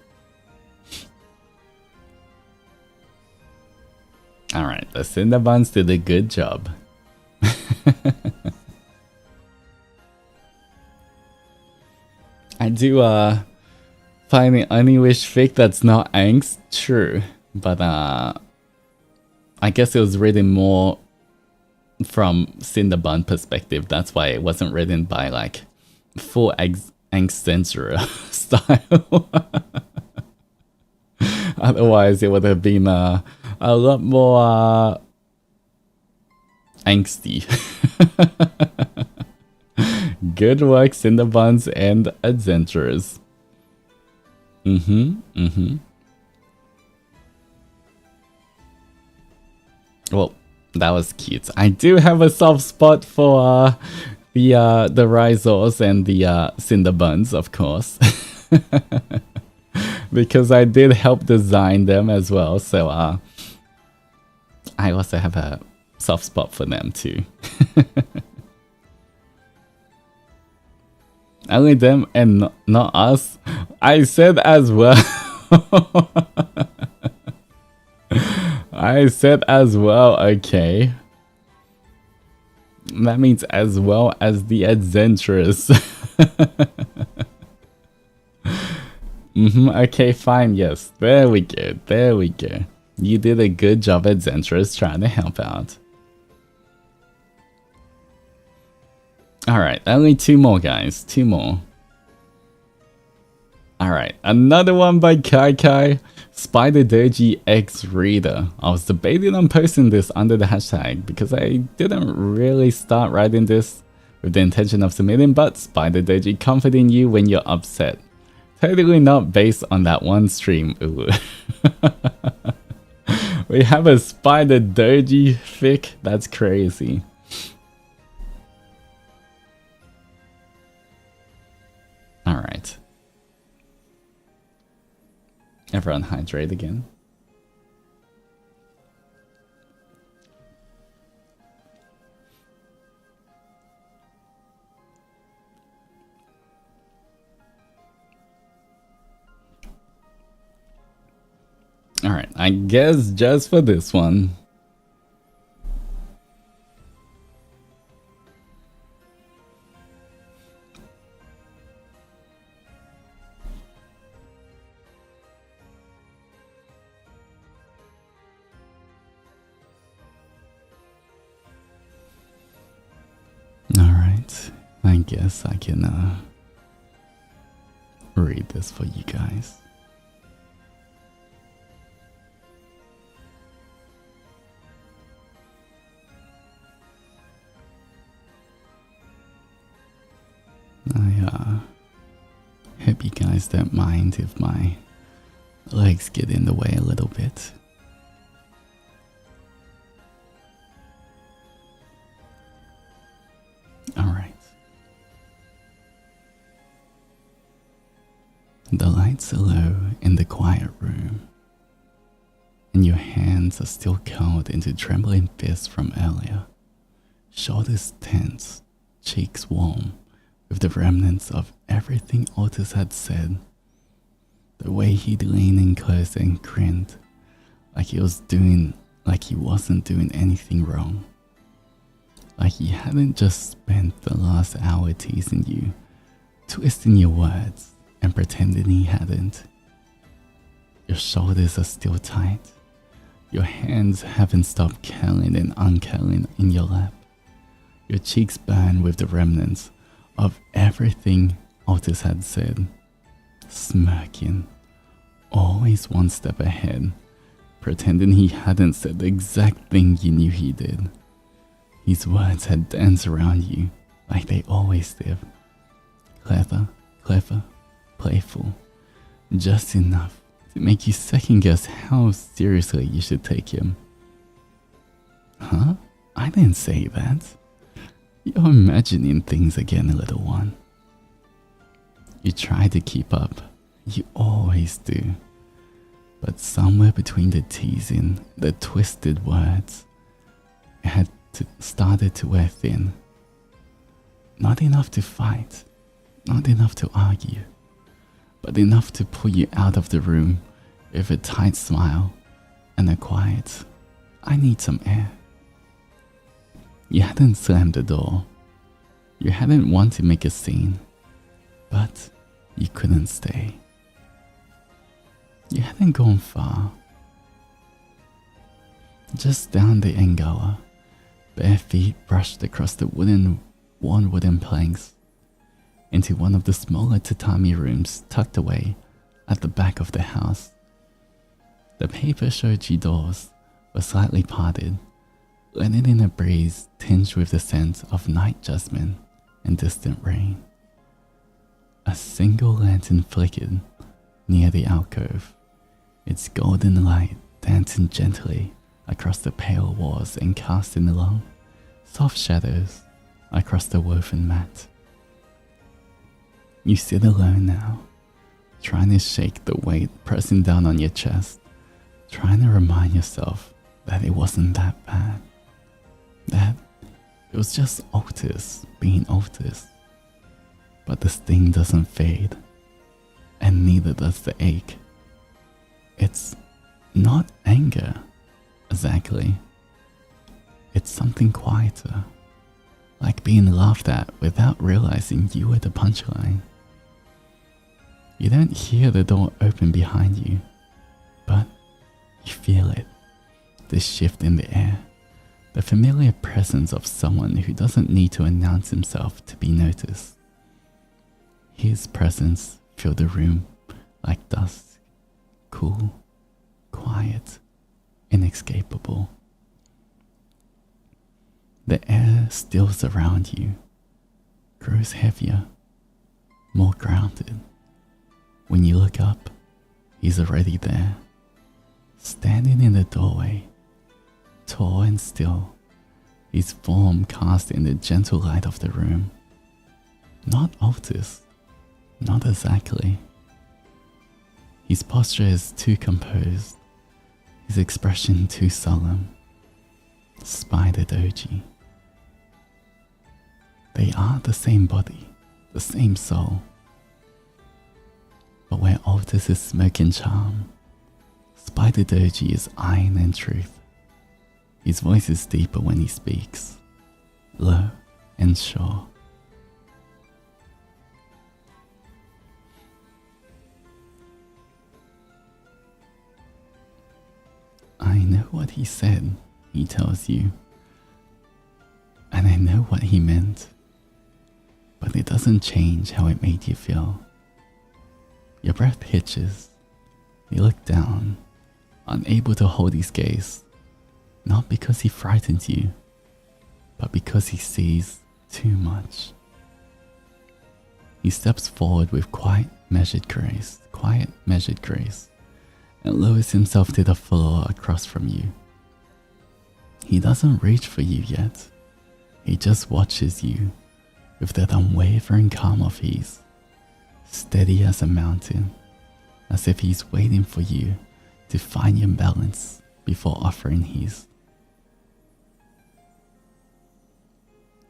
Alright, the cinder buns did a good job. I do find the Oni wish fake that's not angst true, but I guess it was written more from Cinnabon perspective. That's why it wasn't written by like full Adzenturer style. Otherwise, it would have been a lot more angsty. Good work, Cinnabons and Adzenturers. Well, that was cute. I do have a soft spot for the Rhizors and the Cinnabons, of course. Because I did help design them as well, so I also have a soft spot for them too. Only them and not us. I said as well. I said as well, okay. That means as well as the Adzenturers. Okay, fine, yes. There we go, there we go. You did a good job, Adzenturers, trying to help out. Alright, only 2 more, guys. 2 more. Alright, another one by Kai Kai. Spider Doji X Reader. I was debating on posting this under the hashtag because I didn't really start writing this with the intention of submitting, but Spider Doji comforting you when you're upset. Totally not based on that one stream. Ooh. We have a Spider Doji fic? That's crazy. Alright. Everyone hydrate again. Alright, I guess just for this one. Alright, I guess I can read this for you guys. I hope you guys don't mind if my legs get in the way a little bit. Alright. The lights are low in the quiet room, and your hands are still curled into trembling fists from earlier. Shoulders tense, cheeks warm, with the remnants of everything Altus had said. The way he'd lean in close and grinned, like he wasn't doing anything wrong. Like he hadn't just spent the last hour teasing you, twisting your words, and pretending he hadn't. Your shoulders are still tight. Your hands haven't stopped curling and uncurling in your lap. Your cheeks burn with the remnants of everything Altus had said. Smirking, always one step ahead, pretending he hadn't said the exact thing you knew he did. His words had danced around you like they always did. Clever, playful, just enough to make you second guess how seriously you should take him. Huh? I didn't say that. You're imagining things again, little one. You try to keep up. You always do. But somewhere between the teasing, the twisted words, it had started to wear thin. Not enough to fight, not enough to argue, but enough to pull you out of the room with a tight smile and a quiet, "I need some air." You hadn't slammed the door. You hadn't wanted to make a scene, but you couldn't stay. You hadn't gone far. Just down the Engawa, Bare feet brushed across the worn wooden planks into one of the smaller tatami rooms tucked away at the back of the house. The paper shoji doors were slightly parted, letting in a breeze tinged with the scent of night jasmine and distant rain. A single lantern flickered near the alcove, its golden light dancing gently across the pale walls and casting long, soft shadows across the woven mat. You sit alone now, trying to shake the weight pressing down on your chest, trying to remind yourself that it wasn't that bad, that it was just Altus being Altus. But the sting doesn't fade, and neither does the ache. It's not anger, exactly. It's something quieter, like being laughed at without realizing you were the punchline. You don't hear the door open behind you, but you feel it, this shift in the air, the familiar presence of someone who doesn't need to announce himself to be noticed. His presence filled the room like dusk, cool, quiet, inescapable. The air stills around you, grows heavier, more grounded. When you look up, he's already there, standing in the doorway, tall and still, his form cast in the gentle light of the room. Not Altus, not exactly. His posture is too composed, his expression too solemn. Spider Doji. They are the same body, the same soul. But where Altus is smoke and charm, Spider Doji is iron and truth. His voice is deeper when he speaks, low and sure. I know what he said, he tells you, and I know what he meant, but it doesn't change how it made you feel. Your breath hitches, you look down, unable to hold his gaze, not because he frightens you, but because he sees too much. He steps forward with quiet, measured grace, and lowers himself to the floor across from you. He doesn't reach for you yet. He just watches you with that unwavering calm of his, steady as a mountain, as if he's waiting for you to find your balance before offering his.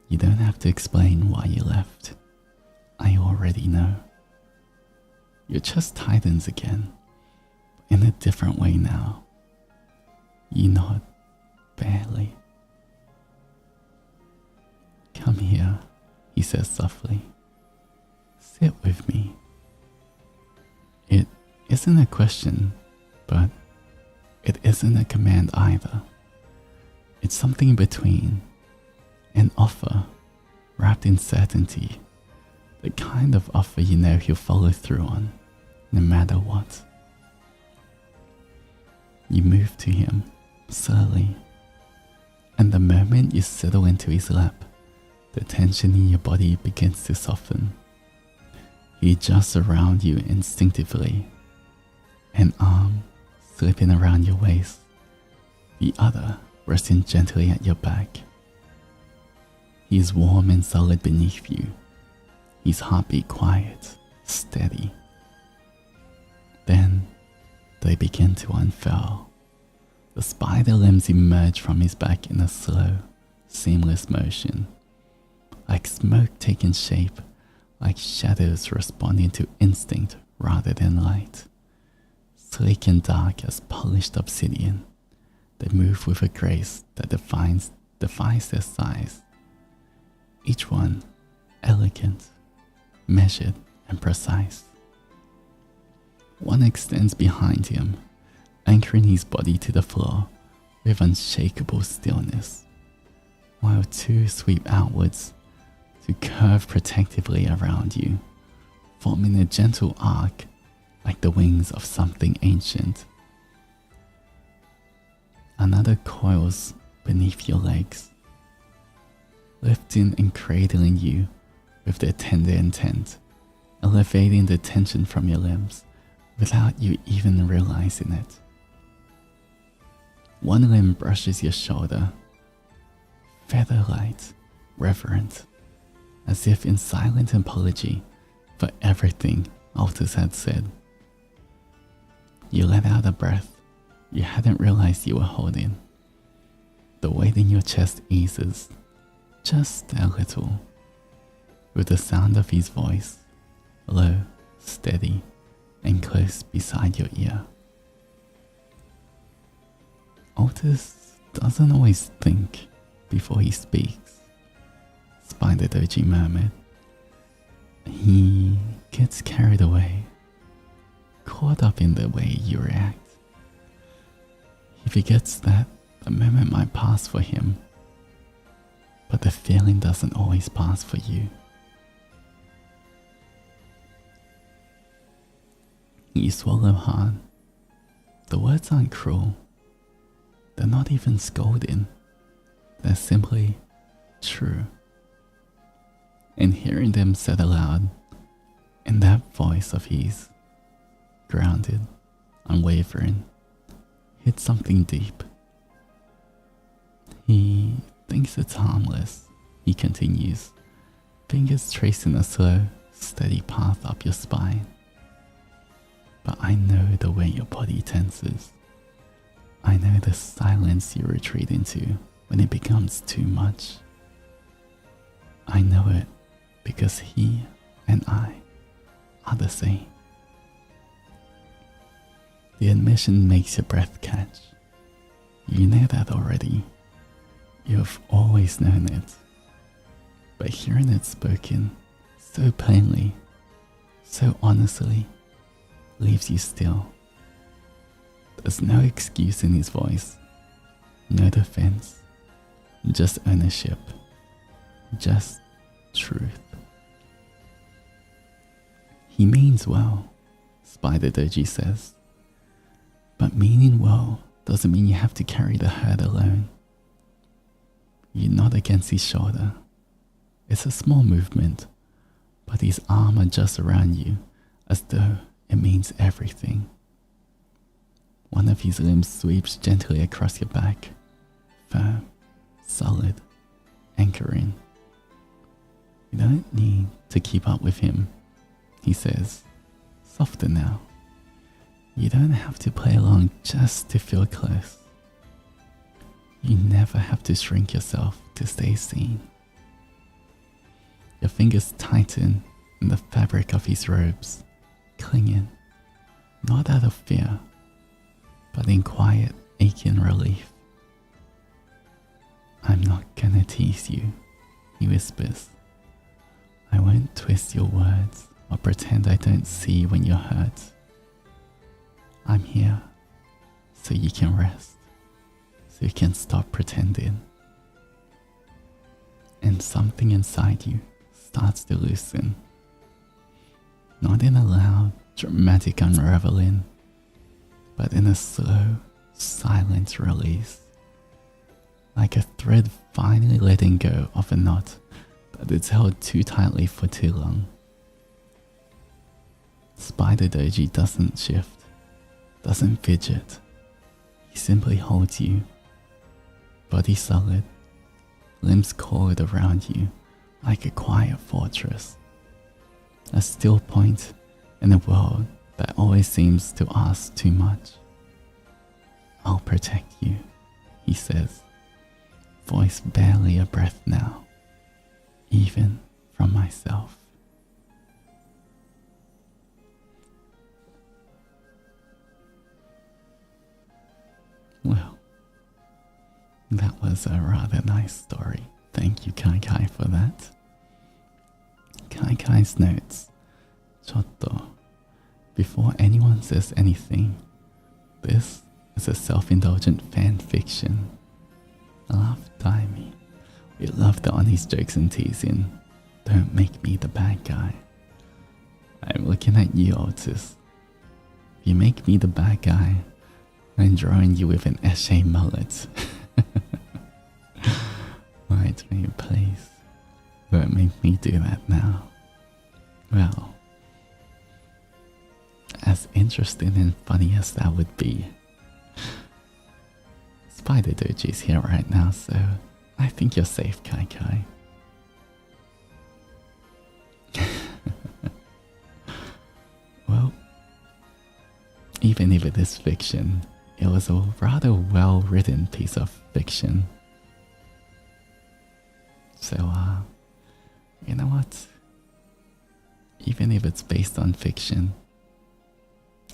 You don't have to explain why you left. I already know. Your chest tightens again, in a different way now. You nod, barely. Come here, he says softly. Sit with me. It isn't a question, but it isn't a command either. It's something between, an offer wrapped in certainty, the kind of offer you know he'll follow through on, no matter what. You move to him, slowly, and the moment you settle into his lap, the tension in your body begins to soften. He adjusts around you instinctively, an arm slipping around your waist, the other resting gently at your back. He is warm and solid beneath you, his heartbeat quiet, steady. Then they begin to unfurl. The spider limbs emerge from his back in a slow, seamless motion, like smoke taking shape, like shadows responding to instinct rather than light. Sleek and dark as polished obsidian, they move with a grace that defies their size. Each one elegant, measured, and precise. One extends behind him, anchoring his body to the floor with unshakable stillness. while two sweep outwards to curve protectively around you, forming a gentle arc like the wings of something ancient. Another coils beneath your legs, lifting and cradling you with their tender intent, elevating the tension from your limbs without you even realizing it. One limb brushes your shoulder, feather-light, reverent, as if in silent apology for everything Altus had said. You let out a breath you hadn't realized you were holding. The weight in your chest eases, just a little, with the sound of his voice, low, steady, and close beside your ear. Altus doesn't always think before he speaks, Zendoji murmured. He gets carried away, caught up in the way you react. He forgets that the moment might pass for him, but the feeling doesn't always pass for you. You swallow hard. The words aren't cruel. They're not even scolding. They're simply true. And hearing them said aloud, in that voice of his, grounded, unwavering, hit something deep. He thinks it's harmless, he continues, fingers tracing a slow, steady path up your spine. But I know the way your body tenses. I know the silence you retreat into when it becomes too much. I know it because he and I are the same. The admission makes your breath catch. You know that already. You've always known it. But hearing it spoken so plainly, so honestly, leaves you still. There's no excuse in his voice, no defense, just ownership, just truth. He means well, Zendoji says. But meaning well doesn't mean you have to carry the hurt alone. You nod against his shoulder. It's a small movement, but his arm adjusts around you as though it means everything. One of his limbs sweeps gently across your back, firm, solid, anchoring. You don't need to keep up with him, he says, softer now. You don't have to play along just to feel close. You never have to shrink yourself to stay seen. Your fingers tighten in the fabric of his robes, clinging, not out of fear, but in quiet, aching relief. I'm not gonna tease you, he whispers. I won't twist your words or pretend I don't see when you're hurt. I'm here so you can rest, so you can stop pretending. And something inside you starts to loosen. Not in a loud, dramatic unraveling, but in a slow, silent release. Like a thread finally letting go of a knot that it's held too tightly for too long. Zendoji doesn't shift, doesn't fidget. He simply holds you, body solid, limbs coiled around you like a quiet fortress. A still point in a world that always seems to ask too much. I'll protect you, he says, voice barely a breath now, even from myself. Well, that was a rather nice story. Thank you, Kai Kai, for that. Kai Kai's notes. Chotto. Before anyone says anything, this is a self-indulgent fan fiction. Love Daimi. You love the honest jokes and teasing. Don't make me the bad guy. I'm looking at you, Altus. If you make me the bad guy, I'm drawing you with an Eshe mullet. Right, may you please? Don't make me do that now. Well, as interesting and funny as that would be, Spider Doji's here right now, so I think you're safe, Kai Kai. Well, even if it is fiction, it was a rather well-written piece of fiction. So, you know what? Even if it's based on fiction,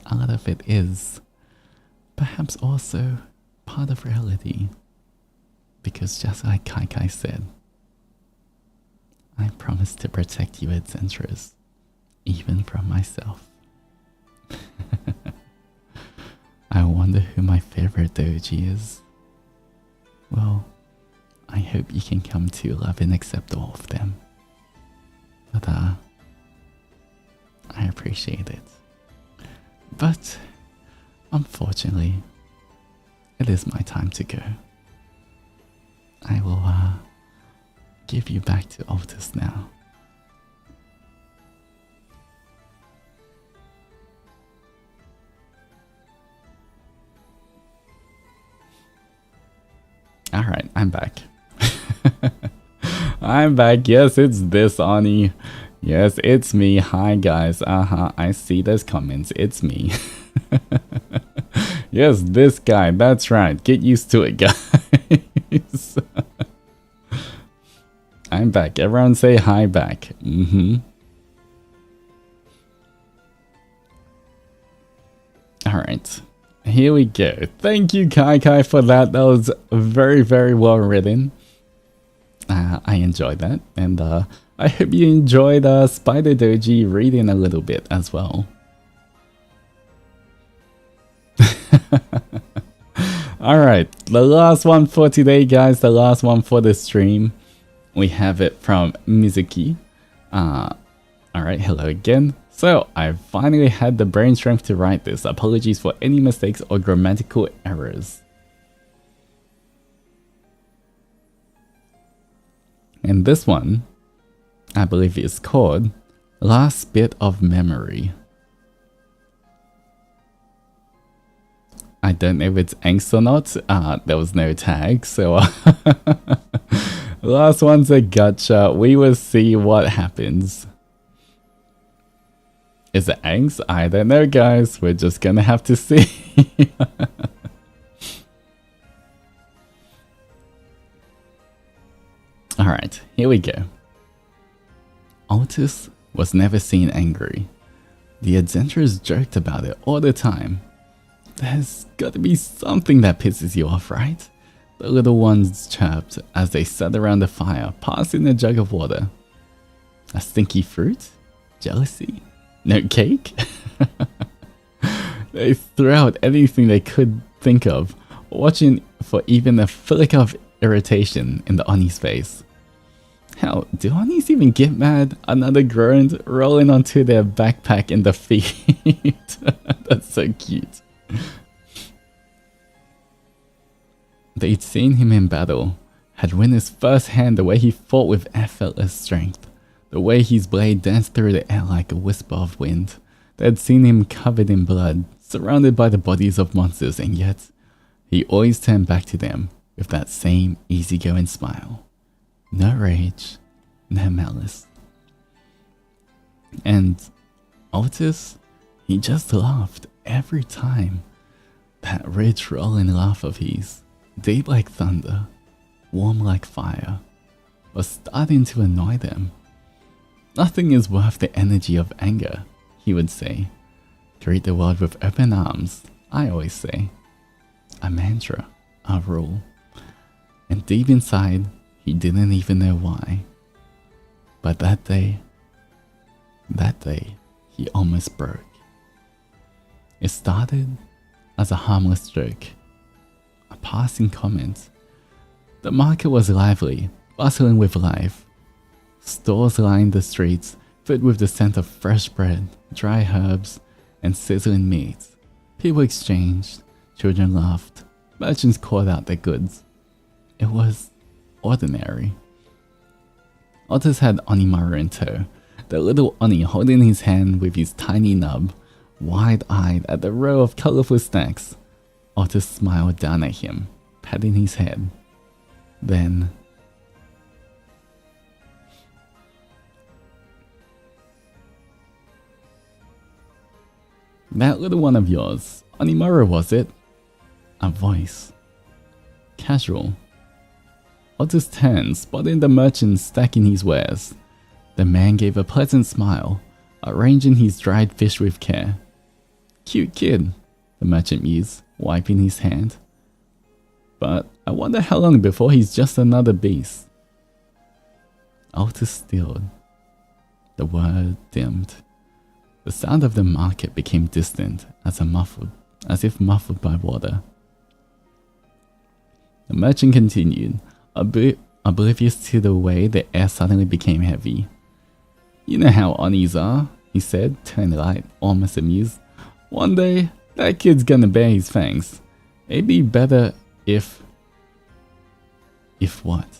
a lot of it is perhaps also part of reality. Because just like Kai Kai said, I promise to protect you, Adzenturers, even from myself. I wonder who my favorite doji is. Well, I hope you can come to love and accept all of them. But I appreciate it. But unfortunately, it is my time to go. I will give you back to Altus now. Alright, I'm back. I'm back. Yes, it's this Oni. Yes, it's me. Hi guys. I see those comments. It's me. Yes, this guy. That's right. Get used to it, guys. I'm back. Everyone say hi back. Alright. Here we go. Thank you, Kai Kai, for that. That was very, very well written. I enjoyed that. And I hope you enjoyed Spider Doji reading a little bit as well. Alright, the last one for today, guys. The last one for the stream. We have it from Mizuki. Alright, hello again. So, I finally had the brain strength to write this. Apologies for any mistakes or grammatical errors. And this one, I believe is called Last Bit of Memory. I don't know if it's angst or not. There was no tag, so last one's a gotcha. We will see what happens. Is it angst? I don't know, guys. We're just gonna have to see. Alright, here we go. Altus was never seen angry. The Adzenturers joked about it all the time. There's gotta be something that pisses you off, right? The little ones chirped as they sat around the fire, passing a jug of water. A stinky fruit? Jealousy? No cake? They threw out anything they could think of, watching for even a flicker of irritation in the Oni's face. Hell, do Onis even get mad? Another groaned, rolling onto their backpack in defeat. That's so cute. They'd seen him in battle, had witnessed firsthand the way he fought with effortless strength, the way his blade danced through the air like a whisper of wind. They had seen him covered in blood, surrounded by the bodies of monsters, and yet he always turned back to them with that same easygoing smile. No rage, no malice. And Altus, he just laughed every time. That rich rolling laugh of his, deep like thunder, warm like fire, was starting to annoy them. Nothing is worth the energy of anger, he would say. Greet the world with open arms, I always say. A mantra, a rule. And deep inside, he didn't even know why. But that day, he almost broke. It started as a harmless joke, a passing comment. The market was lively, bustling with life. Stores lined the streets, filled with the scent of fresh bread, dry herbs, and sizzling meats. People exchanged, children laughed, merchants called out their goods. It was ordinary. Altus had Onimaru in tow, the little Oni holding his hand with his tiny nub, wide-eyed at the row of colorful snacks. Altus smiled down at him, patting his head. Then, "That little one of yours, Onimaru, was it?" A voice. Casual. Altus turned, spotting the merchant stacking his wares. The man gave a pleasant smile, arranging his dried fish with care. "Cute kid," the merchant mused, wiping his hand. "But I wonder how long before he's just another beast." Altus stilled. The world dimmed. The sound of the market became distant, as if muffled by water. The merchant continued, oblivious to the way the air suddenly became heavy. "You know how Onis are," he said, turning light, almost amused. "One day, that kid's gonna bare his fangs. It'd be better if..." If what?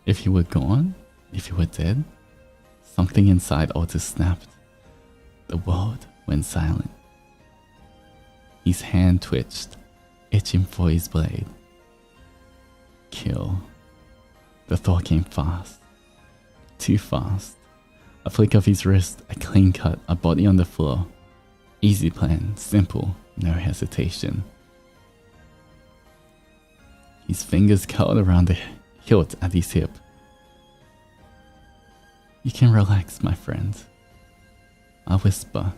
If he were gone? If he were dead? Something inside Altus snapped. The world went silent. His hand twitched, itching for his blade. Kill. The thought came fast. Too fast. A flick of his wrist, a clean cut, a body on the floor. Easy plan, simple, no hesitation. His fingers curled around the hilt at his hip. "You can relax, my friend." A whisper,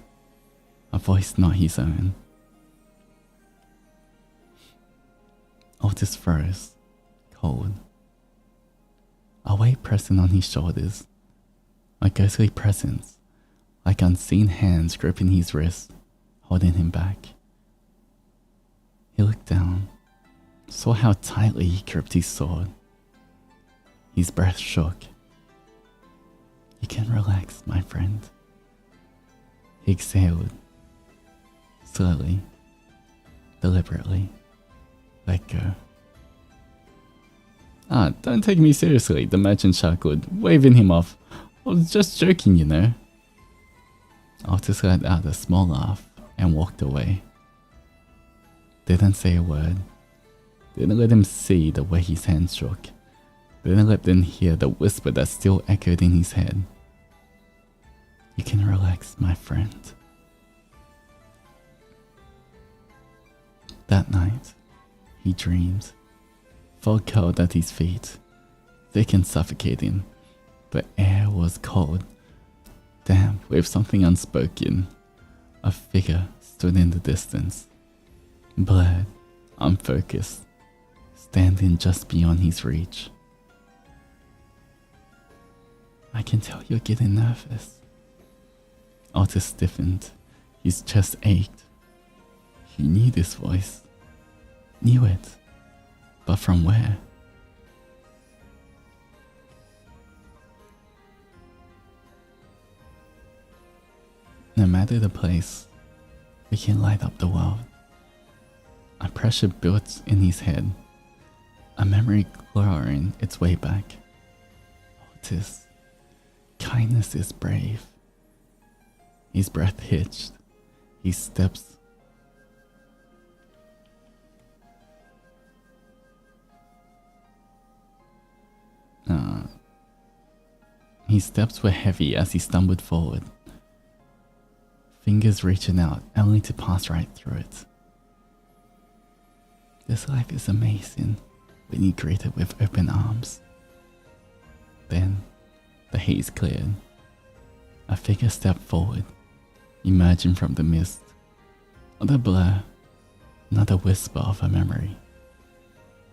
a voice not his own. Altus froze, cold. A weight pressing on his shoulders. A ghostly presence, like unseen hands gripping his wrist, holding him back. He looked down, saw how tightly he gripped his sword. His breath shook. "You can relax, my friend." He exhaled. Slowly, deliberately, let go. "Ah, don't take me seriously," the merchant chuckled, waving him off. "I was just joking, you know." Altus let out a small laugh and walked away. Didn't say a word. Didn't let him see the way his hands shook. Didn't let them hear the whisper that still echoed in his head. "You can relax, my friend." That night, he dreamed. Fog curled at his feet, thick and suffocating. The air was cold, damp with something unspoken. A figure stood in the distance, blurred, unfocused, standing just beyond his reach. "I can tell you're getting nervous." Altus stiffened, his chest ached. He knew this voice, knew it, but from where? No matter the place, we can light up the world. A pressure built in his head, a memory clawing its way back. Altus, kindness is brave. His breath hitched, his steps were heavy as he stumbled forward, fingers reaching out only to pass right through it. This life is amazing when you greet it with open arms. Then, the haze cleared. A figure stepped forward, emerging from the mist. Not a blur, not a whisper of a memory.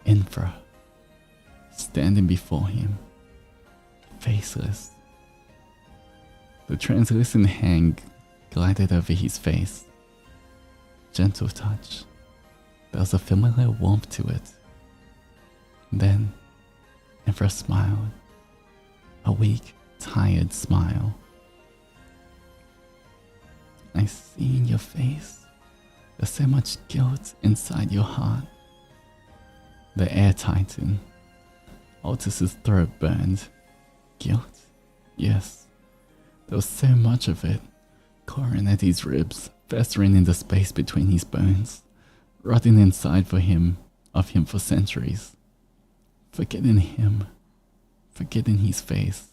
Infra, standing before him, faceless. The translucent hand glided over his face. Gentle touch. There was a familiar warmth to it. Then, Emperor smiled. A weak, tired smile. I see in your face. There's so much guilt inside your heart. The air tightened. Altus's throat burned. Guilt? Yes. There was so much of it. Coring at his ribs, festering in the space between his bones, rotting inside of him for centuries. Forgetting him. Forgetting his face.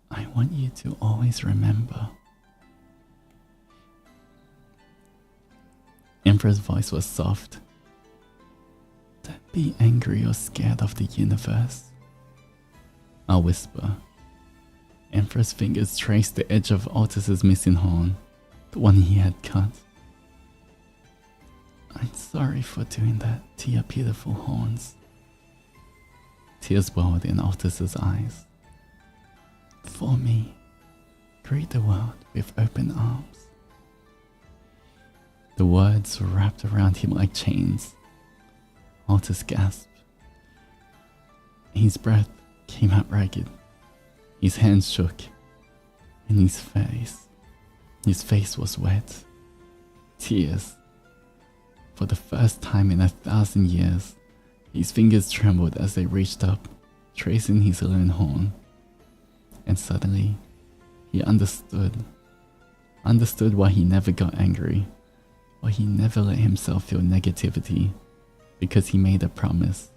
I want you to always remember. Emperor's voice was soft. Don't be angry or scared of the universe. I'll whisper. Emperor's fingers traced the edge of Altus's missing horn, the one he had cut. I'm sorry for doing that to your beautiful horns. Tears welled in Altus's eyes. For me, greet the world with open arms. The words wrapped around him like chains. Altus gasped. His breath came out ragged. His hands shook. And his face was wet. Tears. For the first time in 1,000 years, his fingers trembled as they reached up, tracing his lone horn. And suddenly, he understood. Understood why he never got angry. Why he never let himself feel negativity. Because he made a promise.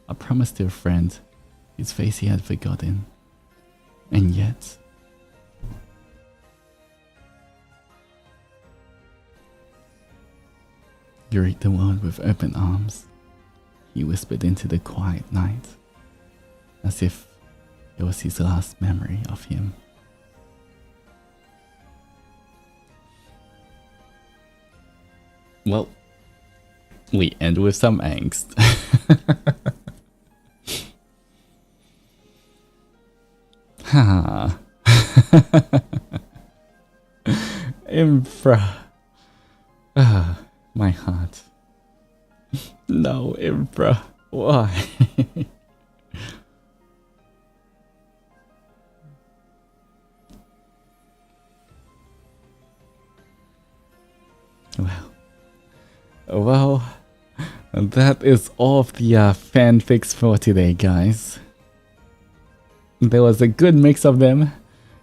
A promise to a friend, whose face he had forgotten. And yet... Greet the world with open arms, he whispered into the quiet night, as if it was his last memory of him. Well, we end with some angst. Ha. Infra. My heart. No, Infra. Why? Well, that is all of the fanfics for today, guys. There was a good mix of them,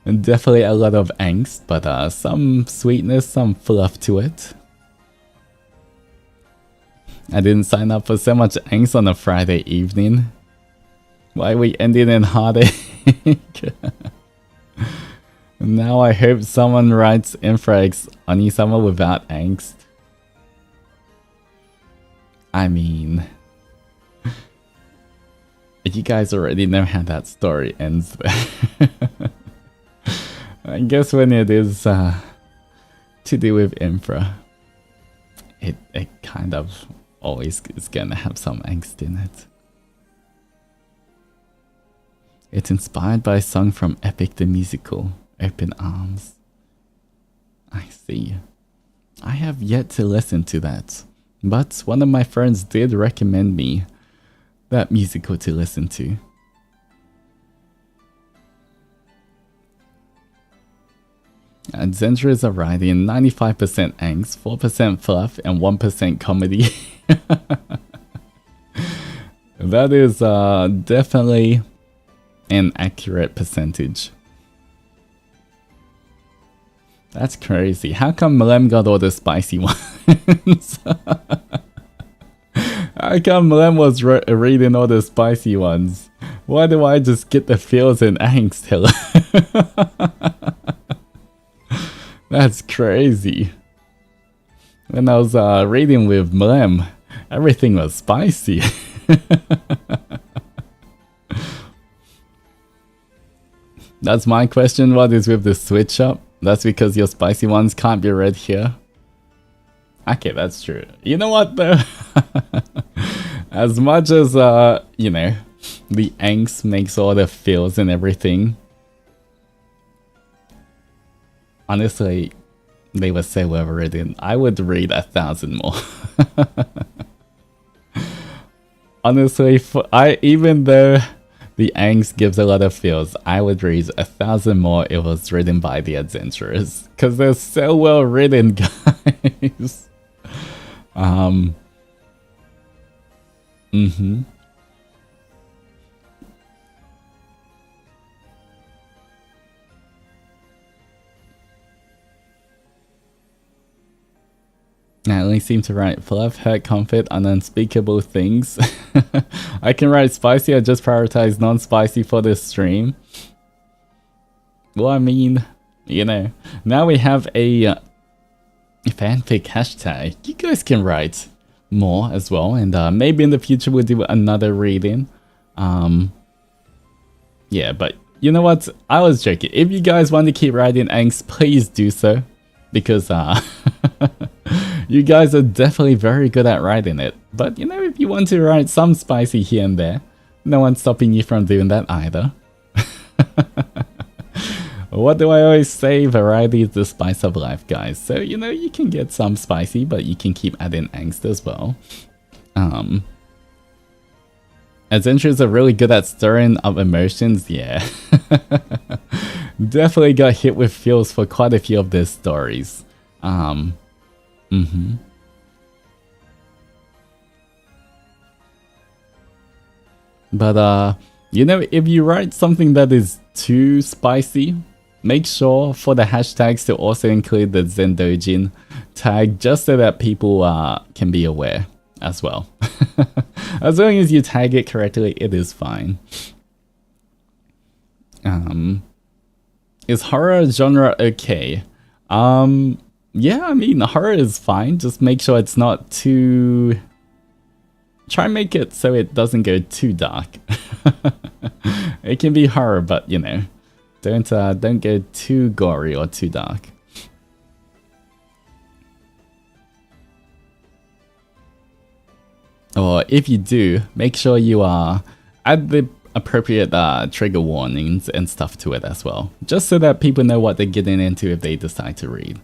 and definitely a lot of angst, but some sweetness, some fluff to it. I didn't sign up for so much angst on a Friday evening. Why we ended in heartache? Now I hope someone writes Infra X Onisawa without angst. I mean... You guys already know how that story ends. I guess when it is to do with Infra, it kind of always is gonna have some angst in it. It's inspired by a song from Epic the Musical, Open Arms. I see. I have yet to listen to that, but one of my friends did recommend me that musical to listen to. Adzenturers are writing 95% angst, 4% fluff, and 1% comedy. That is definitely an accurate percentage. That's crazy. How come Mlem got all the spicy ones? How come Mlem was reading all the spicy ones? Why do I just get the feels and angst? That's crazy. When I was reading with Mlem, everything was spicy. That's my question. What is with the switch up? That's because your spicy ones can't be read here. Okay, that's true. You know what though? As much as, you know, the angst makes all the feels and everything. Honestly, they were so well written. I would read 1,000 more. honestly, even though the angst gives a lot of feels, I would read 1,000 more if it was written by the Adzenturers, because they're so well written, guys. I only seem to write fluff, hurt, comfort, and unspeakable things. I can write spicy, I just prioritize non-spicy for this stream. Well, I mean, you know, now we have a fanfic hashtag. You guys can write more as well, and maybe in the future we'll do another reading. Yeah, but you know what? I was joking. If you guys want to keep writing angst, please do so, because you guys are definitely very good at writing it. But you know, if you want to write some spicy here and there, no one's stopping you from doing that either. What do I always say? Variety is the spice of life, guys. So, you know, you can get some spicy, but you can keep adding angst as well. Adzenturers are really good at stirring up emotions, yeah. Definitely got hit with feels for quite a few of their stories. But, you know, if you write something that is too spicy, make sure for the hashtags to also include the Zendoji tag, just so that people can be aware as well. As long as you tag it correctly, it is fine. Is horror genre okay? Yeah, I mean, horror is fine. Just make sure it's not too... Try and make it so it doesn't go too dark. It can be horror, but you know, don't go too gory or too dark. Or if you do, make sure you add the appropriate trigger warnings and stuff to it as well, just so that people know what they're getting into if they decide to read.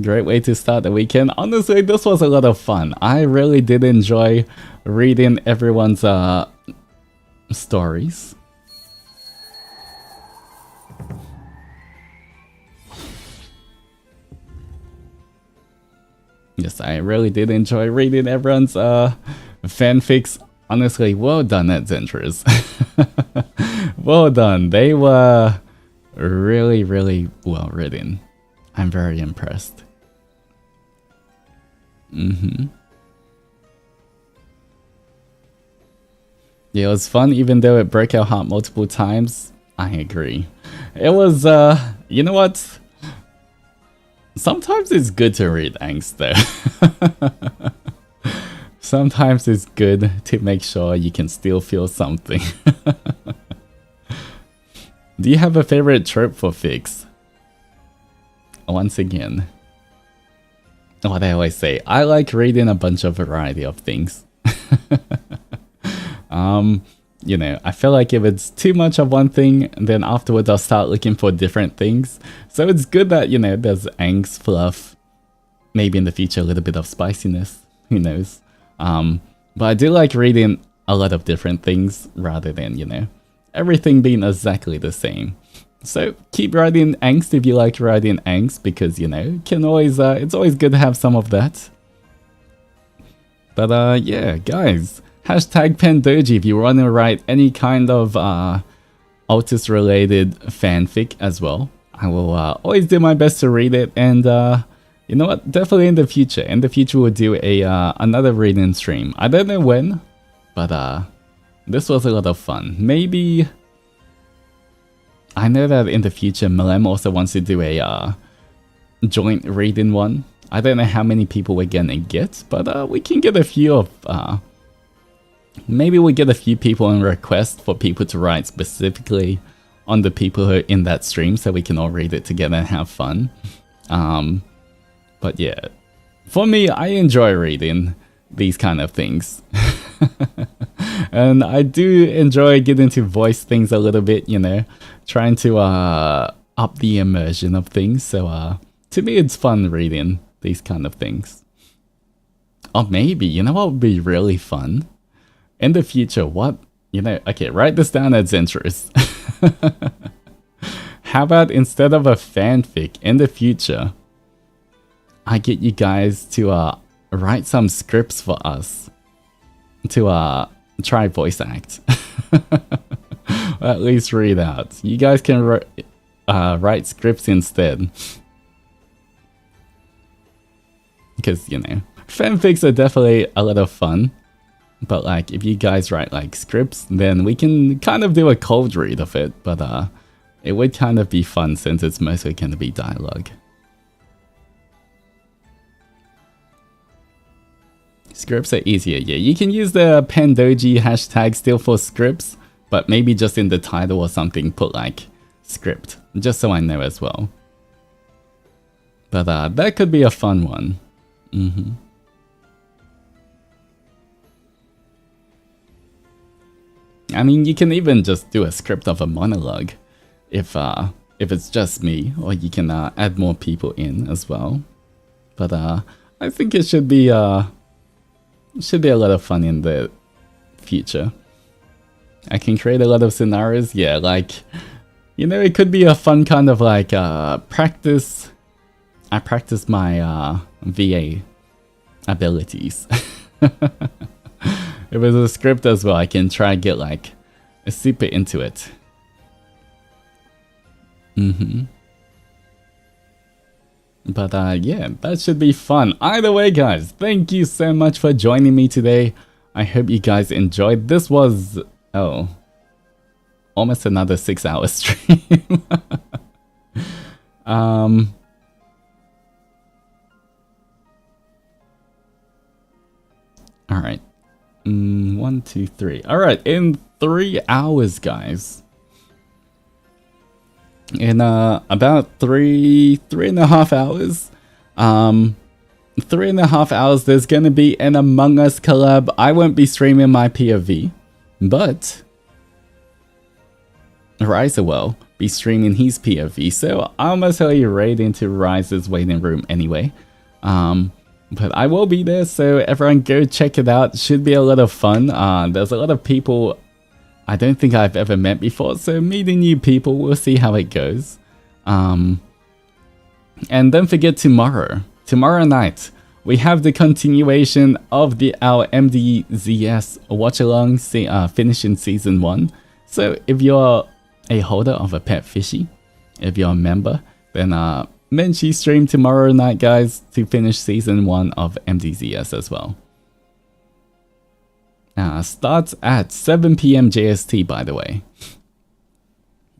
Great way to start the weekend. Honestly, this was a lot of fun. I really did enjoy reading everyone's stories. Yes, I really did enjoy reading everyone's fanfics. Honestly, well done, Adzenturers. Well done. They were really, really well written. I'm very impressed. Yeah, it was fun even though it broke our heart multiple times. I agree. It was, you know what? Sometimes it's good to read angst though. Sometimes it's good to make sure you can still feel something. Do you have a favorite trope for fics? Once again, what I always say, I like reading a bunch of variety of things. You know, I feel like if it's too much of one thing, then afterwards I'll start looking for different things. So it's good that, you know, there's angst, fluff, maybe in the future a little bit of spiciness, who knows. But I do like reading a lot of different things rather than, you know, everything being exactly the same. So keep writing angst if you like writing angst, because, you know, can always it's always good to have some of that. But yeah, guys, hashtag Zendoji if you want to write any kind of Altus related fanfic as well. I will always do my best to read it, and you know what, definitely in the future. In the future we'll do a another reading stream. I don't know when, but this was a lot of fun. Maybe... I know that in the future, Malem also wants to do a joint reading one. I don't know how many people we're gonna get, but we can get a few of... maybe we'll get a few people on request for people to write specifically on the people who are in that stream, so we can all read it together and have fun. But yeah, for me, I enjoy reading these kind of things. And I do enjoy getting to voice things a little bit, you know, trying to up the immersion of things. So to me, it's fun reading these kind of things. Or maybe, you know what would be really fun? In the future, what? You know, okay, write this down, Adzenturers. How about instead of a fanfic, in the future, I get you guys to write some scripts for us to try voice act. Or at least read out. You guys can write scripts instead. Because, you know, fanfics are definitely a lot of fun. But like, if you guys write like scripts, then we can kind of do a cold read of it. But it would kind of be fun since it's mostly going to be dialogue. Scripts are easier, yeah. You can use the Zendoji hashtag still for scripts, but maybe just in the title or something put like script, just so I know as well. But that could be a fun one. I mean, you can even just do a script of a monologue if it's just me, or you can add more people in as well. But I think it should be a lot of fun in the future. I can create a lot of scenarios, yeah, like, you know, it could be a fun kind of like practice. I practice my VA abilities. If it's a script as well, I can try and get like super into it. But yeah, that should be fun. Either way, guys, thank you so much for joining me today. I hope you guys enjoyed. This was, oh, almost another 6-hour stream. Alright. 1, 2, 3. Alright, in 3 hours, guys. In about 3.5 hours. 3.5 hours, there's gonna be an Among Us collab. I won't be streaming my POV, but Ryza will be streaming his POV, so I'll most likely raid into Ryza's waiting room anyway. But I will be there, so everyone go check it out. Should be a lot of fun. There's a lot of people I don't think I've ever met before, so meeting new people, we'll see how it goes. And don't forget tomorrow night, we have the continuation of our MDZS watch-along finishing Season 1. So if you're a holder of a pet fishy, if you're a member, then Menchie stream tomorrow night, guys, to finish Season 1 of MDZS as well. Starts at 7 PM JST, by the way.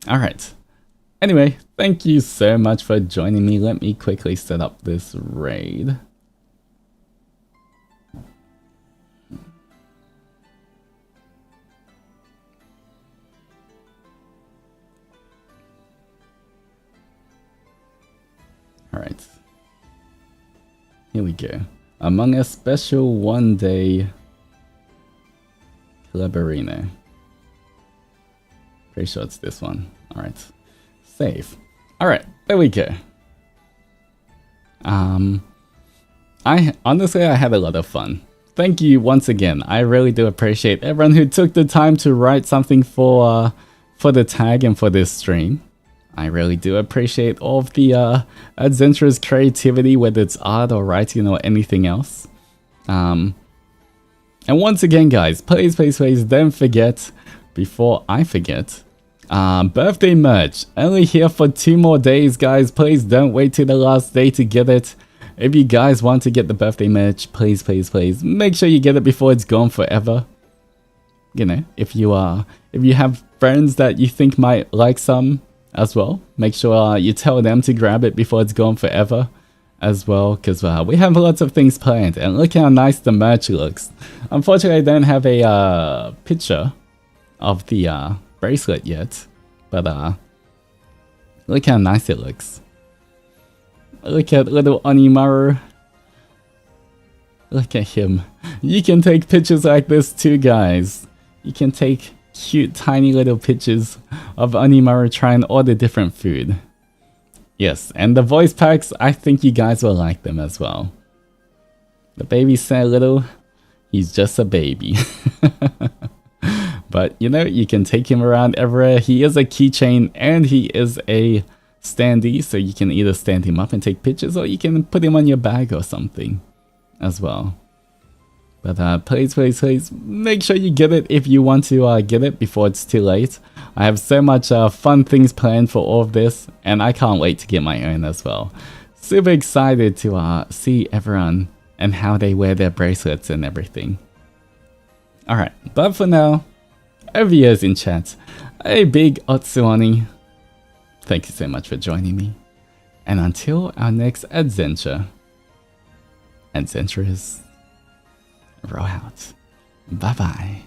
Alright. Anyway, thank you so much for joining me. Let me quickly set up this raid. Alright. Here we go. Among Us special 1-day Collaborino. Pretty sure it's this one. Alright. Save. Alright, there we go. Honestly, I had a lot of fun. Thank you once again. I really do appreciate everyone who took the time to write something for the tag and for this stream. I really do appreciate all of the Adzenturers' creativity, whether it's art or writing or anything else. And once again, guys, please don't forget, before I forget, birthday merch. Only here for 2 more days, guys. Please don't wait till the last day to get it. If you guys want to get the birthday merch, please make sure you get it before it's gone forever. You know, if you have friends that you think might like some as well, make sure you tell them to grab it before it's gone forever as well, because we have lots of things planned, and look how nice the merch looks. Unfortunately, I don't have a picture of the bracelet yet, but look how nice it looks. Look at little Onimaru. Look at him. You can take pictures like this too, guys. You can take cute tiny little pictures of Onimaru trying all the different food. Yes, and the voice packs, I think you guys will like them as well. The baby so little, he's just a baby. But, you know, you can take him around everywhere. He is a keychain and he is a standee, so you can either stand him up and take pictures, or you can put him on your bag or something as well. But please, please, please, make sure you get it if you want to get it before it's too late. I have so much fun things planned for all of this, and I can't wait to get my own as well. Super excited to see everyone and how they wear their bracelets and everything. Alright, but for now, over years in chat, a big Otsuani. Thank you so much for joining me. And until our next adventure, Adzenturers, roll out. Bye bye.